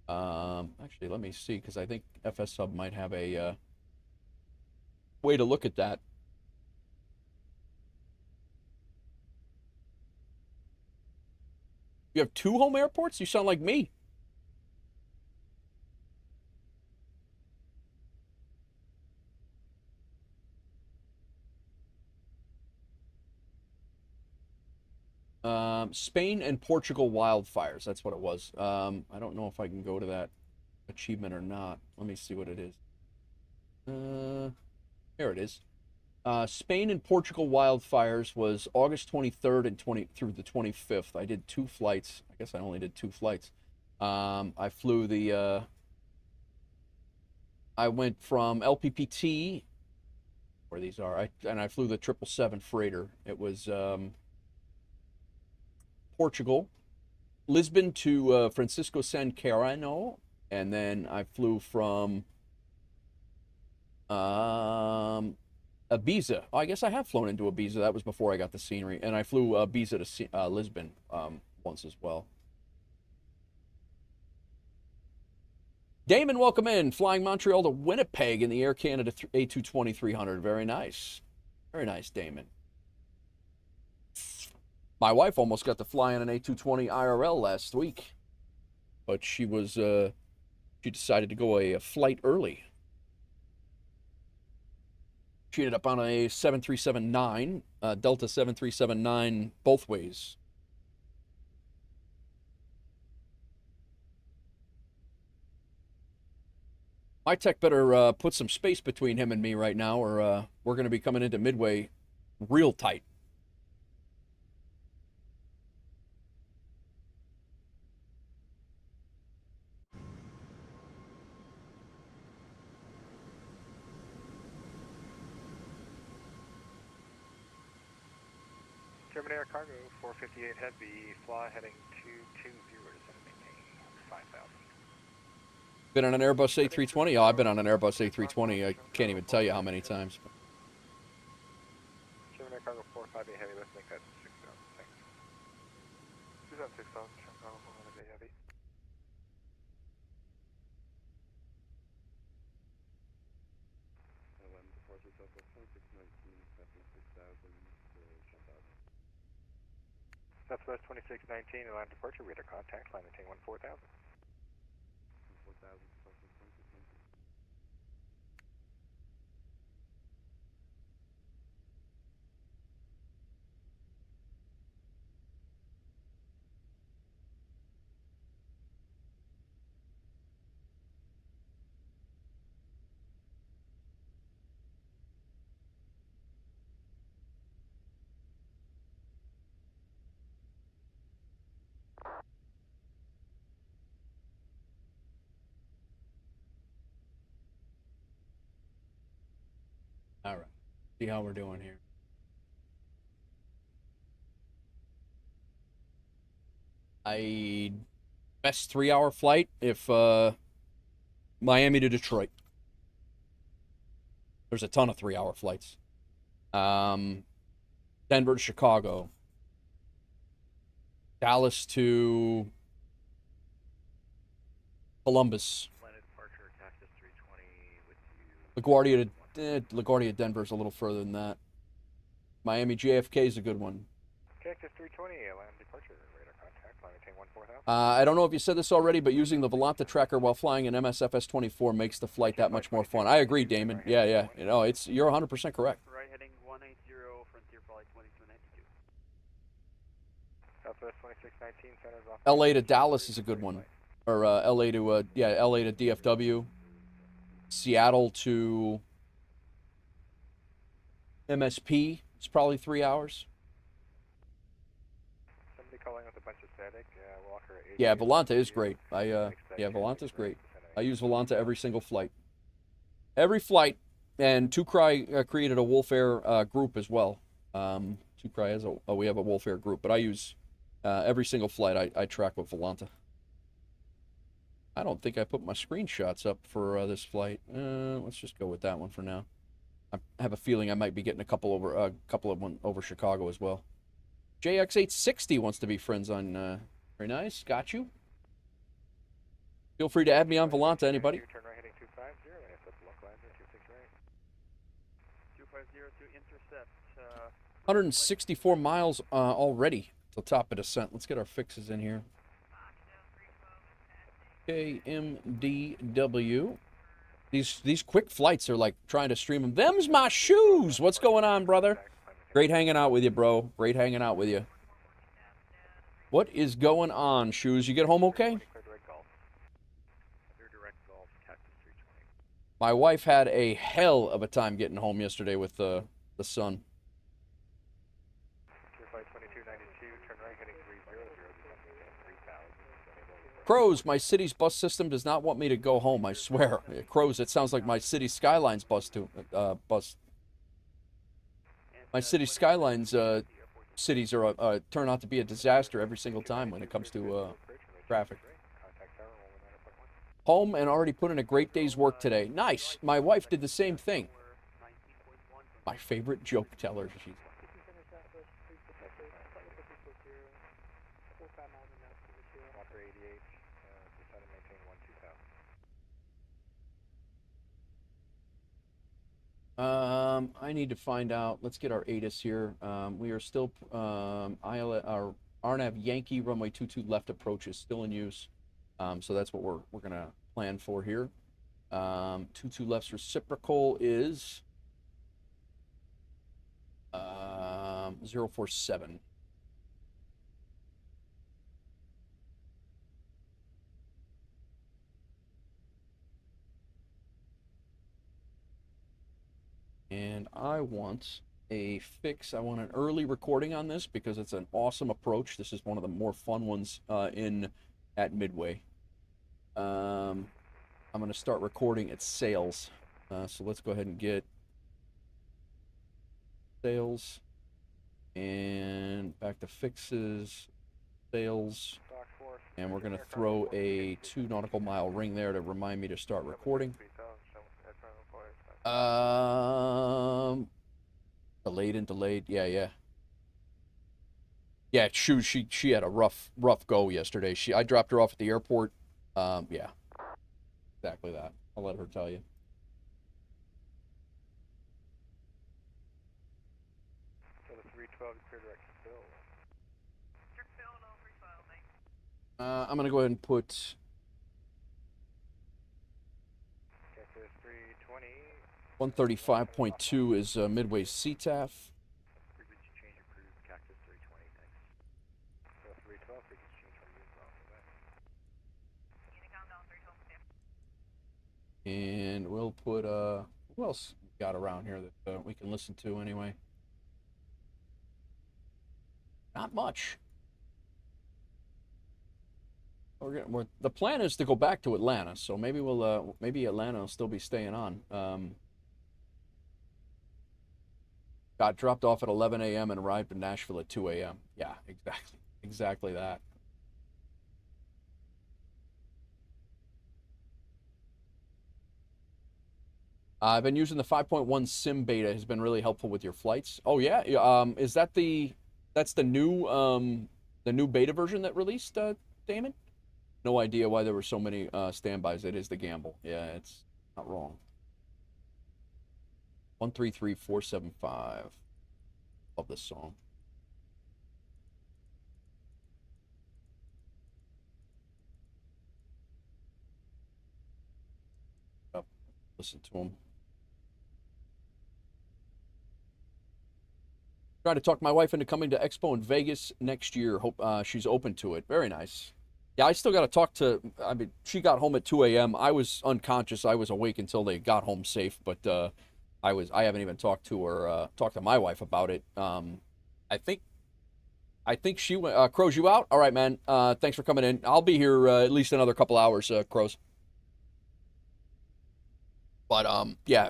Actually, let me see, because I think FSHub might have a way to look at that. You have 2 home airports? You sound like me. Spain and Portugal wildfires. That's what it was. I don't know if I can go to that achievement or not. Let me see what it is. Here it is. Spain and Portugal wildfires was August 23rd and through the 25th. I did 2 flights. I guess I only did 2 flights. I flew the. I went from LPPT, where these are, and I flew the 777 freighter. It was Portugal, Lisbon to Francisco San Carano, and then I flew from Ibiza. Oh, I guess I have flown into Ibiza. That was before I got the scenery, and I flew Ibiza to Lisbon once as well. Damon, welcome in. Flying Montreal to Winnipeg in the Air Canada A220-300. Very nice. Very nice, Damon. My wife almost got to fly on an A220 IRL last week, but she was she decided to go a flight early. She ended up on a 737-9, Delta 737-9 both ways. My tech better put some space between him and me right now, or we're going to be coming into Midway real tight. German Air Cargo 458 Heavy, fly heading 220 to maintain 5,000. Been on an Airbus A320? Oh, I've been on an Airbus A320. I can't even tell you how many times. German Air Cargo 458 Heavy, let's make that 6,000. Thanks. 6,000, Chicago, Heavy. Southwest 2619, Atlanta departure, radar contact, line maintain 14,000. 4,000, Southwest 2619. All right. See how we're doing here. Best 3-hour flight if Miami to Detroit. There's a ton of 3-hour flights. Denver to Chicago. Dallas to Columbus. LaGuardia to LaGuardia, Denver's a little further than that. Miami JFK is a good one. Cactus 320, land departure, radar contact, line maintain 14000. I don't know if you said this already, but using the Volanta tracker while flying an MSFS-24 makes the flight that much more fun. I agree, Damon. Yeah, yeah. You know, you're 100% correct. Right heading 180, frontier flight 2292. Southwest 2619, centers off. LA to Dallas is a good one. Or LA to LA to DFW. Seattle to MSP. It's probably 3 hours. Somebody calling with a bunch of static. Walker 8. Yeah, Volanta is great. Volanta's great. I use Volanta every single flight. Every flight, and TwoCry created a WolfAir group as well. TwoCry has we have a WolfAir group, but I use every single flight I track with Volanta. I don't think I put my screenshots up for this flight. Let's just go with that one for now. I have a feeling I might be getting a couple of one over Chicago as well. JX860 wants to be friends on. Very nice, got you. Feel free to add me on Volanta, anybody. Turn right heading 250, and it's localizer 268. 250 to intercept. 164 miles already to top of descent. Let's get our fixes in here. KMDW. These quick flights are like trying to stream them. Them's my shoes. What's going on, brother? Great hanging out with you, bro. Great hanging out with you. What is going on, Shoes? You get home okay? My wife had a hell of a time getting home yesterday with the sun. Crows, my city's bus system does not want me to go home, I swear. Crows, it sounds like my city Skylines bus. My city Skylines cities are turn out to be a disaster every single time when it comes to traffic. Home and already put in a great day's work today. Nice. My wife did the same thing. My favorite joke teller. She's I need to find out. Let's get our ATIS here. We are still our RNAV Yankee runway 22 left approach is still in use. So that's what we're gonna plan for here. 22 left's reciprocal is 047. And I want a fix. I want an early recording on this because it's an awesome approach. This is one of the more fun ones at Midway. I'm going to start recording at sales. So let's go ahead and get sales. And back to fixes, sales. And we're going to throw a 2 nautical mile ring there to remind me to start recording. Delayed. Yeah. Yeah, Shoes, she had a rough go yesterday. I dropped her off at the airport. Yeah. Exactly that. I'll let her tell you. So the 312 clear direct to Phil. I'm gonna go ahead and put 135.2 is Midway's CTAF. Frequency change approved, Cactus 320, thanks. So 312, frequency change for you as well for that. And we'll put, who else we got around here that we can listen to anyway? Not much. The plan is to go back to Atlanta, so maybe maybe Atlanta will still be staying on. Got dropped off at 11 a.m. and arrived in Nashville at 2 a.m. Yeah, exactly. Exactly that. I've been using the 5.1 Sim Beta. Has been really helpful with your flights. Oh yeah, is that that's the new beta version that released, Damon? No idea why there were so many standbys. It is the gamble. Yeah, it's not wrong. 133475. Love this song. Oh, listen to him. Trying to talk my wife into coming to Expo in Vegas next year. Hope she's open to it. Very nice. Yeah, I still got to talk to. I mean, she got home at 2 a.m. I was unconscious. I was awake until they got home safe, but I haven't even talked to her. Talked to my wife about it. I think she went. Crows, you out? All right, man. Thanks for coming in. I'll be here at least another couple hours. Crows. But yeah.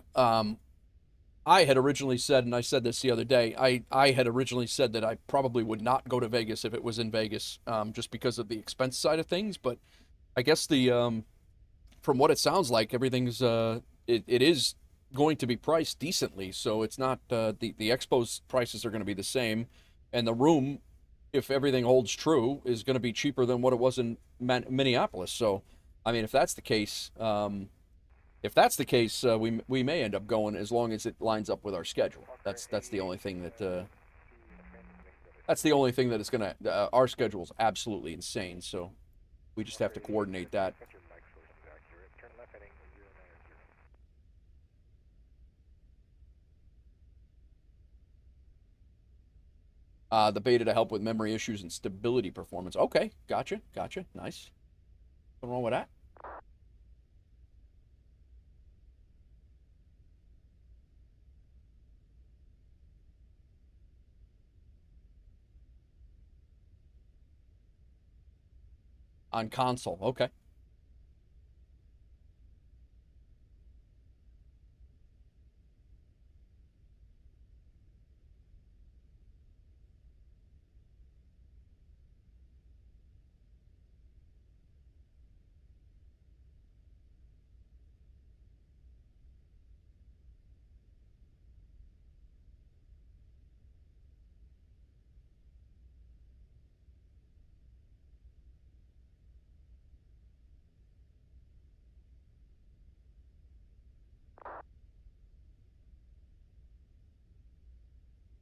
I had originally said, and I said this the other day, I had originally said that I probably would not go to Vegas if it was in Vegas, just because of the expense side of things. But I guess from what it sounds like, everything's it is going to be priced decently. So it's not the Expo's prices are going to be the same, and the room, if everything holds true, is going to be cheaper than what it was in Minneapolis. So, I mean, if that's the case. We may end up going as long as it lines up with our schedule. That's the only thing that is gonna. Our schedule's absolutely insane, so we just have to coordinate that. The beta to help with memory issues and stability performance. Okay, gotcha. Nice. Nothing wrong with that. On console, okay.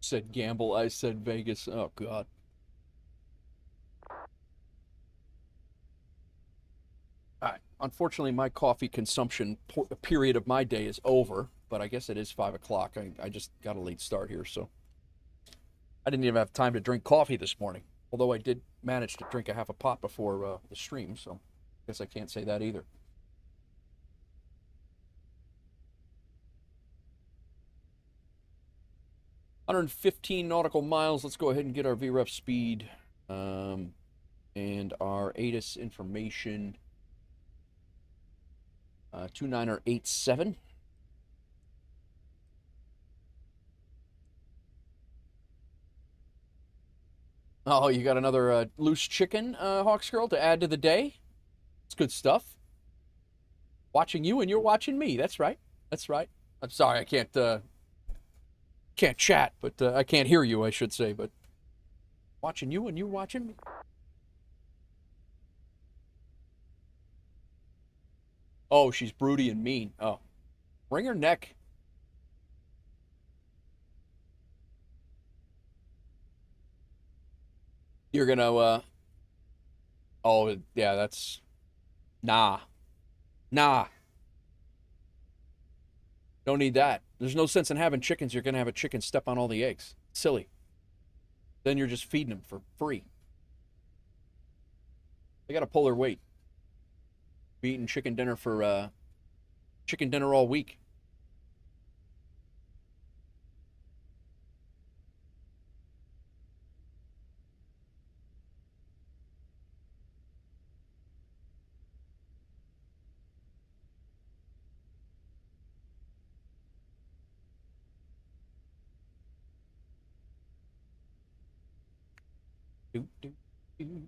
Said gamble, I said Vegas. Oh, God. All right. Unfortunately, my coffee consumption period of my day is over, but I guess it is 5 o'clock. I just got a late start here, so I didn't even have time to drink coffee this morning, although I did manage to drink a half a pot before the stream, so I guess I can't say that either. $115 nautical miles. Let's go ahead and get our VREF speed and our ATIS information. 2987. Oh, you got another loose chicken, Hawks Girl, to add to the day? It's good stuff. Watching you and you're watching me. That's right. I'm sorry, I can't chat, but I can't hear you, I should say, but watching you and you watching me. Oh, she's broody and mean. Oh. Wring her neck. You're gonna, oh, yeah, that's... Nah. Don't need that. There's no sense in having chickens. You're gonna have a chicken step on all the eggs. Silly. Then you're just feeding them for free. They gotta pull their weight. Be eating chicken dinner for, chicken dinner all week. Do, do, do.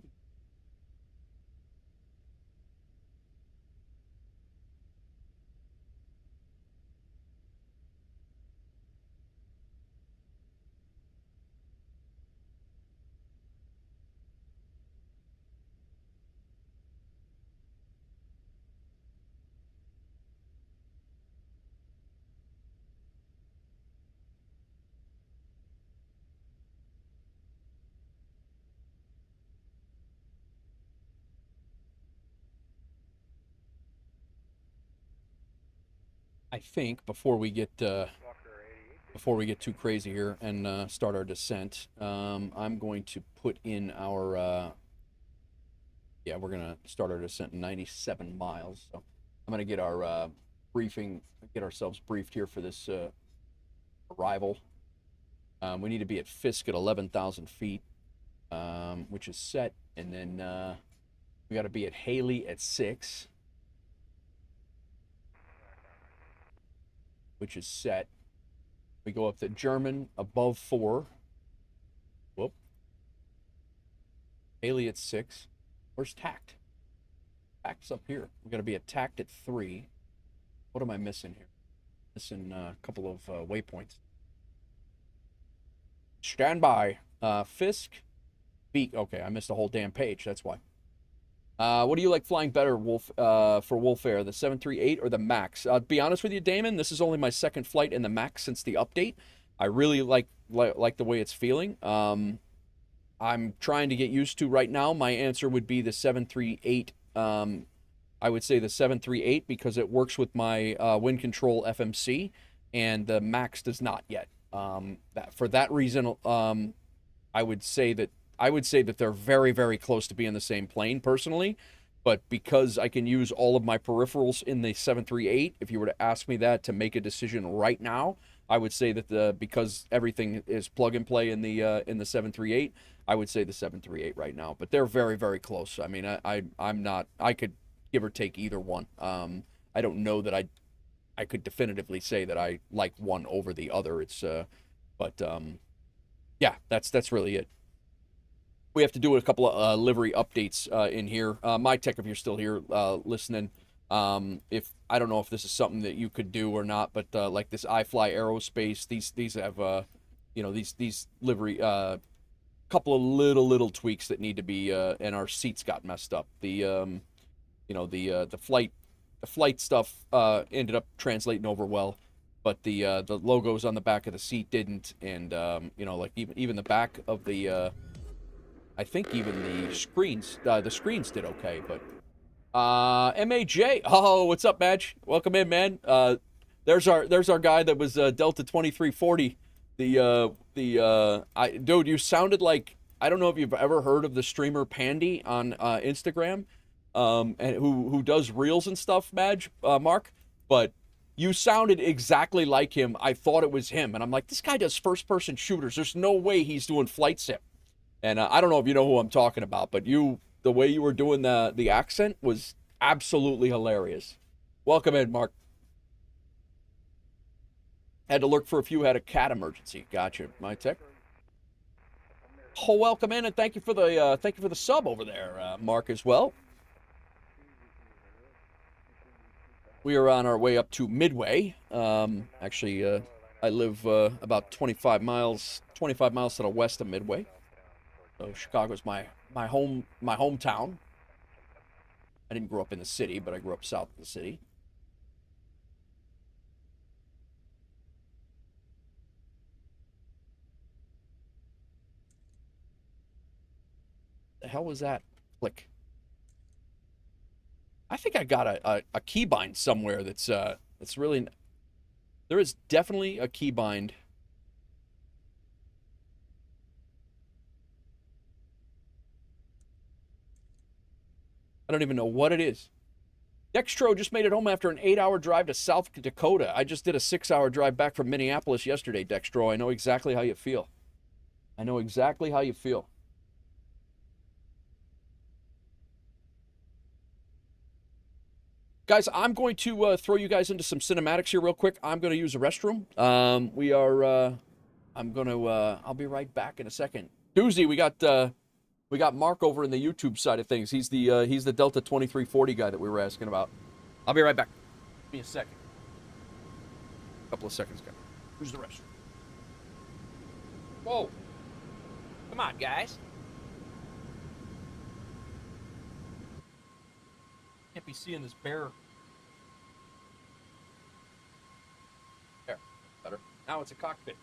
I think before we get too crazy here and start our descent, I'm going to put in our yeah, we're gonna start our descent 97 miles. So I'm gonna get our briefing, get ourselves briefed here for this arrival. We need to be at Fisk at 11,000 feet, which is set, and then we got to be at Haley at 6. Which is set. We go up to German above 4. Whoop. Haley at 6. Where's tact? Tact's up here. We're going to be at tact at 3. What am I missing here? Missing a couple of waypoints. Stand by. Fisk. Beak. Okay, I missed a whole damn page. That's why. What do you like flying better, Wolf, for WolfAir, the 738 or the MAX? To be honest with you, Damon, this is only my second flight in the MAX since the update. I really like the way it's feeling. I'm trying to get used to right now. My answer would be the 738. I would say the 738 because it works with my wind control FMC, and the MAX does not yet. For that reason, I would say that they're very, very close to being the same plane, personally. But because I can use all of my peripherals in the 738, if you were to ask me that to make a decision right now, I would say that because everything is plug and play in the 738, I would say the 738 right now. But they're very, very close. I mean, I could give or take either one. I don't know that I could definitively say that I like one over the other. Yeah, that's really it. We have to do a couple of livery updates in here. My Tech, if you're still here listening, if I don't know if this is something that you could do or not, but like this iFly Aerospace, these have these livery couple of little tweaks that need to be and our seats got messed up. The flight stuff ended up translating over well, but the logos on the back of the seat didn't, and like even the back of the I think even the screens did okay, but MAJ, oh, what's up, Madge? Welcome in, man. There's our guy that was Delta 2340. Dude, you sounded like, I don't know if you've ever heard of the streamer Pandy on Instagram, and who does reels and stuff, Madge, Mark, but you sounded exactly like him. I thought it was him, and I'm like, this guy does first-person shooters. There's no way he's doing flight sim. And I don't know if you know who I'm talking about, but the way you were doing the accent was absolutely hilarious. Welcome in, Mark. Had to lurk for a few, had a cat emergency. Gotcha, my Tech. Oh, welcome in, and thank you for the sub over there, Mark, as well. We are on our way up to Midway. Actually, I live about 25 miles to the west of Midway. So Chicago's my hometown. I didn't grow up in the city, but I grew up south of the city. The hell was that? Click. I think I got a keybind somewhere that's really. There is definitely a keybind. I don't even know what it is. Dextro just made it home after an 8-hour drive to South Dakota. I just did a 6-hour drive back from Minneapolis yesterday, Dextro. I know exactly how you feel. I know exactly how you feel. Guys, I'm going to throw you guys into some cinematics here real quick. I'm going to use a restroom. I'll be right back in a second. Doozy, we got We got Mark over in the YouTube side of things. He's the Delta 2340 guy that we were asking about. I'll be right back. Give me a second. A couple of seconds, guys. Who's the restroom? Whoa. Come on, guys. Can't be seeing this bear. There. Better. Now it's a cockpit.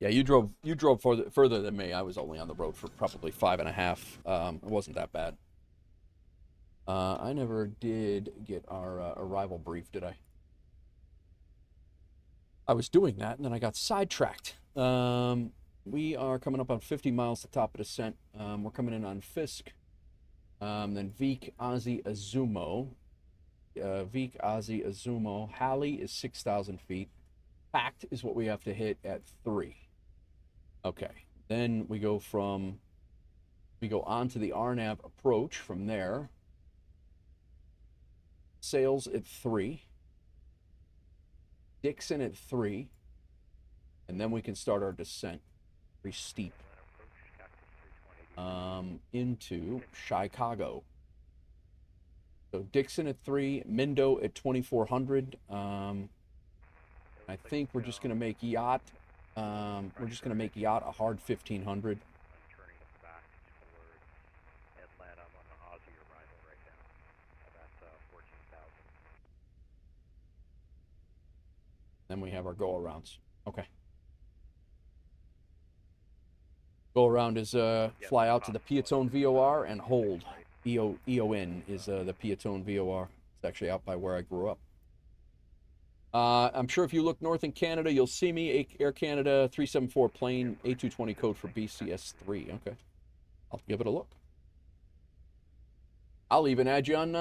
Yeah, you drove further than me. I was only on the road for probably 5.5. It wasn't that bad. I never did get our arrival brief, did I? I was doing that, and then I got sidetracked. We are coming up on 50 miles to top of descent. We're coming in on Fisk, then Vik, Ozzy, Azumo. Vik, Ozzy, Azumo. Halley is 6,000 feet. Pact is what we have to hit at 3. Okay, then we go on to the RNAV approach from there. Sails at 3. Dixon at 3. And then we can start our descent. Pretty steep. Into Chicago. So Dixon at 3, Mindo at 2,400. I think we're just going to make yacht. We're just going to make yacht a hard 1,500. Turning back towards Atlanta. I'm on the Aussie arrival right now. That's 14,000. Then we have our go-arounds. Okay. Go-around is fly out to the Piatone VOR and hold. EON is the Piatone VOR. It's actually out by where I grew up. I'm sure if you look north in Canada, you'll see me. Air Canada 374 plane, A220 code for BCS3. Okay. I'll give it a look. I'll even add you on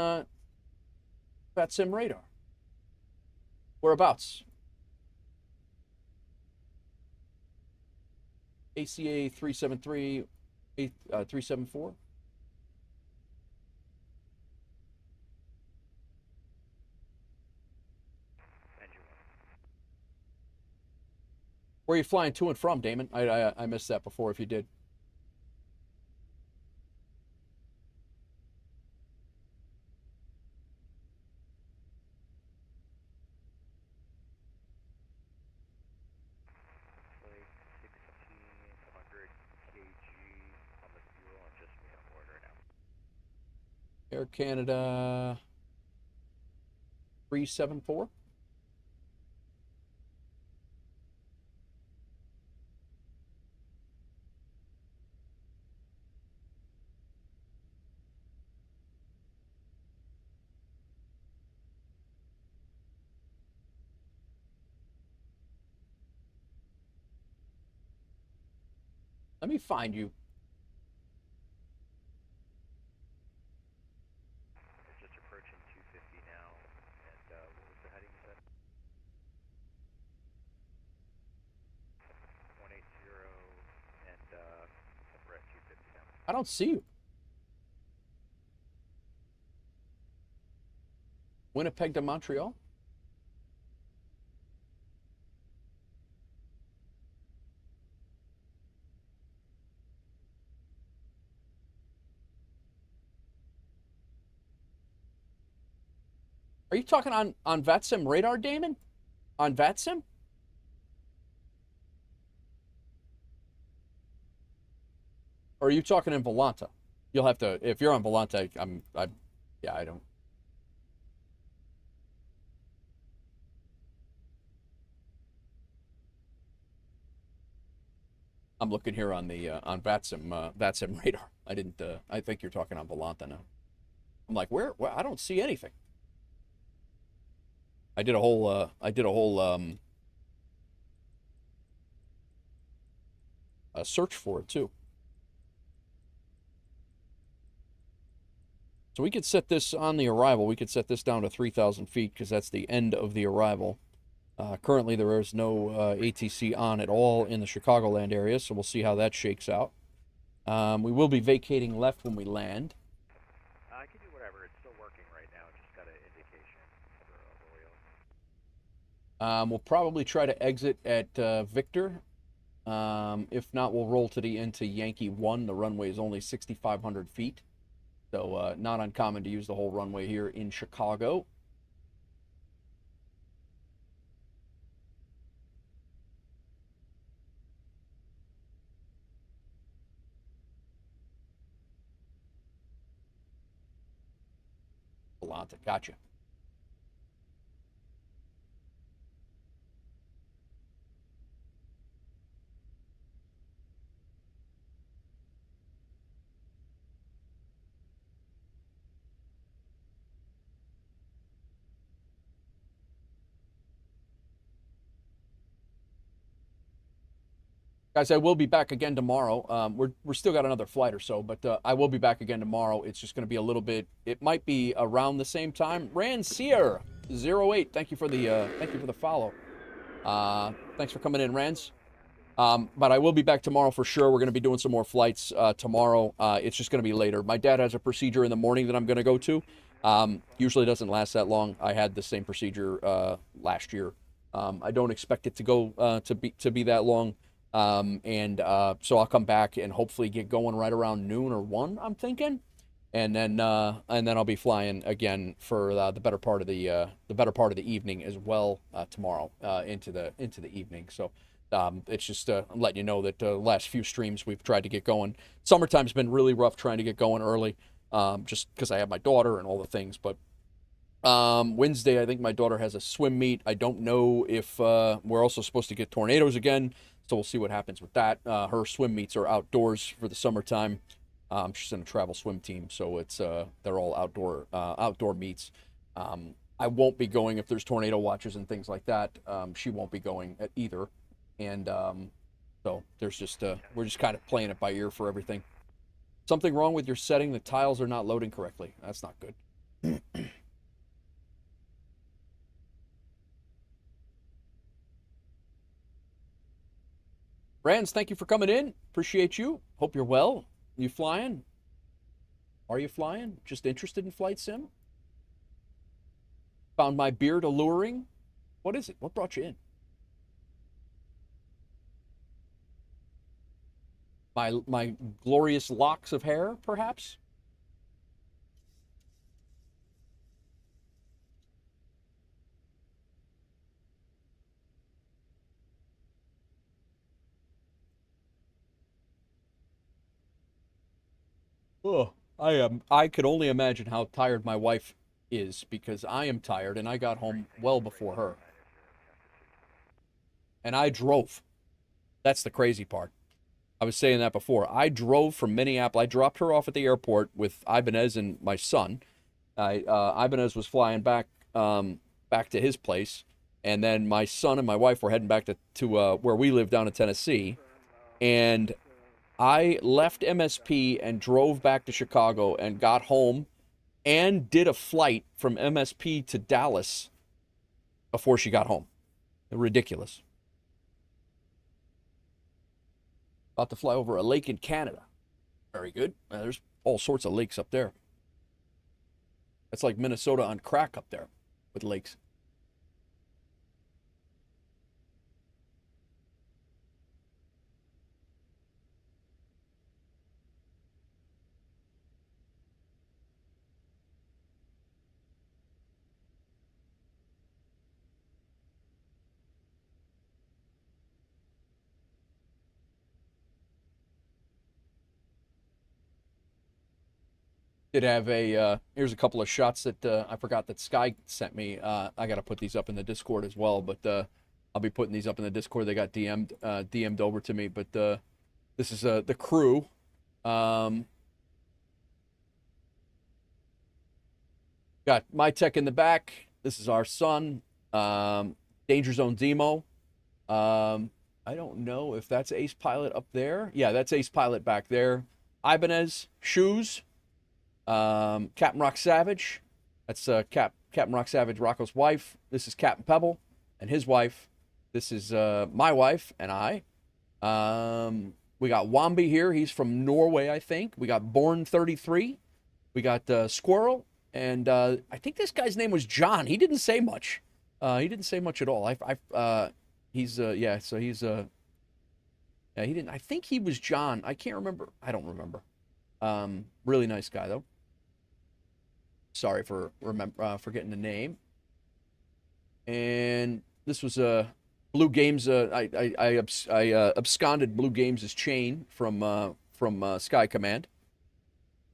VATSIM radar. Whereabouts? ACA 373, 374. Where are you flying to and from, Damon? I missed that before if you did. Like 1,600 kg on the fuel and just me on board right now. Air Canada 374. Let me find you. We're just approaching 250 now, and what was the heading you said? I don't see you. Winnipeg to Montreal? Are you talking on VATSIM radar, Damon? On VATSIM? Or are you talking in Volanta? You'll have to, if you're on Volanta, yeah, I don't. I'm looking here on the VATSIM radar. I didn't. I think you're talking on Volanta now. I'm like, where? I don't see anything. I did a whole search for it too. So we could set this on the arrival. We could set this down to 3,000 feet because that's the end of the arrival. Currently, there is no ATC on at all in the Chicagoland area, so we'll see how that shakes out. We will be vacating left when we land. I can do whatever. It's still working right now. Just got an indication for the wheel. We'll probably try to exit at Victor. If not, we'll roll to the end to Yankee 1. The runway is only 6,500 feet. So not uncommon to use the whole runway here in Chicago. Volanta, gotcha. Guys, I will be back again tomorrow. We're still got another flight or so, but I will be back again tomorrow. It's just going to be a little bit. It might be around the same time. Ransier 08. Thank you for the follow. Thanks for coming in, Rans. But I will be back tomorrow for sure. We're going to be doing some more flights tomorrow. It's just going to be later. My dad has a procedure in the morning that I'm going to go to. Usually doesn't last that long. I had the same procedure last year. I don't expect it to go to be that long. So I'll come back and hopefully get going right around noon or 1, I'm thinking, and then I'll be flying again for the better part of the evening as well tomorrow into the evening. So it's just I'm letting you know that the last few streams we've tried to get going. Summertime's been really rough trying to get going early, just because I have my daughter and all the things. But Wednesday, I think my daughter has a swim meet. I don't know if we're also supposed to get tornadoes again. So we'll see what happens with that. Her swim meets are outdoors for the summertime. She's in a travel swim team, so it's they're all outdoor meets. I won't be going if there's tornado watches and things like that. She won't be going either, and so there's just we're just kind of playing it by ear for everything. Something wrong with your setting? The tiles are not loading correctly. That's not good. Rans, thank you for coming in. Appreciate you. Hope you're well. You flying? Are you flying? Just interested in flight sim? Found my beard alluring? What is it? What brought you in? My glorious locks of hair, perhaps? Oh, I could only imagine how tired my wife is, because I am tired and I got home well before her. And I drove. That's the crazy part. I was saying that before. I drove from Minneapolis. I dropped her off at the airport with Ibanez and my son. Ibanez was flying back to his place, and then my son and my wife were heading back to where we live down in Tennessee, and I left MSP and drove back to Chicago and got home and did a flight from MSP to Dallas before she got home. Ridiculous. About to fly over a lake in Canada. Very good. There's all sorts of lakes up there. That's like Minnesota on crack up there with lakes. Did have a here's a couple of shots that I forgot that Sky sent me. I got to put these up in the Discord as well, but I'll be putting these up in the Discord. They got DM'd over to me, but this is the crew. Got my tech in the back. This is our son. Danger Zone Demo. I don't know if that's Ace Pilot up there. Yeah, that's Ace Pilot back there. Ibanez, Shoes. Captain Rock Savage. That's Captain Rock Savage, Rocco's wife. This is Captain Pebble and his wife. This is my wife and I. We got Wambi here. He's from Norway, I think. We got Born 33. We got Squirrel. And I think this guy's name was John. He didn't say much. He didn't say much at all. He's yeah, so he's yeah, he didn't. I think he was John. I can't remember. I don't remember. Really nice guy though. Sorry for forgetting the name. And this was Blue Games. I absconded Blue Games' chain from Sky Command.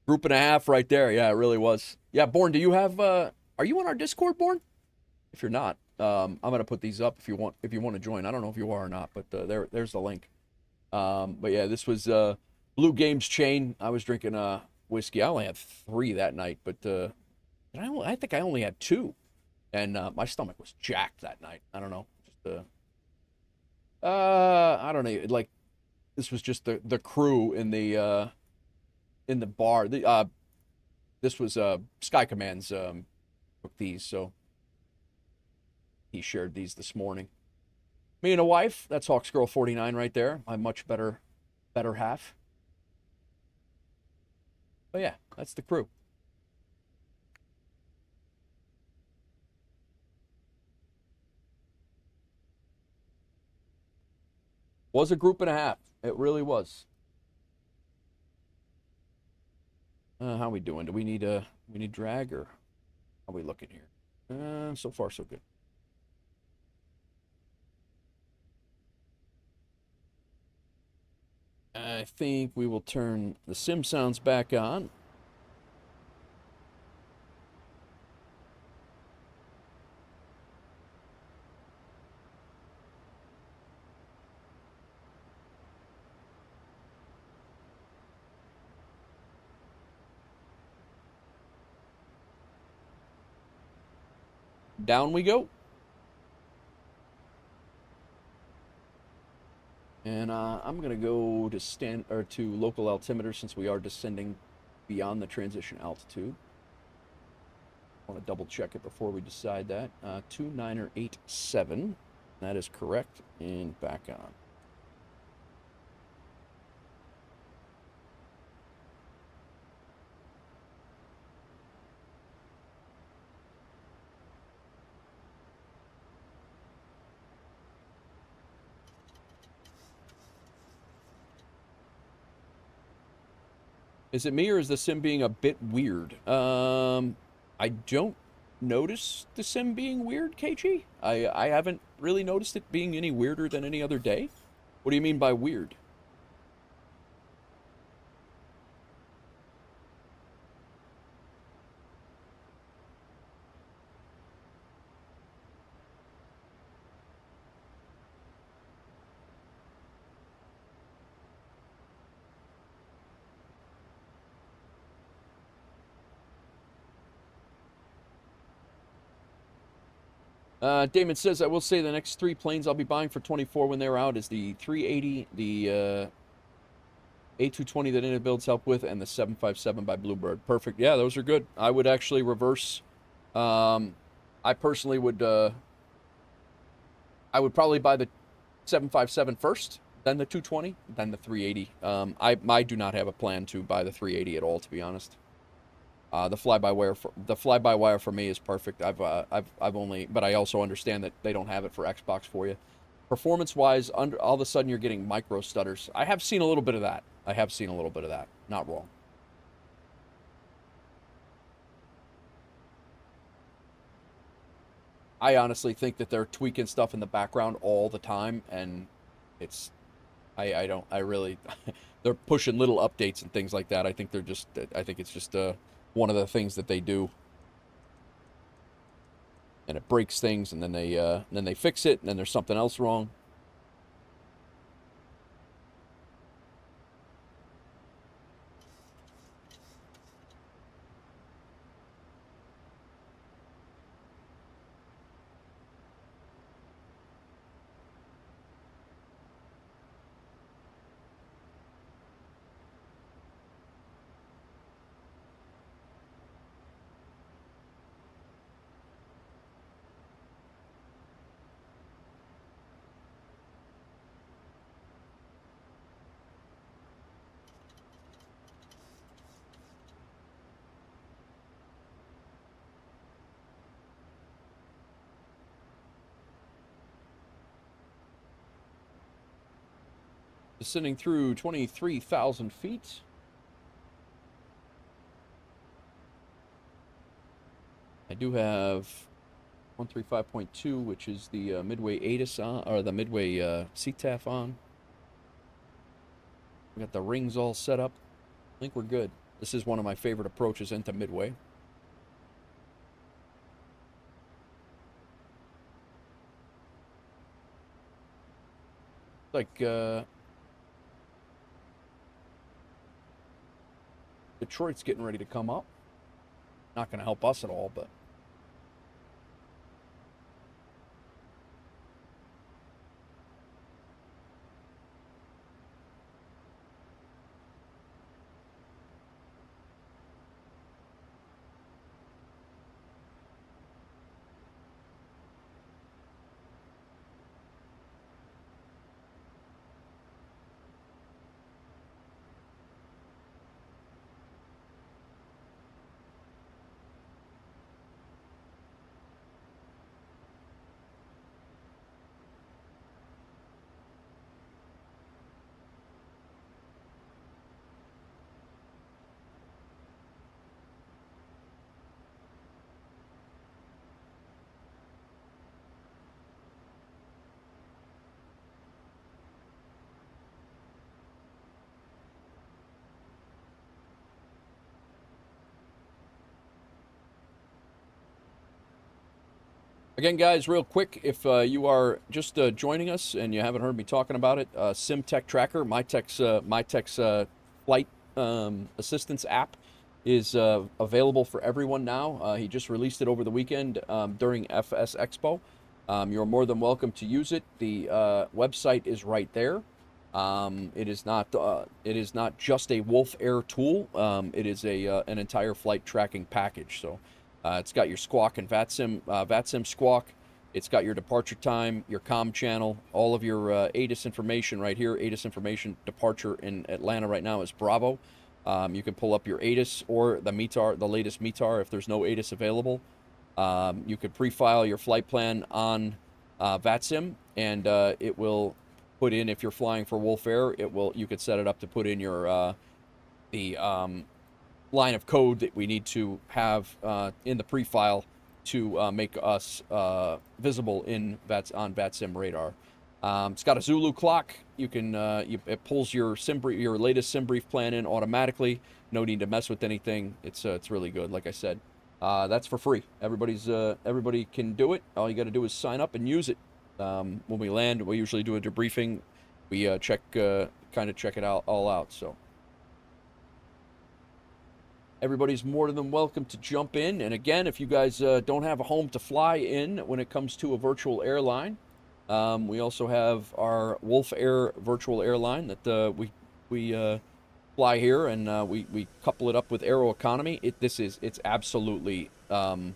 Group and a half right there. Yeah, it really was. Yeah, Born, do you have? Are you on our Discord, Born? If you're not, I'm gonna put these up if you want to join. I don't know if you are or not, but there's the link. But yeah, this was Blue Games chain. I was drinking whiskey. I only had 3 that night, but I think I only had 2, and my stomach was jacked that night. I don't know, just I don't know. Like this was just the crew in the bar. This was Sky Command's took these, so he shared these this morning. Me and a wife. That's Hawks Girl 49 right there. My much better half. But yeah, that's the crew. Was a group and a half. It really was. How we doing? Do we need drag, or how are we looking here? So far so good. I think we will turn the sim sounds back on. Down we go. And I'm gonna go to local altimeter since we are descending beyond the transition altitude. I want to double check it before we decide that. 2987. That is correct. And back on. Is it me, or is the sim being a bit weird? I don't notice the sim being weird, KG. I haven't really noticed it being any weirder than any other day. What do you mean by weird? Damon says, I will say the next 3 planes I'll be buying for 24 when they're out is the 380, the A220 that InnoBuilds help with, and the 757 by Bluebird. Perfect. Yeah, those are good. I would actually reverse. I personally would. I would probably buy the 757 first, Then the 220, then the 380. I do not have a plan to buy the 380 at all, to be honest. The fly-by-wire for me is perfect. I've only, but I also understand that they don't have it for Xbox for you. Performance-wise, all of a sudden you're getting micro stutters. I have seen a little bit of that. Not wrong. I honestly think that they're tweaking stuff in the background all the time, and it's, I really, they're pushing little updates and things like that. I think it's just one of the things that they do, and it breaks things, and then they fix it, and then there's something else wrong. Descending through 23,000 feet. I do have 135.2, which is the Midway ATIS on, or the Midway CTAF on. We got the rings all set up. I think we're good. This is one of my favorite approaches into Midway. Like, Detroit's getting ready to come up. Not going to help us at all, but... Again, guys, real quick, if you are just joining us and you haven't heard me talking about it, SimTech Tracker, MyTech's flight assistance app is available for everyone now. He just released it over the weekend during FS Expo. You're more than welcome to use it. The website is right there. It is not just a WolfAir tool. It is an entire flight tracking package. So. It's got your squawk and VATSIM squawk. It's got your departure time, your comm channel, all of your ATIS information right here. ATIS information departure in Atlanta right now is Bravo. You can pull up your ATIS or the METAR, the latest METAR if there's no ATIS available. You could pre-file your flight plan on VATSIM, and it will put in, if you're flying for WolfAir, you could set it up to put in your line of code that we need to have in the pre-file to make us visible on VATSIM radar. It's got a Zulu clock. You can it pulls your latest sim brief plan in automatically. No need to mess with anything. It's really good. Like I said, that's for free. Everybody can do it. All you got to do is sign up and use it. When we land, we usually do a debriefing. We check it out all out. So. Everybody's more than welcome to jump in. And again, if you guys don't have a home to fly in when it comes to a virtual airline, we also have our WolfAir Virtual Airline that we fly here, and we couple it up with Aeroconomy. It's absolutely that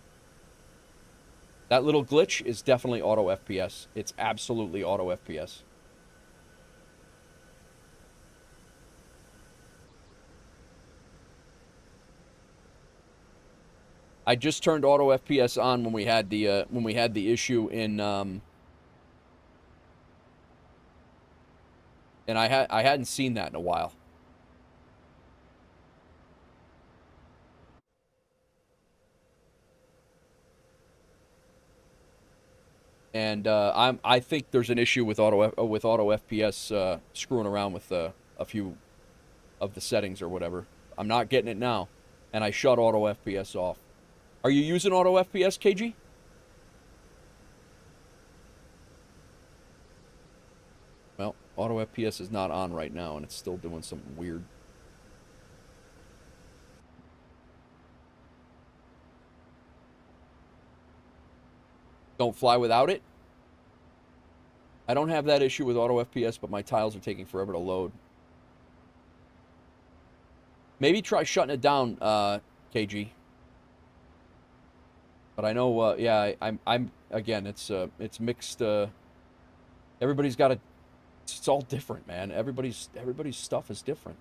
little glitch is definitely auto FPS. It's absolutely auto FPS. I just turned auto FPS on when we had the issue in and I hadn't seen that in a while. And I think there's an issue with auto FPS screwing around with a few of the settings or whatever. I'm not getting it now, and I shut auto FPS off. Are you using auto FPS, KG? Well, auto FPS is not on right now, and it's still doing something weird. Don't fly without it? I don't have that issue with auto FPS, but my tiles are taking forever to load. Maybe try shutting it down, KG. But I know, yeah, I'm again, it's mixed. Everybody's got a. It's all different, man. Everybody's stuff is different.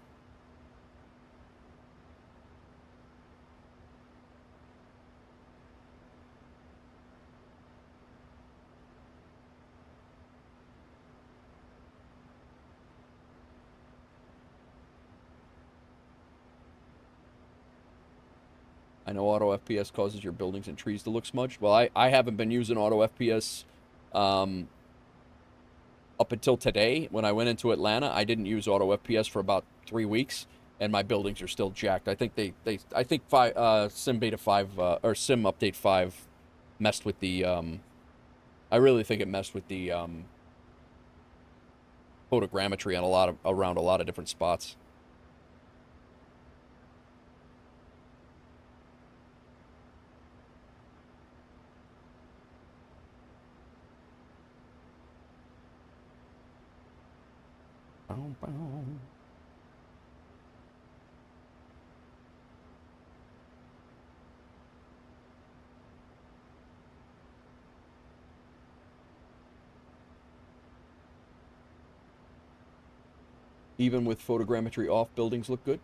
I know auto FPS causes your buildings and trees to look smudged. Well, I haven't been using auto FPS up until today. When I went into Atlanta, I didn't use auto FPS for about 3 weeks, and my buildings are still jacked. I think I think Sim Beta 5 or Sim Update 5 messed with the I really think it messed with the photogrammetry on around a lot of different spots. Even with photogrammetry off, buildings look good.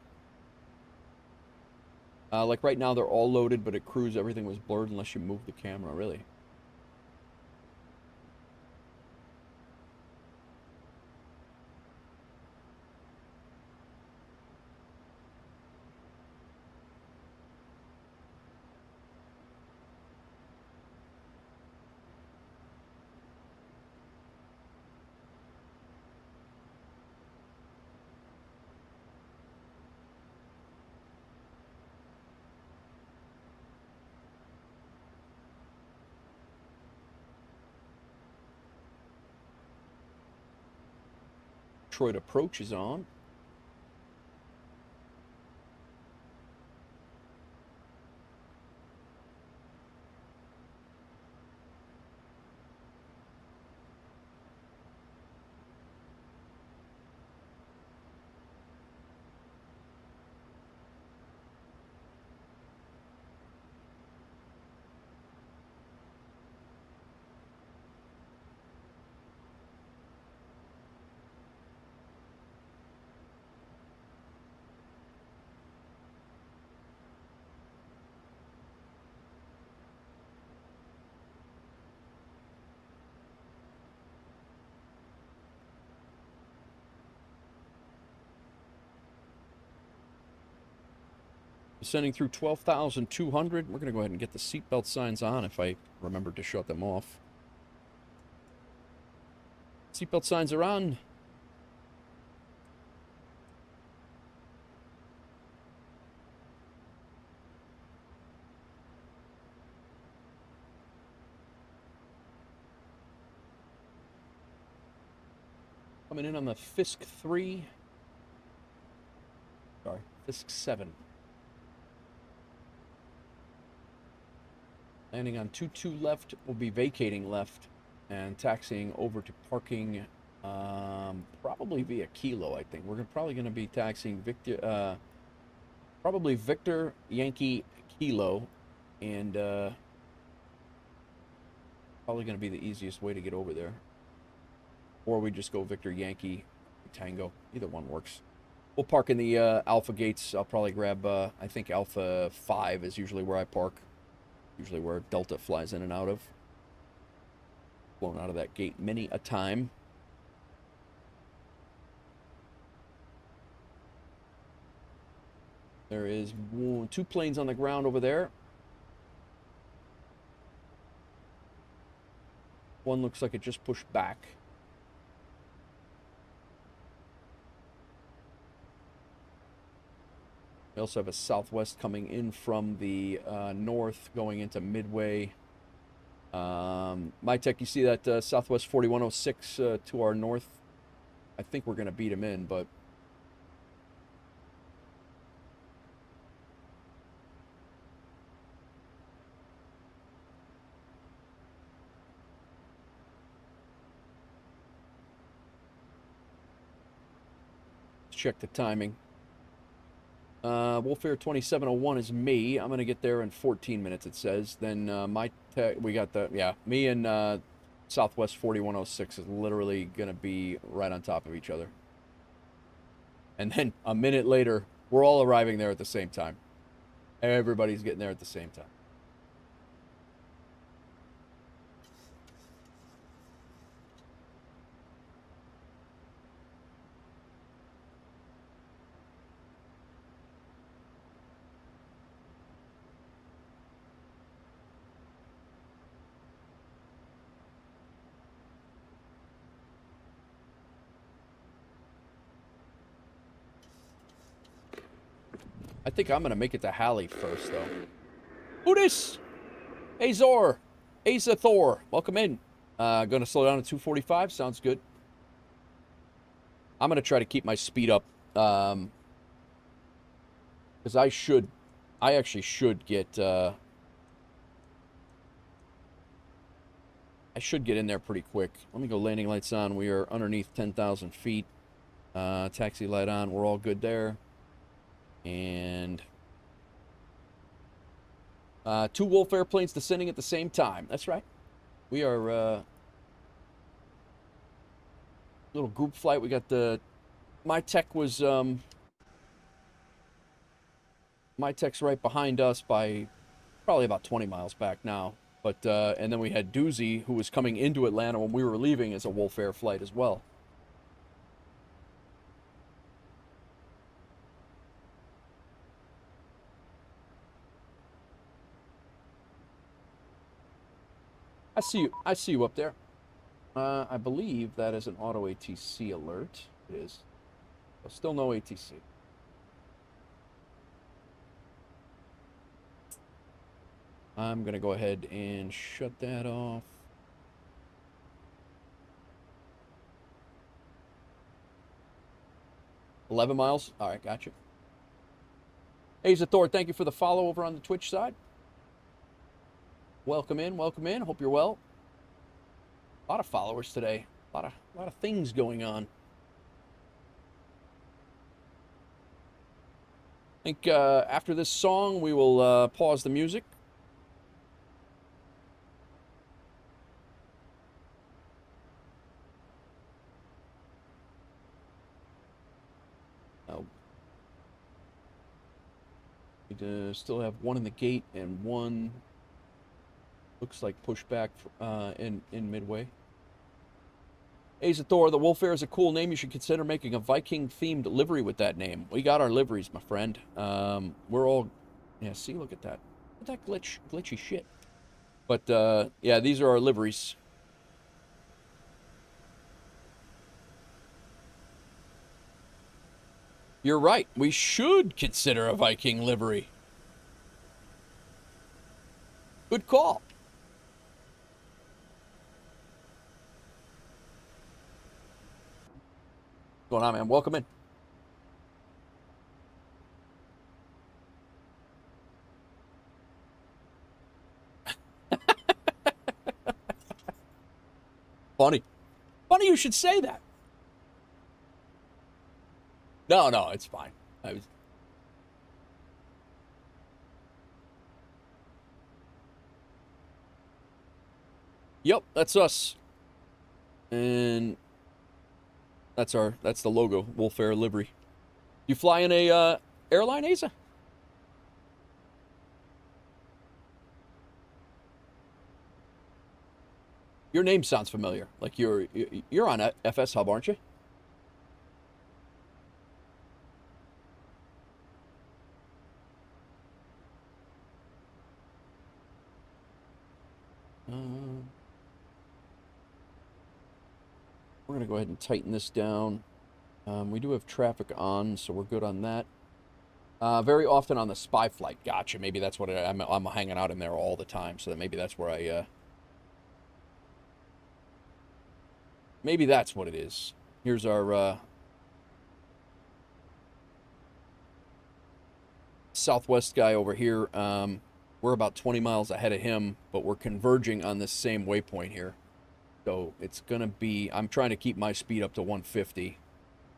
Like right now, they're all loaded, but at cruise, everything was blurred unless you move the camera, really. Detroit approach is on. Descending through 12,200. We're going to go ahead and get the seatbelt signs on if I remember to shut them off. Seatbelt signs are on. Coming in on the Fisk 3. Sorry, Fisk 7. Landing on 22 left, we'll be vacating left and taxiing over to parking, probably via Kilo, I think. We're probably going to be taxiing Victor, probably Victor Yankee Kilo, and probably going to be the easiest way to get over there. Or we just go Victor Yankee Tango. Either one works. We'll park in the Alpha gates. I'll probably grab, I think Alpha 5 is usually where I park. Usually where Delta flies in and out of. Flown out of that gate many a time. There is 2 planes on the ground over there. One looks like it just pushed back. We also have a Southwest coming in from the north, going into Midway. My tech, you see that Southwest 4106 to our north? I think we're going to beat him in, but... Let's check the timing. WolfAir 2701 is me. I'm going to get there in 14 minutes, it says. Then my tech, we got the, yeah, me and Southwest 4106 is literally going to be right on top of each other. And then a minute later, we're all arriving there at the same time. Everybody's getting there at the same time. I think I'm going to make it to Halley first, though. Udis! Azor! Asa Thor! Welcome in. Going to slow down to 245. Sounds good. I'm going to try to keep my speed up. Because I actually should get... I should get in there pretty quick. Let me go landing lights on. We are underneath 10,000 feet. Taxi light on. We're all good there. And 2 WolfAir planes descending at the same time. That's right. We are little group flight. We got the my tech was my tech's right behind us by probably about 20 miles back now. But and then we had Doozy, who was coming into Atlanta when we were leaving as a WolfAir flight as well. I see you up there. I believe that is an auto ATC alert. It is. So still no ATC. I'm going to go ahead and shut that off. $11 miles? All right, gotcha. Hey, Zathor, thank you for the follow over on the Twitch side. Welcome in, welcome in. Hope you're well. A lot of followers today. A lot of things going on. I think after this song, we will pause the music. Oh. We still have one in the gate and one... looks like pushback in Midway. Azathor, the WolfAir is a cool name. You should consider making a Viking-themed livery with that name. We got our liveries, my friend. We're all... Yeah, see, look at that. Look at that glitchy shit. But, yeah, these are our liveries. You're right. We should consider a Viking livery. Good call. What's going on, man? Welcome in. Funny you should say that. No, it's fine. Yep, that's us. And that's the logo, WolfAir livery. You fly in a airline, Asa? Your name sounds familiar. Like you're on FSHub, aren't you? We're going to go ahead and tighten this down. We do have traffic on, so we're good on that. Very often on the spy flight. Gotcha. Maybe that's what I'm hanging out in there all the time, so that maybe that's where I... maybe that's what it is. Here's our... Southwest guy over here. We're about 20 miles ahead of him, but we're converging on this same waypoint here. So it's going to be... I'm trying to keep my speed up to 150.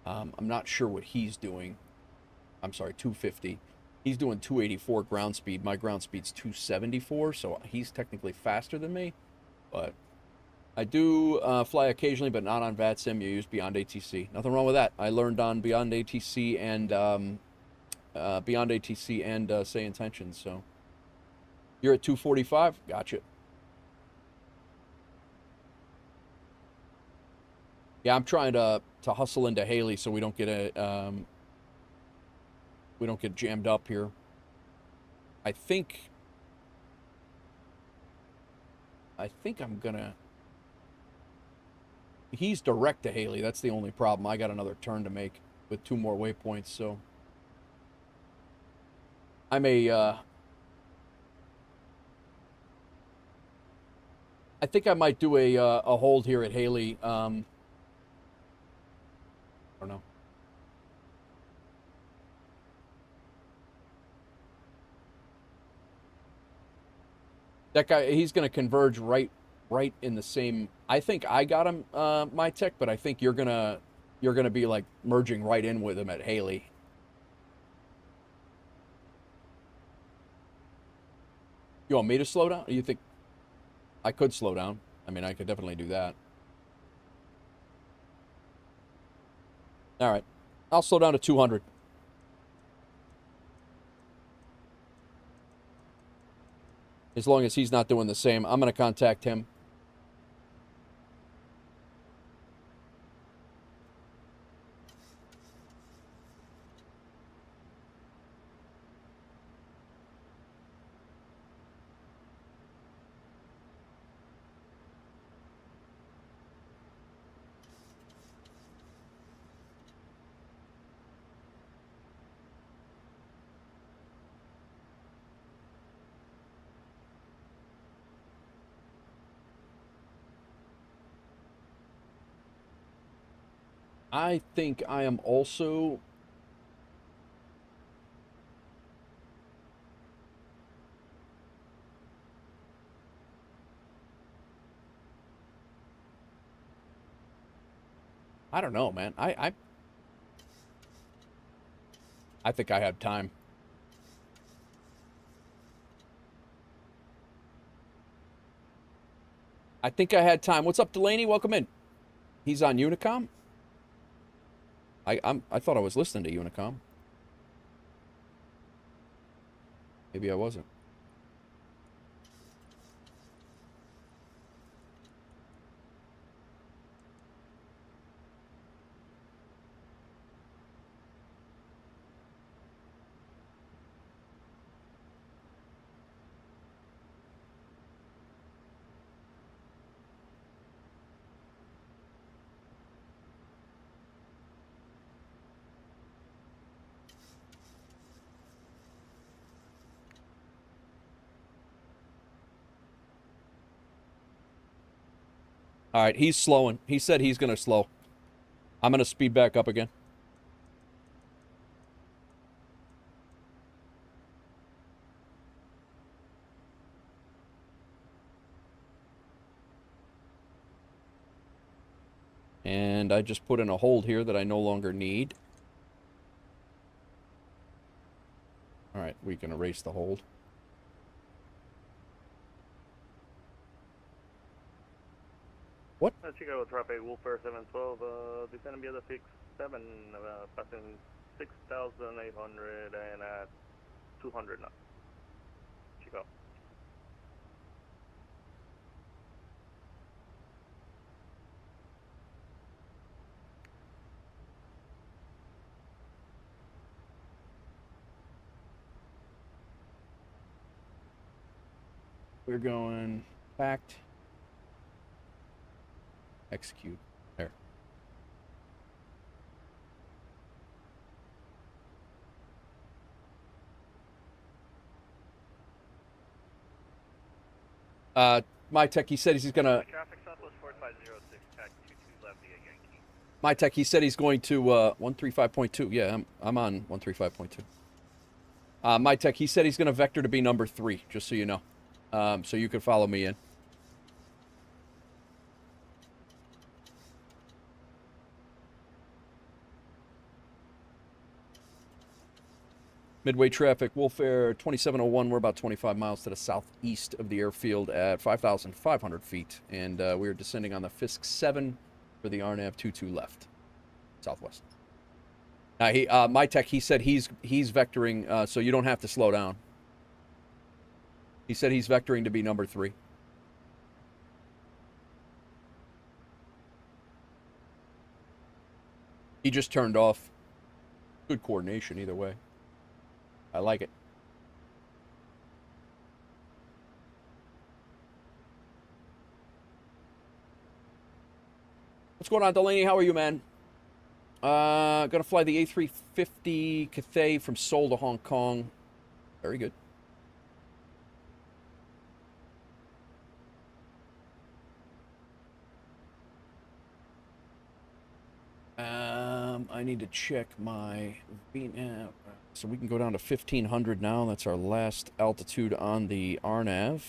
I'm not sure what he's doing. I'm sorry, 250. He's doing 284 ground speed. My ground speed's 274, so he's technically faster than me. But I do fly occasionally, but not on VATSIM. You use Beyond ATC. Nothing wrong with that. I learned on Beyond ATC and Say Intentions. So you're at 245. Gotcha. Yeah, I'm trying to hustle into Haley so we don't get a we don't get jammed up here. I think I'm gonna... He's direct to Haley. That's the only problem. I got another turn to make with 2 more waypoints, so I may I think I might do a hold here at Haley. I don't know. That guy, he's going to converge right in the same... I think I got him, my tech, but I think you're gonna be like merging right in with him at Haley. You want me to slow down? Or you think I could slow down? I mean, I could definitely do that. All right, I'll slow down to 200. As long as he's not doing the same, I'm going to contact him. I think I am also... I don't know, man. I think I have time. I think I had time. What's up, Delaney? Welcome in. He's on Unicom? I thought I was listening to Unicom. Maybe I wasn't. All right, he's slowing. He said he's going to slow. I'm going to speed back up again. And I just put in a hold here that I no longer need. All right, we can erase the hold. What? Chicago traffic, WolfAir 712, descending via the 67, passing 6,800 and at 200 knots. We're going packed. Execute. There. My tech, he said he's gonna. Traffic Southwest 4506, tack 22 left via Yankee. My tech, he said he's going to 135.2. Yeah, I'm on 135.2. My tech, he said he's gonna vector to be number 3, just so you know. So you can follow me in. Midway traffic, WolfAir 2701. We're about 25 miles to the southeast of the airfield at 5,500 feet. And we are descending on the Fisk 7 for the RNAV 22 left, southwest. Now, my tech, he said he's vectoring, so you don't have to slow down. He said he's vectoring to be number 3. He just turned off. Good coordination either way. I like it. What's going on, Delaney? How are you, man? Gonna fly the A350 Cathay from Seoul to Hong Kong. Very good. I need to check my VNAV. So we can go down to 1500 now. That's our last altitude on the RNAV.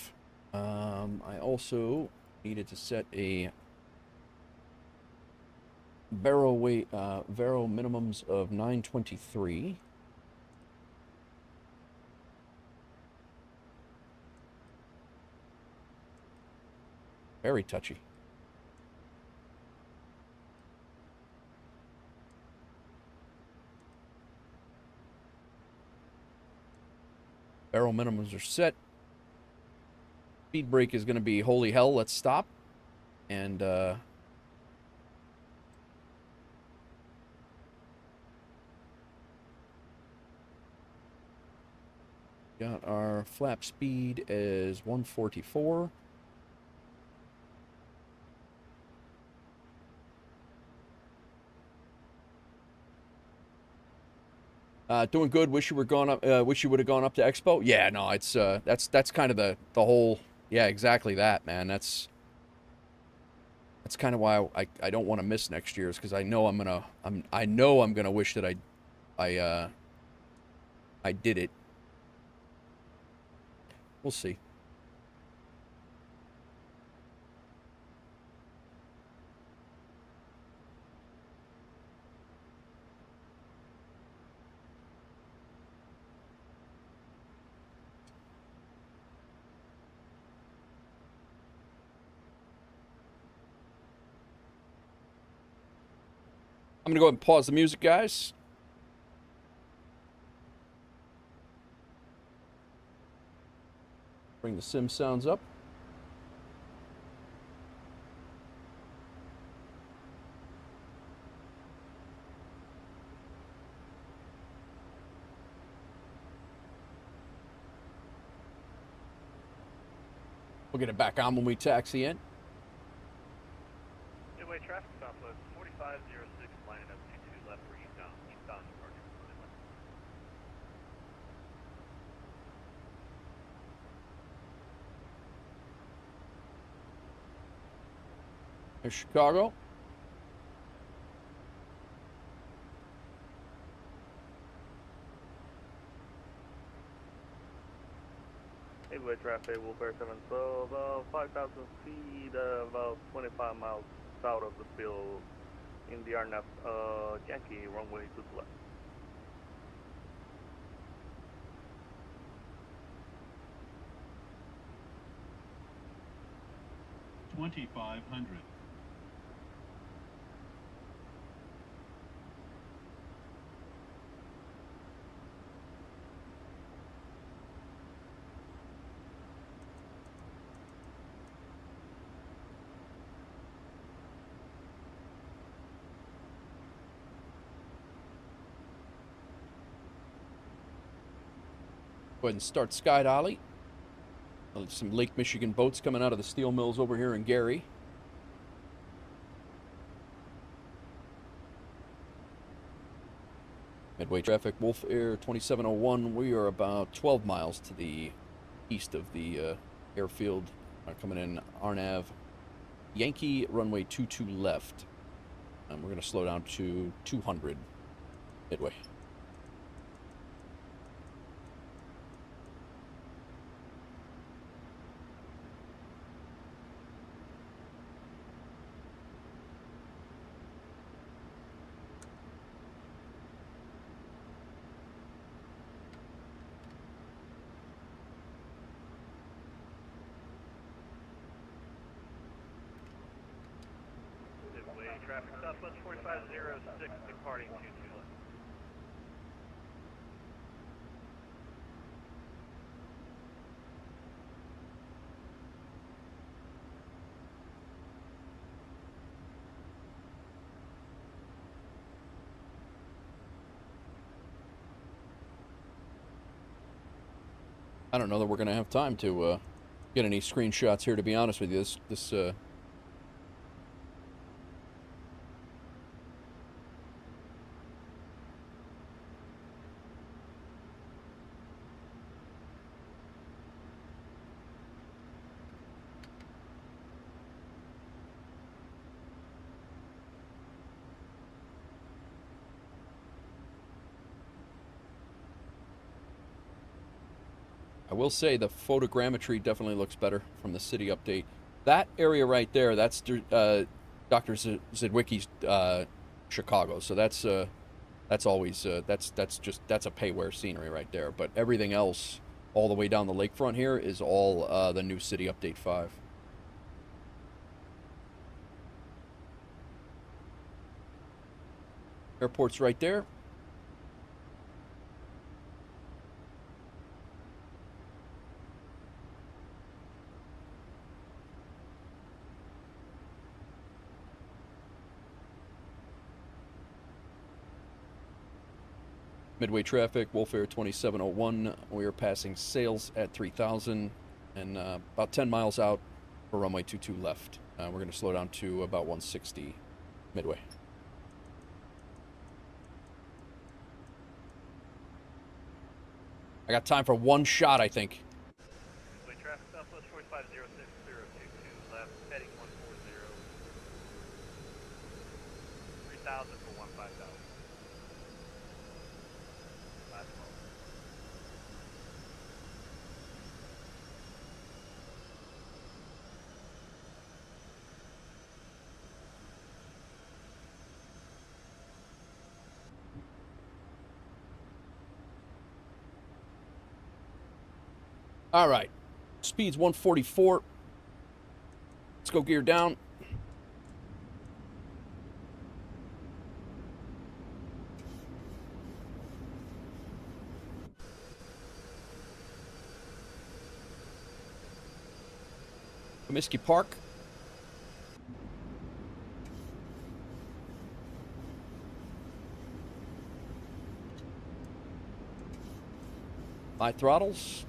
I also needed to set a Vero weight, Vero minimums of 923. Very touchy. Barrel minimums are set. Speed brake is going to be holy hell, let's stop. And, got our flap speed as 144. Doing good. Wish you were gone up. Wish you would have gone up to Expo. Yeah, no, it's that's kind of the whole. Yeah, exactly that, man. That's kind of why I don't want to miss next year's, because I know I'm gonna wish that I did it. We'll see. I'm gonna go ahead and pause the music, guys. Bring the sim sounds up. We'll get it back on when we taxi in. Midway traffic Southwest 4506, lining up 22 left for eastbound departure. There's Chicago. Midway traffic, WolfAir 712, about 5,000 feet, about 25 miles south of the field in the RNAV, Yankee, runway 22 left. $2,500. Go ahead and start Sky Dolly. Some Lake Michigan boats coming out of the steel mills over here in Gary. Midway traffic, WolfAir 2701. We are about 12 miles to the east of the airfield. Coming in Arnav. Yankee runway 22 left. And we're going to slow down to 200 Midway. Traffic Southwest 4506 departing 22 left. I don't know that we're going to have time to get any screenshots here, to be honest with you. This I will say the photogrammetry definitely looks better from the city update. That area right there, that's Dr. Drzewiecki's Chicago. So that's always that's a pay-where scenery right there. But everything else, all the way down the lakefront here, is all the new city update 5. Airport's right there. Midway traffic, WolfAir 2701. We are passing Sales at 3000 and about 10 miles out for runway 22 left. We're going to slow down to about 160 Midway. I got time for one shot, I think. Midway traffic Southwest 4506022 left, heading 140. 3000 for 15000. All right, speed's 144. Let's go gear down. Comiskey Park. High throttles.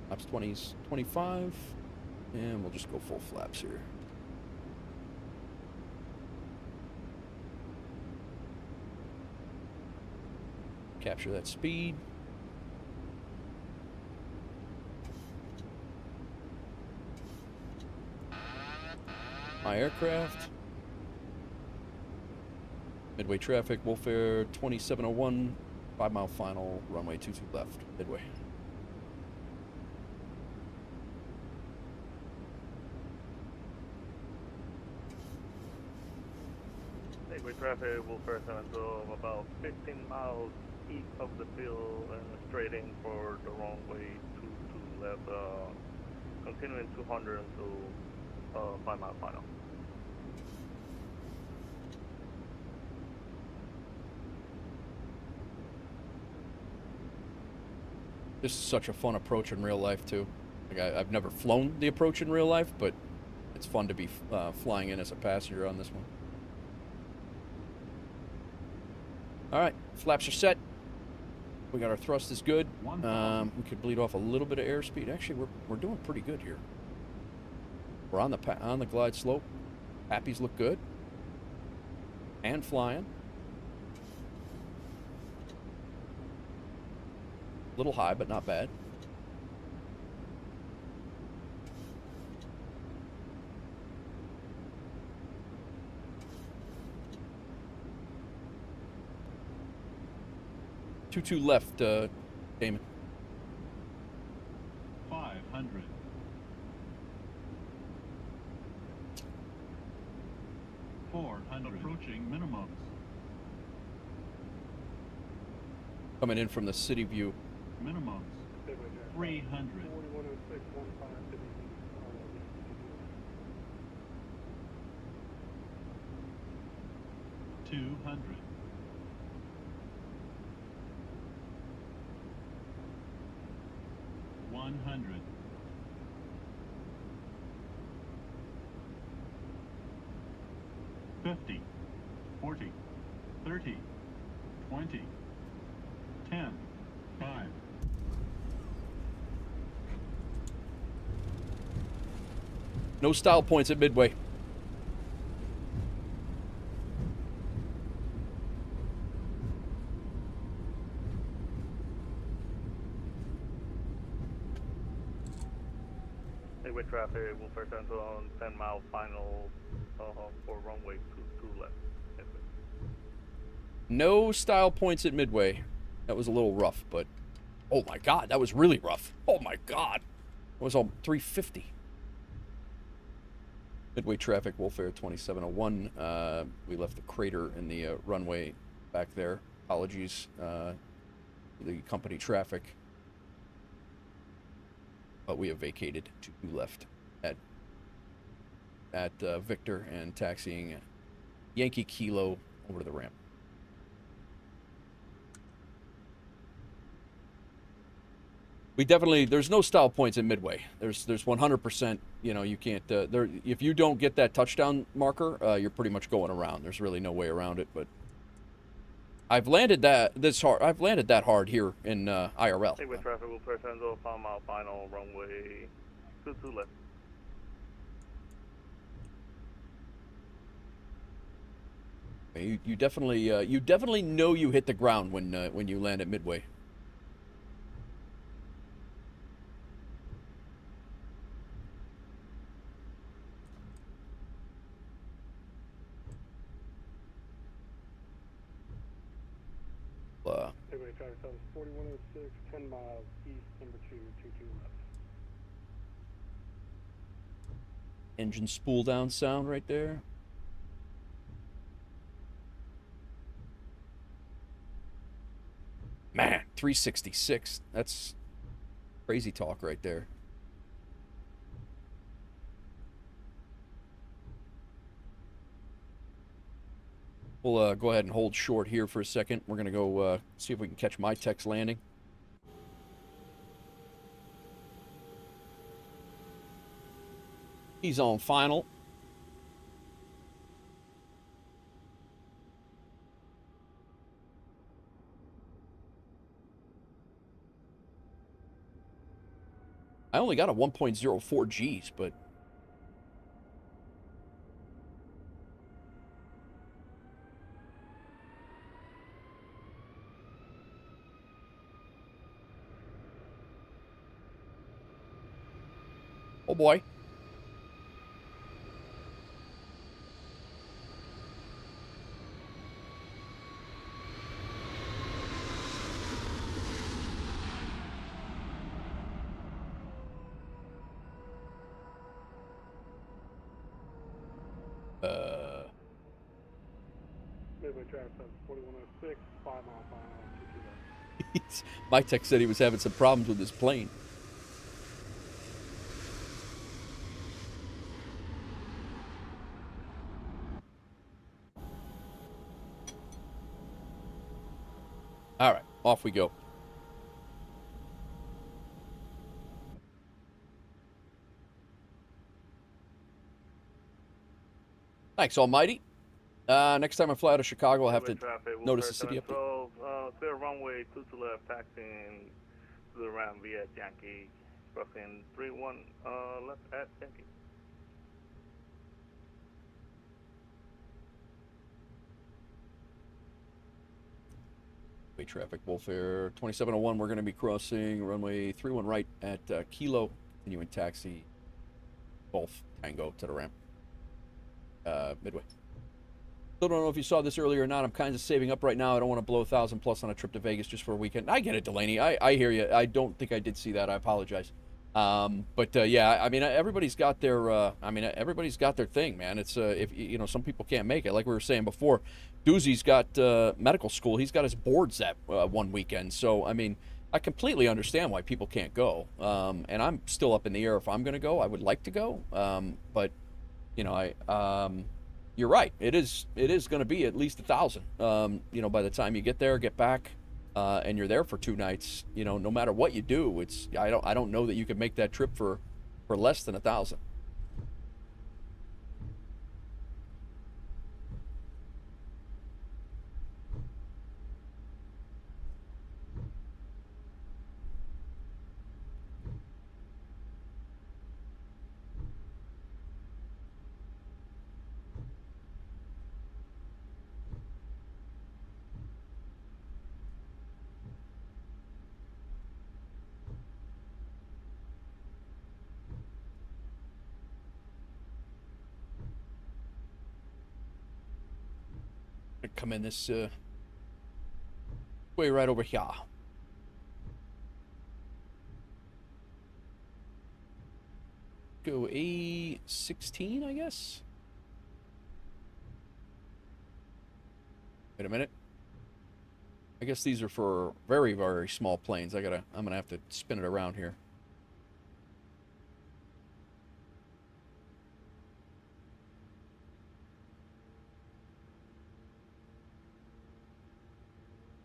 Flaps 20s, 25, and we'll just go full flaps here. Capture that speed. My aircraft. Midway traffic, WolfAir 2701, 5 mile final, runway 22 left, Midway. Midway traffic, WolfAir 712, about 15 miles east of the field and straight in for the runway 22 left, continuing 200 until 5 mile final. This is such a fun approach in real life too. Like I've never flown the approach in real life, but it's fun to be flying in as a passenger on this one. All right, flaps are set. We got our thrust is good. We could bleed off a little bit of airspeed. Actually, we're doing pretty good here. We're on the glide slope. Happies look good. And flying. A little high, but not bad. Two left, Damon. 500. 400. Approaching minimums. Coming in from the city view. Minimums. 300. 200. 100. 50. 40. 30. 20. 10. 5. No style points at Midway. Midway traffic, WolfAir Central on 10-mile final for runway 22 left. No style points at Midway. That was a little rough, but oh my god, that was really rough. Oh my god. It was all 350. Midway traffic, WolfAir 2701. We left the crater in the runway back there. Apologies, the company traffic. But we have vacated to left at Victor and taxiing Yankee Kilo over to the ramp. We definitely, there's no style points in Midway. There's 100%, you know, you can't, if you don't get that touchdown marker, you're pretty much going around. There's really no way around it, but I've landed that hard here in IRL. Midway traffic, WolfAir Central, 5-mile final, runway 22 left. You definitely know you hit the ground when you land at Midway. Midway traffic service 4106, 10 miles east, number 222 left. Engine spool down sound right there. Man, 366. That's crazy talk right there. We'll go ahead and hold short here for a second. We're going to go see if we can catch my tech's landing. He's on final. I only got a 1.04 Gs, but oh boy. Midway traffic service 4106, 5-mile final, 22 left. My tech said he was having some problems with his plane. All right, off we go. Thanks, Almighty. Next time I fly out of Chicago, I'll have to traffic, notice the city update. 712, clear runway 22 left, taxiing to the ramp via Yankee, crossing 31 left at Yankee. Traffic, WolfAir 2701, we're going to be crossing runway 31 right at Kilo, continuing taxi, Golf Tango to the ramp, Midway. Still don't know if you saw this earlier or not. I'm kind of saving up right now. I don't want to blow 1,000 plus on a trip to Vegas just for a weekend. I get it, Delaney. I hear you. I don't think I did see that. I apologize. Yeah, I mean, everybody's got their everybody's got their thing, man. It's if you know, some people can't make it. Like we were saying before, Doozy's got medical school. He's got his boards that one weekend. So I mean, I completely understand why people can't go. And I'm still up in the air if I'm going to go. I would like to go, but you know, you're right. It is going to be at least 1,000. You know, by the time you get there, get back. And you're there for 2 nights, you know, no matter what you do, it's I don't know that you could make that trip for less than 1,000. Come in this way right over here. Go A16, I guess. Wait a minute. I guess these are for very, very small planes. I'm gonna have to spin it around here.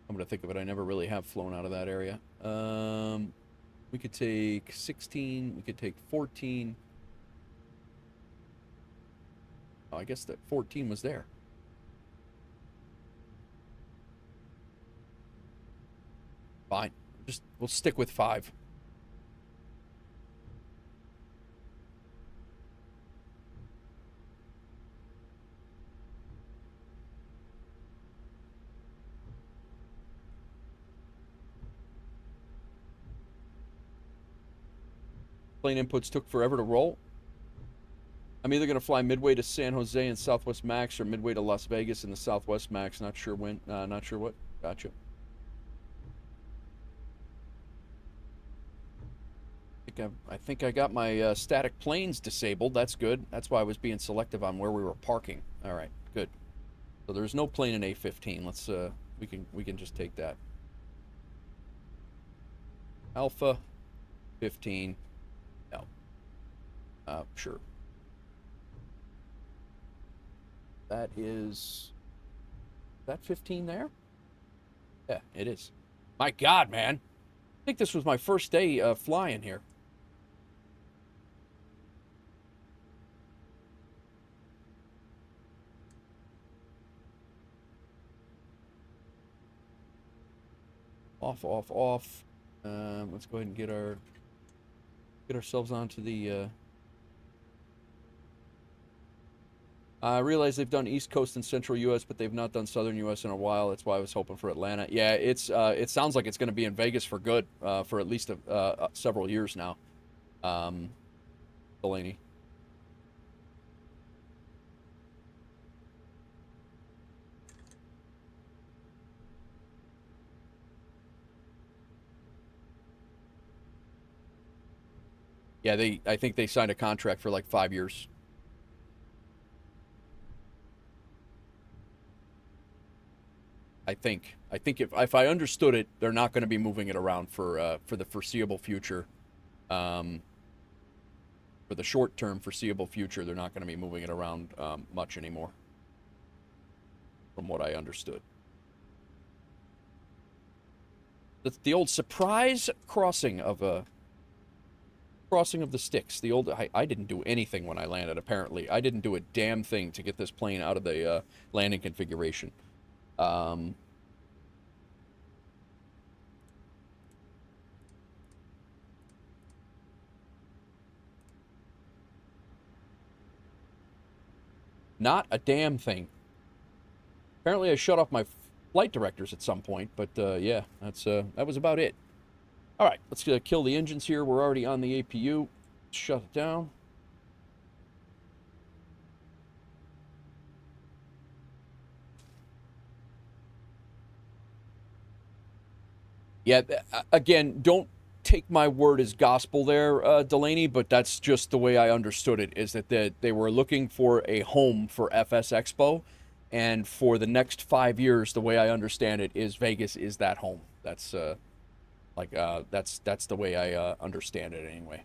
I'm gonna think of it. I never really have flown out of that area. We could take 16. We could take 14. Oh, I guess that 14 was there. Fine. We'll stick with 5. Plane inputs took forever to roll. I'm either going to fly Midway to San Jose in Southwest MAX or Midway to Las Vegas in the Southwest MAX. Not sure when. Not sure what. Gotcha. I think I got my static planes disabled. That's good. That's why I was being selective on where we were parking. All right, good. So there's no plane in A15. Let's we can just take that. Alpha 15. No. Sure. That is that 15 there? Yeah, it is. My God, man. I think this was my first day flying here. Off, off, off. Let's go ahead and get ourselves onto the. I realize they've done East Coast and Central U.S., but they've not done Southern U.S. in a while. That's why I was hoping for Atlanta. Yeah, it sounds like it's going to be in Vegas for good for at least several years now. Delaney. Yeah, I think they signed a contract for like 5 years. I think if I understood it, they're not going to be moving it around for the foreseeable future. For the short-term foreseeable future, they're not going to be moving it around much anymore, from what I understood. That's the old surprise crossing of a Crossing of the Sticks. The old... I didn't do anything when I landed, apparently. I didn't do a damn thing to get this plane out of the landing configuration. Not a damn thing. Apparently I shut off my flight directors at some point, but yeah, that was about it. All right, let's kill the engines here. We're already on the APU. Shut it down. Yeah, again, don't take my word as gospel there, Delaney, but that's just the way I understood it, is that they were looking for a home for FS Expo, and for the next 5 years, the way I understand it, is Vegas is that home. That's that's the way I understand it anyway.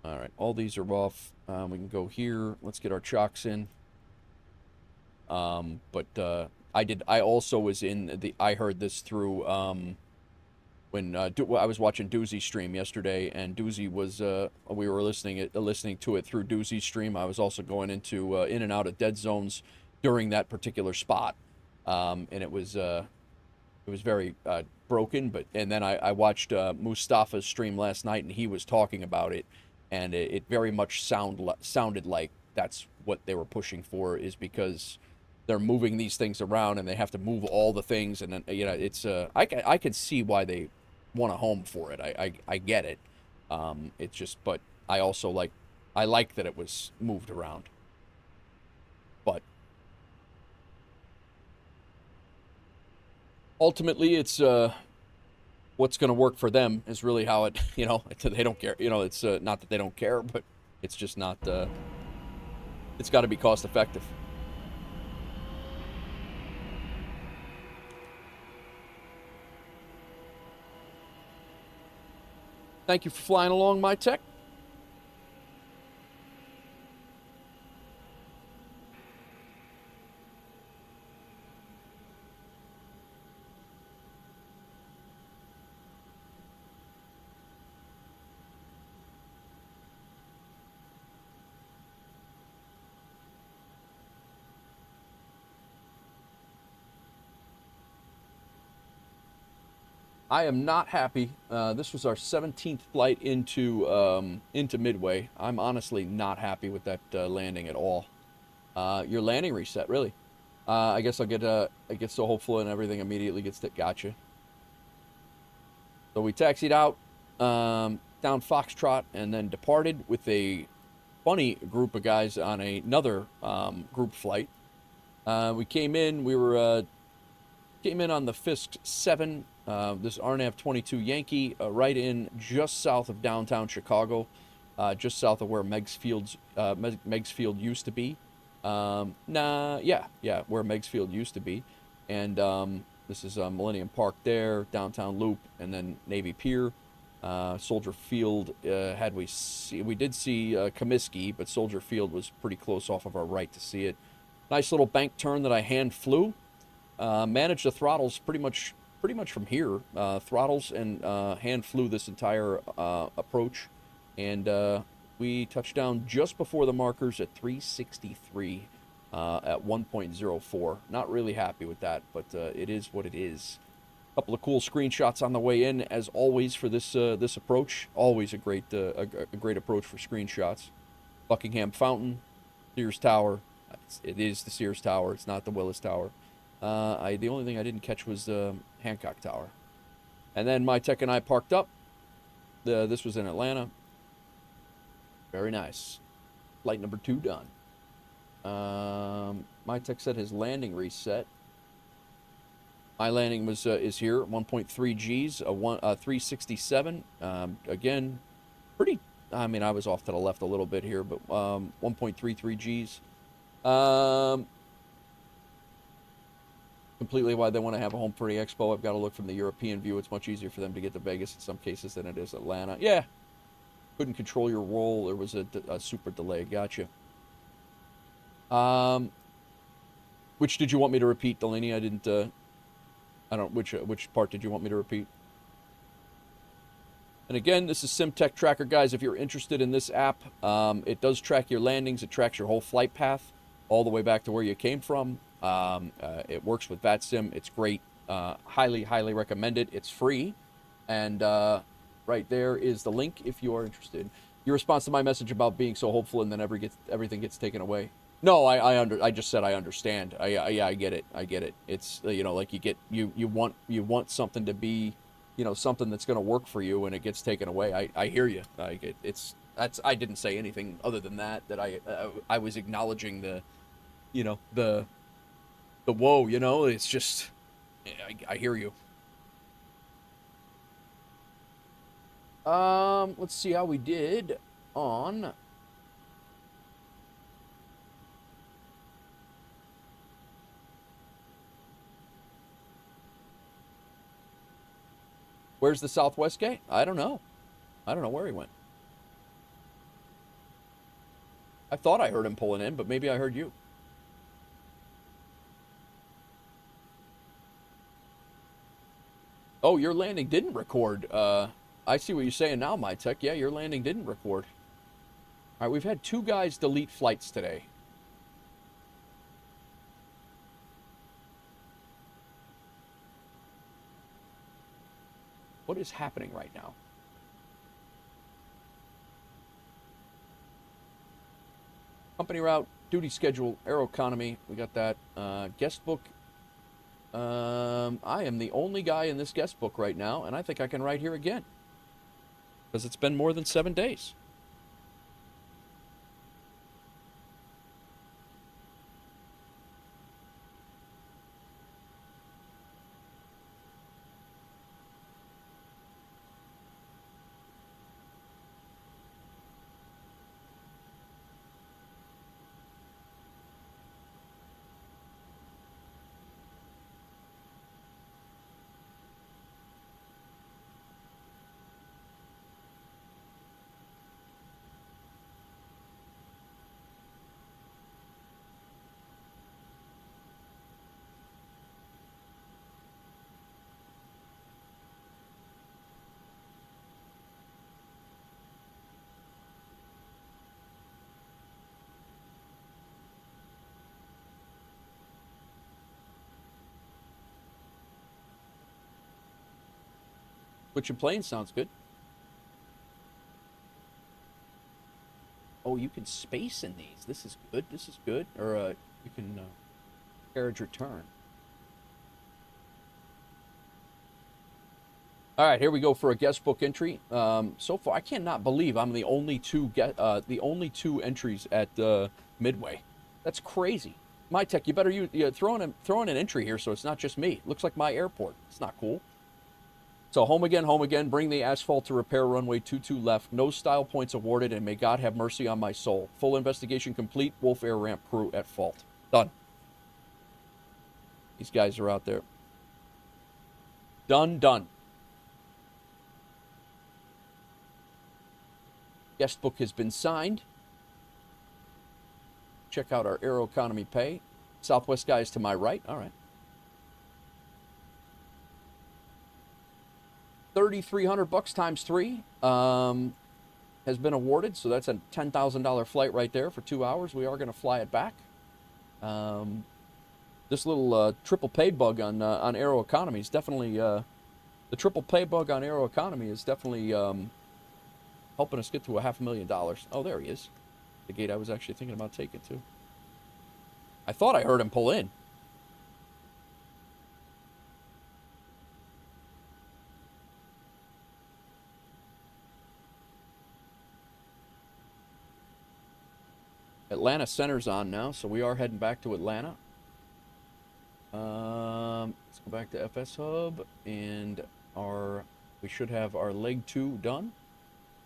All right, all these are off. We can go here. Let's get our chocks in. I also was in the... I heard this through when I was watching Doozy's stream yesterday, and Doozy was we were listening to it through Doozy's stream. I was also going into in and out of dead zones during that particular spot, and it was very broken. And then I watched Mustafa's stream last night, and he was talking about it, and it very much sounded like that's what they were pushing for, is because they're moving these things around and they have to move all the things, and then, you know, it's I can see why they want a home for it. I get it. It's just, but I also like that it was moved around. But ultimately, it's what's going to work for them is really how it, you know, they don't care. You know, it's not that they don't care, but it's just not. It's got to be cost effective. Thank you for flying along, my tech. I am not happy. This was our 17th flight into Midway. I'm honestly not happy with that landing at all. Your landing reset, really. I guess I'll get it gets so hopeful and everything immediately gets to gotcha. So we taxied out down Foxtrot and then departed with a funny group of guys on another group flight. We came in. We were came in on the Fisk 7. This RNAV 22 Yankee, right in just south of downtown Chicago, just south of where Meigs Field used to be. Where Meigs Field used to be. And this is Millennium Park there, downtown Loop, and then Navy Pier. Soldier Field, we did see Comiskey, but Soldier Field was pretty close off of our right to see it. Nice little bank turn that I hand flew. Managed the throttles pretty much from here. Throttles and hand flew this entire approach, and we touched down just before the markers at 363 at 1.04. Not really happy with that, but it is what it is. A couple of cool screenshots on the way in, as always, for this this approach. Always a great approach for screenshots. Buckingham Fountain, Sears Tower. It is the Sears Tower. It's not the Willis Tower. The only thing I didn't catch was Hancock Tower. And then my tech and I parked up. This was in Atlanta. Very nice. Flight number 2 done. My tech said his landing reset. My landing was is here, 1.3 Gs, 367. Again, pretty. I mean, I was off to the left a little bit here, but 1.33 Gs. Completely why they want to have a home for the expo. I've got to look from the European view. It's much easier for them to get to Vegas in some cases than it is Atlanta. Yeah. Couldn't control your roll. There was a super delay. Gotcha. Which did you want me to repeat, Delaney? I didn't. I don't. Which part did you want me to repeat? And again, this is SimTech Tracker, guys. If you're interested in this app, it does track your landings. It tracks your whole flight path all the way back to where you came from. It works with VATSIM. It's great. Highly, highly recommend it. It's free. And right there is the link if you are interested. Your response to my message about being so hopeful and then everything gets taken away. No, I just said I understand. I get it. I get it. It's, you know, like you want something to be, you know, something that's going to work for you, and it gets taken away. I hear you. I didn't say anything other than that I was acknowledging the, you know, the woe, you know. It's just, I hear you. Let's see how we did on where's the Southwest guy? I don't know. I don't know where he went. I thought I heard him pulling in, but maybe I heard you. Oh, your landing didn't record. I see what you're saying now, my tech. Yeah, your landing didn't record. All right, we've had 2 guys delete flights today. What is happening right now? Company route, duty schedule, Aeroconomy. We got that. Guest book. I am the only guy in this guest book right now, and I think I can write here again. Because it's been more than 7 days. Switching planes sounds good. Oh, you can space in these. This is good. This is good. Or you can carriage return. All right, here we go for a guest book entry. So far, I cannot believe I'm the only two entries at Midway. That's crazy. My tech, you better throw in an entry here so it's not just me. Looks like my airport. It's not cool. So home again, bring the asphalt to repair runway 22 left. No style points awarded, and may God have mercy on my soul. Full investigation complete. WolfAir ramp crew at fault. Done. These guys are out there. Done. Guest book has been signed. Check out our Aeroconomy pay. Southwest guys to my right. All right. $3,300 times 3 has been awarded, so that's a $10,000 flight right there for 2 hours. We are going to fly it back. This little triple pay bug on Aeroconomy is definitely the triple pay bug on Aeroconomy is definitely helping us get to $500,000. Oh, there he is. The gate I was actually thinking about taking too. I thought I heard him pull in. Atlanta Center's on now, so we are heading back to Atlanta. Let's go back to FSHub, and we should have our leg 2 done.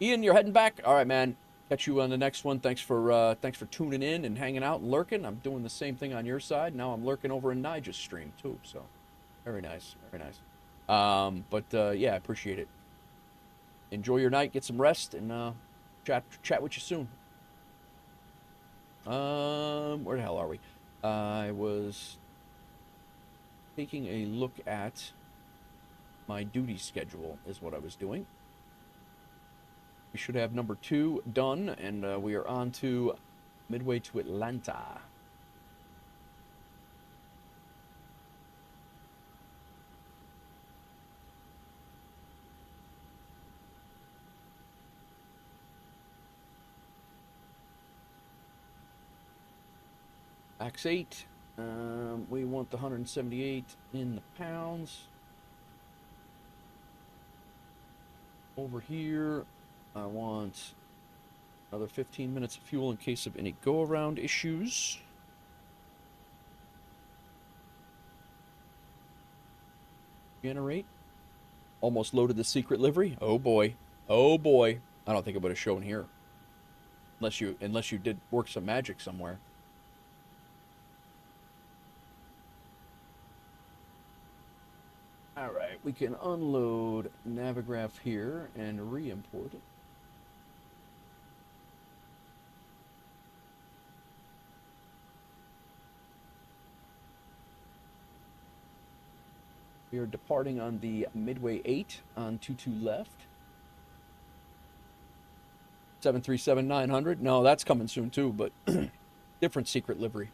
Ian, you're heading back? All right, man. Catch you on the next one. Thanks for tuning in and hanging out and lurking. I'm doing the same thing on your side. Now I'm lurking over in Nigel's stream too, so very nice, very nice. Yeah, I appreciate it. Enjoy your night, get some rest, and chat with you soon. Where the hell are we? I was taking a look at my duty schedule is what I was doing. We should have number 2 done, and we are on to Midway to Atlanta. MAX8. We want the 178 in the pounds. Over here, I want another 15 minutes of fuel in case of any go-around issues. Generate. Almost loaded the secret livery. Oh boy. Oh boy. I don't think it would have shown here. Unless you did work some magic somewhere. Alright, we can unload Navigraph here and re-import it. We are departing on the Midway 8 on 22 left. 737-900. No, that's coming soon too, but different secret livery.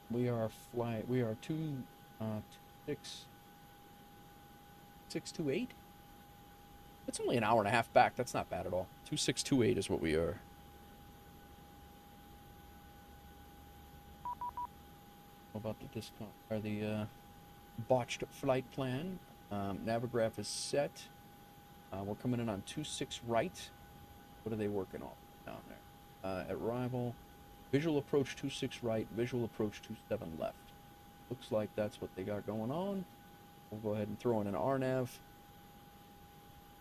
We are 2628. It's only an hour and a half back. That's not bad at all. 2628 is what we are. What about the discount or the botched flight plan? Navigraph is set. We're coming in on 26 right. What are they working on down there? At arrival, visual approach 26 right, visual approach 27 left. Looks like that's what they got going on. We'll go ahead and throw in an RNAV.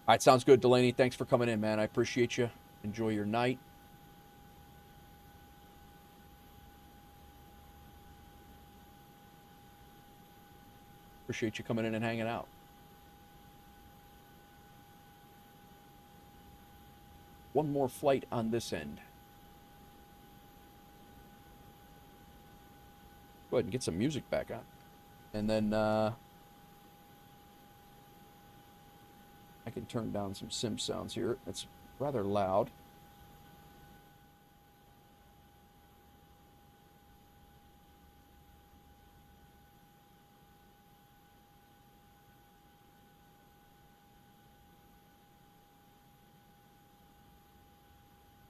All right, sounds good, Delaney. Thanks for coming in, man. I appreciate you. Enjoy your night. Appreciate you coming in and hanging out. One more flight on this end. Go ahead and get some music back on. And then I can turn down some sim sounds here. It's rather loud.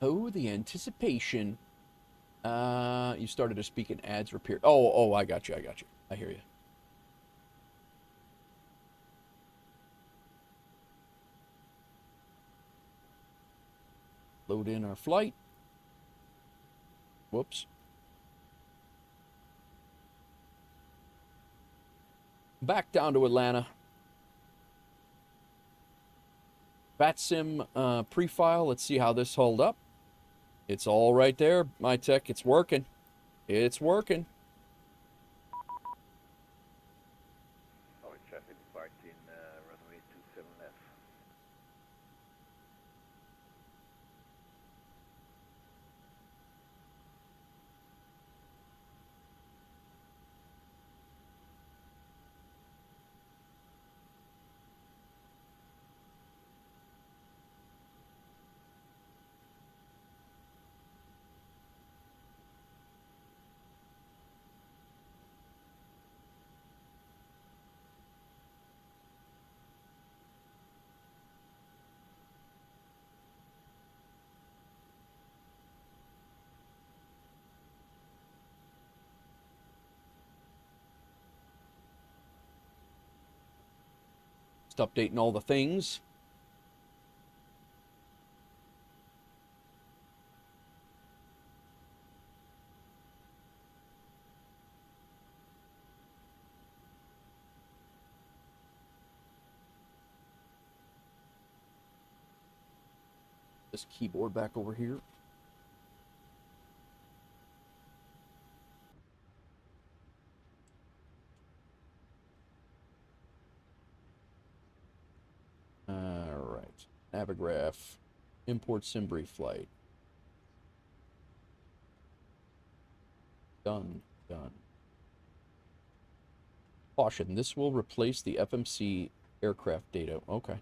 Oh, the anticipation. You started to speak in ads repair. Oh, I got you. I hear you. Load in our flight. Whoops. Back down to Atlanta. VATSIM pre-file. Let's see how this hold up. It's all right there, my tech. It's working. It's working. Always traffic departing runway 27 left. Just updating all the things. This keyboard back over here. All right. Navigraph. Import sim brief flight. Done. Done. Caution, this will replace the FMC aircraft data. Okay.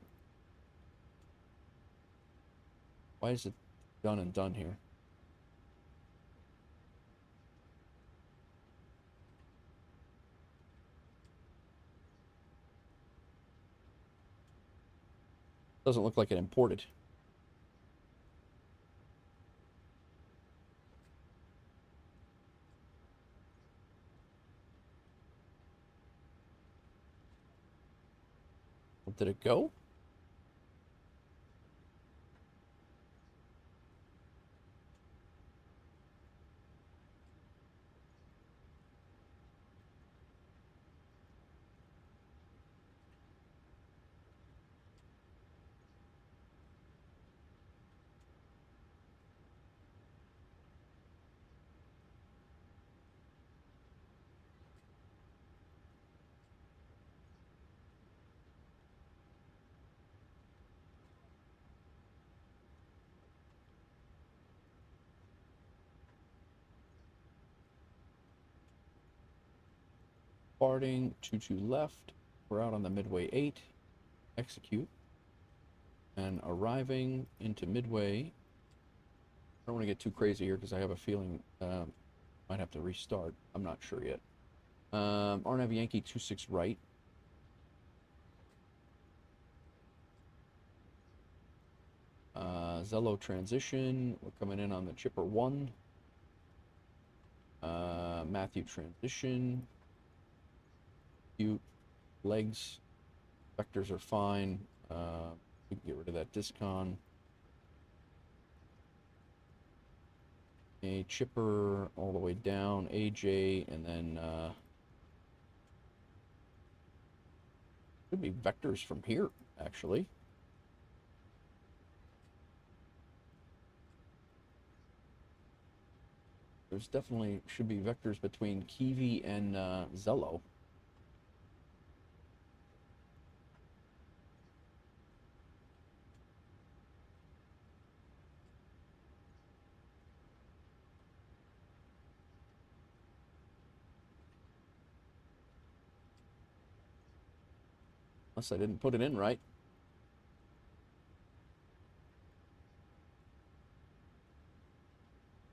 Why is it done and done here? Doesn't look like it imported. Did it go? Departing 22 left. We're out on the Midway 8. Execute. And arriving into Midway. I don't want to get too crazy here because I have a feeling might have to restart. I'm not sure yet. RNAV Yankee 26 right. Zello transition. We're coming in on the chipper 1. Matthew transition. Cute. Legs. Vectors are fine. We can get rid of that discon. A chipper all the way down. AJ, and then could be vectors from here, actually. There's definitely should be vectors between Kiwi and Zello. Unless I didn't put it in right.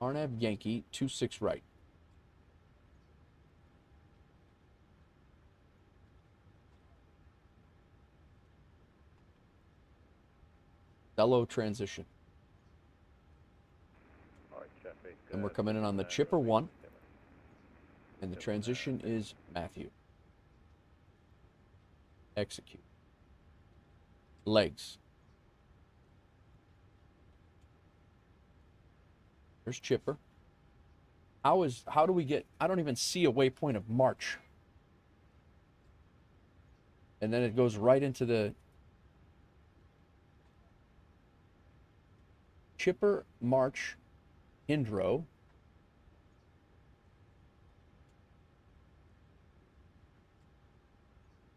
RNAV Yankee 26 right. Zello transition. Alright, traffic. And we're coming in on the chipper 1. And the transition is Matthew. Execute. Legs. There's chipper. How do we get, I don't even see a waypoint of March. And then it goes right into the chipper, March, Indro.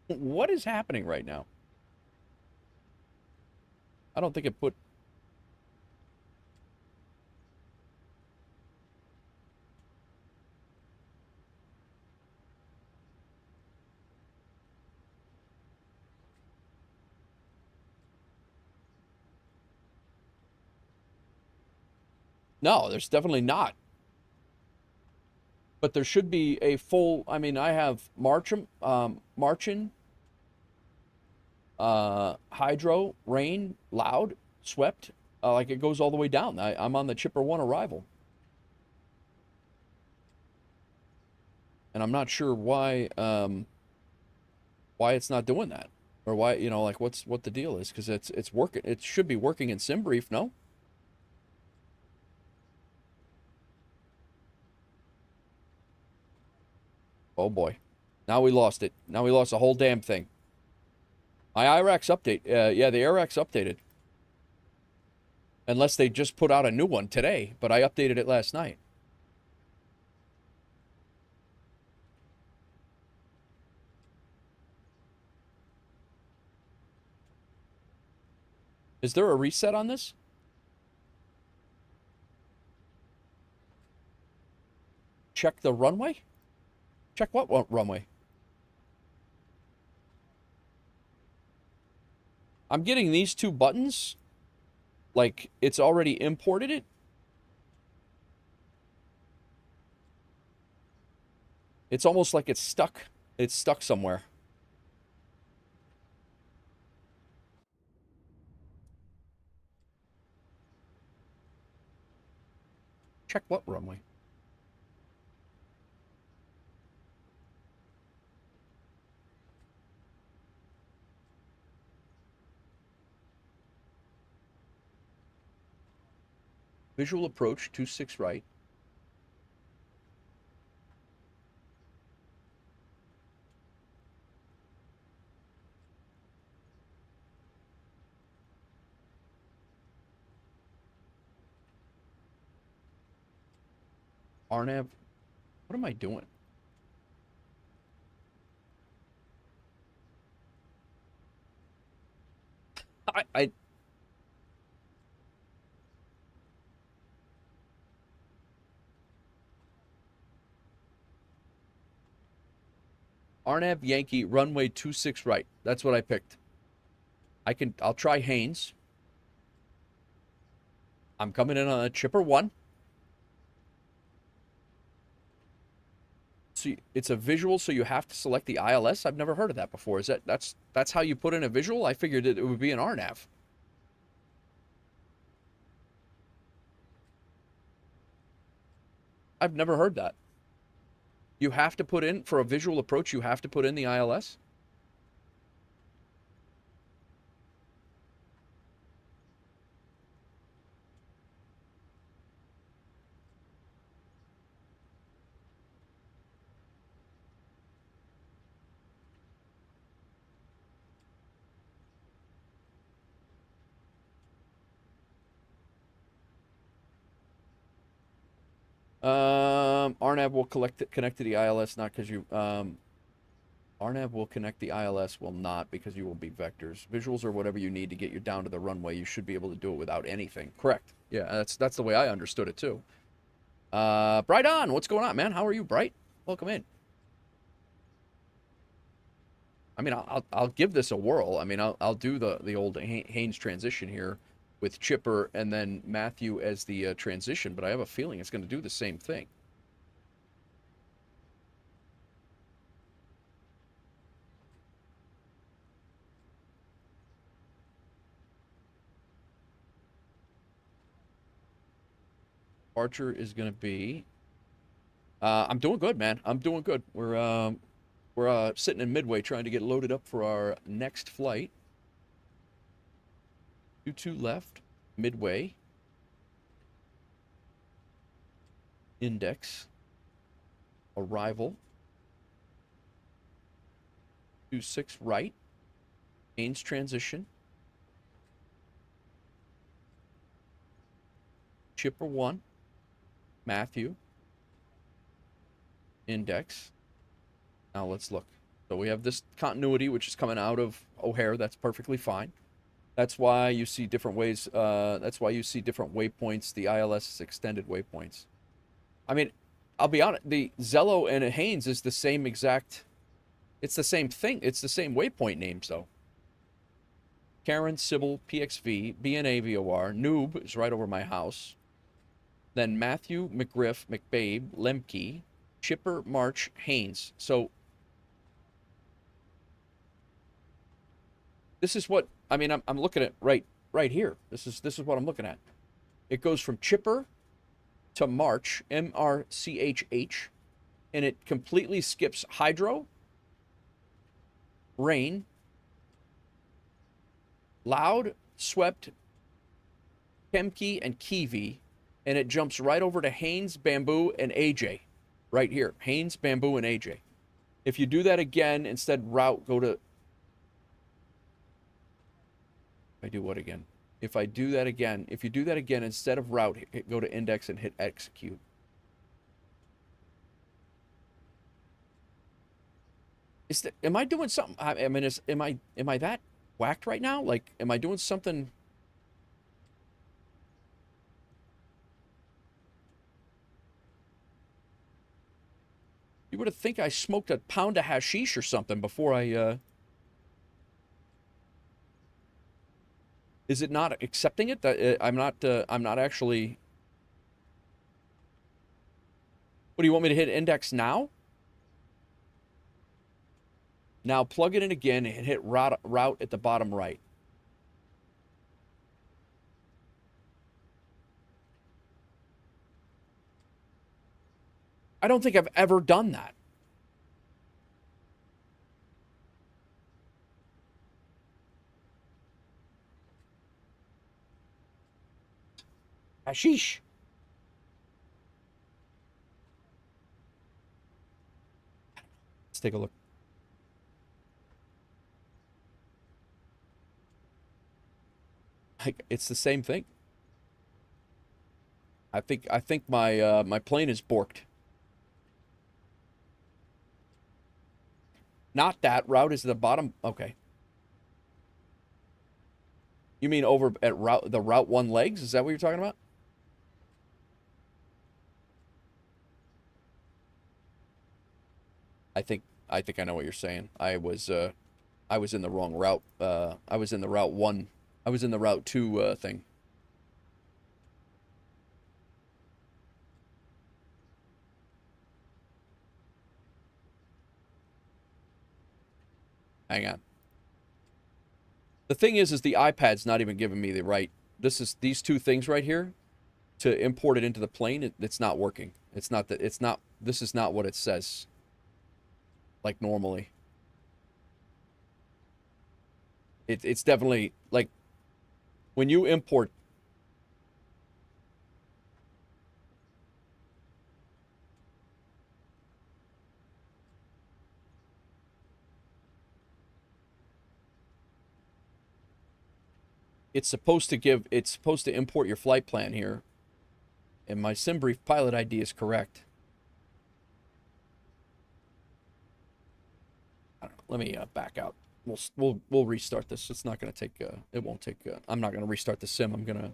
What is happening right now? I don't think it put... No, there's definitely not. But there should be a full... I mean, I have Marchin, Hydro, Rain, Loud, Swept. Like it goes all the way down. I'm on the chipper 1 arrival. And I'm not sure why it's not doing that. Or why, you know, like what the deal is. Because it's working. It should be working in SimBrief, no? Oh boy. Now we lost it. Now we lost the whole damn thing. My IRAX update. Yeah, the IRAX updated. Unless they just put out a new one today, but I updated it last night. Is there a reset on this? Check the runway? Check what runway? I'm getting these two buttons. Like, it's already imported it. It's almost like it's stuck. It's stuck somewhere. Check what runway? Visual approach, 26 right. RNAV. What am I doing? I RNAV Yankee runway 26 right. That's what I picked. I'll try Haynes. I'm coming in on a chipper 1. So it's a visual, so you have to select the ILS. I've never heard of that before. Is that's how you put in a visual? I figured it would be an RNAV. I've never heard that. You have to put in, for a visual approach, you have to put in the ILS? RNAV will connect to the ILS, not because you... RNAV will connect the ILS, will not, because you will be vectors. Visuals are whatever you need to get you down to the runway. You should be able to do it without anything. Correct. Yeah, that's the way I understood it, too. Bright on! What's going on, man? How are you, Bright? Welcome in. I mean, I'll give this a whirl. I mean, I'll do the old Haynes transition here with Chipper and then Matthew as the transition, but I have a feeling it's going to do the same thing. Departure is going to be... I'm doing good, man. I'm doing good. We're sitting in Midway trying to get loaded up for our next flight. 22 left, Midway. Index. Arrival. 26 right. Haynes transition. Chipper 1. Matthew. Index. Now let's look. So we have this continuity, which is coming out of O'Hare. That's perfectly fine. That's why you see different ways. That's why you see different waypoints. The ILS is extended waypoints. I mean, I'll be honest. The Zello and Haynes is the same exact. It's the same thing. It's the same waypoint names, though. Karen, Sybil, PXV, BNA, VOR, Noob is right over my house. Then Matthew, McGriff, McBabe, Lemke, Chipper, March, Haynes. So this is what I mean. I'm looking at right here. This is what I'm looking at. It goes from Chipper to March, MRCHH, and it completely skips Hydro, Rain, Loud, Swept, Kemke, and Kiwi, and it jumps right over to Haynes, Bamboo, and AJ. Right here. Haynes, Bamboo, and AJ. If you do that again, instead route, go to... I do what again? If I do that again, if you do that again, instead of route, go to index and hit execute. Am I doing something? I mean, am I that whacked right now? Like, am I doing something? You would have think I smoked a pound of hashish or something before I, Is it not accepting it? That I'm not actually... What, do you want me to hit index now? Now plug it in again and hit route at the bottom right. I don't think I've ever done that. Hashish. Let's take a look. It's the same thing. I think my my plane is borked. Not that route is the bottom. Okay. You mean over at the Route 1 legs? Is that what you're talking about? I think I know what you're saying. I was in the wrong route. I was in the Route 1. I was in the Route 2 thing. Hang on. The thing is the iPad's not even giving me the right... These two things right here, to import it into the plane, it's not working. It's not that... It's not... This is not what it says. Like normally. It's definitely... Like, when you import... It's supposed to import your flight plan here. And my SimBrief pilot ID is correct. I don't know. Let me back out. We'll restart this. It's not going to take it won't take I'm not going to restart the sim. I'm going to...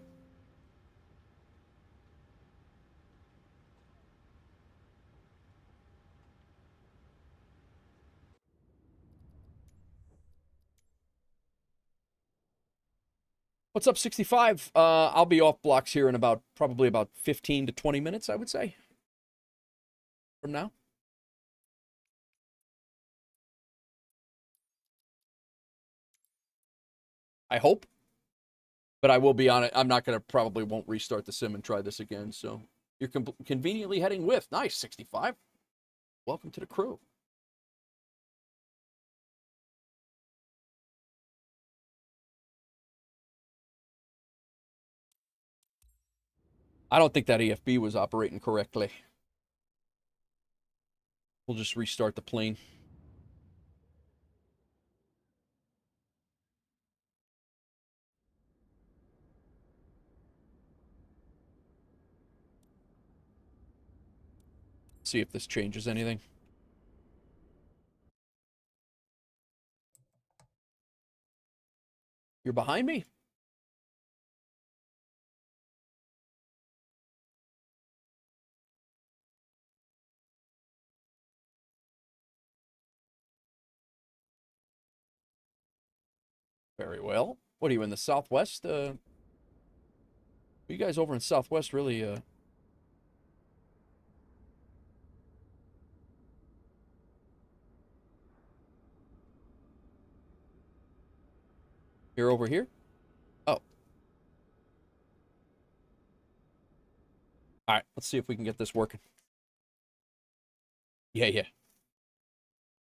What's up, 65? I'll be off blocks here in probably about 15 to 20 minutes, I would say. From now. I hope. But I will be on it. I'm not going to... Probably won't restart the sim and try this again, so... You're conveniently heading with. Nice, 65. Welcome to the crew. I don't think that EFB was operating correctly. We'll just restart the plane. See if this changes anything. You're behind me? Very well. What are you in the Southwest? You guys over in Southwest really You're over here? Oh. Alright, let's see if we can get this working. Yeah.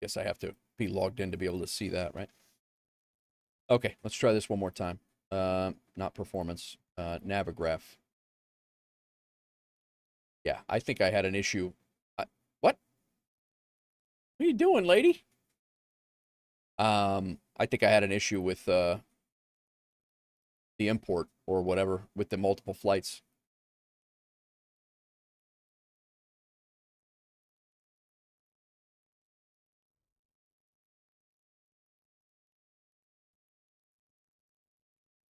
Guess I have to be logged in to be able to see that, right? Okay, let's try this one more time. Not performance. Navigraph. Yeah, I think I had an issue. What? What are you doing, lady? I think I had an issue with the import or whatever with the multiple flights.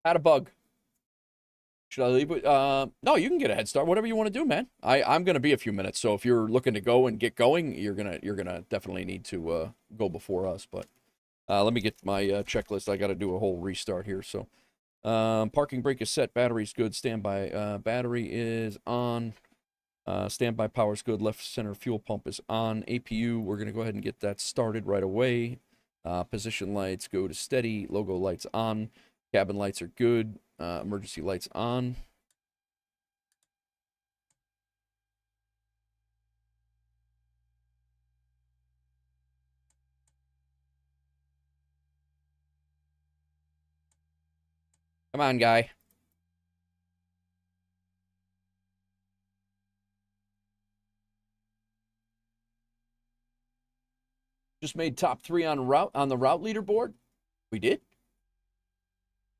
Had a bug. Should I leave? No, you can get a head start. Whatever you want to do, man. I'm gonna be a few minutes, so if you're looking to go and get going, you're gonna definitely need to go before us. But let me get my checklist. I got to do a whole restart here. So parking brake is set. Battery's good. Standby battery is on. Standby power's good. Left center fuel pump is on. APU, we're gonna go ahead and get that started right away. Position lights go to steady. Logo lights on. Cabin lights are good. Emergency lights on. Come on, guy. Just made top 3 on the route leaderboard. We did.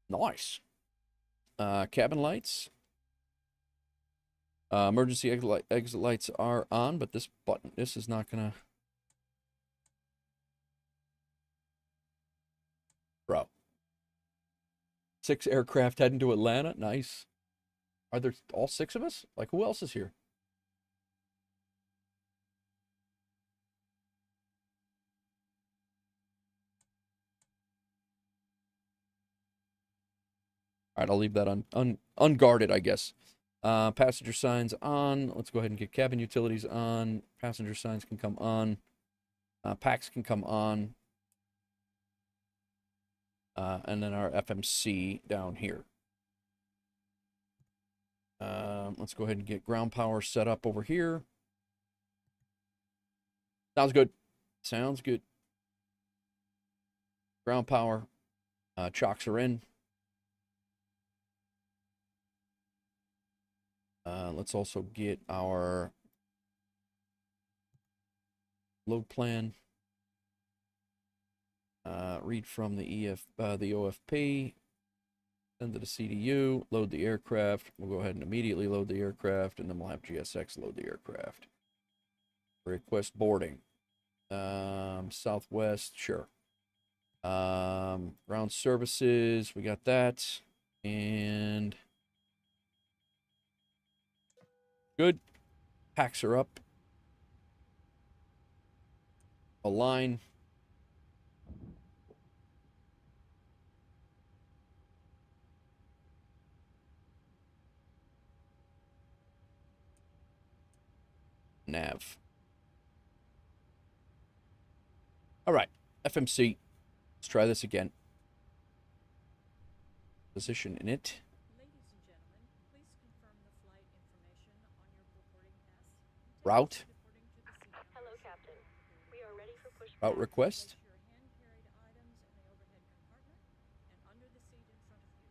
Nice. Cabin lights. Emergency exit lights are on, but this is not gonna. Bro. 6 aircraft heading to Atlanta. Nice. Are there all 6 of us? Like, who else is here? All right, I'll leave that unguarded, I guess. Passenger signs on. Let's go ahead and get cabin utilities on. Passenger signs can come on. Packs can come on. And then our FMC down here. Let's go ahead and get ground power set up over here. Sounds good. Sounds good. Ground power. Chocks are in. Let's also get our load plan. Read from the the OFP. Send to the CDU. Load the aircraft. We'll go ahead and immediately load the aircraft, and then we'll have GSX load the aircraft. Request boarding. Southwest, sure. Ground services, we got that. And good. Packs are up. Align. Nav. All right, FMC. Let's try this again. Position in it. Ladies and gentlemen, please confirm the flight information on your boarding pass. Route. Hello, Captain. We are ready for pushback. Route request. Place your hand-carried items in the overhead compartment and under the seat in front of you.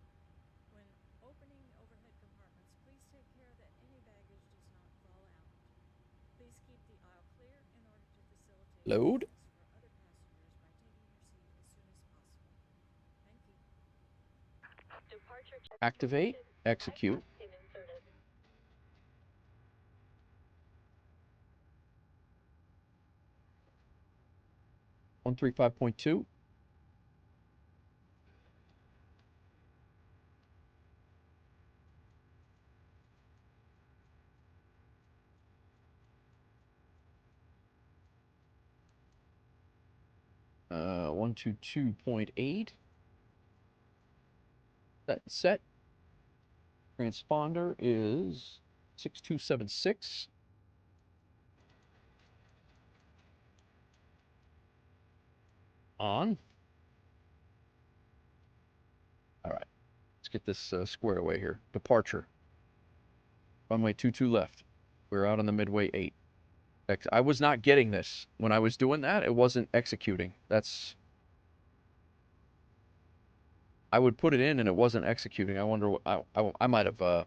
When opening overhead compartments, please take care that any baggage does not fall out. Please keep the aisle clear in order to facilitate Load. access for other passengers by taking your seat as soon as possible. Thank you. Departure check Activate. Execute. inserted. 135.2. Uh, 122.8. Set. Transponder is 6276. On. All right. Let's get this squared away here. Departure. Runway 22 left. We're out on the Midway 8. I was not getting this. When I was doing that, it wasn't executing. I would put it in and it wasn't executing. I wonder what I might have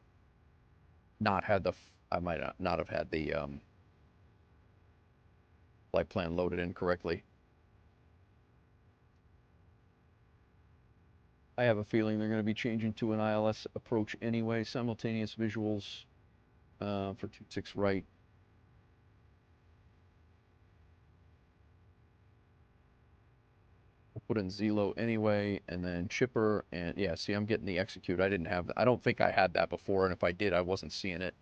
not had the I might not have had the flight plan loaded in correctly. I have a feeling they're going to be changing to an ILS approach anyway. Simultaneous visuals for 26 right. put in Zelo anyway, and then Chipper, and yeah, see, I'm getting the execute. I didn't have, I don't think I had that before, and if I did, I wasn't seeing it.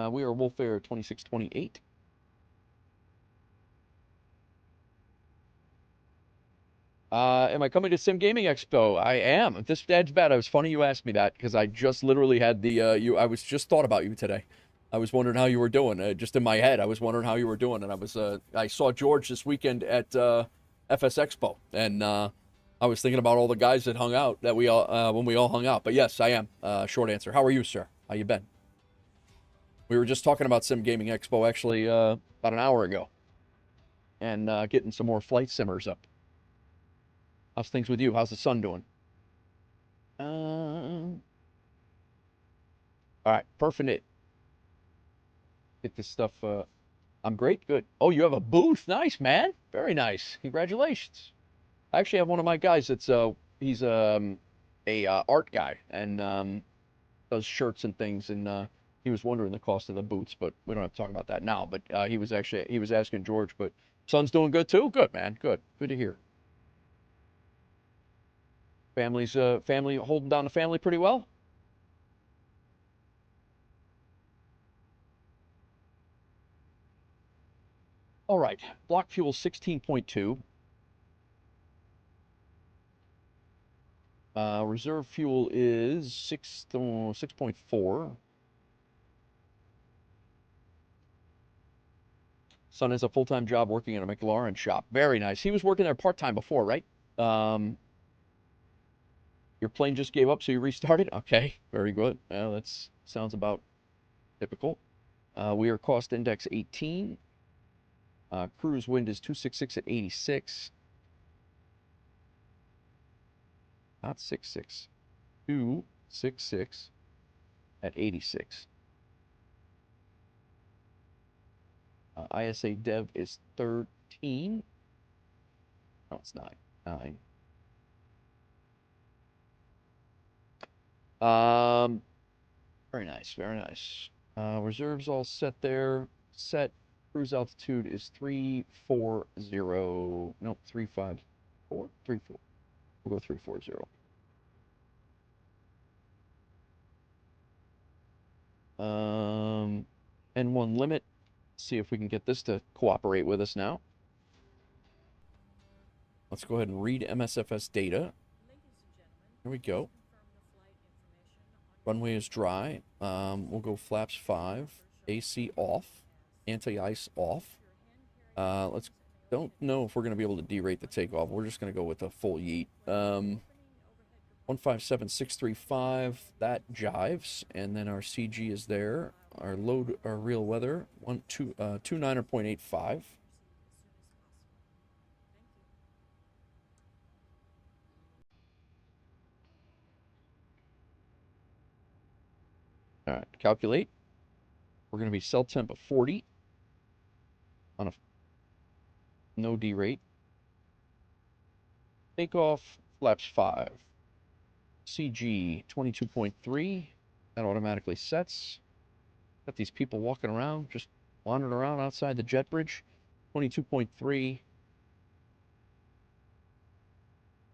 We are WolfAir 2628. Am I coming to Sim Gaming Expo? I am. This dad's bad. It was funny you asked me that because I just literally had the I was just thought about you today. I was wondering how you were doing. Just in my head, I was wondering how you were doing, and I saw George this weekend at FS Expo, and I was thinking about all the guys that hung out that we all when we all hung out. But yes, I am. Short answer. How are you, sir? How you been? We were just talking about Sim Gaming Expo actually about an hour ago, and getting some more flight simmers up. How's things with you? How's the sun doing? All right, perfect it. Get this stuff. I'm great, good. Oh, you have a booth? Nice, man. Very nice. Congratulations. I actually have one of my guys that's he's a art guy and does shirts and things, and he was wondering the cost of the boots, but we don't have to talk about that now. But he was asking George, but son's doing good too. Good, man. Good to hear. Family holding down the family pretty well. All right, block fuel 16.2. Reserve fuel is 6.4. Son has a full-time job working at a McLaren shop. Very nice. He was working there part-time before, right? Your plane just gave up, so you restarted? Okay, very good. Well, that sounds about typical. We are cost index 18. Cruise wind is 266 at 86. Not 66. 266 at 86. ISA dev is 13. No, it's 9. 9. Very nice, very nice. Reserves all set there. Set. Cruise altitude is 340. Nope, 354. 34. We'll go 340. N1 limit. See if we can get this to cooperate with us now. Let's go ahead and read MSFS data. Here we go. Runway is dry. We'll go flaps 5. AC off. Anti-ice off. Don't know if we're going to be able to derate the takeoff. We're just going to go with a full yeet. 157635, that jives. And then our CG is there. Our load, our real weather, 29.85. All right, calculate. We're going to be cell temp of 40 on a no derate. Takeoff, flaps 5. CG 22.3. That automatically sets. Got these people walking around, just wandering around outside the jet bridge. 22.3.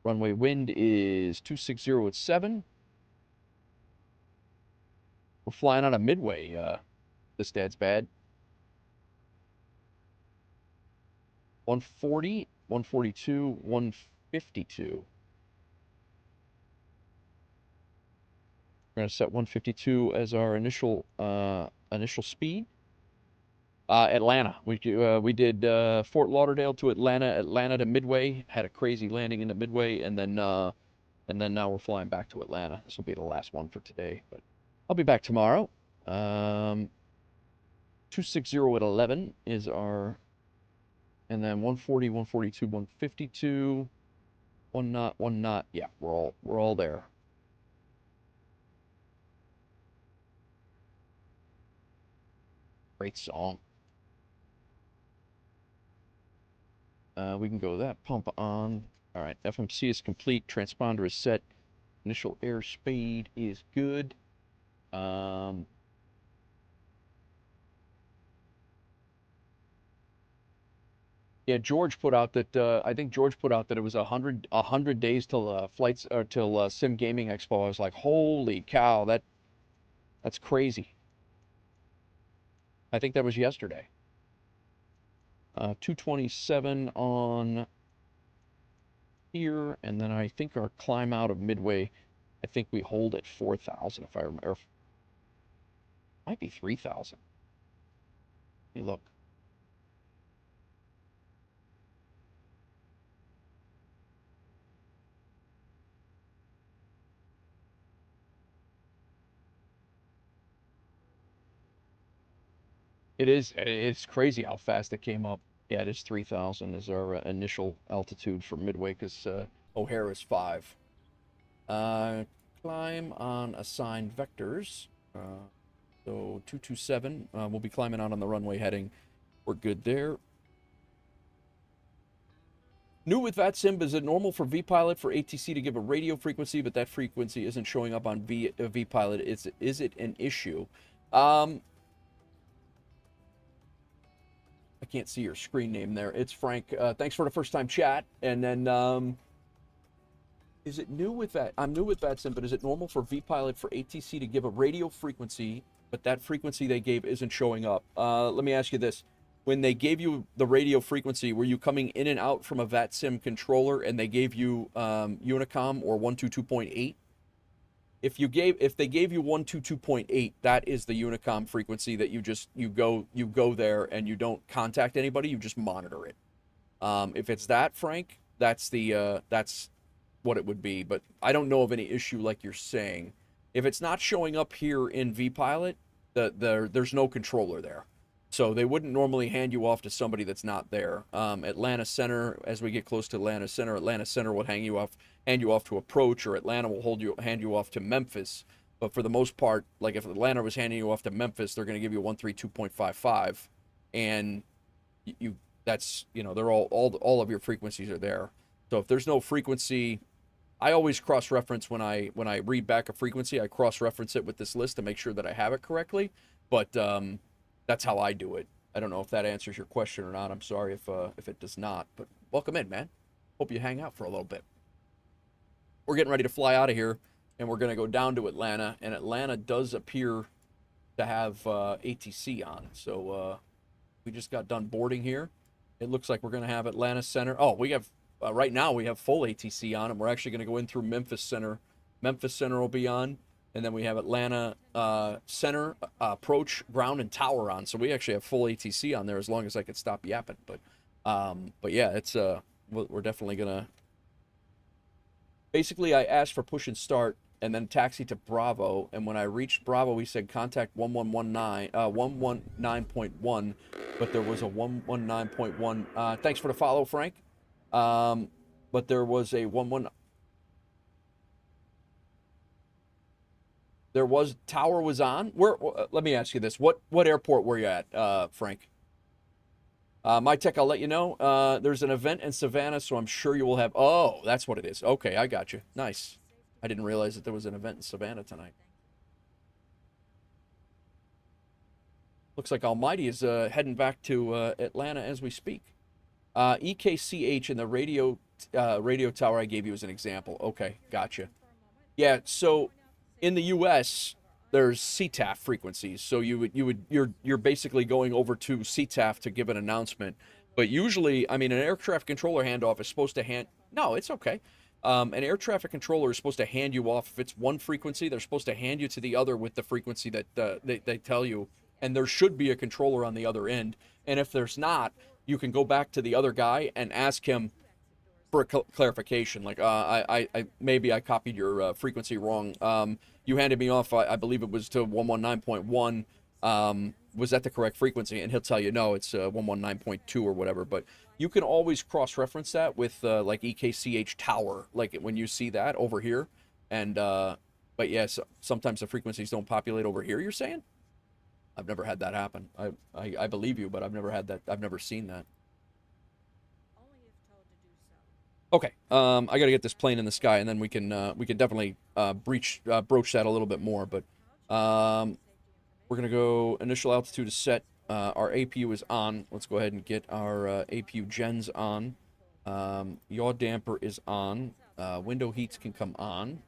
Runway wind is 260 at 7. We're flying out of Midway. This dad's bad. 140, 142, 152. We're going to set 152 as our initial speed. Atlanta. We did Fort Lauderdale to Atlanta, Atlanta to Midway. Had a crazy landing into Midway, and then now we're flying back to Atlanta. This will be the last one for today, but I'll be back tomorrow. 260 at 11 is our, and then 140, 142, 152, 1 knot, 1 knot. Yeah, we're all there. Great song. We can go that pump on. All right, FMC is complete. Transponder is set. Initial airspeed is good. Yeah, George put out that I think George put out that it was 100 days till flights or till Sim Gaming Expo. I was like, holy cow, that's crazy. I think that was yesterday. 227 on here, and then I think our climb out of Midway, I think we hold at 4,000 if I remember. Might be 3,000. Let me look. It's crazy how fast it came up. Yeah, it is 3,000 is our initial altitude for Midway because O'Hare is 5. Climb on assigned vectors. So 227, we'll be climbing out on the runway heading. We're good there. New with VATSIM, is it normal for VPilot for ATC to give a radio frequency, but that frequency isn't showing up on VPilot? Is it an issue? I can't see your screen name there. It's Frank. Thanks for the first time chat. And then, is it new with that? I'm new with VATSIM, but is it normal for VPilot for ATC to give a radio frequency, but that frequency they gave isn't showing up? Let me ask you this. When they gave you the radio frequency, were you coming in and out from a VATSIM controller and they gave you Unicom or 122.8? If they gave you 122.8, that is the Unicom frequency that you go there and you don't contact anybody, you just monitor it. If it's that, Frank, that's what it would be. But I don't know of any issue like you're saying. If it's not showing up here in VPilot, there's no controller there. So they wouldn't normally hand you off to somebody that's not there. Atlanta Center, as we get close to Atlanta Center will hand you off to approach, or Atlanta will hand you off to Memphis. But for the most part, like if Atlanta was handing you off to Memphis, they're going to give you 132.55, and they're all of your frequencies are there. So if there's no frequency, I always cross-reference when I read back a frequency, I cross-reference it with this list to make sure that I have it correctly. But that's how I do it. I don't know if that answers your question or not. I'm sorry if it does not. But welcome in, man. Hope you hang out for a little bit. We're getting ready to fly out of here, and we're going to go down to Atlanta. And Atlanta does appear to have ATC on. So we just got done boarding here. It looks like we're going to have Atlanta Center. Oh, we have right now we have full ATC on, and we're actually going to go in through Memphis Center. Memphis Center will be on. And then we have Atlanta Center, approach, ground, and tower on. So we actually have full ATC on there as long as I could stop yapping. But yeah, it's we're definitely gonna. Basically, I asked for push and start, and then taxi to Bravo. And when I reached Bravo, we said contact 119.1, but there was a 119.1. Thanks for the follow, Frank. But there was a 11. There was tower was on. Let me ask you this: what airport were you at, Frank? My tech, I'll let you know. There's an event in Savannah, so I'm sure you will have. Oh, that's what it is. Okay, I got you. Nice. I didn't realize that there was an event in Savannah tonight. Looks like Almighty is heading back to Atlanta as we speak. EKCH in the radio tower I gave you as an example. Okay, gotcha. Yeah, so. In the U.S., there's CTAF frequencies, so you're basically going over to CTAF to give an announcement. But usually, I mean, an air traffic controller handoff is supposed to No, it's okay. An air traffic controller is supposed to hand you off. If it's one frequency, they're supposed to hand you to the other with the frequency that they tell you. And there should be a controller on the other end. And if there's not, you can go back to the other guy and ask him for a clarification, like maybe I copied your frequency wrong. You handed me off, I believe it was to 119.1. Was that the correct frequency? And he'll tell you, no, it's 119.2 or whatever. But you can always cross-reference that with like EKCH tower, like when you see that over here. And but yes, sometimes the frequencies don't populate over here. You're saying? I've never had that happen. I believe you, but I've never had that. I've never seen that. Only if Okay, I got to get this plane in the sky, and then we can definitely broach that a little bit more. But we're gonna go initial altitude is set. Our APU is on. Let's go ahead and get our APU gens on. Yaw damper is on. Window heats can come on.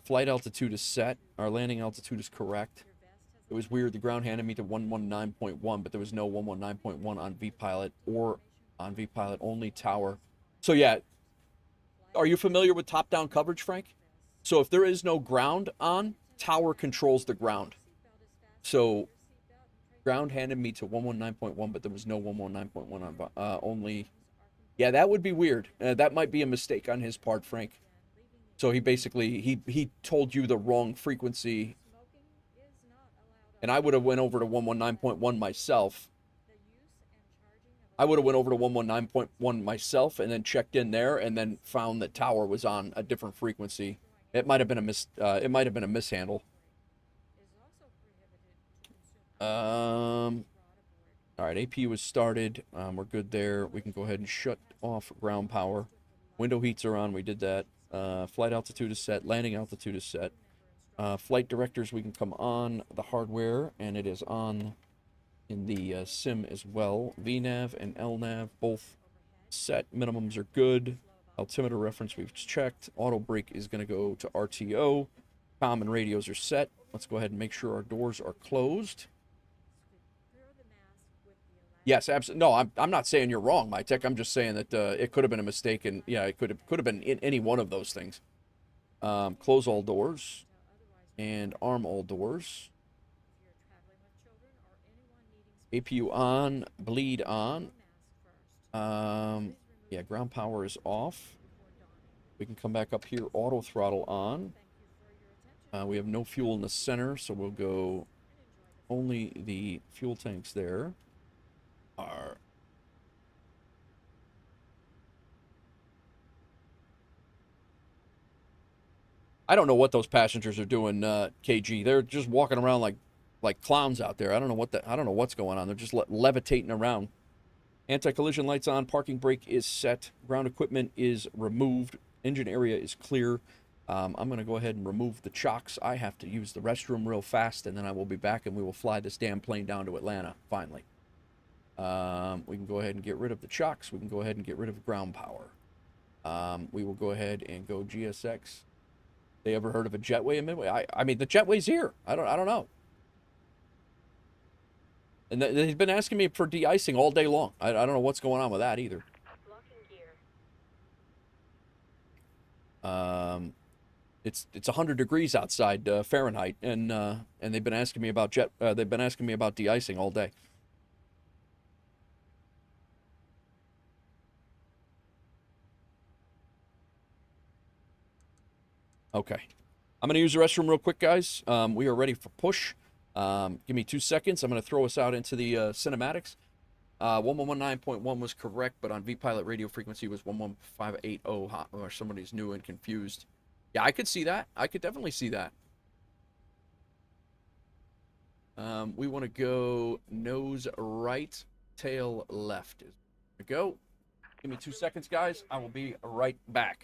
Flight altitude is set. Our landing altitude is correct. It was weird. The ground handed me to 119.1, but there was no 119.1 on VPilot or on VPilot only tower. So yeah, are you familiar with top-down coverage, Frank? So if there is no ground on, tower controls the ground. So ground handed me to 119.1, but there was no 119.1 on only. Yeah, that would be weird. That might be a mistake on his part, Frank. So he basically, he told you the wrong frequency. And I would have went over to 119.1 myself. I would have went over to 119.1 myself and then checked in there and then found that tower was on a different frequency. It might have been a mishandle. All right, APU is started. We're good there. We can go ahead and shut off ground power. Window heats are on. We did that. Flight altitude is set. Landing altitude is set. Flight directors, we can come on the hardware, and it is on in the sim as well. VNav and LNav both set. Minimums are good. Altimeter reference we've checked. Auto brake is going to go to RTO. Comm and radios are set. Let's go ahead and make sure our doors are closed. Yes, absolutely. No, I'm not saying you're wrong, my tech. I'm just saying that it could have been a mistake, and yeah, it could have been in any one of those things. Close all doors and arm all doors. APU on, bleed on. Yeah, ground power is off. We can come back up here, auto throttle on. We have no fuel in the center, so we'll go only the fuel tanks there are. I don't know what those passengers are doing, KG. They're just walking around like clowns out there. I don't know what's going on. They're just levitating around. Anti-collision lights on. Parking brake is set. Ground equipment is removed. Engine area is clear. I'm going to go ahead and remove the chocks. I have to use the restroom real fast, and then I will be back, and we will fly this damn plane down to Atlanta, finally. We can go ahead and get rid of the chocks. We can go ahead and get rid of ground power. We will go ahead and go GSX. They ever heard of a jetway in Midway? I mean, the jetway's here. I don't know. And they've been asking me for de-icing all day long. I don't know what's going on with that either. It's 100 degrees outside Fahrenheit, and they've been asking me about de-icing all day. Okay. I'm going to use the restroom real quick, guys. We are ready for push. Give me 2 seconds. I'm going to throw us out into the cinematics. 1119.1 was correct, but on VPilot radio frequency was 11580, or somebody's new and confused. Yeah, I could see that. I could definitely see that. We want to go nose right, tail left. There we go. Give me 2 seconds, guys. I will be right back.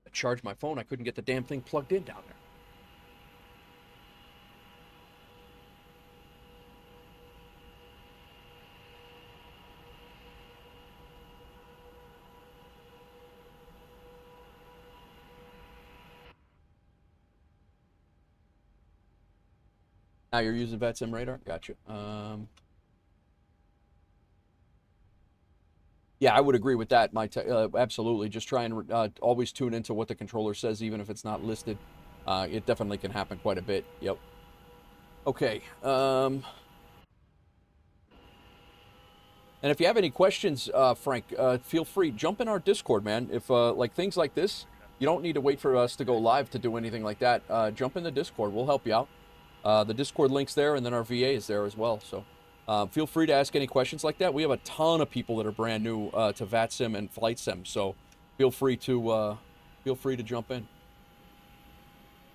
I charged my phone. I couldn't get the damn thing plugged in down there. Now you're using VATSIM radar? Gotcha. Yeah, I would agree with that. Absolutely. Just try and always tune into what the controller says, even if it's not listed. It definitely can happen quite a bit. Yep. Okay. And if you have any questions, Frank, feel free. Jump in our Discord, man. If like things like this, you don't need to wait for us to go live to do anything like that. Jump in the Discord. We'll help you out. The Discord link's there, and then our VA is there as well. So feel free to ask any questions like that. We have a ton of people that are brand new to VATSIM and flight sim, so feel free to jump in.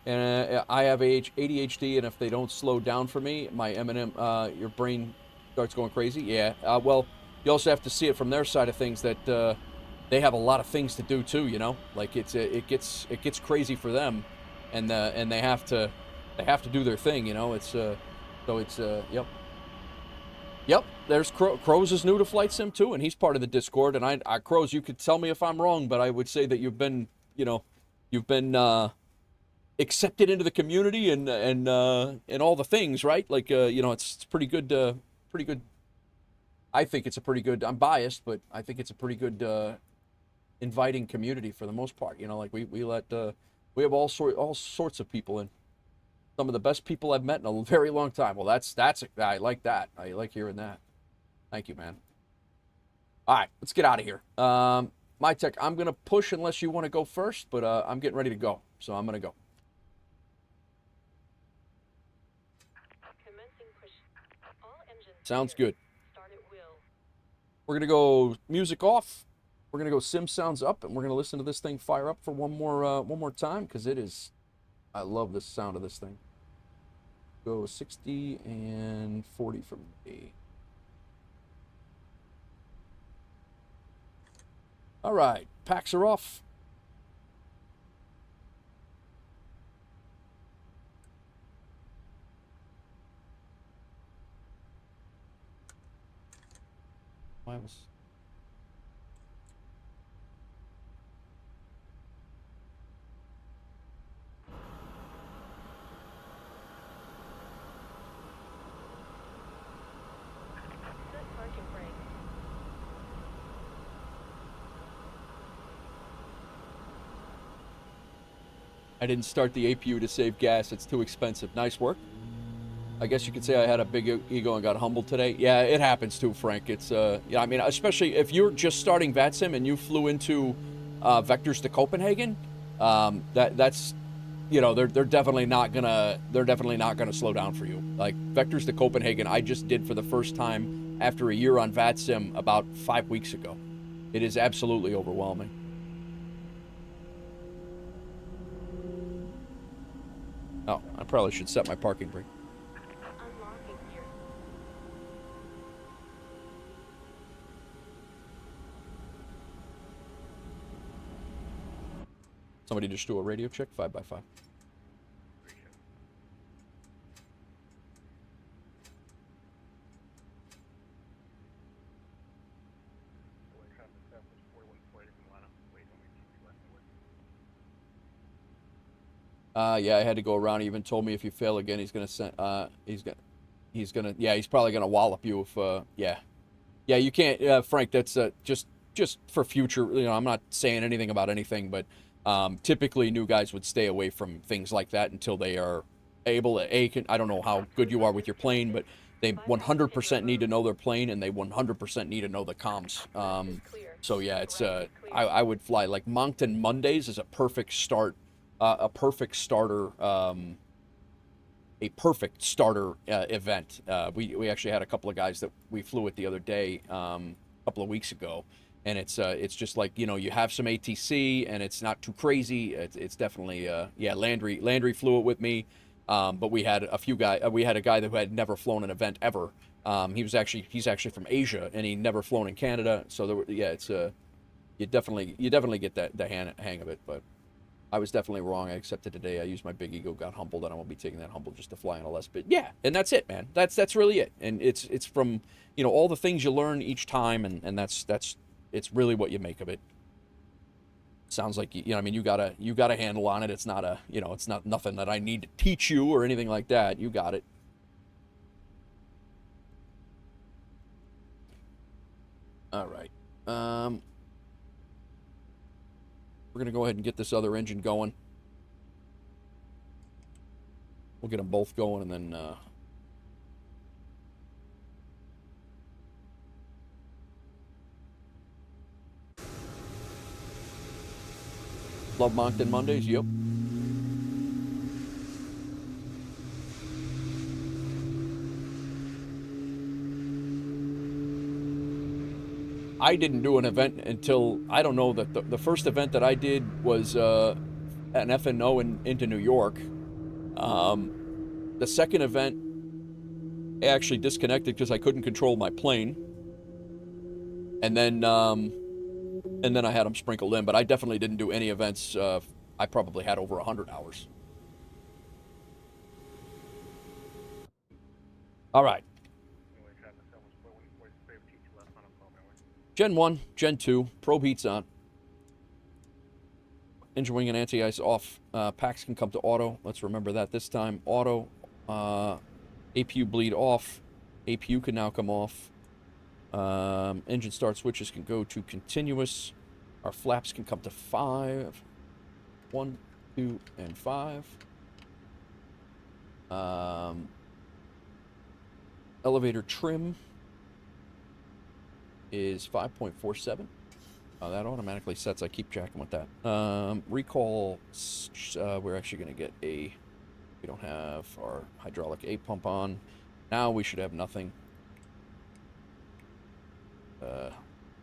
And I have ADHD, and if they don't slow down for me, my M&M, your brain starts going crazy. Yeah. Well, you also have to see it from their side of things that they have a lot of things to do too. You know, like it gets crazy for them, and they have to do their thing. You know, yep. Yep, there's Crows is new to Flight Sim too, and he's part of the Discord. And I Crows, you could tell me if I'm wrong, but I would say that you've been accepted into the community and all the things, right? Like it's pretty good. Pretty good. I think it's a pretty good. I'm biased, but I think it's a pretty good inviting community for the most part. You know, like we have all sorts of people in. Some of the best people I've met in a very long time. Well, I like that. I like hearing that. Thank you, man. All right, let's get out of here. My tech, I'm going to push unless you want to go first, but I'm getting ready to go, so I'm going to go. Sounds good. We're going to go music off. We're going to go sim sounds up, and we're going to listen to this thing fire up for one more time, because it is... I love the sound of this thing. Go 60 and 40 from me. All right, packs are off. Why was... I didn't start the APU to save gas. It's too expensive. Nice work. I guess you could say I had a big ego and got humbled today. Yeah, it happens too, Frank. It's yeah, I mean, especially if you're just starting VATSIM and you flew into Vectors to Copenhagen, that's they're definitely not gonna slow down for you. Like Vectors to Copenhagen, I just did for the first time after a year on VATSIM about 5 weeks ago. It is absolutely overwhelming. Oh, I probably should set my parking brake. Somebody just do a radio check, 5x5. Yeah, I had to go around. He even told me if you fail again, he's gonna send. Yeah, he's probably gonna wallop you if. Yeah, you can't, Frank. That's just for future. I'm not saying anything about anything, but typically new guys would stay away from things like that until they are able to. I don't know how good you are with your plane, but they 100% need to know their plane, and they 100% need to know the comms. So yeah, it's I would fly like Moncton Mondays is a perfect start. A perfect starter event. We actually had a couple of guys that we flew with the other day, a couple of weeks ago, and it's just like you have some ATC and it's not too crazy. It's definitely yeah. Landry flew it with me, but we had a few guys. We had a guy that had never flown an event ever. He's actually from Asia and he never flown in Canada. So yeah, it's you definitely get the hang of it, but. I was definitely wrong. I accepted today. I used my big ego, got humbled, and I won't be taking that humble just to fly on a less bit. Yeah, and that's it, man. That's really it. And it's from, you know, all the things you learn each time, and that's it's really what you make of it. Sounds like, you know, I mean, you got a handle on it. It's not a, you know, it's not nothing that I need to teach you or anything like that. You got it. All right. We're going to go ahead and get this other engine going. We'll get them both going, and then Love Moncton Mondays, yep. I didn't do an event until, I don't know, that the first event that I did was an F&O into New York. The second event, I actually disconnected because I couldn't control my plane. And then I had them sprinkled in, but I definitely didn't do any events. I probably had over 100 hours. All right. Gen 1, Gen 2, probe heats on. Engine wing and anti-ice off. Packs can come to auto. Let's remember that this time. Auto. APU bleed off. APU can now come off. Engine start switches can go to continuous. Our flaps can come to 5. 1, 2, and 5. Elevator trim is 5.47. That automatically sets. I keep tracking with that. Recall, we're actually going to get a... We don't have our hydraulic A pump on. Now we should have nothing.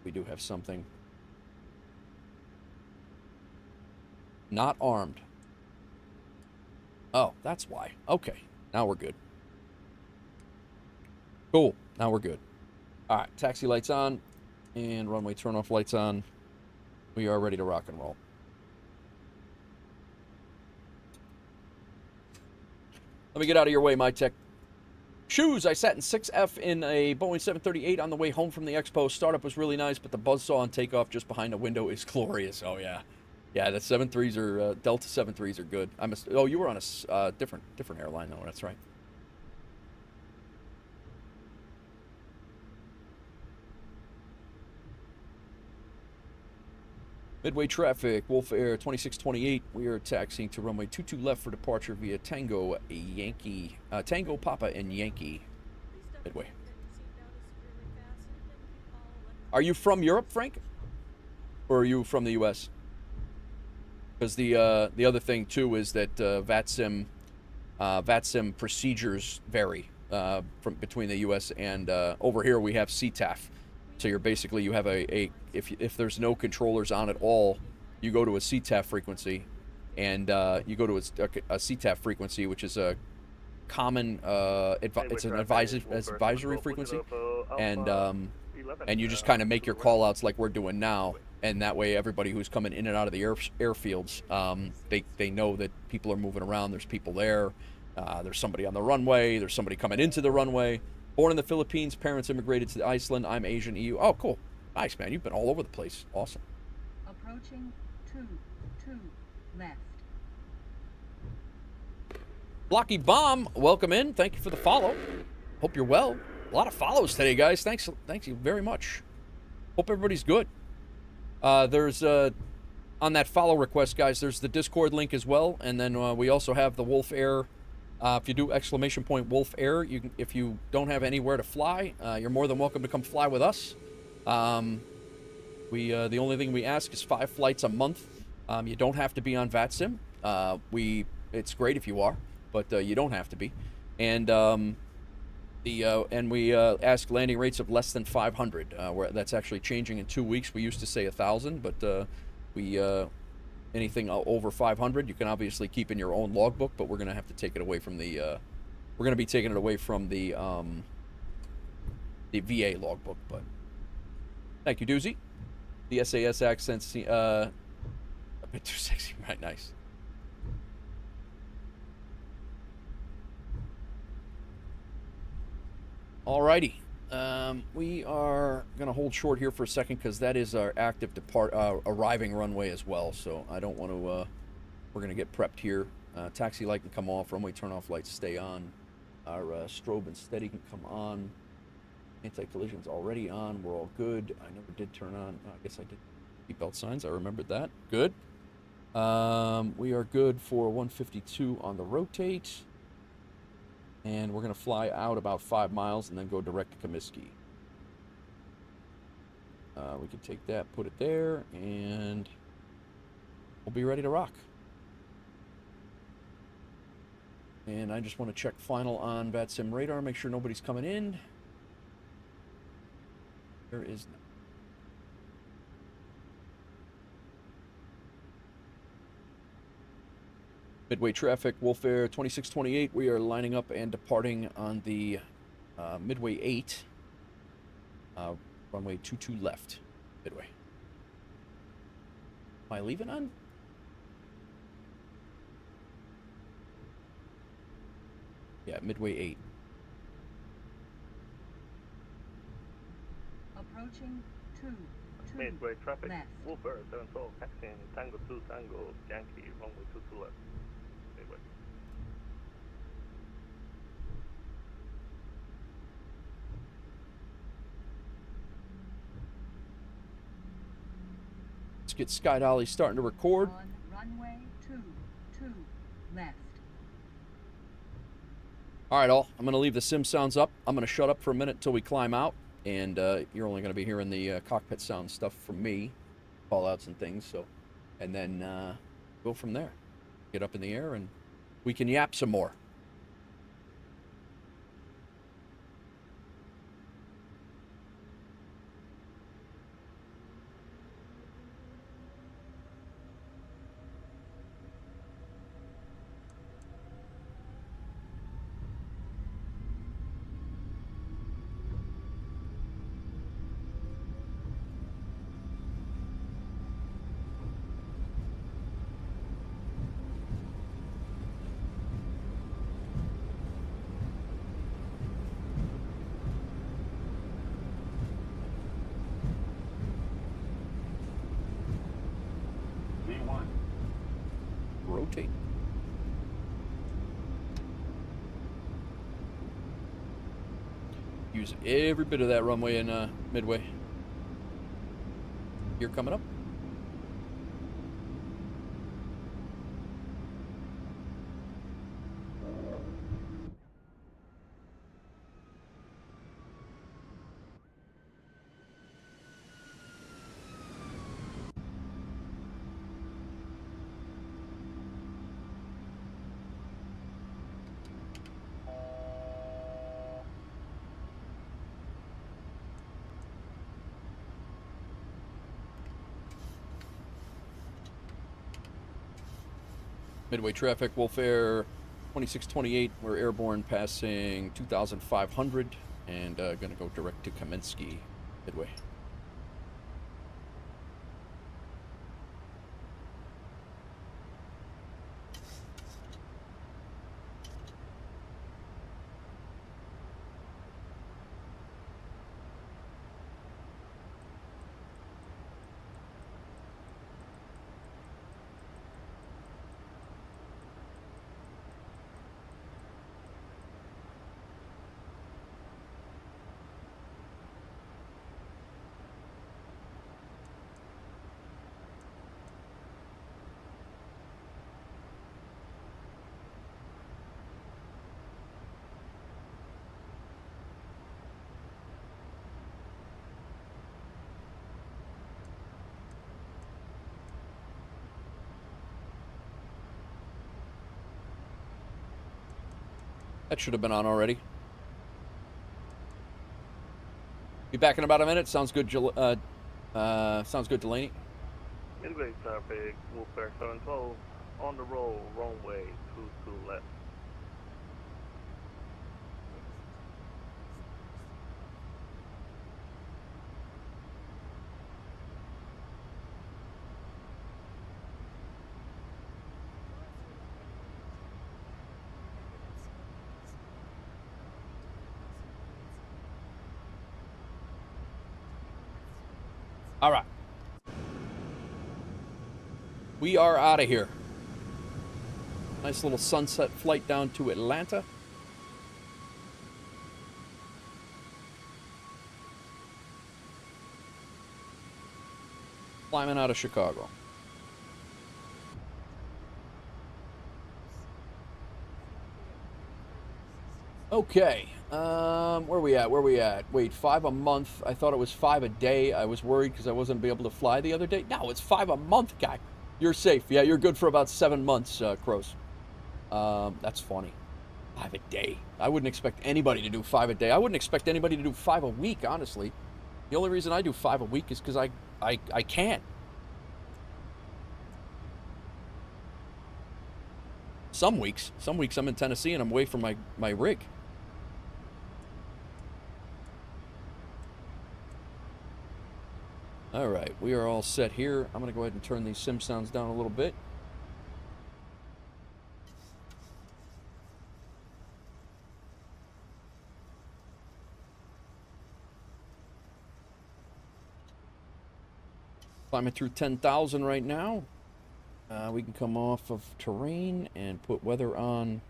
We do have something. Not armed. Oh, that's why. Okay, now we're good. Cool, now we're good. All right, taxi lights on and runway turn-off lights on. We are ready to rock and roll. Let me get out of your way, my tech. Shoes, I sat in 6F in a Boeing 738 on the way home from the expo. Startup was really nice, but the buzzsaw on takeoff just behind the window is glorious. Oh, yeah. Yeah, the 73s are, Delta 73s are good. Oh, you were on a different airline, though. That's right. Midway traffic, WolfAir 2628. We are taxiing to runway 22 left for departure via Tango Yankee, Tango Papa and Yankee. Midway. Are you from Europe, Frank? Or are you from the U.S.? Because the other thing too is that VATSIM procedures vary from between the U.S. and over here we have CTAF. So you're basically, you have if there's no controllers on at all, you go to a CTAF frequency, and you go to a CTAF frequency, which is a common, it's an advisory frequency, and you just kind of make your call-outs like we're doing now, and that way everybody who's coming in and out of the airfields, they know that people are moving around, there's people there, there's somebody on the runway, there's somebody coming into the runway. Born in the Philippines, parents immigrated to Iceland. I'm Asian, EU. Oh, cool. Nice, man. You've been all over the place. Awesome. Approaching 2 left. Blocky Bomb, welcome in. Thank you for the follow. Hope you're well. A lot of follows today, guys. Thank you very much. Hope everybody's good. There's on that follow request, guys, there's the Discord link as well, and then we also have the WolfAir. If you do ! WolfAir, you can, if you don't have anywhere to fly, you're more than welcome to come fly with us. The only thing we ask is 5 flights a month. You don't have to be on VATSIM. It's great if you are, but you don't have to be. And we ask landing rates of less than 500. Where that's actually changing in 2 weeks. We used to say 1,000, but anything over 500, you can obviously keep in your own logbook, but we're going to have to take it away from the, we're going to be taking it away from the VA logbook, but thank you, Doozy. The SAS accent's a bit too sexy, right? Nice. Alrighty. We are going to hold short here for a second because that is our active arriving runway as well. So I don't want to, we're going to get prepped here. Taxi light can come off, runway turn off lights stay on. Our strobe and steady can come on. Anti-collision's already on. We're all good. I never did turn on. I guess I did. Seatbelt signs. I remembered that. Good. We are good for 152 on the rotate. And we're going to fly out about 5 miles and then go direct to Comiskey. We can take that, put it there, and we'll be ready to rock. And I just want to check final on VATSIM radar, make sure nobody's coming in. There is no. Midway traffic, WolfAir 2628. We are lining up and departing on the Midway 8. Runway 22 left. Midway. Am I leaving on? Yeah, Midway 8. Approaching 2 Midway traffic, left. WolfAir 712, taxiing Tango 2 Tango, Yankee, runway 22 left. Midway. Let's get Sky Dolly starting to record. On runway 22 left. All right, all. I'm going to leave the sim sounds up. I'm going to shut up for a minute until we climb out. And you're only going to be hearing the cockpit sound stuff from me, call-outs and things. So, and then go from there. Get up in the air and we can yap some more. V1. Rotate. Use every bit of that runway in Midway. You're coming up. Midway traffic, WolfAir 2628. We're airborne passing 2,500 and going to go direct to Kaminsky. Midway. That should have been on already. Be back in about a minute. Sounds good, sounds good, Delaney. Midway traffic, WolfAir 712, on the roll, runway 22 left. All right. We are out of here. Nice little sunset flight down to Atlanta. Climbing out of Chicago. Okay. Where we at? Where we at? Wait, 5 a month. I thought it was 5 a day. I was worried because I wasn't be able to fly the other day. No, it's 5 a month, guy. You're safe. Yeah, you're good for about 7 months, Crows. That's funny. 5 a day. I wouldn't expect anybody to do 5 a day. I wouldn't expect anybody to do 5 a week, honestly. The only reason I do 5 a week is because I can. Some weeks I'm in Tennessee and I'm away from my rig. All right, we are all set here. I'm gonna go ahead and turn these sim sounds down a little bit. Climbing through 10,000 right now. We can come off of terrain and put weather on.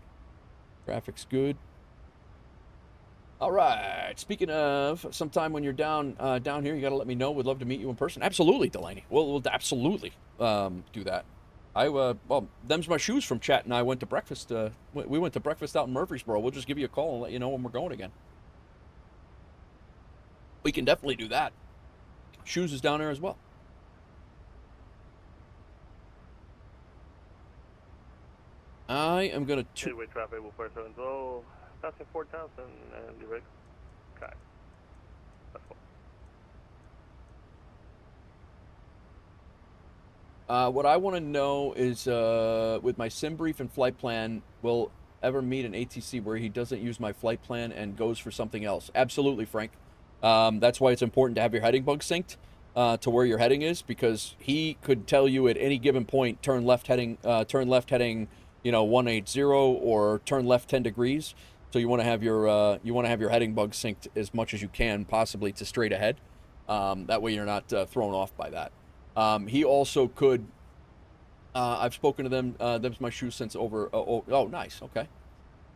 Traffic's good. All right. Speaking of, sometime when you're down here, you got to let me know. We'd love to meet you in person. Absolutely, Delaney. We'll absolutely do that. Well, them's my shoes from chat, and I went to breakfast. We went to breakfast out in Murfreesboro. We'll just give you a call and let you know when we're going again. We can definitely do that. Shoes is down there as well. I am going to... Midway traffic, WolfAir 7, so passing 4,000 and direct. Okay. That's cool. What I want to know is, with my sim brief and flight plan, will ever meet an ATC where he doesn't use my flight plan and goes for something else? Absolutely, Frank. That's why it's important to have your heading bug synced to where your heading is, because he could tell you at any given point, turn left heading, 180 or turn left 10 degrees. So you want to have your heading bug synced as much as you can, possibly to straight ahead. That way you're not thrown off by that. He also could. I've spoken to them. Them's my shoes since over. Oh, nice. Okay.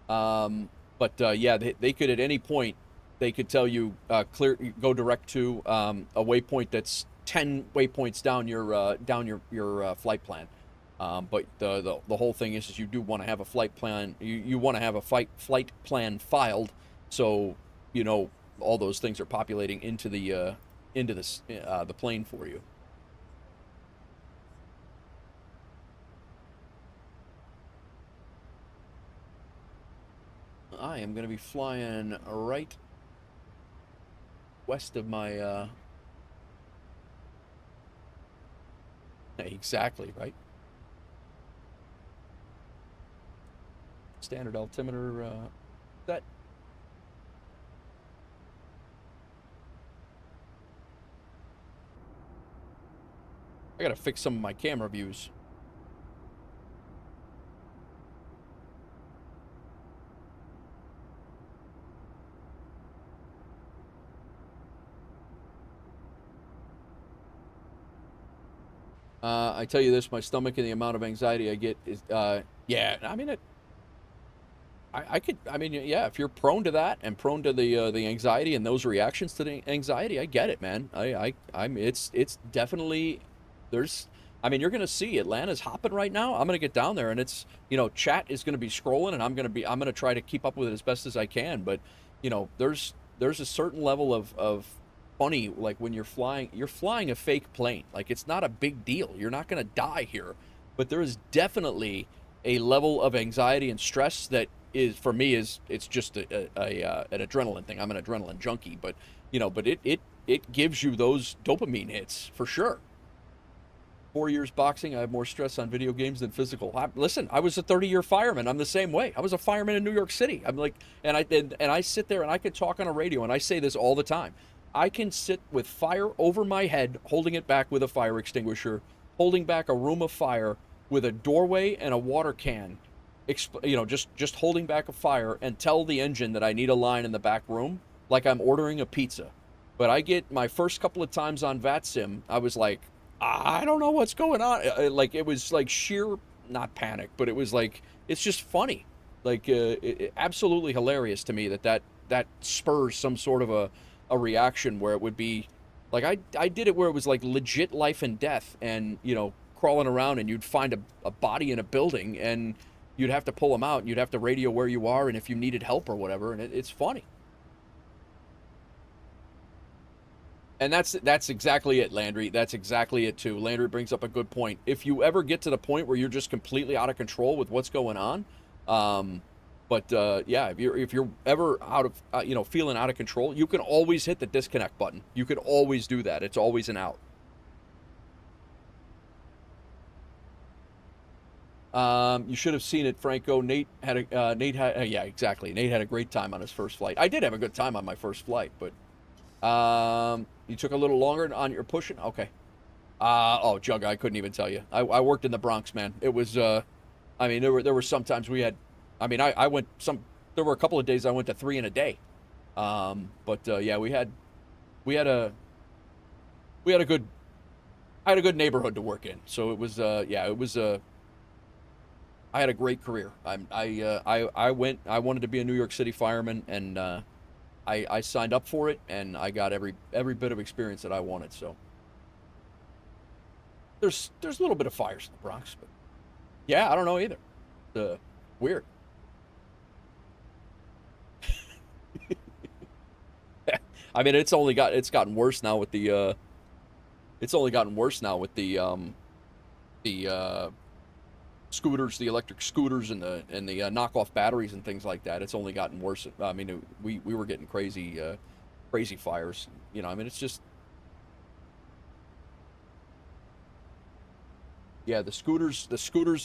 Yeah, they could at any point. They could tell you go direct to a waypoint that's 10 waypoints down your flight plan. But the whole thing is you do want to have a flight plan. You want to have a flight plan filed, so all those things are populating into the plane for you. I am going to be flying right west of my exactly right. Standard altimeter set. I gotta fix some of my camera views. I tell you this, my stomach and the amount of anxiety I get is, yeah, I mean, yeah, if you're prone to that and prone to the anxiety and those reactions to the anxiety, I get it, man. It's definitely, you're going to see Atlanta's hopping right now. I'm going to get down there and it's, chat is going to be scrolling and I'm going to try to keep up with it as best as I can. But, there's a certain level of funny, like when you're flying a fake plane. Like, it's not a big deal. You're not going to die here. But there is definitely a level of anxiety and stress that is, for me, it's just an adrenaline thing. I'm an adrenaline junkie, but it gives you those dopamine hits for sure. 4 years boxing, I have more stress on video games than physical. Listen, I was a 30-year fireman. I'm the same way. I was a fireman in New York City. I'm like, and I sit there and I could talk on a radio, and I say this all the time. I can sit with fire over my head, holding it back with a fire extinguisher, holding back a room of fire with a doorway and a water can, just holding back a fire, and tell the engine that I need a line in the back room like I'm ordering a pizza. But I get my first couple of times on VATSIM, I was like, I don't know what's going on. Like, it was like sheer, not panic, but it was like, it's just funny. Like, absolutely hilarious to me that spurs some sort of a reaction where it would be, like, I did it where it was like legit life and death, and, you know, crawling around, and you'd find a body in a building, and you'd have to pull them out, and you'd have to radio where you are and if you needed help or whatever, and it's funny. And that's exactly it, Landry. That's exactly it, too. Landry brings up a good point. If you ever get to the point where you're just completely out of control with what's going on, yeah, if you're ever out of, feeling out of control, you can always hit the disconnect button. You could always do that. It's always an out. You should have seen it, Franco. Nate had yeah, exactly. Nate had a great time on his first flight. I did have a good time on my first flight, but you took a little longer on your pushing? Okay. Oh, Jug, I couldn't even tell you. I worked in the Bronx, man. It was, I mean, there were sometimes we had, I mean, there were a couple of days I went to 3 in a day. Yeah, I had a good neighborhood to work in. So it was, yeah, it was, I had a great career. I wanted to be a New York City fireman, and, I signed up for it, and I got every bit of experience that I wanted. So there's a little bit of fires in the Bronx, but yeah, I don't know either. Weird. I mean, it's gotten worse now with the scooters, the electric scooters, and the knockoff batteries and things like that. It's only gotten worse. I mean, we were getting crazy fires. You know, I mean, it's just, yeah, the scooters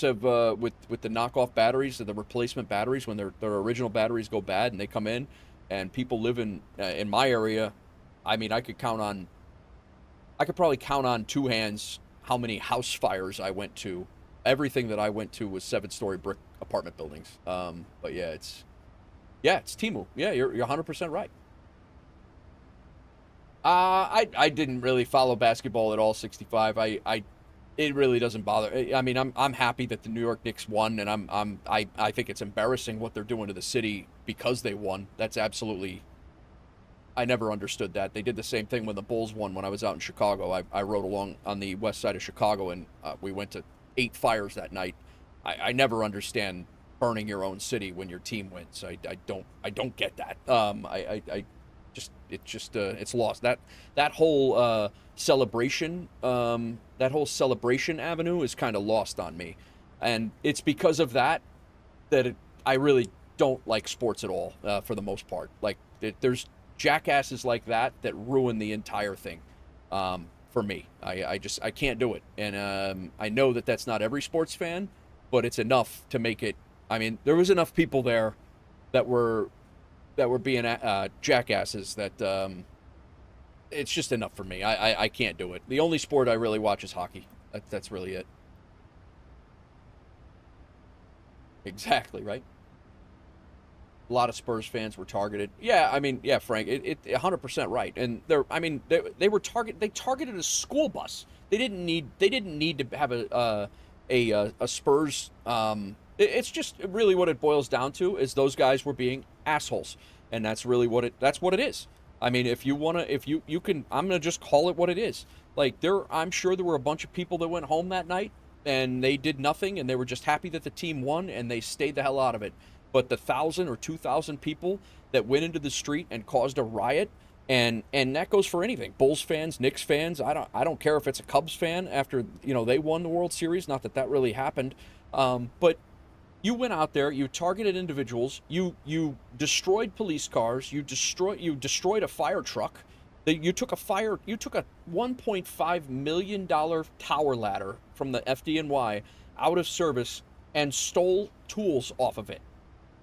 have with the knockoff batteries, the replacement batteries, when their original batteries go bad and they come in, and people live in my area. I mean, I could probably count on 2 hands how many house fires I went to. Everything that I went to was 7-story brick apartment buildings. But yeah, it's Timu. Yeah, you're 100% right. I didn't really follow basketball at all. 65. It really doesn't bother. I mean, I'm happy that the New York Knicks won, and I think it's embarrassing what they're doing to the city because they won. That's absolutely. I never understood that. They did the same thing when the Bulls won when I was out in Chicago. I rode along on the west side of Chicago, and we went to 8 fires that night. I never understand burning your own city when your team wins. I don't get that. It's lost. That whole celebration avenue is kind of lost on me, and it's because of that I really don't like sports at all for the most part. Like, there's jackasses like that ruin the entire thing. For me, I can't do it, and I know that that's not every sports fan, but it's enough to make it. I mean, there was enough people there that were being jackasses that it's just enough for me. I can't do it. The only sport I really watch is hockey. That's really it. Exactly, right? A lot of Spurs fans were targeted. Yeah, I mean, yeah, Frank, it 100% right. And they targeted a school bus. They didn't need to have a Spurs. It's just really what it boils down to is those guys were being assholes, and that's really what it is. I mean, if you can, I'm gonna just call it what it is. Like, I'm sure there were a bunch of people that went home that night and they did nothing, and they were just happy that the team won, and they stayed the hell out of it. But the 1,000 or 2,000 people that went into the street and caused a riot, and that goes for anything. Bulls fans, Knicks fans. I don't care if it's a Cubs fan after they won the World Series. Not that really happened, but you went out there, you targeted individuals, you destroyed police cars, you destroyed a fire truck. You took a $1.5 million tower ladder from the FDNY out of service and stole tools off of it.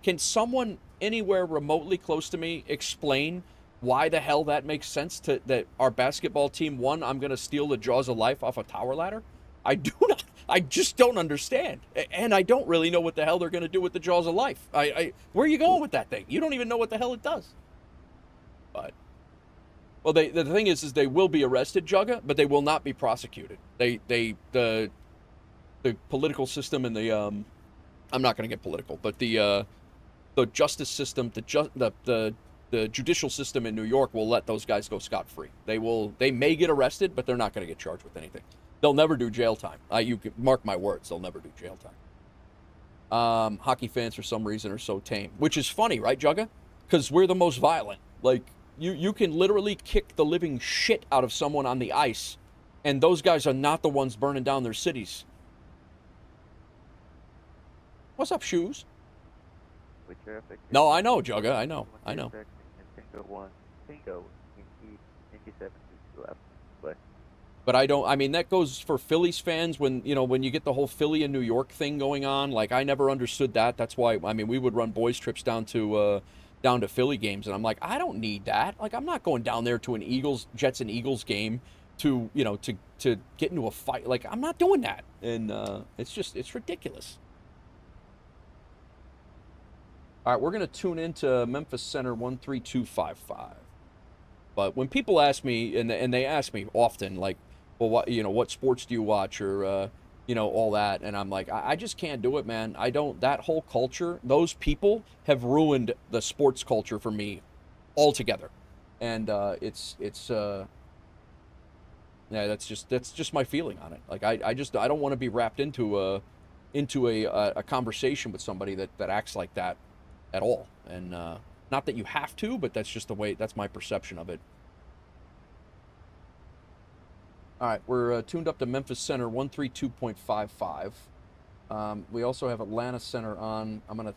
Can someone anywhere remotely close to me explain why the hell that makes sense that our basketball team won? I'm going to steal the jaws of life off a tower ladder? I just don't understand. And I don't really know what the hell they're going to do with the jaws of life. Where are you going with that thing? You don't even know what the hell it does. But Well, the thing is they will be arrested, Jugga, but they will not be prosecuted. The political system and the I'm not going to get political, but the justice system, the judicial system in New York will let those guys go scot-free. They may get arrested, but they're not going to get charged with anything. They'll never do jail time. You can mark my words, they'll never do jail time. Hockey fans for some reason are so tame, which is funny, right, Jugga? Because we're the most violent. Like you can literally kick the living shit out of someone on the ice, and those guys are not the ones burning down their cities. What's up, Shoes? No, I know, Jugga. I know. But I don't. I mean, that goes for Phillies fans when you get the whole Philly and New York thing going on. Like, I never understood that. That's why. I mean, we would run boys trips down to Philly games, and I'm like, I don't need that. Like, I'm not going down there to an Jets and Eagles game to get into a fight. Like, I'm not doing that. And it's ridiculous. All right, we're going to tune into Memphis Center 13255. But when people ask me, and they ask me often, like, well, what sports do you watch, or all that, and I'm like, I just can't do it, man. I don't. That whole culture, those people have ruined the sports culture for me altogether, and that's just my feeling on it. Like, I don't want to be wrapped into a conversation with somebody that acts like that at all. And not that you have to, but that's just the way, that's my perception of it. All right, we're tuned up to Memphis Center 132.55. We also have Atlanta Center on. I'm going to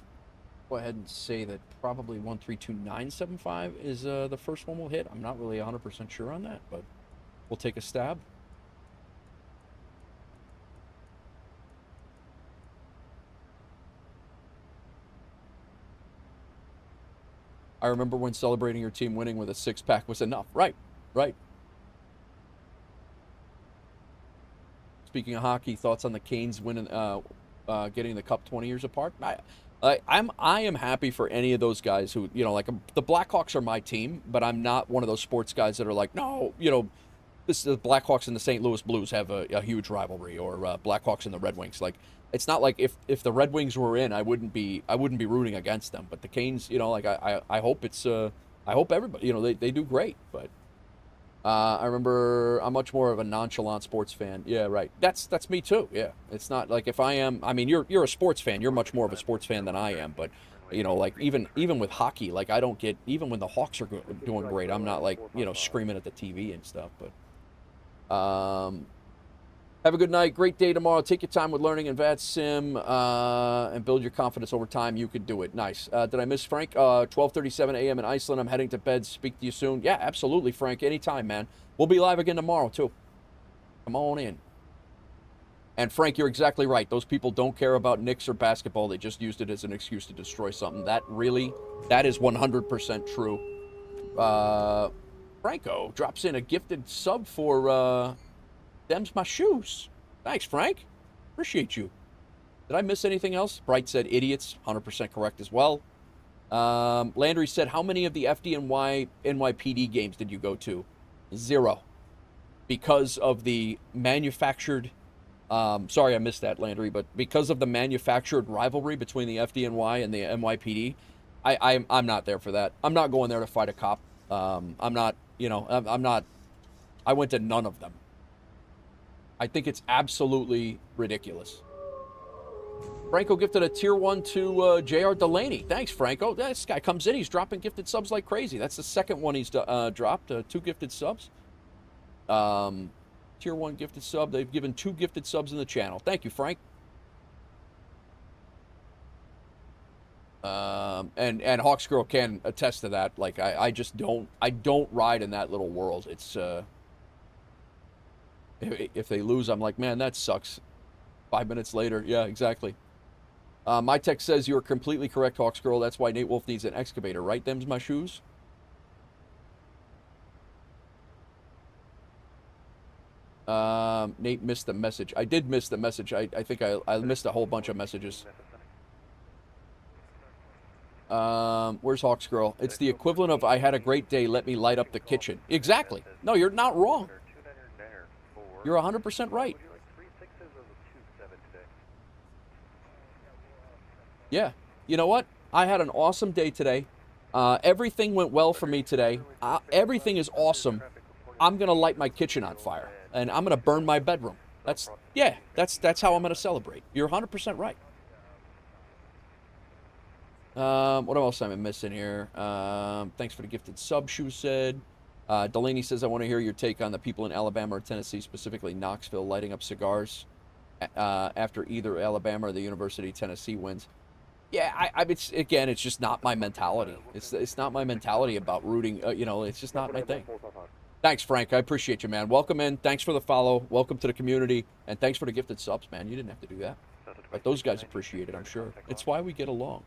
go ahead and say that probably 132.975 is the first one we'll hit. I'm not really 100% sure on that, but we'll take a stab. I remember when celebrating your team winning with a six-pack was enough. Right. Speaking of hockey, thoughts on the Canes winning, getting the cup 20 years apart? I am happy for any of those guys who, like, the Blackhawks are my team, but I'm not one of those sports guys that are like, no, the Blackhawks and the St. Louis Blues have a huge rivalry, or Blackhawks and the Red Wings. Like, it's not like if the Red Wings were in, I wouldn't be rooting against them. But the Canes, like, I hope I hope everybody, they do great. But I remember I'm much more of a nonchalant sports fan. Yeah, right. That's me too. Yeah, it's not like if I am. I mean, you're a sports fan. You're much more of a sports fan than I am. But like even with hockey, like, I don't get, even when the Hawks are doing great, I'm not like screaming at the TV and stuff. But have a good night. Great day tomorrow. Take your time with learning in VATSIM and build your confidence over time. You can do it. Nice. Did I miss Frank? 12:37 a.m. in Iceland. I'm heading to bed. Speak to you soon. Yeah, absolutely, Frank. Anytime, man. We'll be live again tomorrow, too. Come on in. And, Frank, you're exactly right. Those people don't care about Knicks or basketball. They just used it as an excuse to destroy something. That is 100% true. Franco drops in a gifted sub for... Them's my shoes. Thanks, Frank. Appreciate you. Did I miss anything else? Bright said idiots. 100% correct as well. Landry said, how many of the FDNY NYPD games did you go to? 0. Because of the manufactured... sorry I missed that, Landry, but because of the manufactured rivalry between the FDNY and the NYPD, I'm not there for that. I'm not going there to fight a cop. I'm not... I went to none of them. I think it's absolutely ridiculous. Franco gifted a tier 1 to J.R. Delaney. Thanks, Franco. This guy comes in. He's dropping gifted subs like crazy. That's the second one he's dropped. 2 gifted subs. Tier 1 gifted sub. They've given 2 gifted subs in the channel. Thank you, Frank. And Hawks Girl can attest to that. Like, I just don't ride in that little world. It's... If they lose, I'm like, man, that sucks. 5 minutes later, yeah, exactly. My tech says you're completely correct, Hawks Girl. That's why Nate Wolf needs an excavator, right? Them's my shoes. Nate missed the message. I did miss the message. I think I missed a whole bunch of messages. Where's Hawks Girl? It's the equivalent of I had a great day, let me light up the kitchen. Exactly. No, you're not wrong. You're 100% right. Yeah. You know what? I had an awesome day today. Everything went well for me today. Everything is awesome. I'm going to light my kitchen on fire. And I'm going to burn my bedroom. That's how I'm going to celebrate. You're 100% right. What else am I missing here? Thanks for the gifted sub, Shu said. Delaney says, I want to hear your take on the people in Alabama or Tennessee, specifically Knoxville, lighting up cigars after either Alabama or the University of Tennessee wins. Yeah, it's just not my mentality. It's not my mentality about rooting. It's just not my thing. Thanks, Frank. I appreciate you, man. Welcome in. Thanks for the follow. Welcome to the community. And thanks for the gifted subs, man. You didn't have to do that. But those guys appreciate it, I'm sure. It's why we get along.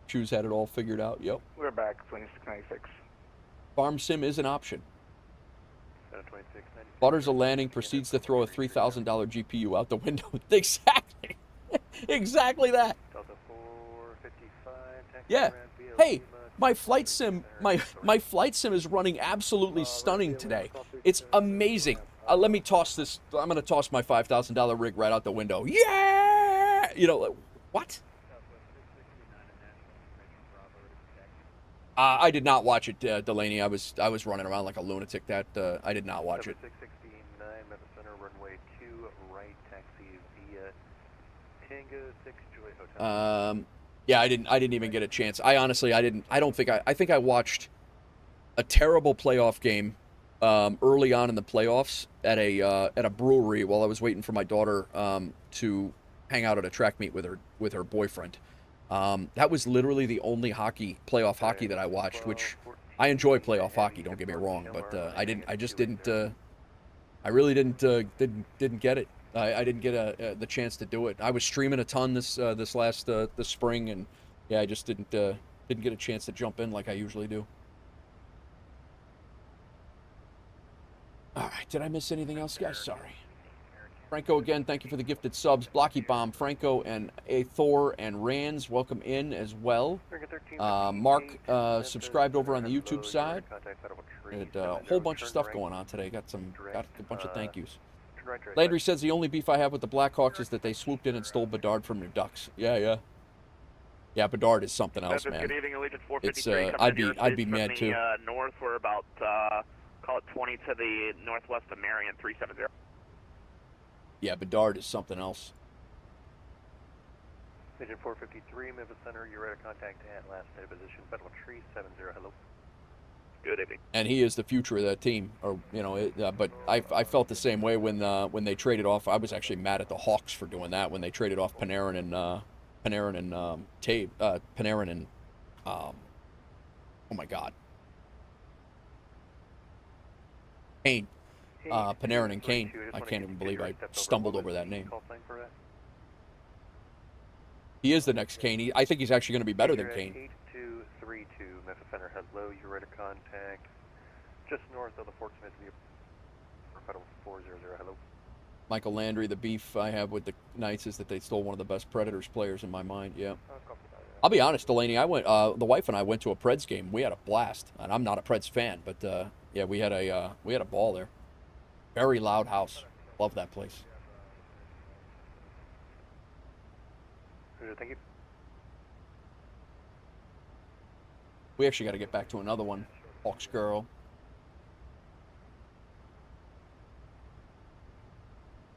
Choose had it all figured out. Yep. We're back, 2696. Farm sim is an option. Butters a landing, proceeds to throw a $3,000 GPU out the window. Exactly. Exactly that. Yeah. Hey, my flight sim is running absolutely stunning today. It's amazing. Let me toss this. I'm going to toss my $5,000 rig right out the window. Yeah! What? I did not watch it, Delaney. I was running around like a lunatic. That I did not watch it. 669 Memphis Center, runway 2 right, taxi via Tango 6 Joy Hotel. Yeah, I didn't even get a chance. I think I watched a terrible playoff game early on in the playoffs at a brewery while I was waiting for my daughter to hang out at a track meet with her boyfriend. That was literally the only playoff hockey that I watched, which I enjoy playoff hockey, don't get me wrong, but I really didn't get it. I didn't get the chance to do it. I was streaming a ton this last this spring, and yeah, I just didn't get a chance to jump in like I usually do. All right, did I miss anything else, guys? Sorry. Franco, again, thank you for the gifted subs. Blocky Bomb, Franco, and A. Thor, and Rands, welcome in as well. Mark subscribed over on the YouTube side. Had a whole bunch of stuff going on today. Got a bunch of thank yous. Landry says the only beef I have with the Blackhawks is that they swooped in and stole Bedard from your Ducks. Yeah. Yeah, Bedard is something else, man. Good evening, Allegiant 453. It's I'd be mad too. North, we're about call it 20 to the northwest of Marion 370. Yeah, Bedard is something else. Agent 453, Memphis Center, you're ready to contact at last state position, Federal Tree 70, hello. Good evening. And he is the future of that team, but I felt the same way when they traded off. I was actually mad at the Hawks for doing that when they traded off Panarin and oh my God, Kane. Panarin and Kane. I can't even believe I stumbled over that name. He is the next Kane. I think he's actually going to be better than Kane. 8232 Memphis Center, hello. You're ready to contact just north of the Fort Smith View. Federal 400, hello. Michael Landry, the beef I have with the Knights is that they stole one of the best Predators players in my mind. Yeah. I'll be honest, Delaney. The wife and I went to a Preds game. We had a blast, and I'm not a Preds fan, but yeah, we had a ball there. Very loud house. Love that place. Thank you. We actually got to get back to another one. Hawks Girl.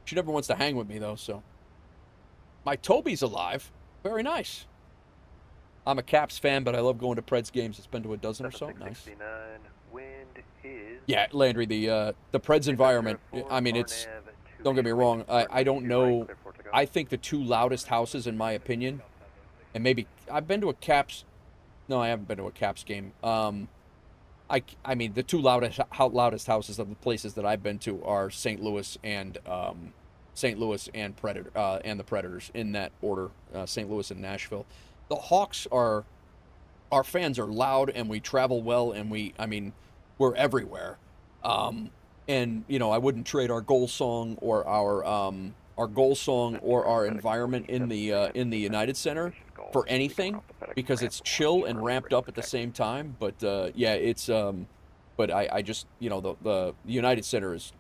She never wants to hang with me, though, so. My Toby's alive. Very nice. I'm a Caps fan, but I love going to Preds games. It's been to a dozen or so. Nice. Wind is... Yeah, Landry, the Preds environment, I mean, it's... Don't get me wrong. I don't know. I think the two loudest houses, in my opinion, and maybe... I've been to a Caps... No, I haven't been to a Caps game. I mean, the two loudest houses of the places that I've been to are St. Louis and Predator and the Predators in that order. St. Louis and Nashville. The Hawks are, our fans are loud, and we travel well, and we're everywhere. And I wouldn't trade our goal song or our environment in the United Center for anything because it's chill and ramped up at the same time. But yeah, it's but I just, you know, the United Center is,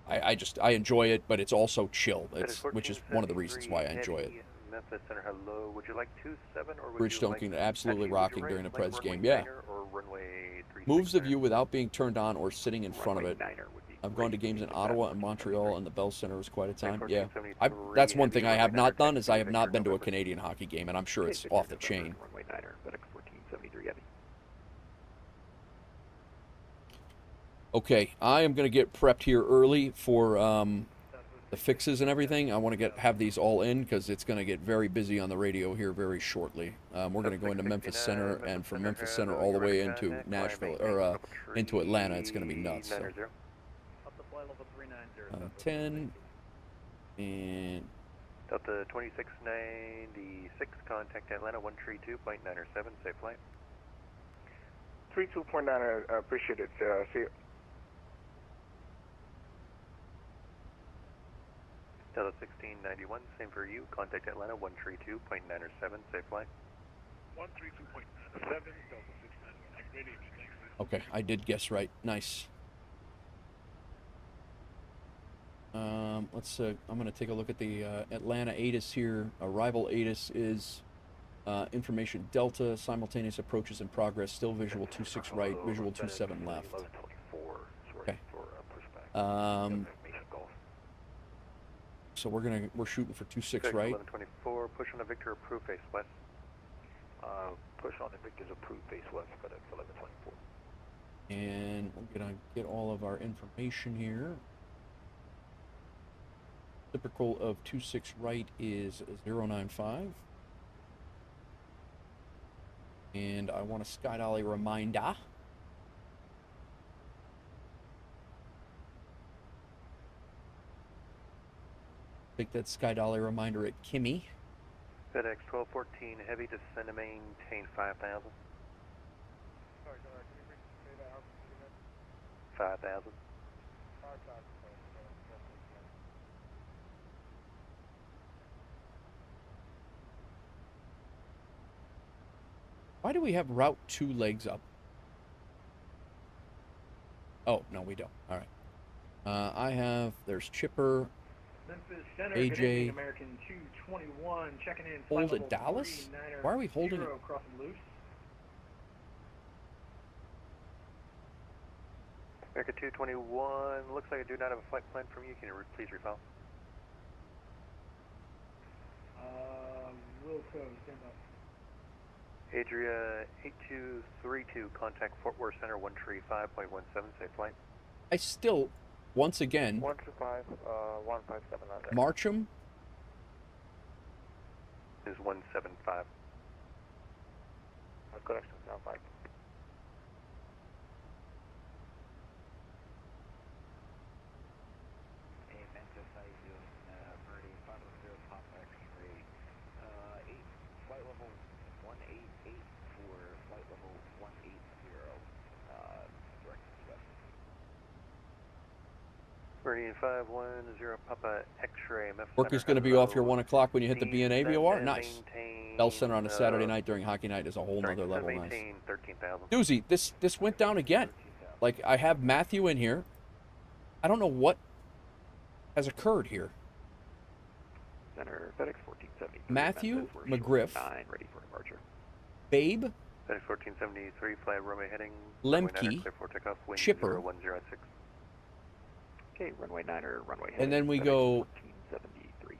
I enjoy it, but it's also chill. It's which is one of the reasons why I enjoy it. Memphis Center, hello. Would you like 27 or would Bridge you like Dunking absolutely actually, would rocking you during a like Preds runway game. Yeah. 9er or runway 36 Moves the there? view without being turned on or sitting in front of Runway it. 9er would be I've gone to great. games in Keep that Ottawa and 1473. Montreal, and the Bell Center was quite a time. Yeah, 1473, that's one thing I heavy have runway not 9er, done is I have Victor not been to a November. Canadian hockey game, and I'm sure Okay, it's Victor off the November, chain. Runway 9er, FedEx 1473 heavy. Okay, I am going to get prepped here early for the fixes and everything. I want to have these all in because it's going to get very busy on the radio here very shortly. We're going to go into Memphis Center, and from Memphis Center all the way into Nashville, or into Atlanta. It's going to be nuts. So. 10 and Delta 2696, contact Atlanta 132.907, safe flight. 32.9, I appreciate it. See you. Delta 1691, same for you, contact Atlanta 132.907, safe flight. 132.97, Delta 691. Great evening, thanks. okay, I did guess right. Nice. Let's. I'm going to take a look at the Atlanta ATIS here. Arrival ATIS is information Delta. Simultaneous approaches in progress. Still visual 26 right. Visual 27 left. Okay. So we're shooting for 26 right. 1124, push on the Victor, approved face west. Push on the Victor's approved face west, FedEx 1124. And we're gonna get all of our information here. Typical of 26 right is 095. And I want a Sky Dolly reminder. Take that Sky Dolly reminder at Kimmy. FedEx 1214, heavy descend to maintain 5,000. Sorry, can you say that altitude again? 5,000. 5,000. Why do we have Route 2 legs up? Oh, no, we don't. All right. I have, there's Chipper, Memphis Center, AJ, good evening, American 221, checking in. hold at Dallas? Why are we holding it? Crossing loose. American 221, looks like I do not have a flight plan from you. Can you please refile? Wilco, stand by. Adria 8232, contact Fort Worth Center 135.17, safe flight. I still, once again, 125, 157 on deck. Marcham is 175. Correction, sound 5. Hey, Memphis, how you doing? Birdie, 510 Papa X-ray. 8, flight level 188 for flight level 180. Direct discussion. Meridian 510 Papa X-ray. work is going to be off your 1 o'clock when you hit the BNA VOR. Nice. Bell Center on a Saturday night during hockey night is a whole nother level. Nice. 13,000. Doozy, this went down again. Like, I have Matthew in here. I don't know what has occurred here. Center FedEx 1473. Matthew McGriff, 9, ready for departure. Babe, FedEx 1473, fly runway heading. Lemke, runway 9er, clear for takeoff, wind Chipper. 0106. Okay, runway 9er, runway heading. And then we FedEx go. 1473.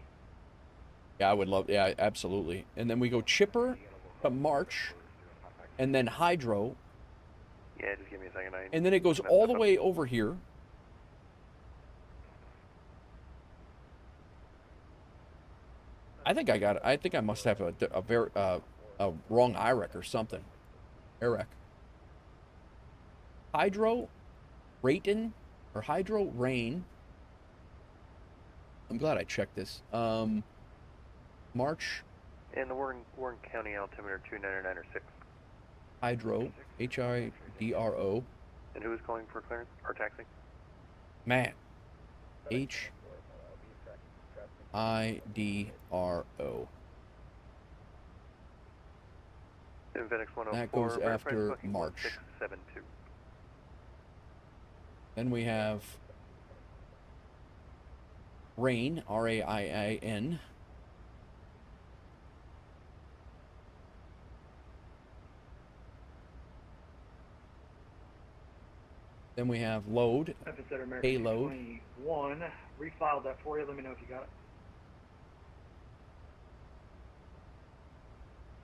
Yeah, I would love. Yeah, absolutely. And then we go Chipper to March, and then Hydro, Yeah, just give me a second. and then it goes all the way over here. I think I got it. I think I must have a wrong IREC or something. IREC. Hydro, Rayton, or Hydro Rain. I'm glad I checked this. March. And the Warren County altimeter 29906. Hydro, Hydro. And who is calling for clearance or taxi? Matt. Hidro. That goes after March. 1672. Then we have Rain, R-A-I-A-N. Then we have Load, Payload. 21. Refiled that for you. Let me know if you got it.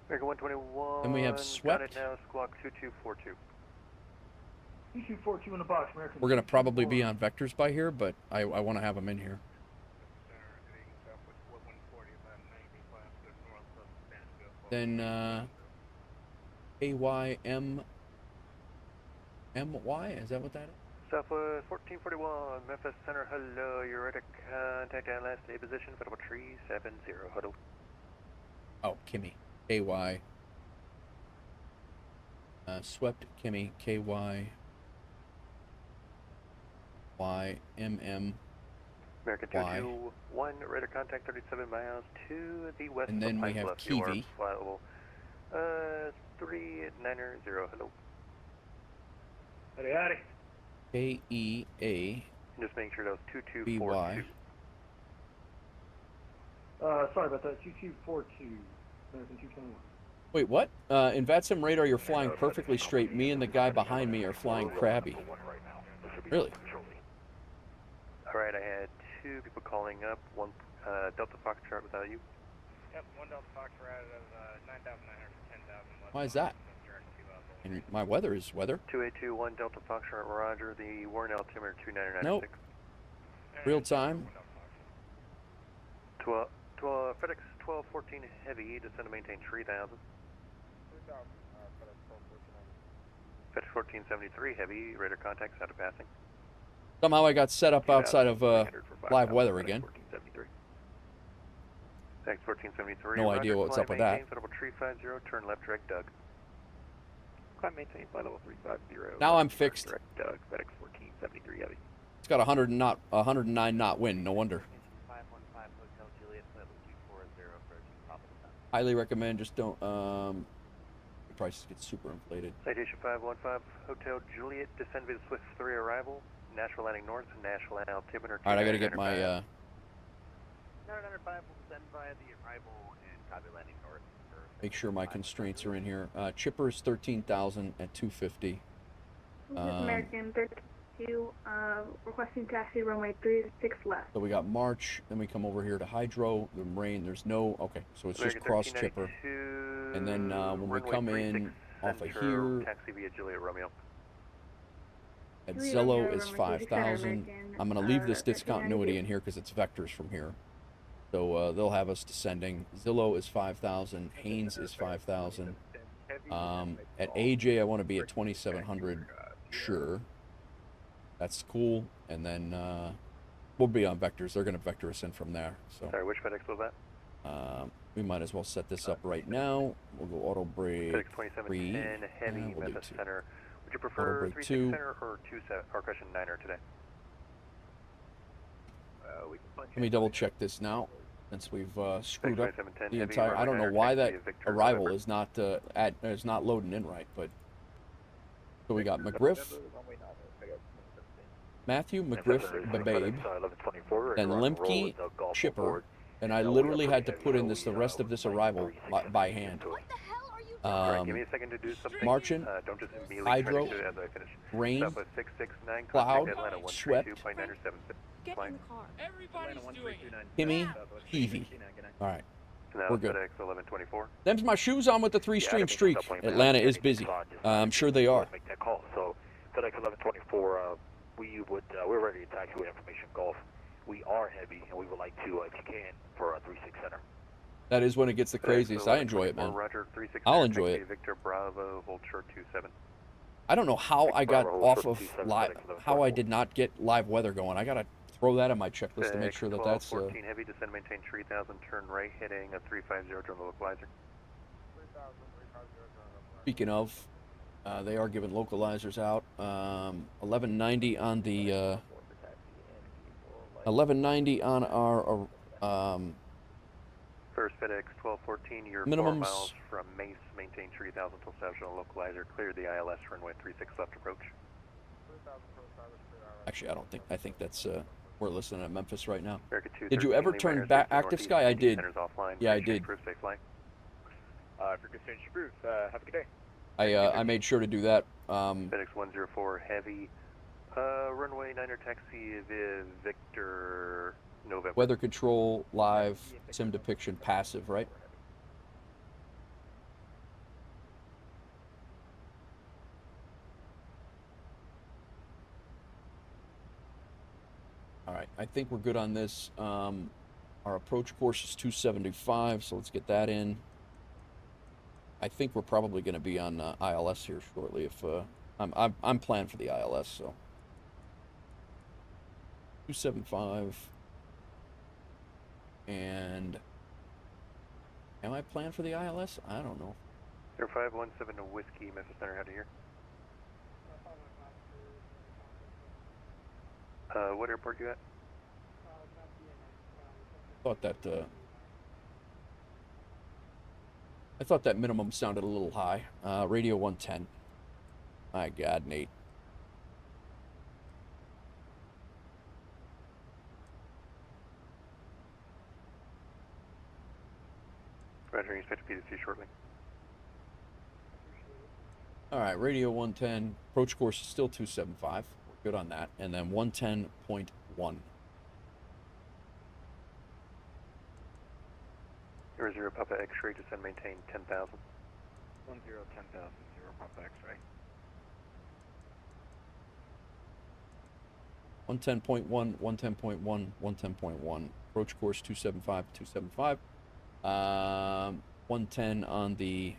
American 121. Then we have Got Swept. it now, Squawk 2242. 2242 in the box, American. We're going to probably be on vectors by here, but I want to have them in here. Then AYM MY, is that what that is? Southwest 1441, Memphis Center, hello, you're ready to contact our last day position, Federal Tree 70, hello. Oh, Kimmy, KY. Swept Kimmy, KY. YMM. American 221, ready to contact 37 miles to the west. And then of we Pine have Bluff. You are Kiwi. flyable. 390, hello. Howdy, howdy. KEA. Just making sure that was 2242. BY. Sorry about that. 2242. American 221. Wait, what? In VATSIM radar, you're flying perfectly straight. Me and the guy behind me are flying crabby. Really? Alright, I had two people calling up. One Delta Foxtrot without you. Yep, one Delta Foxtrot out of 9,900 to 10,000. Why is that? And my weather is weather. 2821 Delta Foxtrot, Roger. The Warren altimeter 29996. Nope. Real time. 12 FedEx 1214 Heavy, descend to maintain 3000. FedEx 1473 Heavy, radar contacts out of passing. Somehow I got set up outside of live weather again. FedEx 1473. No idea what's up with that. Federal Tree 50, turn left direct Doug. Climb maintain flight level 350. Now I'm fixed. Direct Doug, FedEx 1473 Heavy. It's got 109 knot wind, no wonder. 515 Hotel Juliet, flight level 240, approaching top of the sun. Highly recommend, just don't, the prices get super inflated. Citation 515 Hotel Juliet, descend via Swift 3 arrival. Nashville landing north, Nashville altimeter. Alright, I gotta get my, 905 will send via the arrival and copy landing north. make sure my constraints are in here. Chipper's 13,000 at 250. American 32, requesting taxi runway 36 left. So we got March, then we come over here to Hydro, the rain, there's no, okay, so it's just cross Chipper. And then when we come in off of here, taxi via Juliet Romeo. at Zillow is 5,000. I'm going to leave this discontinuity in here because it's vectors from here. So they'll have us descending. Zillow is 5,000. Haynes is 5,000. At AJ, I want to be at 2,700. Sure. That's cool. And then we'll be on vectors. They're going to vector us in from there. So. Sorry, which FedEx was that? We might as well set this up right now. We'll go auto brake. FedEx 2710 Heavy, we'll Memphis do Center. Would you prefer 36 2. Center or 27 or question 9er today? Let me double check this now, since we've screwed up 2710 the Heavy, entire. I don't know Roger, why taxi that via Victor, arrival November. is not loading in right, but so we got McGriff, Matthew McGriff, Babe, then Limke, Chipper, and I literally had to put in the rest of this arrival by hand. Alright, give me a second to do something. Marching, Don't just immediately Hydro, turn it as I finish. Rain, Southwest 669, Cloud, contact Atlanta Swept, 132.977. Get in the car. Everybody's doing it. Kimmy, Evie. All right, Now we're good. FedEx 1124. Them's my shoes on with the 3-stream streak. Atlanta is busy. I'm sure they are. Make that call. So FedEx 1124, we're ready to taxi with information Gulf. We are heavy, and we would like to, if you can, for a 36 center. That is when it gets the craziest. I enjoy it, man. Roger, 36 I'll enjoy it. Victor Bravo, hold short 27. I don't know how I got off of live, how I did not get live weather going. I gotta throw that in my checklist to make sure that that's. 14 heavy, descend, maintain 3000, turn right, heading a 350, turn localizer. Speaking of, they are giving localizers out. 1190 on the 1190 on our First FedEx 1214, you're 4 Minimums. miles from Mace, maintain 3000 till establishing a localizer, clear the ILS runway 36 left approach. Actually, I think that's, we're listening at Memphis right now. America 213, Did you ever Lima turn Air back Station active Northeast, sky? I did. Centers offline. Yeah, I Exchange did. Proof, safe flight. If you're concerned, Bruce, have a good day. I made sure to do that. FedEx 104 Heavy, runway 9er taxi Victor November. Weather control, live, sim depiction, passive, right? All right, I think we're good on this. Our approach course is 275, so let's get that in. I think we're probably going to be on ILS here shortly. If I'm planning for the ILS, so 275. And am I planned for the ILS? I don't know. 0517 to Whiskey, Memphis Center, out of here. What airport you at? I thought that minimum sounded a little high. Radio 110. My God, Nate. Roger, expect to be to see shortly. All right, radio 110. Approach course is still 275. We're good on that. And then 110.1. 00 Papa X-ray, descend maintain 10,000. 10,000, 0 Papa X-ray. 110.1, 110.1, 110.1. Approach course 275, 275. 110 on the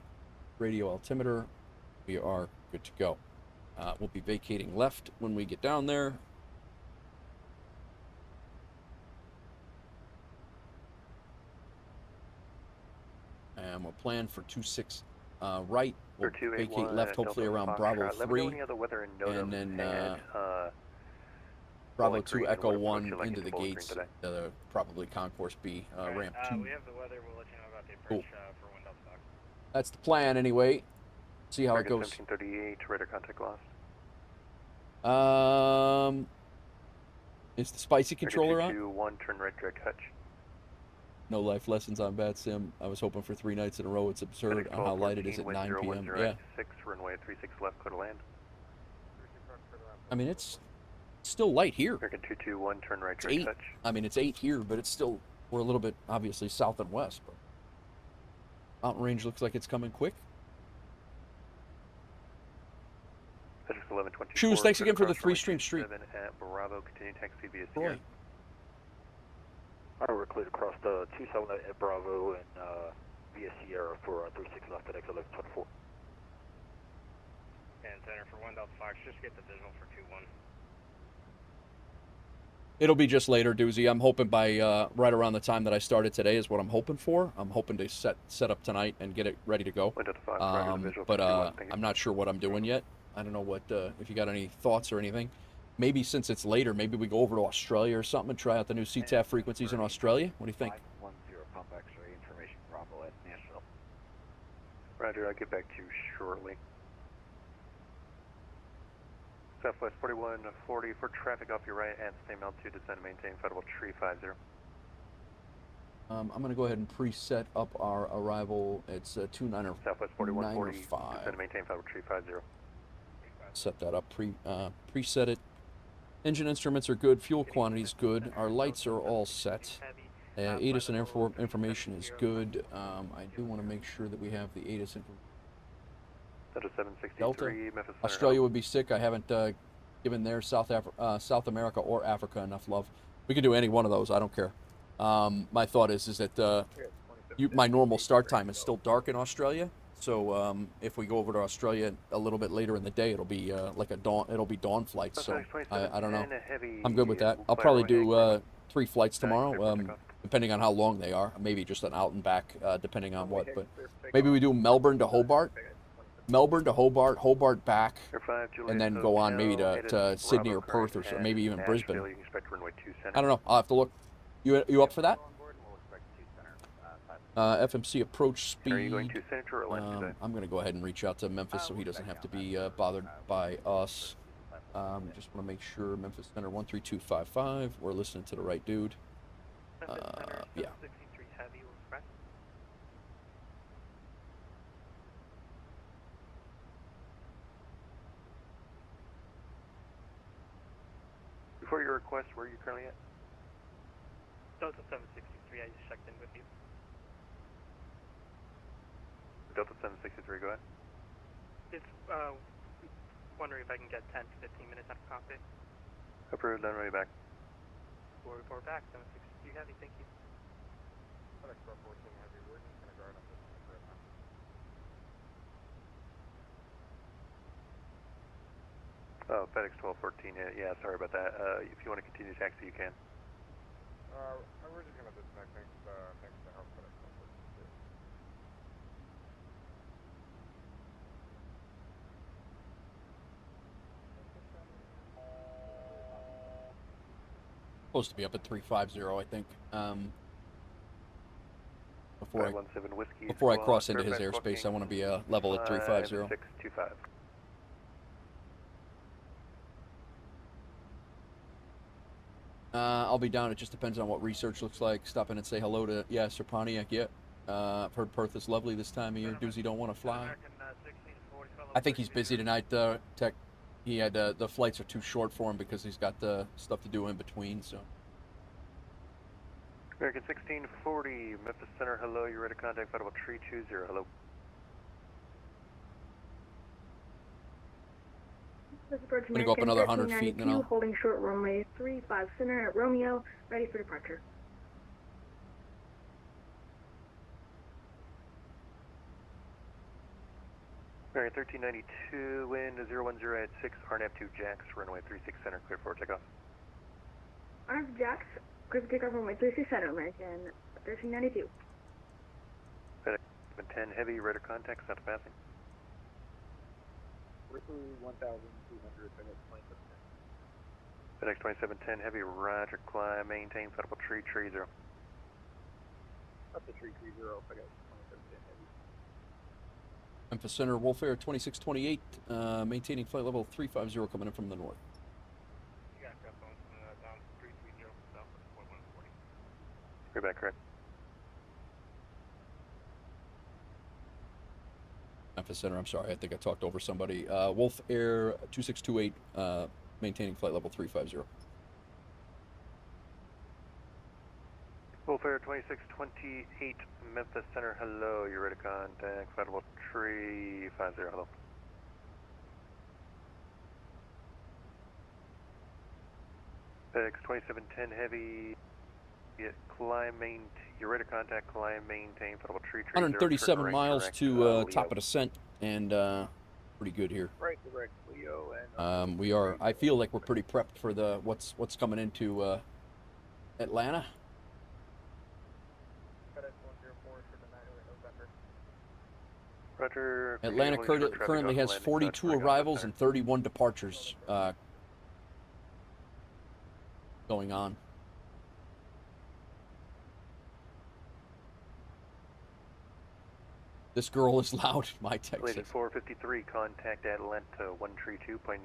radio altimeter. We are good to go. We'll be vacating left when we get down there. And we'll plan for 26 right. We'll vacate left, hopefully around Bravo 3. And then Bravo 2 Echo 1 into the gates. Probably Concourse B, ramp 2. We have the weather. We'll let you know about the approach for Windows Fox. That's the plan anyway. See how it goes. 1738, radar contact lost. Is the spicy controller on? 1, turn right direct Hutch. No life lessons on VATSIM. I was hoping for 3 nights in a row. It's absurd on how light it is at 9 p.m. Yeah. 6, runway 36 left, clear to land. I mean, it's still light here. American 221, turn right It's direct 8. Hutch. I mean, it's 8 here, but it's still, we're a little bit, obviously, south and west. But mountain range looks like it's coming quick. FedEx 1124. Shoes, thanks again for the 3-stream street. 7 at Bravo, continue taxi via Roy. Sierra. Alright, we're cleared across the 27 at Bravo and via Sierra for 36 left FedEx 1124. And center for Windows Fox, just get the visual for 2-1. It'll be just later, Doozy. I'm hoping by right around the time that I started today is what I'm hoping for. I'm hoping to set up tonight and get it ready to go. But I'm not sure what I'm doing yet. I don't know what if you got any thoughts or anything. Maybe since it's later, maybe we go over to Australia or something and try out the new CTAF frequencies in Australia. What do you think? 510 Pump X-ray, information Bravo at Nashville. Roger, I'll get back to you shortly. Southwest 4140 for traffic off your right at same altitude, descend and maintain Federal Tree 50. I'm going to go ahead and preset up our arrival. It's 29 or Southwest 4140, 5. descend and maintain Federal Tree 50. Set that up, preset it. Engine instruments are good, fuel quantity is good, our lights are all set. ATIS and information is good. I do want to make sure that we have the ATIS information. Delta, Australia would be sick. I haven't given their South America or Africa enough love. We could do any one of those. I don't care. My thought is that my normal start time is still dark in Australia. So if we go over to Australia a little bit later in the day, it'll be like a dawn. It'll be dawn flights. So I don't know. I'm good with that. I'll probably do 3 flights tomorrow, depending on how long they are. Maybe just an out and back, depending on what. But maybe we do Melbourne to Hobart. Melbourne to Hobart, Hobart back, and then go on maybe to Sydney or Perth or so, maybe even Brisbane. I don't know. I'll have to look. You up for that? FMC approach speed. Are you going to Senator or Lent today? I'm going to go ahead and reach out to Memphis so he doesn't have to be bothered by us. Just want to make sure Memphis Center 13255. We're listening to the right dude. Yeah. 63 Heavy will express. Before your request, where are you currently at? Delta 763, I just checked in with you. Delta 763, go ahead. It's, wondering if I can get 10 to 15 minutes out of cockpit. Approved, on way back. We'll report back, 763 Heavy, thank you. FedEx 14 Heavy, we're just going to guard up this for a time. Oh, FedEx 1214, yeah, sorry about that. If you want to continue taxi, you can. We're just going to disconnect. Thanks for the help, FedEx 1214. Supposed to be up at 350, I think. Before I cross into his airspace, I want to be level at 350. 625. I'll be down. It just depends on what research looks like. Stop in and say hello to, Sir Pontiac, yeah. I've heard Perth is lovely this time of year. Doozy don't want to fly. I think he's busy tonight, Tech. He had, the flights are too short for him because he's got stuff to do in between, so. American 1640, Memphis Center, hello, you're ready to contact Federal 320, hello. This is Virgin I'm gonna go up another 100 feet and then I'll... holding short runway 35 center at Romeo, ready for departure. American 1392, wind 010 at 6, RNAV 2 Jacks, runway 36 center, clear for takeoff. RNAV Jacks, clear for takeoff runway 36 center, American 1392. FedEx 10 heavy, radar contact, not passing. 1,200, FedEx 2710. FedEx 2710 heavy, roger, climb, maintain, Federal 330. Up to 330, FedEx 2710 heavy. Memphis Center, WolfAir 2628, maintaining flight level 350 coming in from the north. You got that phone down 330 south of 4140. You're back, correct. Memphis Center, I'm sorry, I think I talked over somebody. WolfAir 2628, maintaining flight level 350. WolfAir 2628, Memphis Center, hello, you're ready to contact Federal 350, hello. FedEx 2710 heavy, climb, you're ready to contact, climb, maintain, Federal 330. 137 miles to top of descent, and pretty good here. Right, direct Leo, and we are. I feel like we're pretty prepped for the what's coming into Atlanta. FedEx 104 for the night November. Roger. Atlanta currently has 42 arrivals and 31 departures going on. This girl is loud, my text. Lady 453, contact Atlanta 132.907,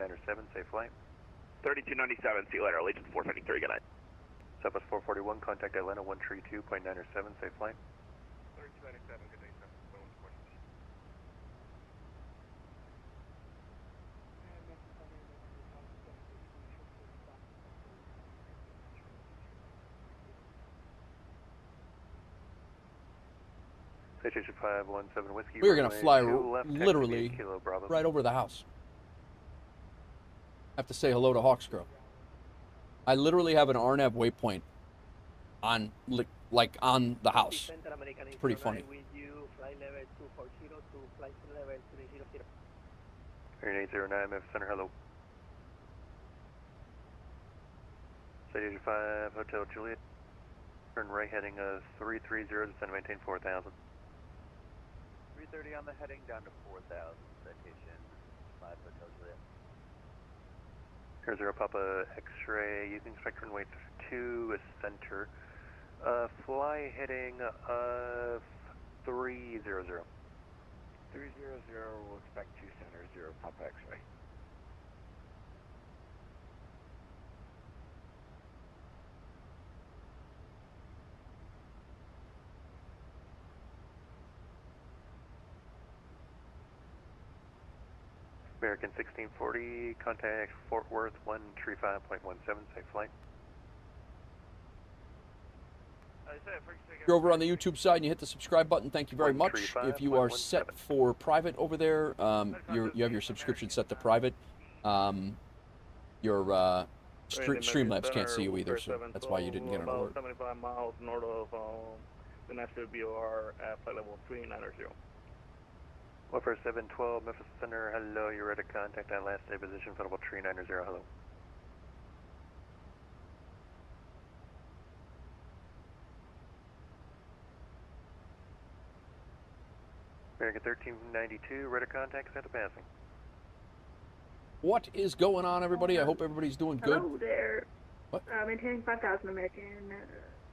safe flight. 3297, see you later, Legion 453, good night. Southwest 441, contact Atlanta 132.907, safe flight. 3297, good day, sir. Station 517 Whiskey. We're going to fly literally right over the house. I have to say hello to Hawksgrove. I literally have an RNAV waypoint on, like, on the house. It's pretty funny. Area 809, Memphis Center, hello. Station 5, Hotel Juliet. Turn right heading 330, descend maintain 4,000. 330 on the heading, down to 4,000, citation 5 Hotel Juliet. Here's 0 Papa X-ray, using spectrum runway 2 center. Fly heading 300. 300, we'll expect 2 center, 0 Papa X-ray. American 1640, contact Fort Worth 135.17, safe flight. If you're over on the YouTube side and you hit the subscribe button, thank you very much. If you are set for private over there, you have your subscription set to private. Your Streamlabs can't see you either, so that's why you didn't get an alert. 75 miles north of the Nashville BOR at flight level 390. WolfAir 712, Memphis Center, hello, you're ready to contact on last day position, flight level 390, hello. American 1392, ready to contact, set to passing. What is going on, everybody? I hope everybody's doing good. Hello there. What? Maintaining 5,000 American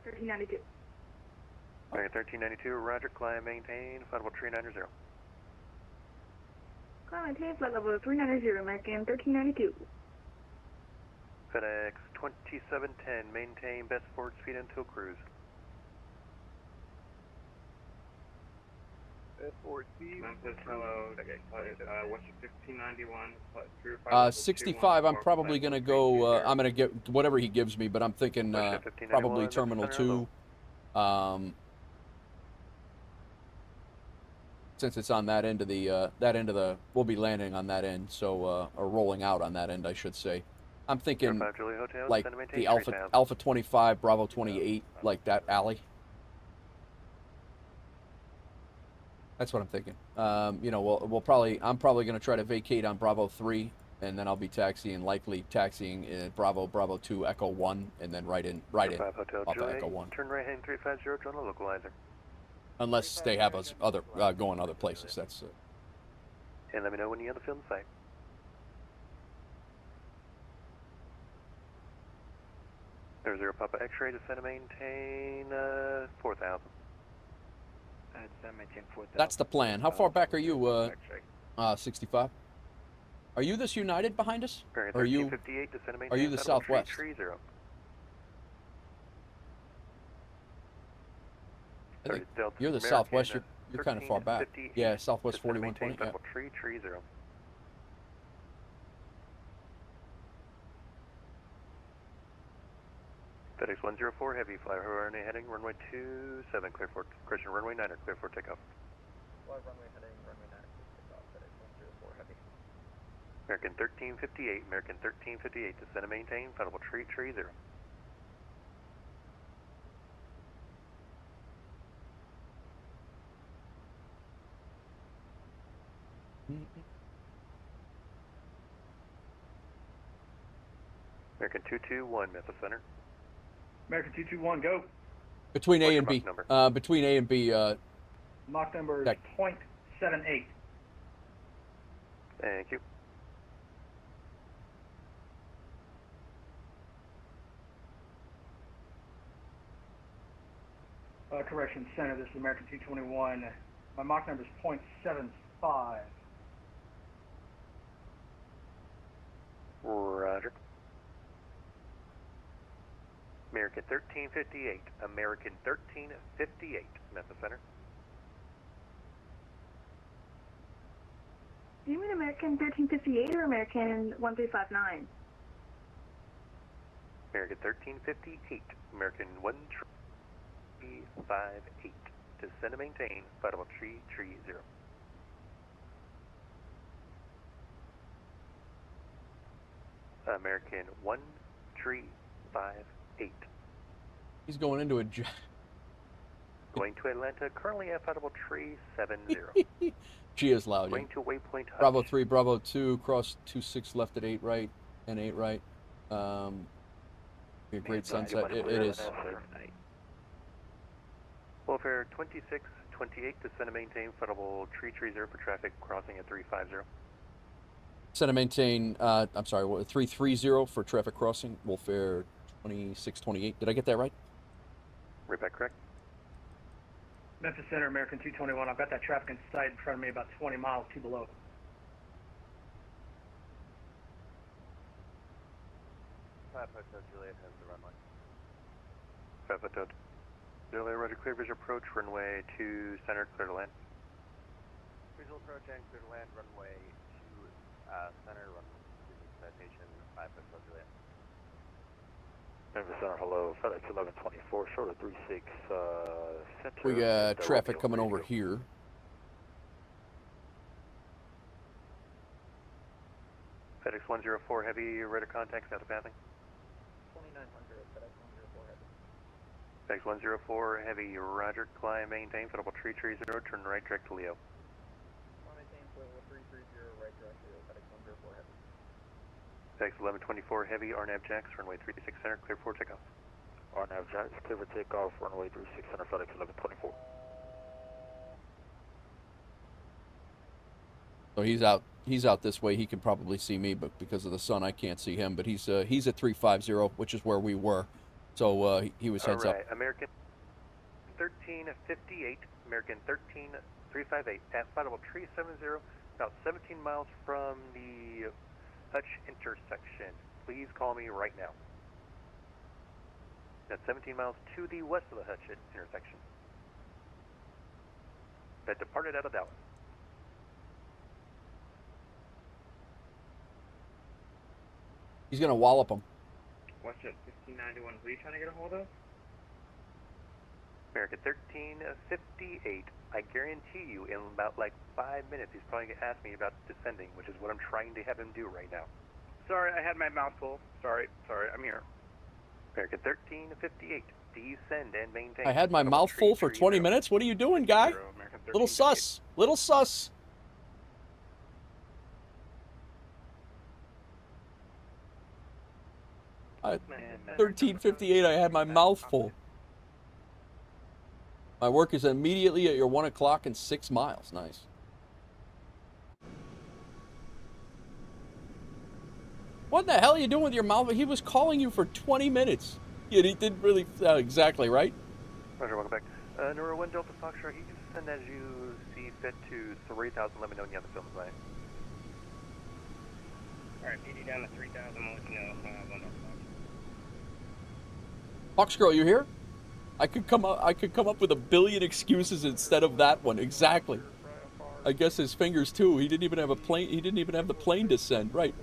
1392. American 1392, roger, climb, maintain, flight level 390. Climb, maintain, flight level 390, American 1392. FedEx 2710, maintain best forward speed until cruise. Forward speed. Memphis, hello. Okay, what's your 1591? 65, I'm probably going to go, I'm going to get whatever he gives me, but I'm thinking probably Terminal 2. Since it's on that end of the, we'll be landing on that end, so, or rolling out on that end, I should say. I'm thinking like the Alpha 25, Bravo 28, like that alley. That's what I'm thinking. You know, I'm probably going to try to vacate on Bravo 3, and then I'll be likely taxiing in Bravo 2, Echo 1, and then right in off of Echo 1. Turn right hand 350, join the localizer. Unless they have us going other places. That's. And let me know when you have the film site. There's 0 Papa X-ray, descend and maintain 4,000. That's the plan. How far back are you, 65? Are you this United behind us? Or are you the Southwest? I think you're the Southwest. You're kind of far back. Yeah, Southwest 4120. Yeah. FedEx 104 Heavy, fly runway heading, runway 27, clear for Christian, runway 9, clear for takeoff. Fly runway heading, runway 9, clear for takeoff, FedEx 104 Heavy. American 1358, American 1358, descend and maintain, flight level 330. American 221, Memphis Center. American 221, go. Between A and B. Between A and B. Mach number is 0.78. Thank you. Correction, Center, this is American 221. My Mach number is 0.75. Roger. American 1358, American 1358, Memphis Center. Do you mean American 1358 or American 1359? American 1358, American 1358, descend and maintain, flight level 330. American 1358. He's going into a. Going to Atlanta, currently at flight level 370. G is loud. Going to waypoint Hutch. Bravo 3, Bravo 2, cross 26 left at 8 right, and 8 right. Be a great sunset. It is. WolfAir 2628, descend and maintain, flight level 330 for traffic crossing at 350. Descend and maintain, I'm sorry, 330 for traffic crossing, WolfAir 2628. Did I get that right? Right back, correct. Memphis Center, American 221. I've got that traffic in sight in front of me, about 20 miles, 2 below. Hotel Juliet has the runway. Hotel Juliet, roger, clear visual approach, runway 2 center, clear to land. Visual approach and clear to land, runway 2 center, runway citation 5 Hotel Juliet. Memphis Center, hello, FedEx 1124, short of 36, center. We got traffic coming over here. FedEx 104 heavy, radar contact, south of passing. 2900, FedEx 104 heavy. FedEx 104 heavy, roger, climb, maintain, footable 330, turn right direct to Leo. Maintain level 330, right direct to FedEx 104 heavy. FedEx 1124 heavy, RNAV jacks, runway 36 center, clear for takeoff. RNAV jacks, clear for takeoff, runway 36 center, FedEx 1124. So he's out this way. He can probably see me, but because of the sun, I can't see him. But he's at 350, which is where we were. So he was heads up. American 1358, American 13358 at flight level 370, about 17 miles from the Hutch intersection. Please call me right now. That's 17 miles to the west of the Hutch intersection. That departed out of Dallas. He's gonna wallop him. WestJet 1591, who are you trying to get a hold of? American 1358. I guarantee you, in about like 5 minutes, he's probably going to ask me about descending, which is what I'm trying to have him do right now. Sorry, I had my mouth full. Sorry, I'm here. American 1358. Descend and maintain. I had my mouth full for 20 minutes. What are you doing, guy? Little sus. Little sus. At 1358, I had my mouth full. My work is immediately at your 1 o'clock and 6 miles. Nice. What the hell are you doing with your mouth? He was calling you for 20 minutes. Yet he didn't really exactly, right? Roger, welcome back. Nora 1 Delta Foxtrot, you can send as you see fit to 3000. Let me know when you have the film line. Alright, PD down to 3000. I'll let you know. 1 Delta Fox girl, you here? I could come up with a billion excuses instead of that one. Exactly. I guess his fingers too. He didn't even have a plane. He didn't even have the plane descend. Right.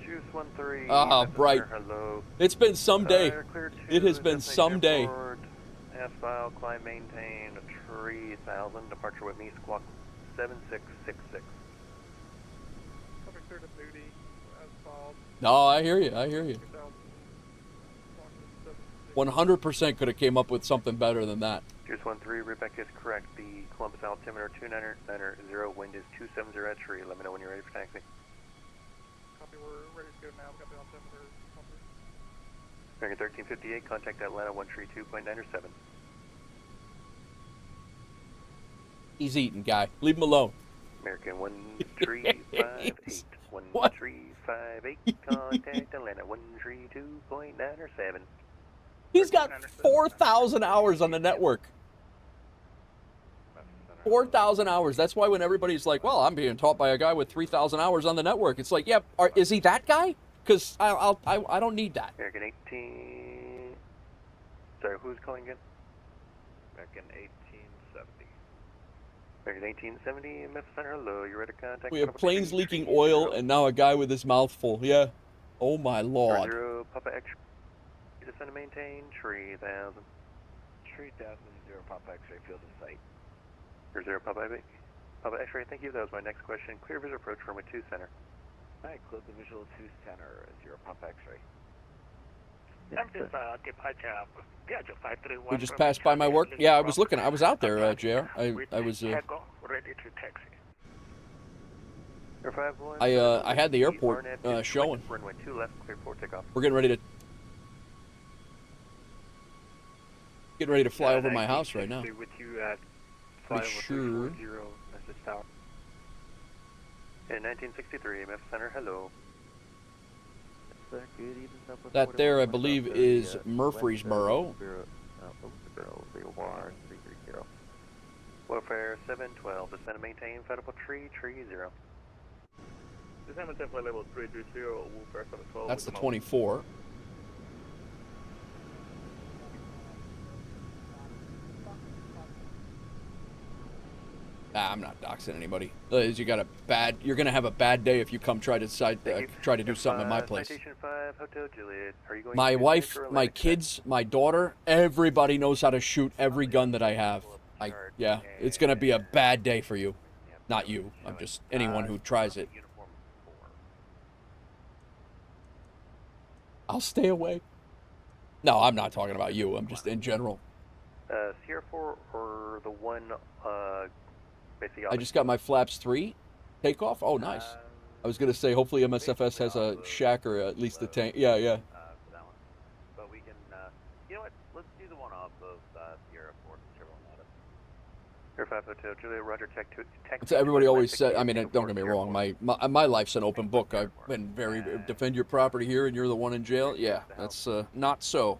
Juice 13. Ah, bright. Hello. It's been some day. It has been some day. S-file, climb, maintain, 3000. Departure with me, squawk 7666. Coming through to Moody, asphalt. No, I hear you. I hear you. 100% could have came up with something better than that. Juice 13, Rebecca is correct. The Columbus altimeter 2990, wind is 270 at tree. Let me know when you're ready for taxi. Copy, we're ready to go now. We've got the altimeter. American 1358, contact Atlanta 132.97. He's eating, guy. Leave him alone. American 1358. 1358, contact Atlanta 132.97. He's got 4,000 hours on the network. 4,000 hours. That's why when everybody's like, well, I'm being taught by a guy with 3,000 hours on the network, it's like, yeah, is he that guy? Because I don't need that. American 18... Sorry, who's calling again? American 1870. American 1870, Memphis Center, hello, you ready to contact? We have planes leaking oil and now a guy with his mouth full. Yeah. Oh, my Lord. 0, Papa X, descend and maintain, 3000. 3000, Papa X-ray, field in sight. 0, Papa X-ray, thank you, that was my next question. Clear visual approach runway 2 center. Alright, close the visual 2 center, 0, Papa X-ray. We just passed by my work. Yeah, I was looking. I was out there, JR. I was. ready to taxi. I had the airport showing. Runway 2 left, clear for takeoff. We're getting ready to fly over my house right now. With you at Pretty sure. In 1963, Memphis Center, hello. Sir, good evening, Southwest That 41, there, I west believe, of the, is west, Murfreesboro. Murfreesboro, VOR 330. WolfAir 712, descend and maintain flight level 330. Descend maintain flight level 330, WolfAir 712. That's the 24. I'm not doxing anybody. You got a bad. You're gonna have a bad day if you come try to try to do something at my place. Citation 5, Hotel Juliet. Are you going My to wife, Central my Atlantic kids, my daughter, everybody knows how to shoot every gun that I have. Yeah, it's gonna be a bad day for you. Not you. I'm just anyone who tries it. I'll stay away. No, I'm not talking about you. I'm just in general. Sierra 4 or the one, basically. I just got my flaps 3 takeoff. Oh, nice. I was gonna say hopefully MSFS has a shack or at least a tank. Yeah, yeah. For that one. But we can, you know what? Let's do the one off of Sierra 4, whichever one that is. Sierra 5 Hotel Juliet, Roger, tech 2. So everybody always said, I mean, don't get me wrong, my life's an open book. I've been defend your property here and you're the one in jail. Yeah, that's not so,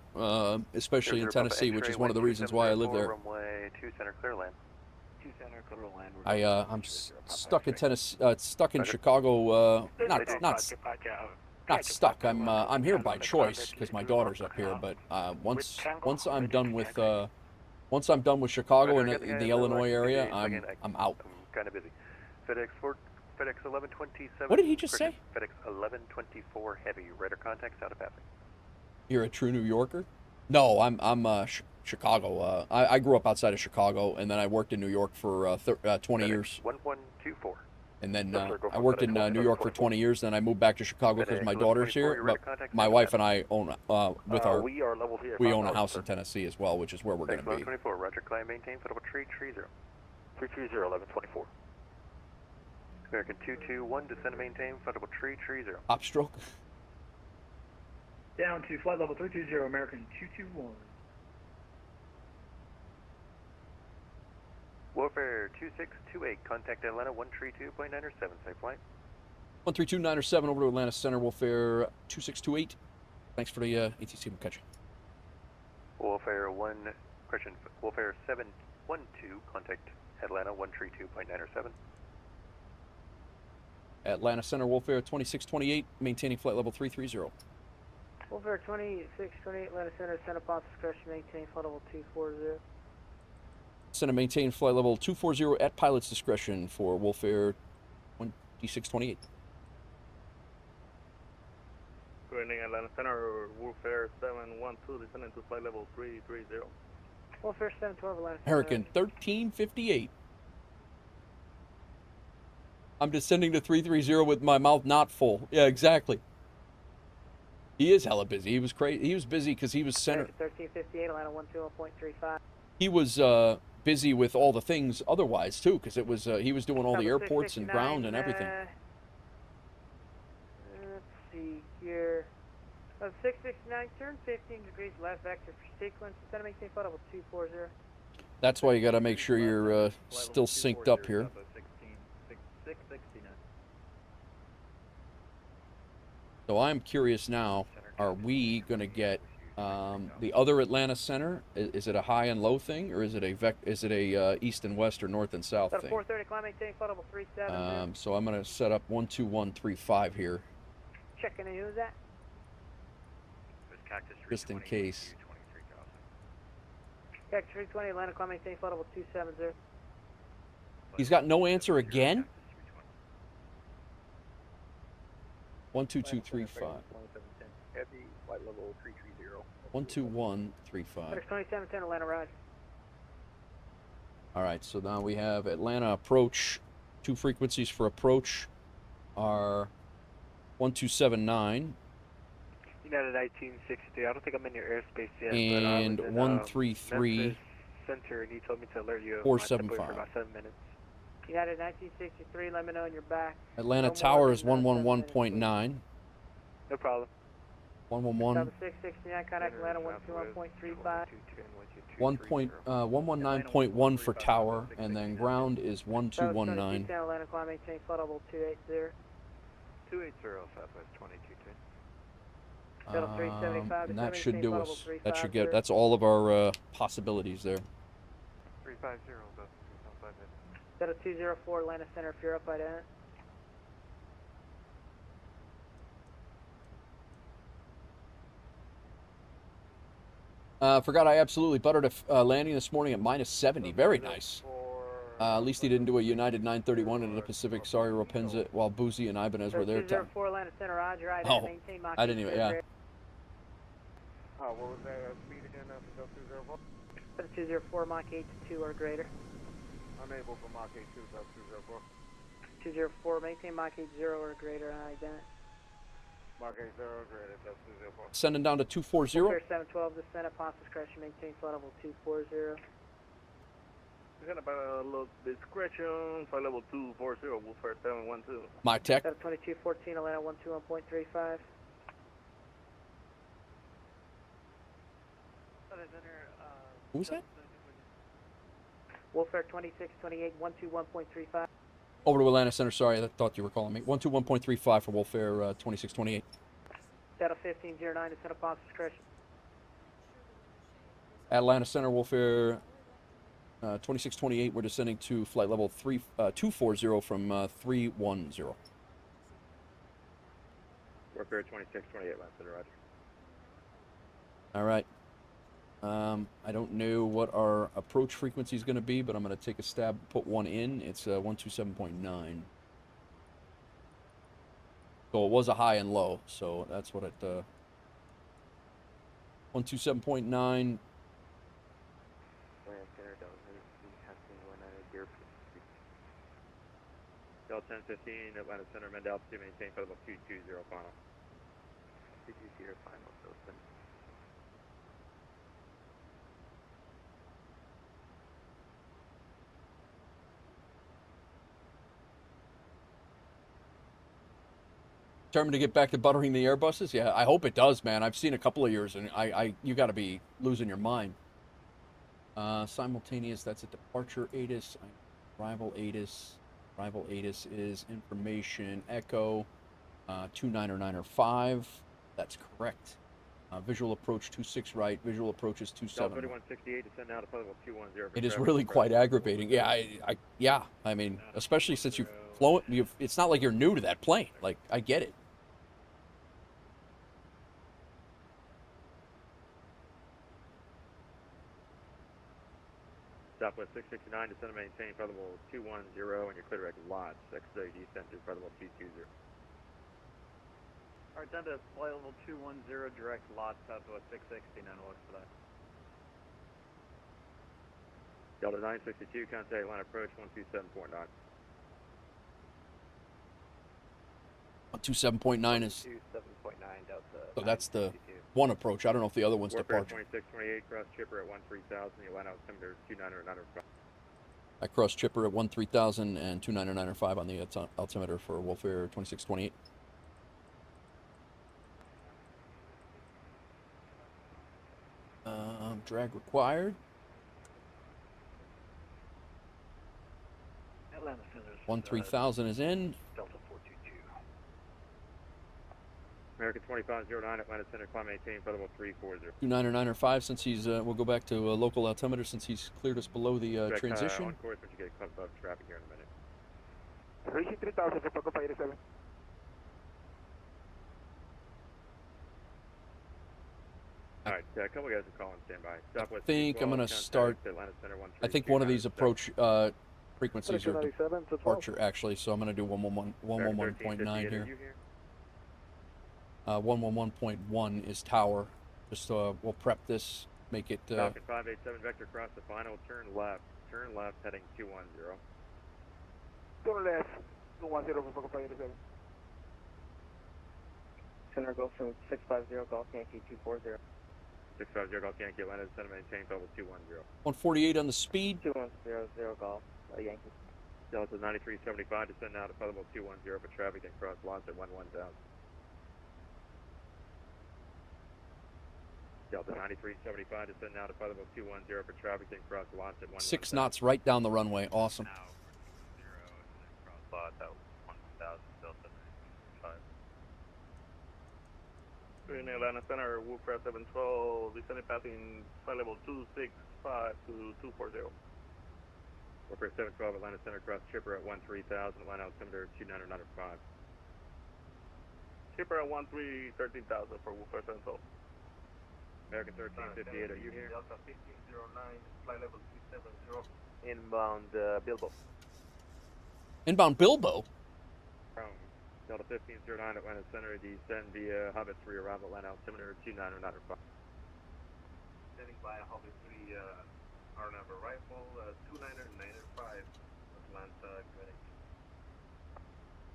especially in Tennessee, which is one of the reasons why I live there. Runway 2 center clear land. 2 center, clear land. I'm stuck in Tennessee, stuck in Chicago, not stuck. I'm here by choice because my daughter's up here, but once I'm done with Chicago and in the Illinois area, I'm out. I'm kind of busy. FedEx 1127. What did he just say? FedEx 1124 heavy. Radar contacts out of passing. You're a true New Yorker? No, I'm Chicago. I grew up outside of Chicago, and then I worked in New York for 20 years. 1124. And then I worked in New York for 20 years. Then I moved back to Chicago because my daughter's here. But my wife and I own we own a house in Tennessee as well, which is where we're going to be. 1124. Roger, climb, maintain, footable 330. 330, 1124. American 221, descend and maintain, footable 330. Op stroke. Down to flight level 320, American 221. WolfAir 2628, contact Atlanta 132.907, safe flight. 132.907 over to Atlanta Center, WolfAir 2628. Thanks for the ATC, we'll catch you. WolfAir 712, contact Atlanta 132.907. Atlanta Center, WolfAir 2628, maintaining flight level 330. WolfAir 2628, Atlanta Center, Center Ponce discretion, maintain flight level 240. Center maintain flight level 240 at pilot's discretion for WolfAir 2628. Good evening, Atlanta Center, WolfAir 712, descending to flight level 330. WolfAir 712, Atlanta Center. Hurricane 1358. I'm descending to 330 with my mouth not full. Yeah, exactly. He is hella busy. He was crazy. He was busy because he was center. 1358, Atlanta 120.35. He was busy with all the things otherwise too, because it was he was doing all the airports and ground and everything. Let's see here. 669, turn 15 degrees left vector for sequence. Instead of maintaining flight level 240. That's why you got to make sure you're still synced up here. 669. So I'm curious now, are we going to get the other Atlanta Center? Is it a high and low thing, or is it a east and west or north and south thing? 430, climb, maintain flight level 37. So I'm going to set up 12135 here. Checking in, who's that? Just in case. Cactus 320, Atlanta, climb, maintain flight level 270. He's got no answer again? 12235. Heavy, flight level 330. 12135. 2710, Atlanta, Roger. All right, so now we have Atlanta approach. 2 frequencies for approach are 1279. United 1963. I don't think I'm in your airspace yet. And but 133. Center, and he told me to alert you. 475. For about 7 minutes. United 1963, let me know when you're back. Atlanta Tower is 111.9. No problem. 111. 669, contact Atlanta 121.35. 119.1 for tower, and then ground is 1219. Atlanta, climb, maintain flight level 280. 280, Southwest 2210. Shuttle 375, And that should maintain do flight level us. That should 350. get. That's all of our possibilities there. 350, Delta 275. Shuttle 204, Atlanta Center, if you're up by that. Forgot I absolutely buttered a landing this morning at -70. Very nice. At least he didn't do a United 931 into the Pacific. Sorry, Rapunzel, while Boozy and Ibanez were there. 204, Atlanta Center, Roger. Oh, maintain Mach I didn't even, yeah. What was that speed again after Delta 204? 204, Mach 8 to 2 or greater. Unable for Mach 8 2, Delta 204. 204, maintain Mach 8 0 or greater on ident. Mach 8 0 or greater, Delta 204. Sending down to 240. Wolfare 712, descent, Apostles Crescent, maintain flight level 240. We got about a little discretion, flight level 240, Wolfare 712. My tech. 2214, Atlanta 121.35. Who's that? Wolfare 2628, 121.35. Over to Atlanta Center. Sorry, I thought you were calling me. 121.35 for Wolfare 2628. Shuttle 1509, descent, Apostles Crescent. Atlanta Center, Wolfare 2628. We're descending to flight level 240 from 310. Wolfare 2628, Atlanta Center, Roger. All right. I don't know what our approach frequency is going to be, but I'm going to take a stab, put one in. It's 127.9. So it was a high and low, so that's what it, 127.9. Delta 1015, Atlanta Center, Mend altitude, maintain flight level 220 final. 220 final, Delta. Determined to get back to buttering the Airbuses? Yeah, I hope it does, man. I've seen a couple of yours, and you got to be losing your mind. Simultaneous, that's a departure ATIS, arrival ATIS. Arrival ATIS is information Echo 29905. That's correct. Visual approach 26 right. Visual approach is 27. 3168, descend now to flight level 210. It is really quite aggravating. Yeah, I mean, especially since you've flown. It's not like you're new to that plane. Like, I get it. Southwest 669, descend and maintain flight level 210, and you're clear direct lots. X-ray descent to flight level 220. Alright, down to flight level 210, direct lot, Southwest 669, watch for that. Delta 962, contact line approach 127.9. 127.9 is. 27.9 Delta. So that's the one approach. I don't know if the other one's Warfare departure. 2628, cross chipper at 13,000. You line altimeter 29905. I crossed chipper at 13,000 and 29905 on the altimeter for Wolfare 2628. Drag required. Atlanta Center's 13,000 is in. Delta 422. American 2509, Atlanta Center, climb maintain flight level 340. 29905 since he's, we'll go back to local altimeter since he's cleared us below the transition. On course once you get caught above traffic here in a minute. Reaching 3000, for Paco 87. Alright, a couple guys are calling standby. I think I'm going to start. I think one of these approach frequencies are departure, actually, so I'm going to do 111.9 here. 111.1 is tower. Just we'll prep this, make it. Falcon 587 vector across the final, turn left heading 210. Turn left, 210 for Paco 87. Center Golf from 650 Golf Yankee 240. 650 Golf Yankee, Atlanta Center, maintain level 210. 148 on the speed. 2100 Golf Yankee. Delta 9375, descend now to flight level 210 for traffic and cross launch at 11000. Delta 9375, descend now to flight level 210 for traffic and cross launch at 11000. 6 knots right down the runway. Awesome. Cross launch at 1000, Delta 95. In Atlanta Center, WolfAir 712, descending passing flight level 265 to 240. WolfAir 712, Atlanta Center, cross chipper at 13,000, line altimeter 2995. Chipper at 13,000 for WolfAir 712. American 1358, are you here? Delta 1509, flight level 270. Inbound Bilbo. Inbound Bilbo? Delta 1509, Atlanta Center, descend via Hobbit 3, arrival line altimeter 2995. Standing by Hobbit 3, our number rifle, 2995, Atlanta, Greenwich.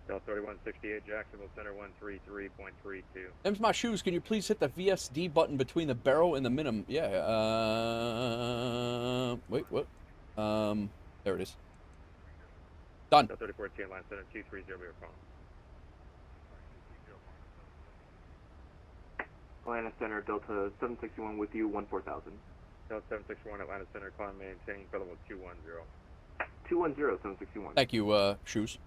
Delta 3168, Jacksonville Center 133.32. Them's my shoes. Can you please hit the VSD button between the barrel and the minimum? Yeah. Wait, what? There it is. Done. Delta 3410, line center 230, we are calling. Atlanta Center, Delta 761 with you, 14,000. Delta 761, Atlanta Center, climb maintaining flight level 210. 210, 761. Thank you, shoes.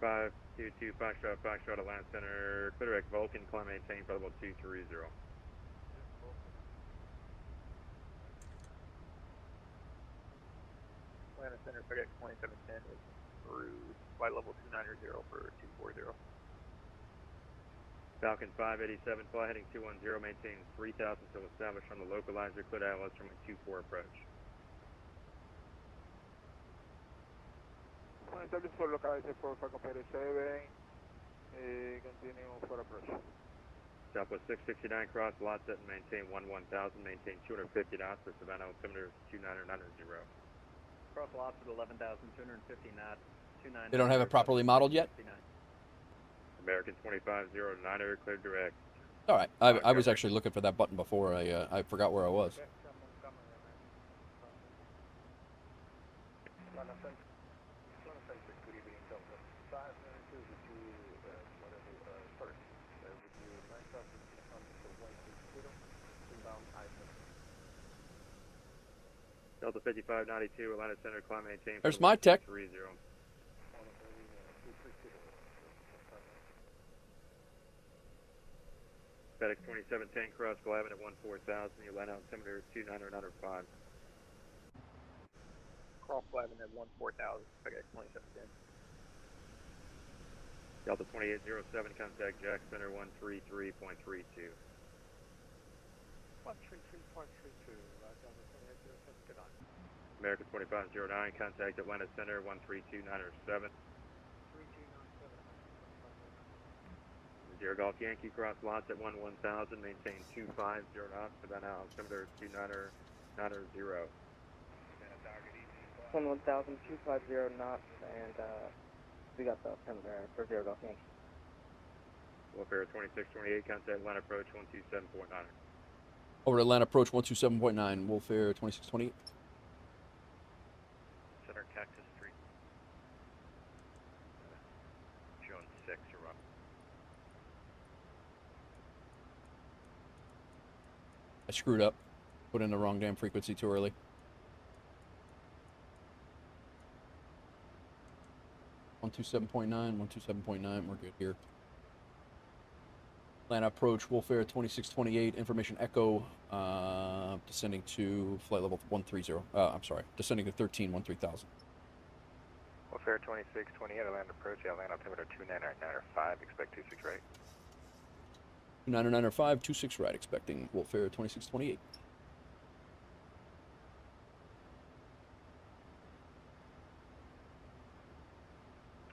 Five, 2-2, Foxtrot, Atlanta Center, clear direct Vulcan, climb maintain flight level 230. Atlanta Center, FedEx 2710 is through flight level 290 for 240. Falcon 587, fly heading 210, maintain 3,000 until established on the localizer, clear ILS from a 24 approach. 24 localizer for Falcon 587, continue for approach. Southwest 669, cross lot set and maintain 11,000, maintain 250 knots for Savannah altimeter 2990. Cross lots at 11,250 knots, 29. They don't have it properly modeled yet? American 2509er, clear direct. All right. I was actually looking for that button before. I forgot where I was. Delta 5592, Atlanta Center, climb maintain. There's my tech. 30. FedEx 2710, cross Glavin at 14,000, Atlanta altimeter 2905. Cross Glavin at 14,000, FedEx 2710. Delta 2807, contact Jack Center 133.32. 133.32, Delta 2807, good on. American 2509, contact Atlanta Center 132.907. 0 Golf Yankee, cross lots at 11,000, maintain 250 knots, Savannah altimeter 2990. 11,000, 250 knots, and we got the pen there for 0 Golf Yankee. WolfAir 2628, contact Atlanta approach 127.9. Over to Atlanta approach 127.9, WolfAir 2628. Center Cactus Street. June 6, around. I screwed up. Put in the wrong damn frequency too early. One 127.9, we're good here. Atlanta approach, WolfAir 2628, information echo, descending to flight level 130. I'm sorry, descending to 13,000. WolfAir 2628, Atlanta approach, Atlanta altimeter 2995, expect 26 right. 2995, 26 right, expecting WolfAir 2628.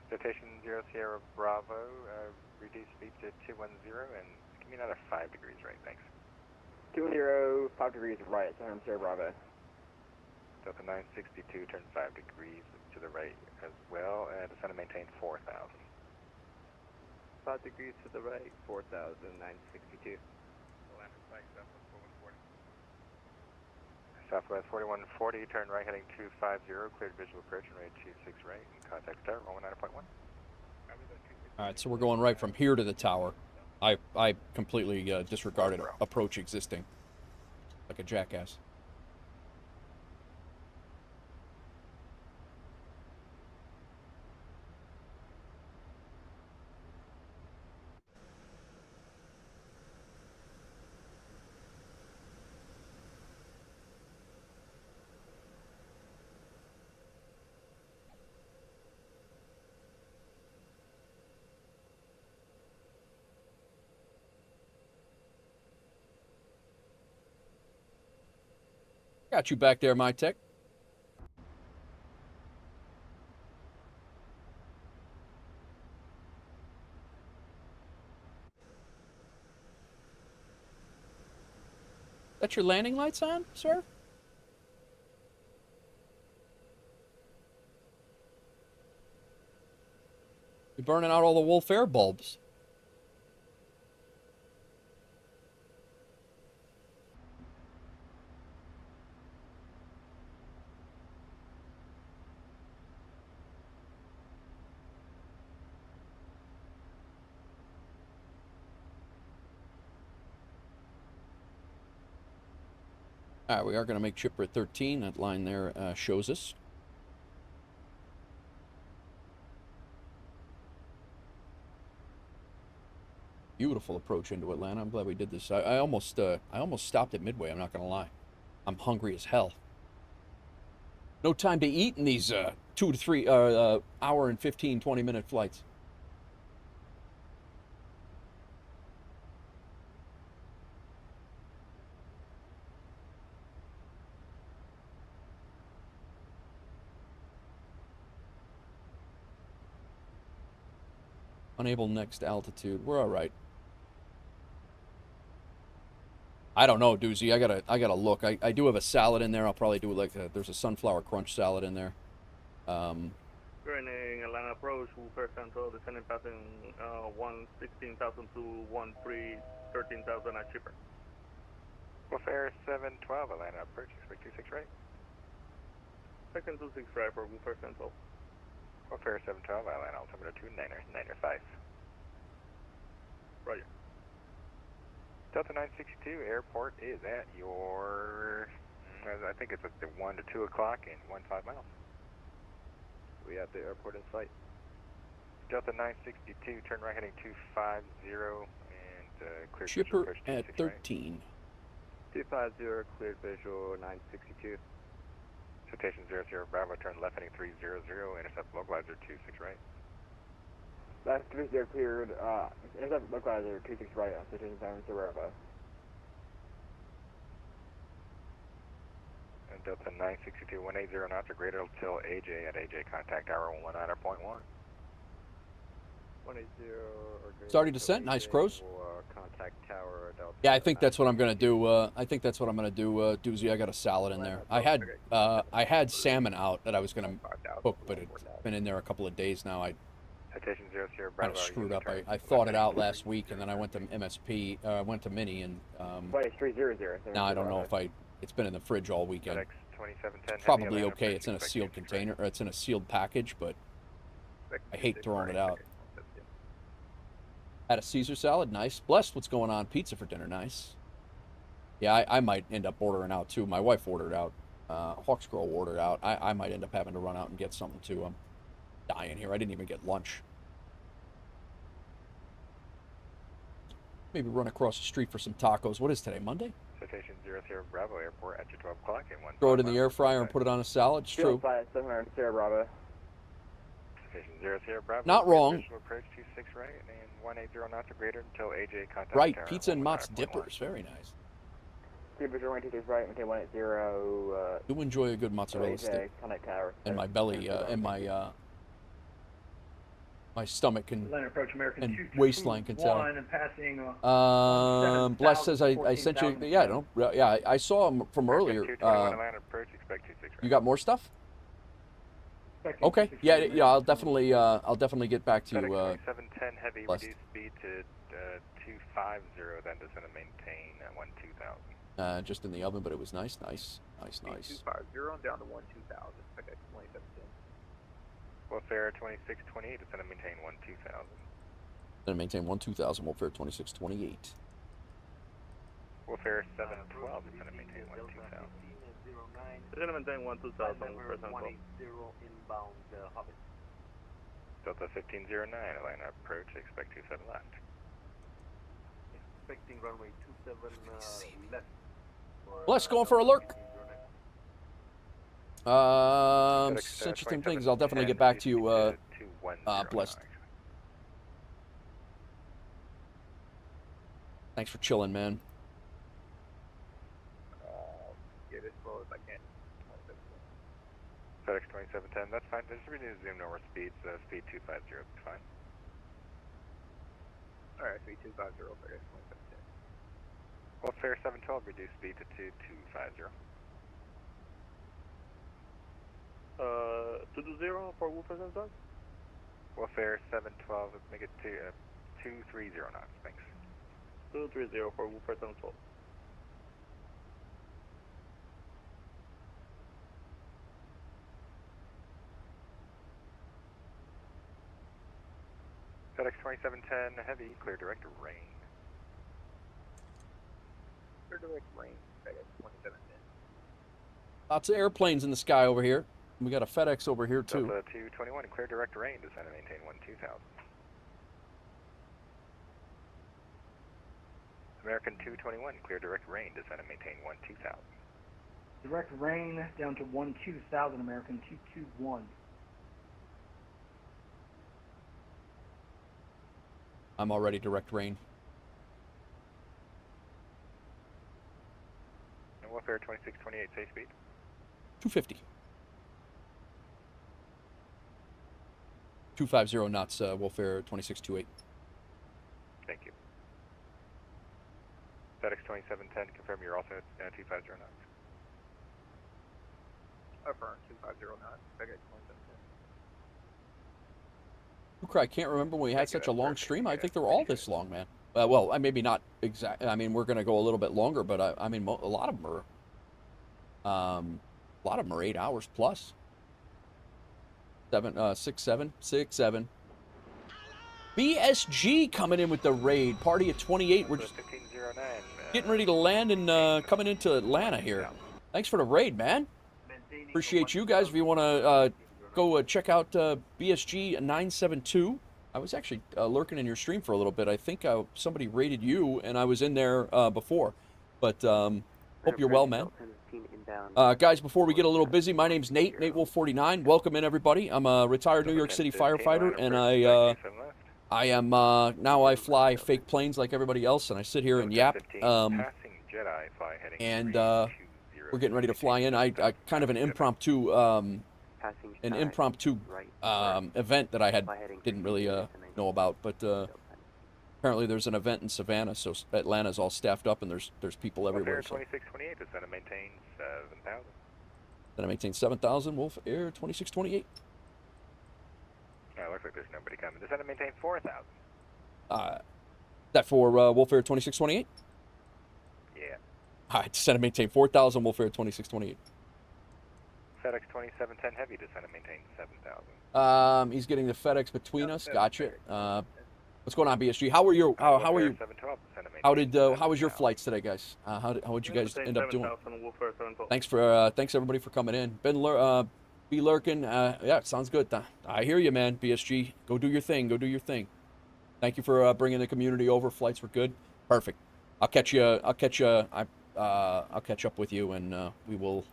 Citation 0 Sierra Bravo, reduce speed to 210 and give me another 5 degrees right, thanks. 210, 5 degrees right, Center Sierra Bravo. Delta 962, turn 5 degrees to the right as well, and descend and maintain 4,000. 5 degrees to the right, 4,000, 962. Atlanta flight Southwest 4140, turn right heading 250, cleared visual approach and rate 26 right, and contact start 119.1. Alright, so we're going right from here to the tower. I completely disregarded approach existing. Like a jackass. Got you back there, my tech. That your landing lights on, sir? You're burning out all the WolfAir bulbs. All right, we are going to make chipper at 13. That line there shows us. Beautiful approach into Atlanta. I'm glad we did this. I almost stopped at Midway. I'm not going to lie. I'm hungry as hell. No time to eat in these 2 to 3 hour and 15, 20-minute flights. Unable next altitude. We're all right. I don't know, Doozy. I gotta look. I do have a salad in there. I'll probably do like there's a sunflower crunch salad in there. Turning Atlanta approach, WolfAir Central, descending passing 116,000 to 13,000 at chipper. WolfAir 712, Atlanta approach, expect 26 right. Second 26 right for WolfAir Central. WolfAir 712, Atlanta altimeter 2995. Roger. Delta 962 airport is at your, I think it's at the 1 to 2 o'clock and 15 miles. We have the airport in sight. Delta 962, turn right heading 250 and clear chipper approach at 26 13. Right. 250, cleared visual 962. Citation 00 Bravo, turn left heading 300, intercept localizer 26 right. Last 30 cleared, intercept localizer 26 right on citation 0 Bravo. And Delta 962, 180 knots or greater till AJ at AJ, contact hour 19.1. 180 or greater. Starting descent, nice crows. Contact tower Delta. Yeah, I think that's what I'm gonna do. I think that's what I'm gonna do, Doozy. I got a salad in there. I had salmon out that I was gonna cook, but it's been in there a couple of days now. I Citation 00 kind Bravo. of screwed up. I thought it out last week, and then I went to MSP. Went to Mini, and now I don't know if it's been in the fridge all weekend. It's probably okay. It's in a sealed container, or it's in a sealed package, but I hate throwing it out. Had a Caesar salad, nice. Blessed, what's going on? Pizza for dinner, nice. Yeah, I might end up ordering out too. My wife ordered out. Hawks Girl ordered out. I might end up having to run out and get something too. I'm dying here. I didn't even get lunch. Maybe run across the street for some tacos. What is today, Monday? Citation 00 Bravo, airport at your 12 o'clock and 1. Throw it in the air fryer and put it on a salad. It's true. 700 Sierra Bravo. Citation 00 Bravo. Not wrong. Approach 26 right and 180 knots or greater until AJ contact. Right, pizza and Mott's dippers, very nice. Keep it 26 right, maintain 180. Do enjoy a good mozzarella stick. Contact tower. And my belly, and my stomach and waistline can tell. And passing, Bless says I sent you. Yeah, no, yeah, I saw him from earlier. You got more stuff? Okay, yeah, I'll definitely get back to you. 710 heavy, reduce speed to 250, then descend and maintain at 12000. Just in the oven, but it was nice. 250 down to 12000. Okay, 2017. WolfAir 2628, descend and maintain 12000. Then maintain 12000. WolfAir 2628. WolfAir 712, descend and maintain 12000. Descend and maintain 12000. Inbound Hobbit. Delta 1509, Atlanta approach, expect 27 left. Expecting runway 27 left. Bless, going for a lurk. Such some things. I'll definitely get back to you. Blessed. Thanks for chilling, man. Get as slow as I can. FedEx 2710, that's fine. Just resume normal speeds, speed 250, it's fine. Alright, 3250 FedEx 2710. WolfAir 712, reduce speed to 2250. 220 for WolfAir 712? WolfAir 712, let's make it 230 knots, thanks. 230 for WolfAir 712. FedEx 2710, heavy, clear direct rain. Clear direct rain, FedEx 2710. Lots of airplanes in the sky over here. We got a FedEx over here too. Delta 221, clear direct rain, descend and maintain 12000. American 221, clear direct rain, descend and maintain 12000. Direct rain down to 12000, American 221. I'm already direct rain. And WolfAir 2628, safe speed? 250. 250 knots, WolfAir 2628. Thank you. FedEx 2710, confirm you're also at 250 knots. Affirm, 250 knots, FedEx 2710. I can't remember when we had such a long stream. I think they were all this long, man. Well, maybe not exact. I mean, we're going to go a little bit longer, but I mean, a lot of them are 8 hours plus. 6, 7. BSG coming in with the raid. Party at 28. We're just getting ready to land and coming into Atlanta here. Thanks for the raid, man. Appreciate you guys. If you want to go check out BSG 972. I was actually lurking in your stream for a little bit. I think somebody raided you, and I was in there before. But hope you're well, man. Guys, before we get a little busy, my name's Nate, NateWolf49. Welcome in, everybody. I'm a retired New York City firefighter, and I am now I fly fake planes like everybody else, and I sit here and yap. And we're getting ready to fly in. I kind of an impromptu event that I didn't really know about, but apparently there's an event in Savannah, so Atlanta's all staffed up, and there's people everywhere. So. 2628, descend and maintain 7,000. Then I maintain 7,000, WolfAir 2628. Looks like there's nobody coming. Descend and maintain 4,000. That for WolfAir 2628? Yeah. All right, descend and maintain 4,000, WolfAir 2628. FedEx 2710 heavy, descend and maintain 7,000. He's getting the FedEx between us. Gotcha. What's going on, BSG? How are you? How are you? How was your flights today, guys? How did you guys end up doing? Thanks everybody for coming in. Be lurking. Yeah, sounds good. I hear you, man. BSG, go do your thing. Go do your thing. Thank you for bringing the community over. Flights were good. Perfect. I'll catch up with you, and we'll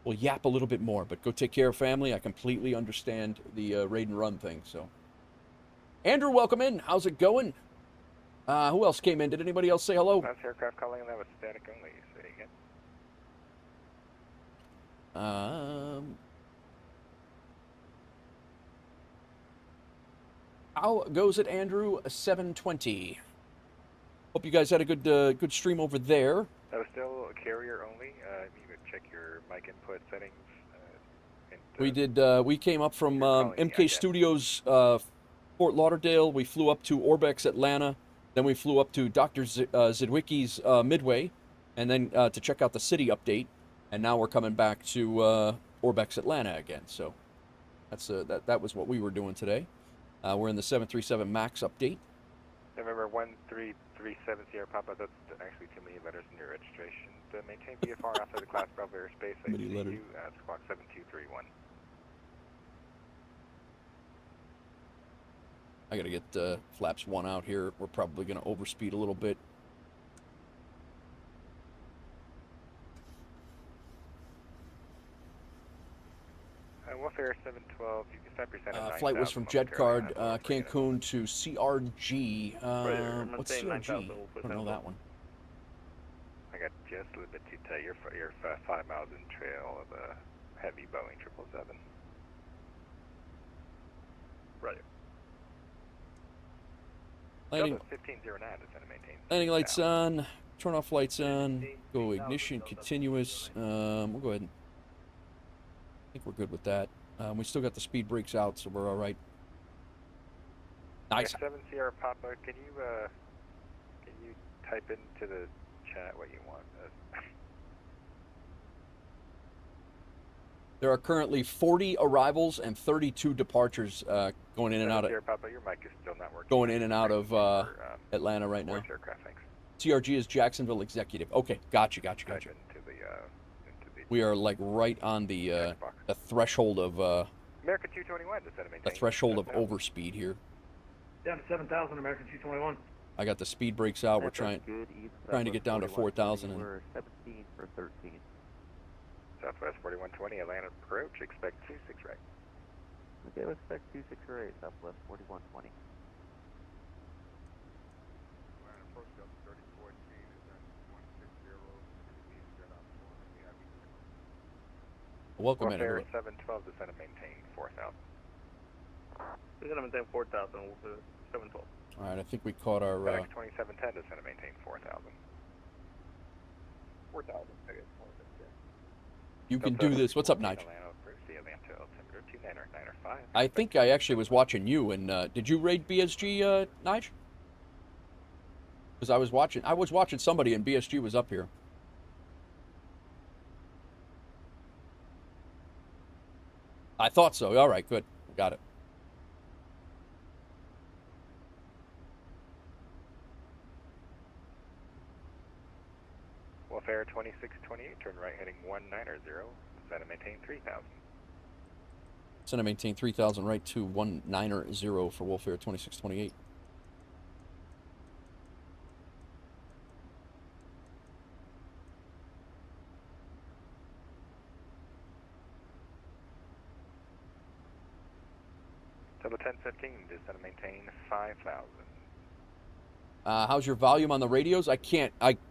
yap a little bit more. But go take care of family. I completely understand the raid and run thing. So. Andrew, welcome in. How's it going? Who else came in? Did anybody else say hello? That's aircraft calling, and that was static only. Say again. How goes it, Andrew? 720. Hope you guys had a good stream over there. That was still a carrier only. You could check your mic input settings. We did. We came up from MK Studios. Fort Lauderdale, we flew up to ORBX Atlanta, then we flew up to Dr. Drzewiecki's Midway, and then to check out the city update, and now we're coming back to ORBX Atlanta again. So that's that was what we were doing today. We're in the 737 MAX update. Remember 1337 Sierra Papa. That's actually too many letters in your registration. To maintain VFR outside the class Bravo airspace. I see you at squawk 7231. I gotta get flaps 1 out here. We're probably gonna overspeed a little bit. WolfAir 712, you can stop your center. Flight was from JetCard, Cancun to CRG. What's CRG? I don't know that one. I got just a little bit to tell you. You're 5 miles in trail of Heavy Boeing 777. Right. Landing, Delta 1509 descend and maintain. landing lights on. Turn off lights on. Go ignition continuous. We'll go ahead and... I think we're good with that. We still got the speed brakes out, so we're all right. Nice. 7 Sierra Papa, can you type into the chat what you want? There are currently 40 arrivals and 32 departures going in and out of... Sierra Papa, your mic is still not working. Going in and out of Atlanta right now. Aircraft, thanks. TRG is Jacksonville Executive. Okay, gotcha. Into the, We are like right on the threshold of American 221 descend and maintain. the threshold of overspeed here. Down to 7,000, American 221. I got the speed brakes out. We're trying to get down to 4,000. And We're 17 for 13. Southwest 4120, Atlanta approach, expect 26 right. Okay, let's expect 26 right, Southwest 4120. Atlanta approach, Delta 3014 is at 160, we have welcome, Welfare everyone. 712 descend and maintain 4,000. Descend and maintain 4,000 with 712. All right, I think we caught our... FedEx 2710 descend and maintain 4,000. 4,000, I guess. You can do this. What's up, Nigel? Atlanta approach, the Atlanta altimeter 2995. I think I actually was watching you, and did you raid BSG, Nigel? Because I was watching somebody, and BSG was up here. I thought so. All right, good. Got it. Welfare 2628, turn right heading 190, descend and maintain 3,000. Descend and maintain 3,000 right to 190 for Welfare 2628. Delta 1015, descend and maintain 5,000. How's your volume on the radios? I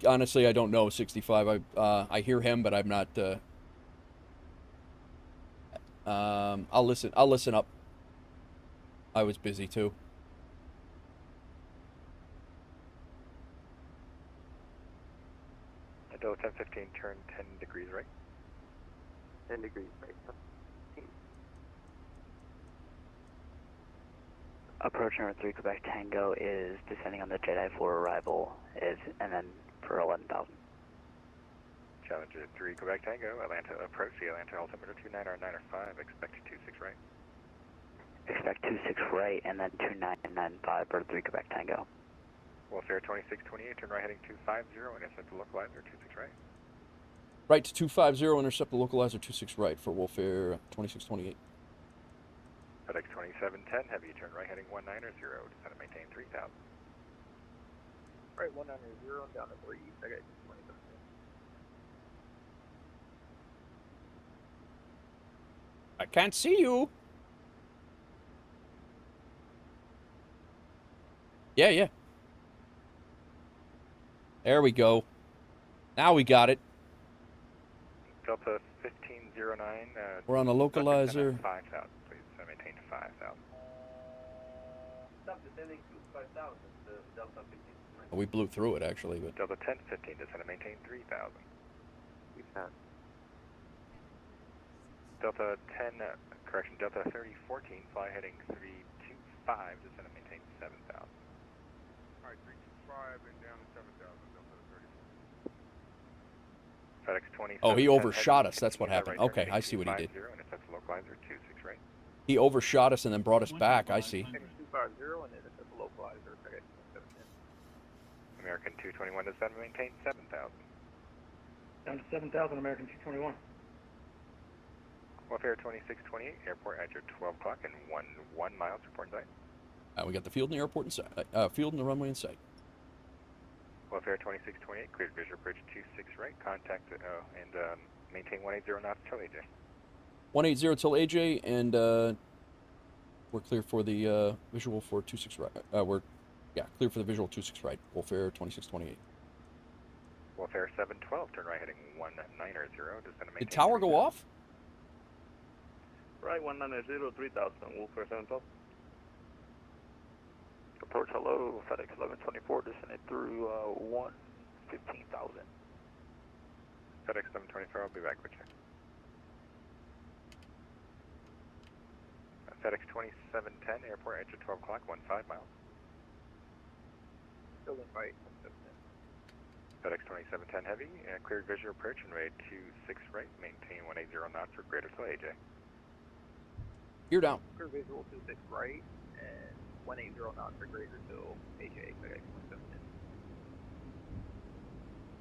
honestly, I don't know, 65. I hear him, but I'm not, I'll listen up. I was busy too. Delta 1015, turn 10 degrees right. 10 degrees right. Approach number 3, Quebec Tango is descending on the Jedi for arrival, and then for 11,000. Challenger 3, Quebec Tango, Atlanta approach, the Atlanta altimeter 29995, expect 26 right. Expect 26 right, and then 2995 for 3 Quebec Tango. Welfare 2628, turn right heading 250, intercept the localizer 26 right. Right to 250, intercept the localizer 26 right for Welfare 2628. FedEx 2710, heavy, turn right heading 190, descend and maintain 3,000. Right, 190, down to 3, I got 27. I can't see you. Yeah. There we go. Now we got it. Delta 1509, we're on the localizer. 5,000, please, maintain 5,000. Stop descending to 5,000, Delta 15. We blew through it, actually. But Delta 1015, descend and maintain 3,000. We passed. Delta 10, correction, Delta 3014, fly heading 325, descend and maintain 7,000. Alright, 325 and down to 7,000, Delta 34. FedEx 20. oh, he overshot us. That's what happened. Okay, I see what he did. Intercept localizer 26 right. He overshot us and then brought us back. I see. 250 and then it's a localizer, I got 27. American 221, descend and maintain 7,000. Down to 7,000, American 221. Welfare 2628, airport at your 12 o'clock and 1 miles, report in sight. We got the field and the airport in sight. Field and the runway in sight. Welfare 2628, cleared visual bridge 26 right, contact, and maintain 180 knots till AJ. 180 till AJ, and we're clear for the visual for 26 right. We're clear for the visual 26 right. Welfare 2628. Welfare 712, turn right heading 190, descend and maintain. Did tower go off? Right, 190, 3000, WolfAir 712. Approach hello, FedEx 1124, descended through 115,000. FedEx 724, I'll be back with you. FedEx 2710, airport edge at 12 o'clock, 15 miles. Still in right. FedEx 2710 heavy, cleared visual approach and ready 26 right, maintain 180 knots or greater till AJ. You're down. Clear visual 26 right and 180 knots or greater till AJ, FedEx 2710.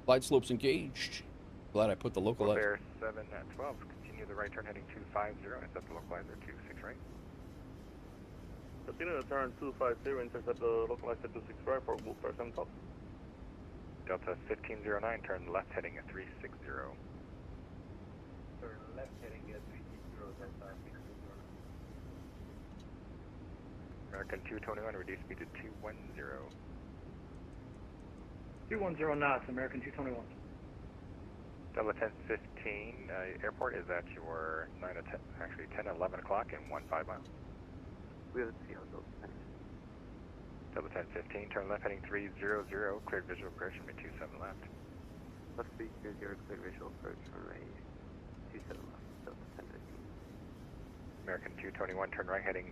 Glide slopes engaged. Glad I put the localizer. WolfAir 712, continue the right turn heading 250 and set the localizer 26 right. Continue to turn 250, intercept the localizer 26 right for WolfAir 712. Delta 1509, turn left heading at 360. Turn left heading at 360, Delta 660. American 221, reduce speed to 210. 210 knots, American 221. Delta 1015, airport is at your 9 to 10, actually 10 to 11 o'clock and 15 miles. We have to see ourselves. Delta 1015, turn left heading 300, cleared visual approach and 27 left. Left 300, cleared visual approach, runway 27 left, Delta 1015. American 221, turn right heading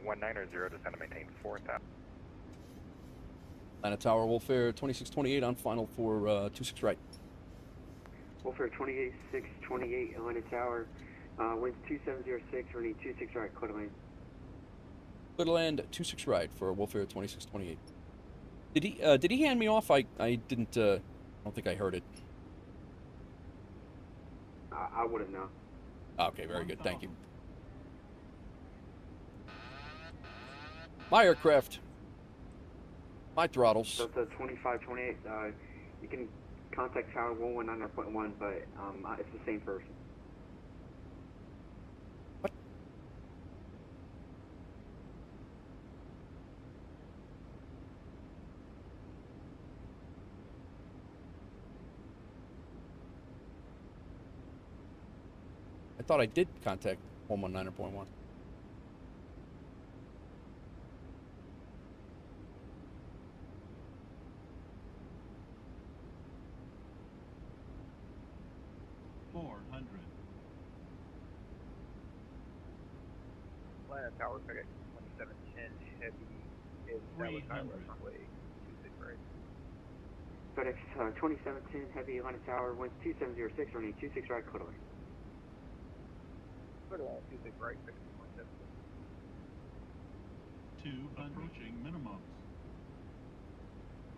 190, descend and maintain 4,000. Atlanta Tower, WolfAir 2628 on final for 26 right. WolfAir 28628, Atlanta Tower, winds 2706, running 26 right, clear to land. Clear to land 26 right for WolfAir 2628. Did he hand me off? I didn't. I don't think I heard it. I wouldn't know. Okay, very good. Thank you. My aircraft. My throttles. Delta 2528, you can contact tower 119.1, but it's the same person. What? I thought I did contact 119.1. Atlanta Tower, FedEx 2710 heavy is Dallas Island, runway 26 right. FedEx 2710 heavy, Atlanta Tower, winds 2706, running 26 right, clear to land. Clear to land 26 right, FedEx 2710. 2 approaching minimums.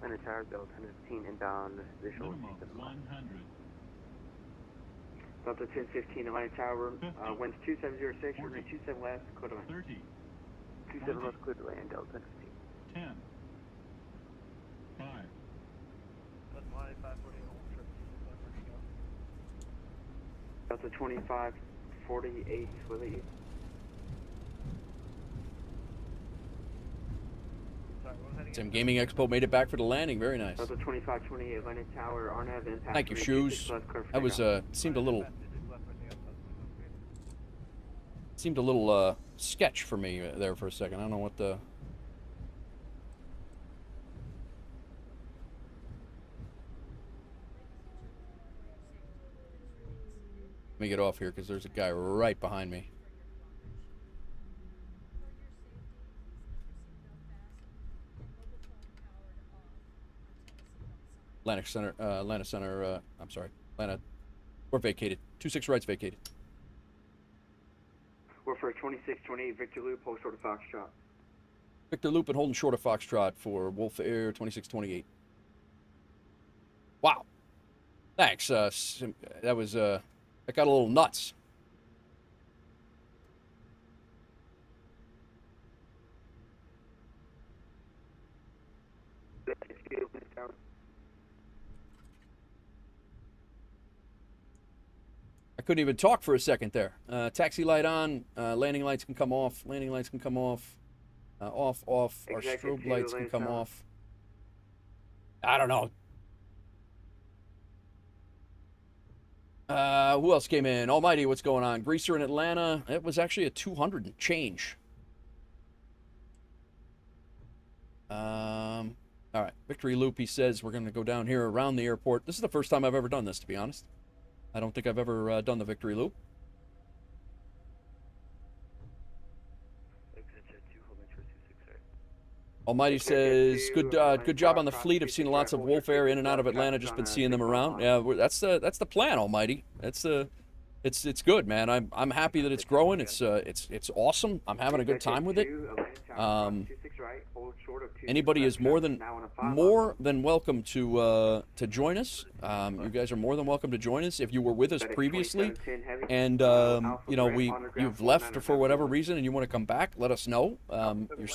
Atlanta Tower, Delta 1015 inbound visual. Minimums 100. Delta 1015 Atlanta Tower, winds 2706, running 27 left, clear to land. 30. 27 left, clear to land, Delta 1015. 10. 5. That's my 540 trip. Delta 2548, will it you? Sim Gaming Expo made it back for the landing. Very nice. Delta 2528 Atlanta Tower, Arnav impact. Thank you, Shoes. That was seemed a little sketch for me there for a second. I don't know what the. Let me get off here because there's a guy right behind me. Atlanta Center, I'm sorry, Atlanta, we're vacated. 26 rights vacated. We're for 2628, Victor Loop, hold short of Foxtrot. Victor Loop and holding short of Foxtrot for WolfAir 2628. Wow. Thanks. That was, that got a little nuts. I couldn't even talk for a second there. Taxi light on, landing lights can come off, landing lights can come off, off, our strobe lights can come off. I don't know. Who else came in? Almighty, what's going on? Greaser in Atlanta. It was actually a 200 and change. All right. Victory Loop, he says we're going to go down here around the airport. This is the first time I've ever done this, to be honest. I don't think I've ever done the Victory Loop. Almighty says, good job on the fleet. I've seen lots of WolfAir in and out of Atlanta. Just been seeing them around. Yeah, that's the plan, Almighty. It's good, man. I'm happy that it's growing. It's awesome. I'm having a good time with it. Anybody is more than welcome to join us. You guys are more than welcome to join us if you were with us previously, and you know you've left for whatever reason and you want to come back. Let us know. You're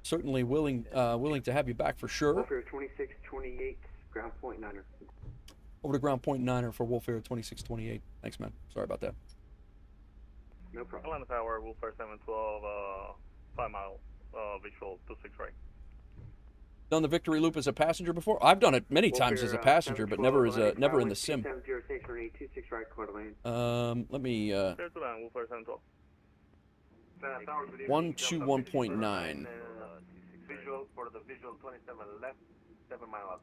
certainly willing to have you back for sure. WolfAir 2628, ground point Niner. Over to ground point Niner for WolfAir 2628. Thanks, man. Sorry about that. No problem. Atlanta Tower, WolfAir 712, 5 mile, visual 26 right. Done the Victory Loop as a passenger before? I've done it many times as a passenger, but never in the sim. 2706 running 26 right, quarter lane. Let me. WolfAir 712. 121.9. Visual for the visual 27 left, 7 mile up.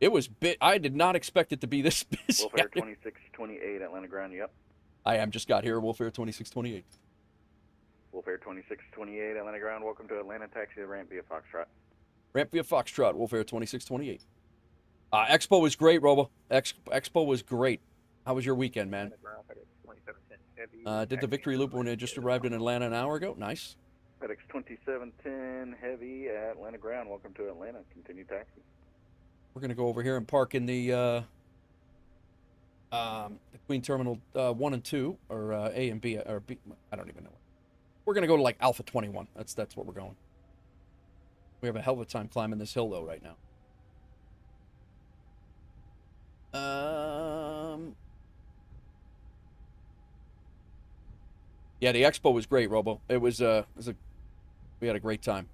It was I did not expect it to be this busy. WolfAir 2628, Atlanta ground, yep. I am just got here, WolfAir 2628. WolfAir 2628, Atlanta ground, welcome to Atlanta, taxi to ramp via Foxtrot. Ramp via Foxtrot, WolfAir 2628. Expo was great, Robo. Expo was great. How was your weekend, man? Did the Victory Loop when it just arrived in Atlanta an hour ago? Nice. FedEx 2710 Heavy at Atlanta ground, welcome to Atlanta, continue taxi. We're going to go over here and park in the between terminal 1 and 2, or A and B, or B. I don't even know. We're going to go to like Alpha 21. That's what we're going. We have a hell of a time climbing this hill though right now. Yeah, the expo was great, Robo. We had a great time.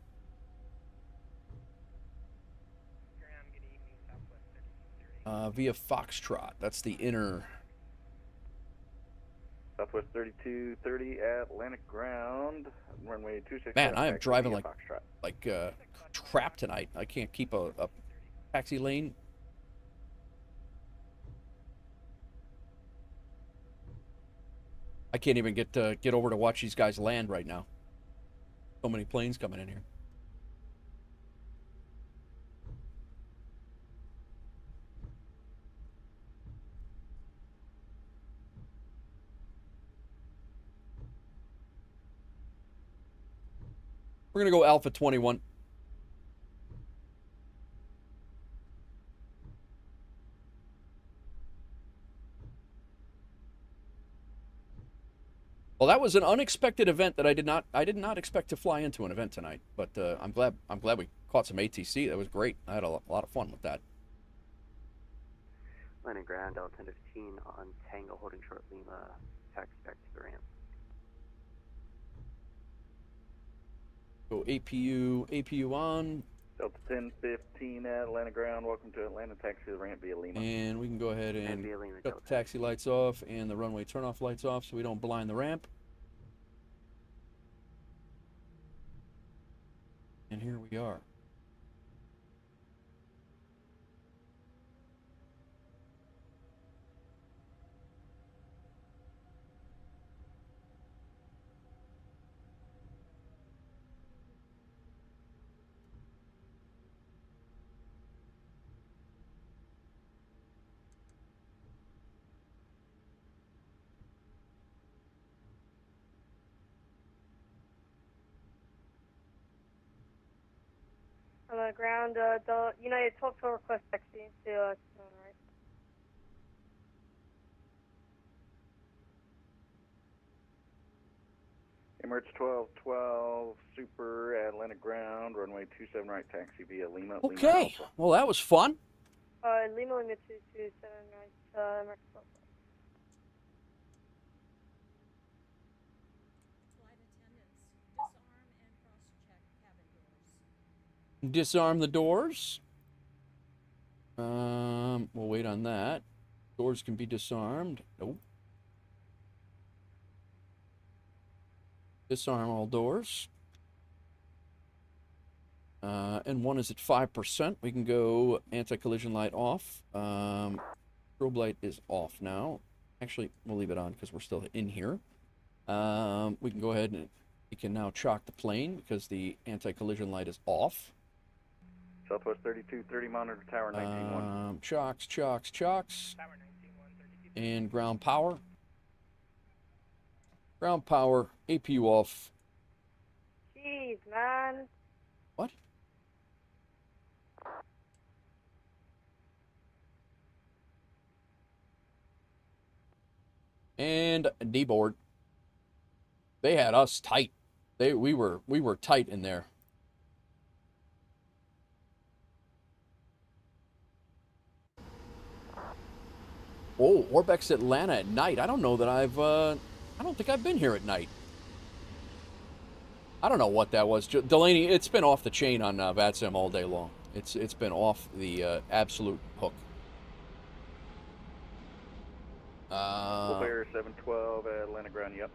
Via Foxtrot. That's the inner. Southwest 3230 Atlantic ground, runway 26. Man, I am driving like crap tonight. I can't keep a taxi lane. I can't even get over to watch these guys land right now. So many planes coming in here. We're going to go Alpha 21. Well, that was an unexpected event that I did not expect to fly into an event tonight, but I'm glad we caught some ATC. That was great. I had a lot of fun with that. Landing ground, Delta 1015 on Tango, holding short Lima, taxi back to the ramp. Go APU on. Delta 1015 at Atlanta ground, welcome to Atlanta, taxi to the ramp via Lima. And we can go ahead and shut the taxi lights off and the runway turn-off lights off so we don't blind the ramp. And here we are. On the ground, the United 12 request taxi to right. Emirates 1212 Super at Atlanta ground, runway 27 right, taxi via Lima. Okay, Lima well that was fun. Lima 227 right, Emirates 12. Disarm the doors. We'll wait on that. Doors can be disarmed. Nope. Disarm all doors. And one is at 5%. We can go anti-collision light off. Strobe light is off now. Actually, we'll leave it on because we're still in here. We can go ahead and we can now chalk the plane because the anti-collision light is off. Southwest 3230, monitor tower 19-1. Chocks. Tower 19-1, 32. And ground power. Ground power, APU off. Jeez, man. What? And D-board. They had us tight. We were tight in there. Oh, ORBX Atlanta at night. I don't know that I don't think I've been here at night. I don't know what that was. Delaney, it's been off the chain on VATSIM all day long. It's been off the absolute hook. WolfAir 712 at Atlanta ground, yep.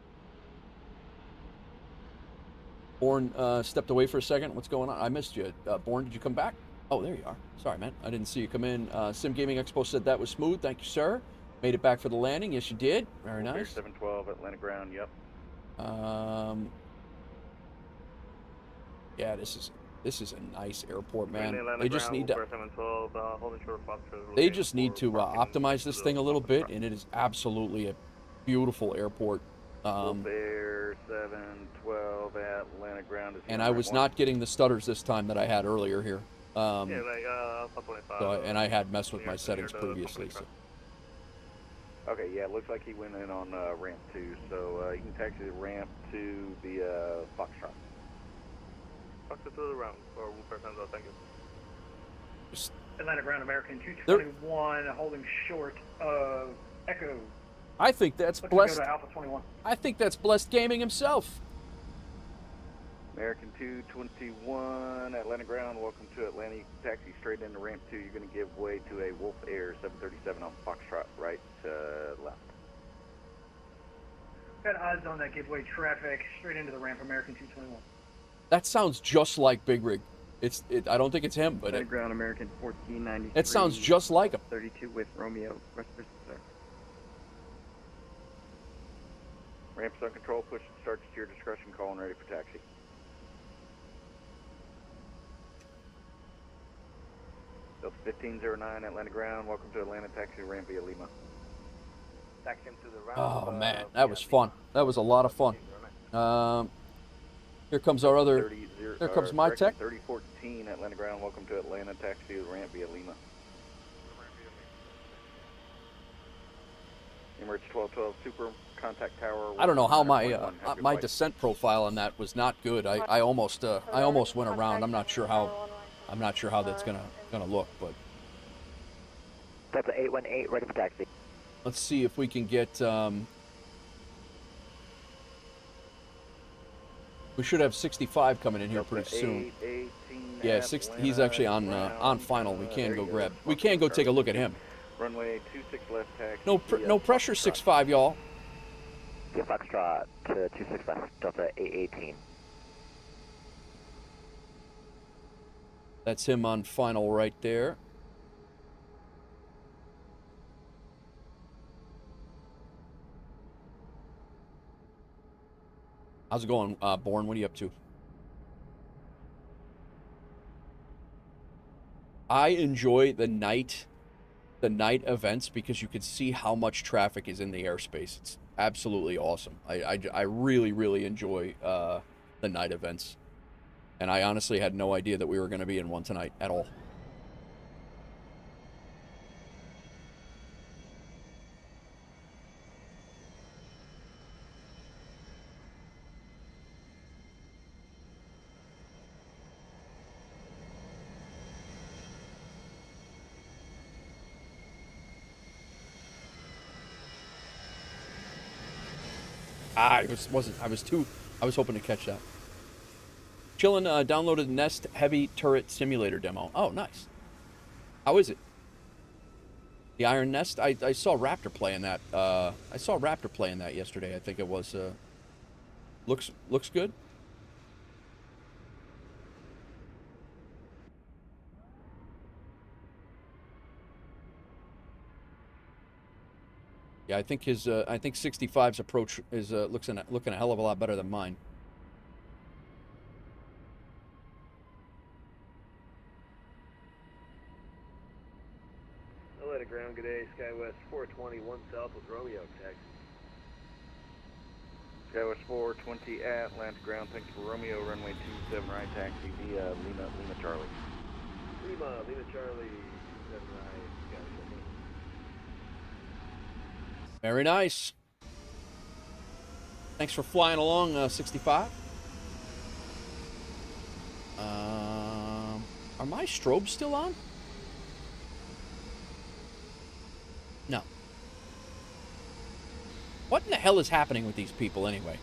Bourne stepped away for a second. What's going on? I missed you. Bourne, did you come back? Oh, there you are. Sorry, man. I didn't see you come in. Sim Gaming Expo said that was smooth. Thank you, sir. Made it back for the landing. Yes, you did. Very WolfAir nice. 712 Atlanta ground, yep. Yeah, this is a nice airport, man. They just need to. They just need to optimize this thing a little bit, and it is absolutely a beautiful airport. WolfAir 712 at Atlanta ground is. And I was not getting the stutters this time that I had earlier here. And I had messed with my settings previously. So. Okay, yeah, it looks like he went in on ramp 2, so you can taxi the ramp to via Foxtrot. Foxtrot to the round for WolfAir Sensor, thank you. Atlanta ground American 221 holding short of Echo. I think that's Let's blessed. Go to Alpha 21. I think that's blessed gaming himself. American 221, Atlanta ground, welcome to Atlanta. You can taxi straight into ramp 2. You're going to give way to a WolfAir 737 on Foxtrot, right left. Got eyes on that giveaway traffic straight into the ramp, American 221. That sounds just like Big Rig. I don't think it's him, but Atlanta ground American 1493. It sounds just like him. 32 with Romeo, West Virginia, sir. Ramp's on control, push and start to your discretion, call and ready for taxi. Delta 1509, Atlanta ground, welcome to Atlanta, taxi ramp via Lima. Taxi him to the round. Oh man, that was fun. That was a lot of fun. Here comes our other. Here comes my tech. 3014, Atlanta ground, welcome to Atlanta, taxi to the ramp via Lima. Emirates 1212 Super, contact tower. I don't know how my descent profile on that was not good. I almost went around. I'm not sure how that's gonna look, but. Delta 818, ready for taxi. Let's see if we can get. We should have 65 coming in here pretty soon. Yeah, he's actually on final. We can go grab. We can go take a look at him. Runway 26 left taxi. No pressure, 65, y'all. Yeah, Foxtrot to 26 left, Delta 818. That's him on final right there. How's it going, Bourne? What are you up to? I enjoy the night events because you can see how much traffic is in the airspace. It's absolutely awesome. I really, really enjoy the night events. And I honestly had no idea that we were going to be in one tonight at all. I was hoping to catch that. Chillin' downloaded Nest Heavy Turret Simulator demo. Oh, nice. How is it? The Iron Nest. I saw Raptor playing that. I saw Raptor playing that yesterday. I think it was. Looks good. Yeah, I think his. I think 65's approach is looking a hell of a lot better than mine. Atlanta ground, good day. SkyWest 420, 1 south with Romeo, taxi. SkyWest 420 at Atlanta ground, thanks for Romeo, runway 27 right, taxi via Lima Charlie. Lima Charlie, 27 right, gotcha. Very nice. Thanks for flying along, 65. Are my strobes still on? No. What in the hell is happening with these people anyway?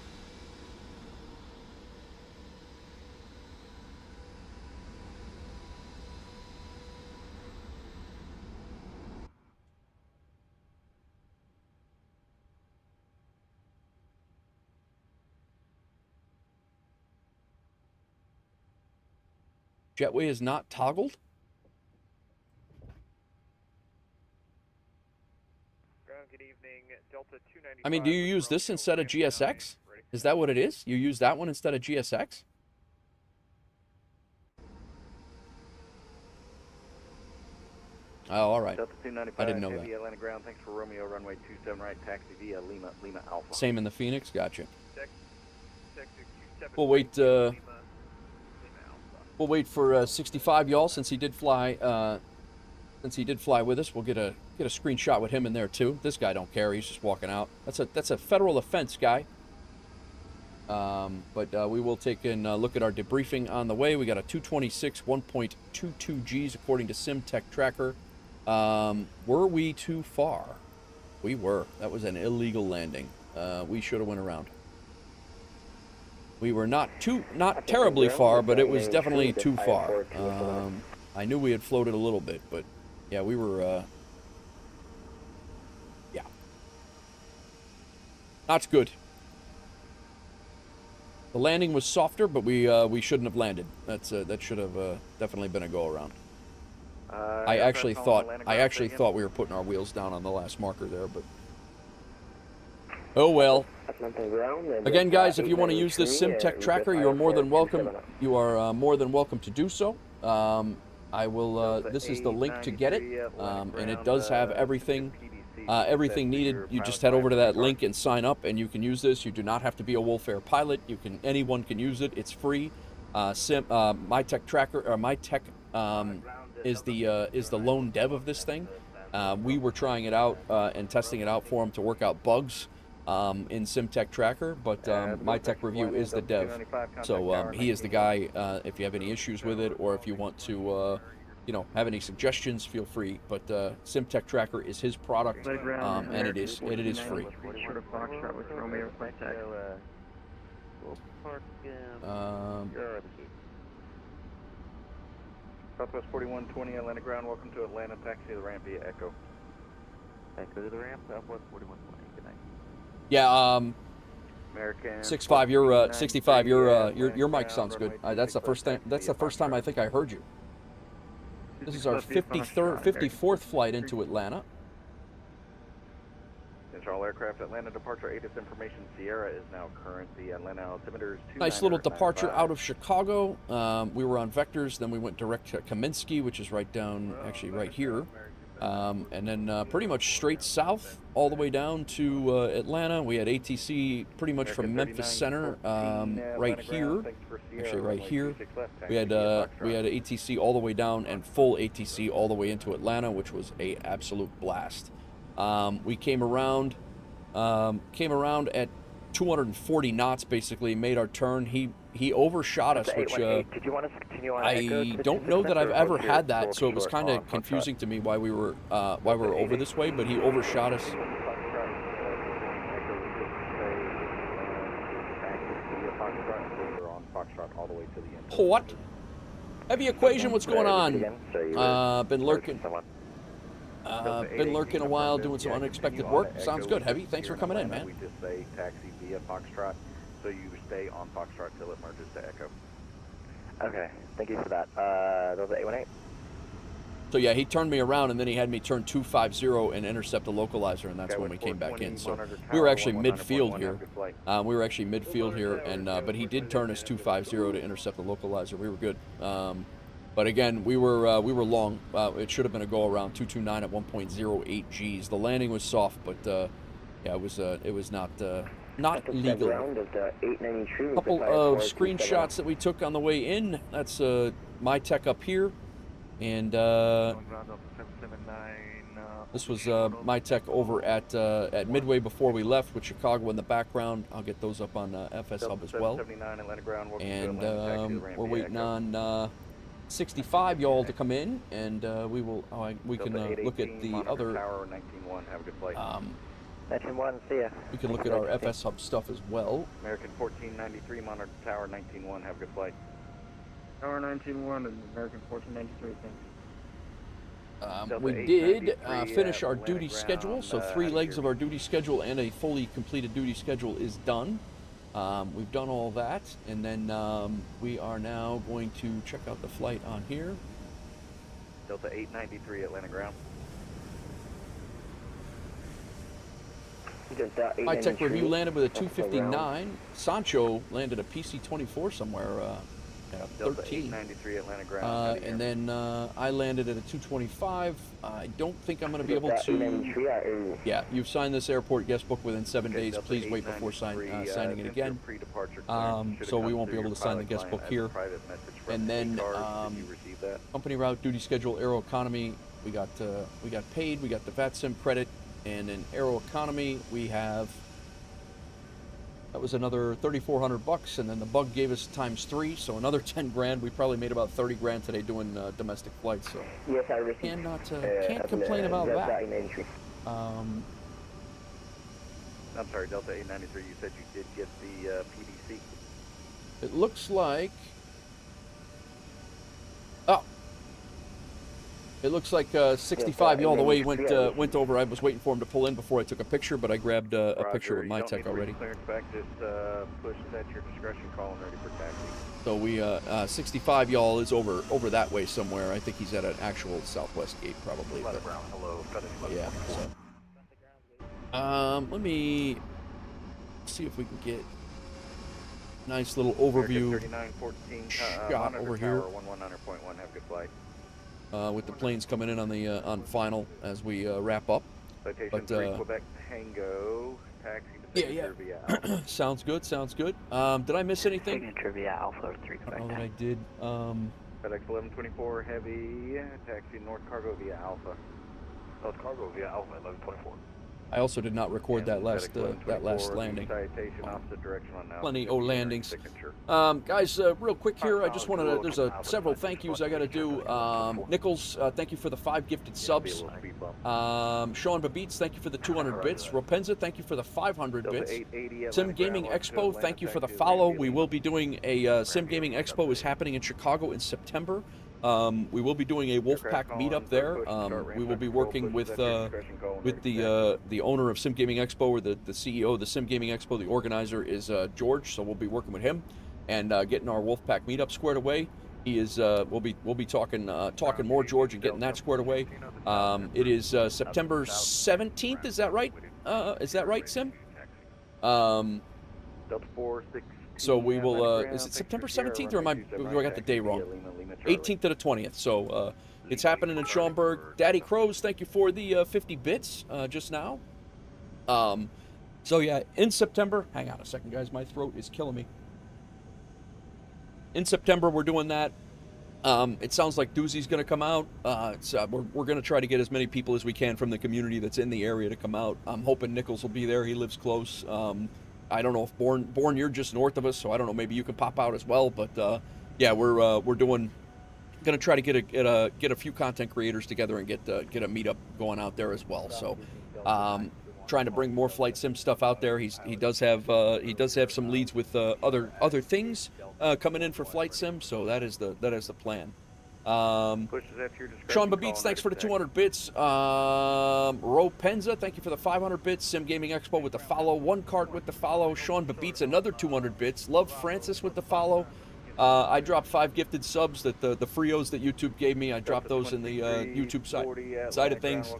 Jetway is not toggled? Good evening, Delta 295. I mean, do you use this instead of GSX? Is that what it is? You use that one instead of GSX? Oh, all right. Delta 295, I didn't know heavy that. Atlanta ground, thanks for Romeo, runway 27 right, taxi via Lima Alpha. Same in the Phoenix? Gotcha. We'll We'll wait for 65, y'all, since he did fly with us. We'll get a screenshot with him in there too. This guy don't care. He's just walking out. That's a federal offense, guy. But we will take a look at our debriefing on the way. We got a 226 1.22 Gs according to SimTech Tracker. Were we too far? We were. That was an illegal landing. We should have went around. We were not terribly far, but it was definitely too far. I knew we had floated a little bit, but yeah, we were. Yeah, not good. The landing was softer, but we shouldn't have landed. That should have definitely been a go around. I actually thought we were putting our wheels down on the last marker there, but oh well. Again, guys, if you want to use this SimTech Tracker, you're more than welcome. You are more than welcome to do so. I will. This is the link to get it, and it does have everything needed. You just head over to that link and sign up, and you can use this. You do not have to be a WolfAir pilot. Anyone can use it. It's free. MyTech Tracker or MyTech is the lone dev of this thing. We were trying it out and testing it out for him to work out bugs in SimTech Tracker, but MyTech Review is the dev. So he is the guy. If you have any issues with it, or if you want to have any suggestions, feel free. But SimTech Tracker is his product, and it is free. Southwest 4120 Atlanta ground, welcome to Atlanta, taxi to the ramp via Echo. Echo to the ramp, Southwest 4120, good night. Yeah, American 65. Your 65. Your mic sounds good. That's the first time. That's the first time I think I heard you. This is our 54th flight into Atlanta. Central aircraft Atlanta departure ATIS information Sierra is now current. The Atlanta altimeter is 29. Nice little departure out of Chicago. We were on vectors, then we went direct to Kaminsky, which is right down, actually right here. And then pretty much straight south all the way down to Atlanta. We had ATC pretty much from Memphis Center right here. Actually right here. We had ATC all the way down and full ATC all the way into Atlanta, which was a absolute blast. We came around at 240 knots basically, made our turn. He overshot us, which I don't know that I've ever had that, so it was kind of confusing to me why we were over this way, but he overshot us. What? Heavy Equation, what's going on? Been lurking. Been lurking a while, doing some unexpected work. Sounds good, Heavy. Thanks for coming in, man. We just say taxi via Foxtrot, so you stay on Foxtrot till it merges to Echo. Okay, thank you for that. Delta 818. So yeah, he turned me around and then he had me turn 250 and intercept the localizer, and that's when we came back in. So we were actually midfield here. And but he did turn us 250 to intercept the localizer. We were good. But again, we were long. It should have been a go around 229 at 1.08 Gs. The landing was soft, but yeah, it was not legal. A couple of screenshots that we took on the way in. That's my tech up here, and this was my tech over at Midway before we left with Chicago in the background. I'll get those up on FSHub as well. And we're waiting on 65 y'all to come in, and we can look at the other. Tower 19-1, have a good flight. 19-1, see ya. We can look at our FSHub stuff as well. American 1493, Monarch Tower 19-1, have a good flight. Tower 19-1 and American 1493, thanks. We did finish our duty schedule, so 3 legs of our duty schedule and a fully completed duty schedule is done. We've done all that, and then we are now going to check out the flight on here. Delta 893, Atlanta ground. My tech review landed with a 259. Sancho landed a PC-24 somewhere at a 13. Atlanta ground. And then I landed at a 225. I don't think I'm going to be able to. Yeah, you've signed this airport guest book within 7 days. Please wait before signing it again. So we won't be able to sign the guest book here. And then company route, duty schedule, Aeroconomy. We got paid. We got the VATSIM credit. And in Aeroconomy, we have, that was another $3,400, and then the bug gave us ×3, so another 10 grand. We probably made about 30 grand today doing domestic flights. So yes, I received. Can't complain about that. I'm sorry, Delta 893. You said you did get the PDC. It looks like. It looks like 65 y'all the way he went over. I was waiting for him to pull in before I took a picture, but I grabbed a picture with my tech already. Clearance back, just push at your discretion, call and ready for taxi. So we 65 y'all is over that way somewhere. I think he's at an actual southwest gate probably. But, yeah. So. Let me see if we can get a nice little overview shot over here. 119.1, have a good flight. With the planes coming in on final as we wrap up. Citation 3 Quebec Tango, taxi to Signature via Alpha. Sounds good. Did I miss anything? Signature via Alpha 3 Quebec. Oh, that I did. FedEx 1124 Heavy, taxi North Cargo via Alpha. North Cargo via Alpha 1124. I also did not record that last landing. Plenty of landings. Guys, real quick here, I just wanted to, there's several thank yous I got to do. Nichols, thank you for the 5 gifted subs. Sean Babitz, thank you for the 200 bits. Ropenza, thank you for the 500 bits. Sim Gaming Expo, thank you for the follow. We will be doing a Sim Gaming Expo is happening in Chicago in September. We will be doing a Wolfpack meetup there. We will be working with the owner of Sim Gaming Expo, or the CEO of the Sim Gaming Expo. The organizer is George, so we'll be working with him and getting our Wolfpack meetup squared away. He is we'll be talking more George and getting that squared away. It is September 17th. Is that right? Is that right, Sim? Delta 46. So we will. Is it September 17th, or I got the day wrong? 18th to the 20th. So it's happening in Schaumburg. Daddy Crows, thank you for the 50 bits just now. So yeah, in September. Hang on a second, guys. My throat is killing me. In September, we're doing that. It sounds like Doozy's going to come out. We're going to try to get as many people as we can from the community that's in the area to come out. I'm hoping Nichols will be there. He lives close. I don't know if Born, you're just north of us, so I don't know. Maybe you can pop out as well. But yeah, we're going to try to get a few content creators together and get a meetup going out there as well. So trying to bring more flight sim stuff out there. He does have some leads with other things coming in for flight sim. So that is the plan. Pushes at your discretion. Sean Babitz, thanks for the 200 bits. Ro Penza, thank you for the 500 bits. Sim Gaming Expo with the follow. One Cart with the follow. Sean Babitz, another 200 bits. Love Francis with the follow. I dropped 5 gifted subs that the Frios that YouTube gave me. I dropped those in the YouTube side of things.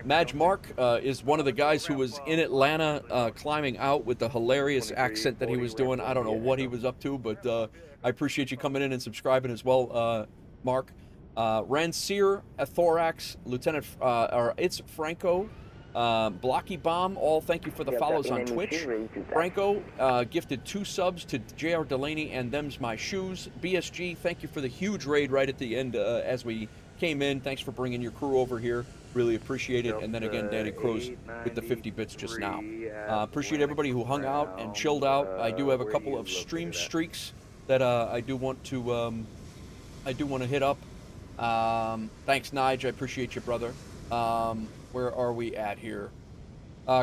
Madge Mark is one of the guys who was in Atlanta climbing out with the hilarious accent that he was doing. I don't know what he was up to, but I appreciate you coming in and subscribing as well, Mark. Rancier, Thorax, Lieutenant, it's Franco, Blocky Bomb, all thank you for the follows on Twitch. Franco gifted 2 subs to JR Delaney and Them's My Shoes. BSG, thank you for the huge raid right at the end as we came in. Thanks for bringing your crew over here. Really appreciate it. And then again, Danny Crows with the 50 bits just now. Appreciate everybody who hung out and chilled out. I do have a couple of stream streaks that I do want to hit up. Thanks, Nige. I appreciate you, brother. Where are we at here?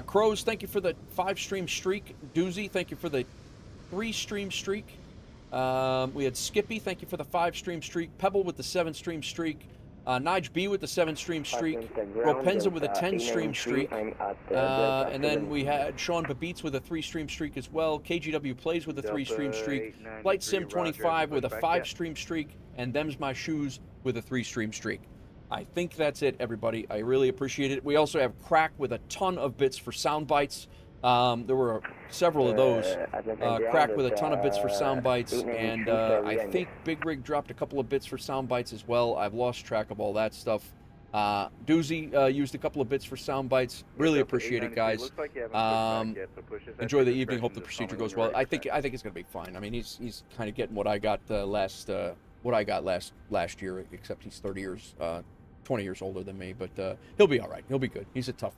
Crows, thank you for the 5-stream streak. Doozy, thank you for the 3-stream streak. We had Skippy, thank you for the 5-stream streak. Pebble with the 7-stream streak. Nige B with the 7-stream streak. Ropenza with a 10-stream streak. And then we had Sean Babitz with a 3-stream streak as well. KGW Plays with a 3-stream streak. Flight Sim 25 with a 5-stream streak. And Them's My Shoes with a 3-stream streak. I think that's it, everybody. I really appreciate it. We also have Crack with a ton of bits for sound bites. There were several of those. Crack with a ton of bits for sound bites, and I think Big Rig dropped a couple of bits for sound bites as well. I've lost track of all that stuff. Doozy used a couple of bits for sound bites. Really appreciate it, guys. Enjoy the evening. Hope the procedure goes well. I think it's gonna be fine. I mean, he's kind of getting what I got last year, except he's 20 years older than me. But he'll be all right. He'll be good. He's a tough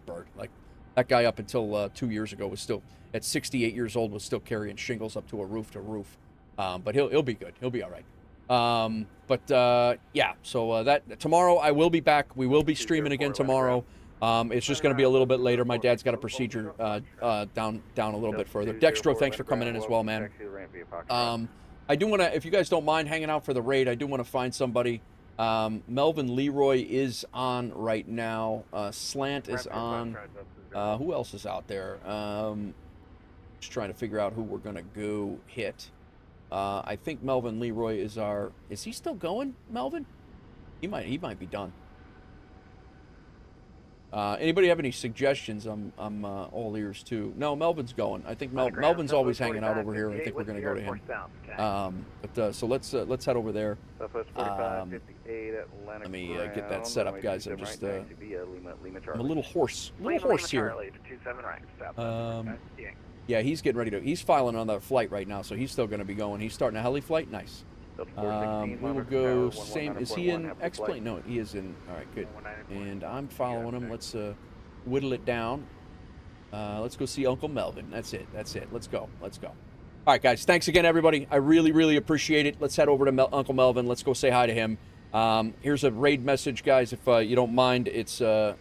bird. Like that guy up until 2 years ago was still at 68 years old was still carrying shingles up to roof. But he'll be good. He'll be all right. Yeah. So that tomorrow I will be back. We will be streaming again tomorrow. It's just going to be a little bit later. My dad's got a procedure down a little bit further. Dextro, thanks for coming in as well, man. I do want to, if you guys don't mind hanging out for the raid, I do want to find somebody. Melvin Leroy is on right now. Slant is on. Who else is out there? Just trying to figure out who we're going to go hit. I think Melvin Leroy is our... Is he still going, Melvin? He might be done. Anybody have any suggestions? I'm all ears too. No, Melvin's going. I think Melvin's always hanging out over here. I think we're going to go to him. So let's head over there. Let me get that set up, guys. I'm just I'm a little hoarse here. Yeah, he's getting ready to. He's filing on the flight right now, so he's still going to be going. He's starting a heli flight. Nice. We will go same. Is he in X-plane? No, he is in. All right, good. And I'm following him. Let's whittle it down. Let's go see Uncle Melvin. That's it. Let's go. All right, guys. Thanks again, everybody. I really, really appreciate it. Let's head over to Uncle Melvin. Let's go say hi to him. Here's a raid message, guys. If you don't mind, it's a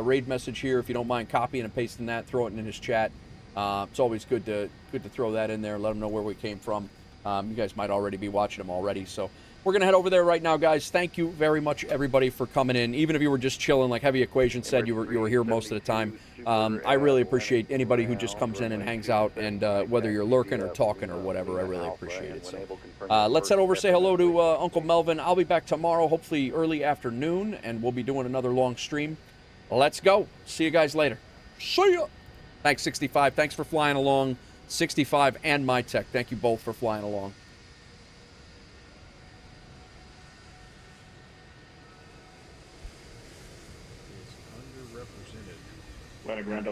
raid message here. If you don't mind copying and pasting that, throw it in his chat. It's always good to throw that in there. Let him know where we came from. You guys might already be watching them already. So we're going to head over there right now, guys. Thank you very much, everybody, for coming in. Even if you were just chilling, like Heavy Equation said, you were here most of the time. I really appreciate anybody who just comes in and hangs out, and whether you're lurking or talking or whatever, I really appreciate it. So let's head over, say hello to Uncle Melvin. I'll be back tomorrow, hopefully early afternoon, and we'll be doing another long stream. Let's go. See you guys later. See ya. Thanks, 65. Thanks for flying along. 65 and my tech. Thank you both for flying along. Underrepresented.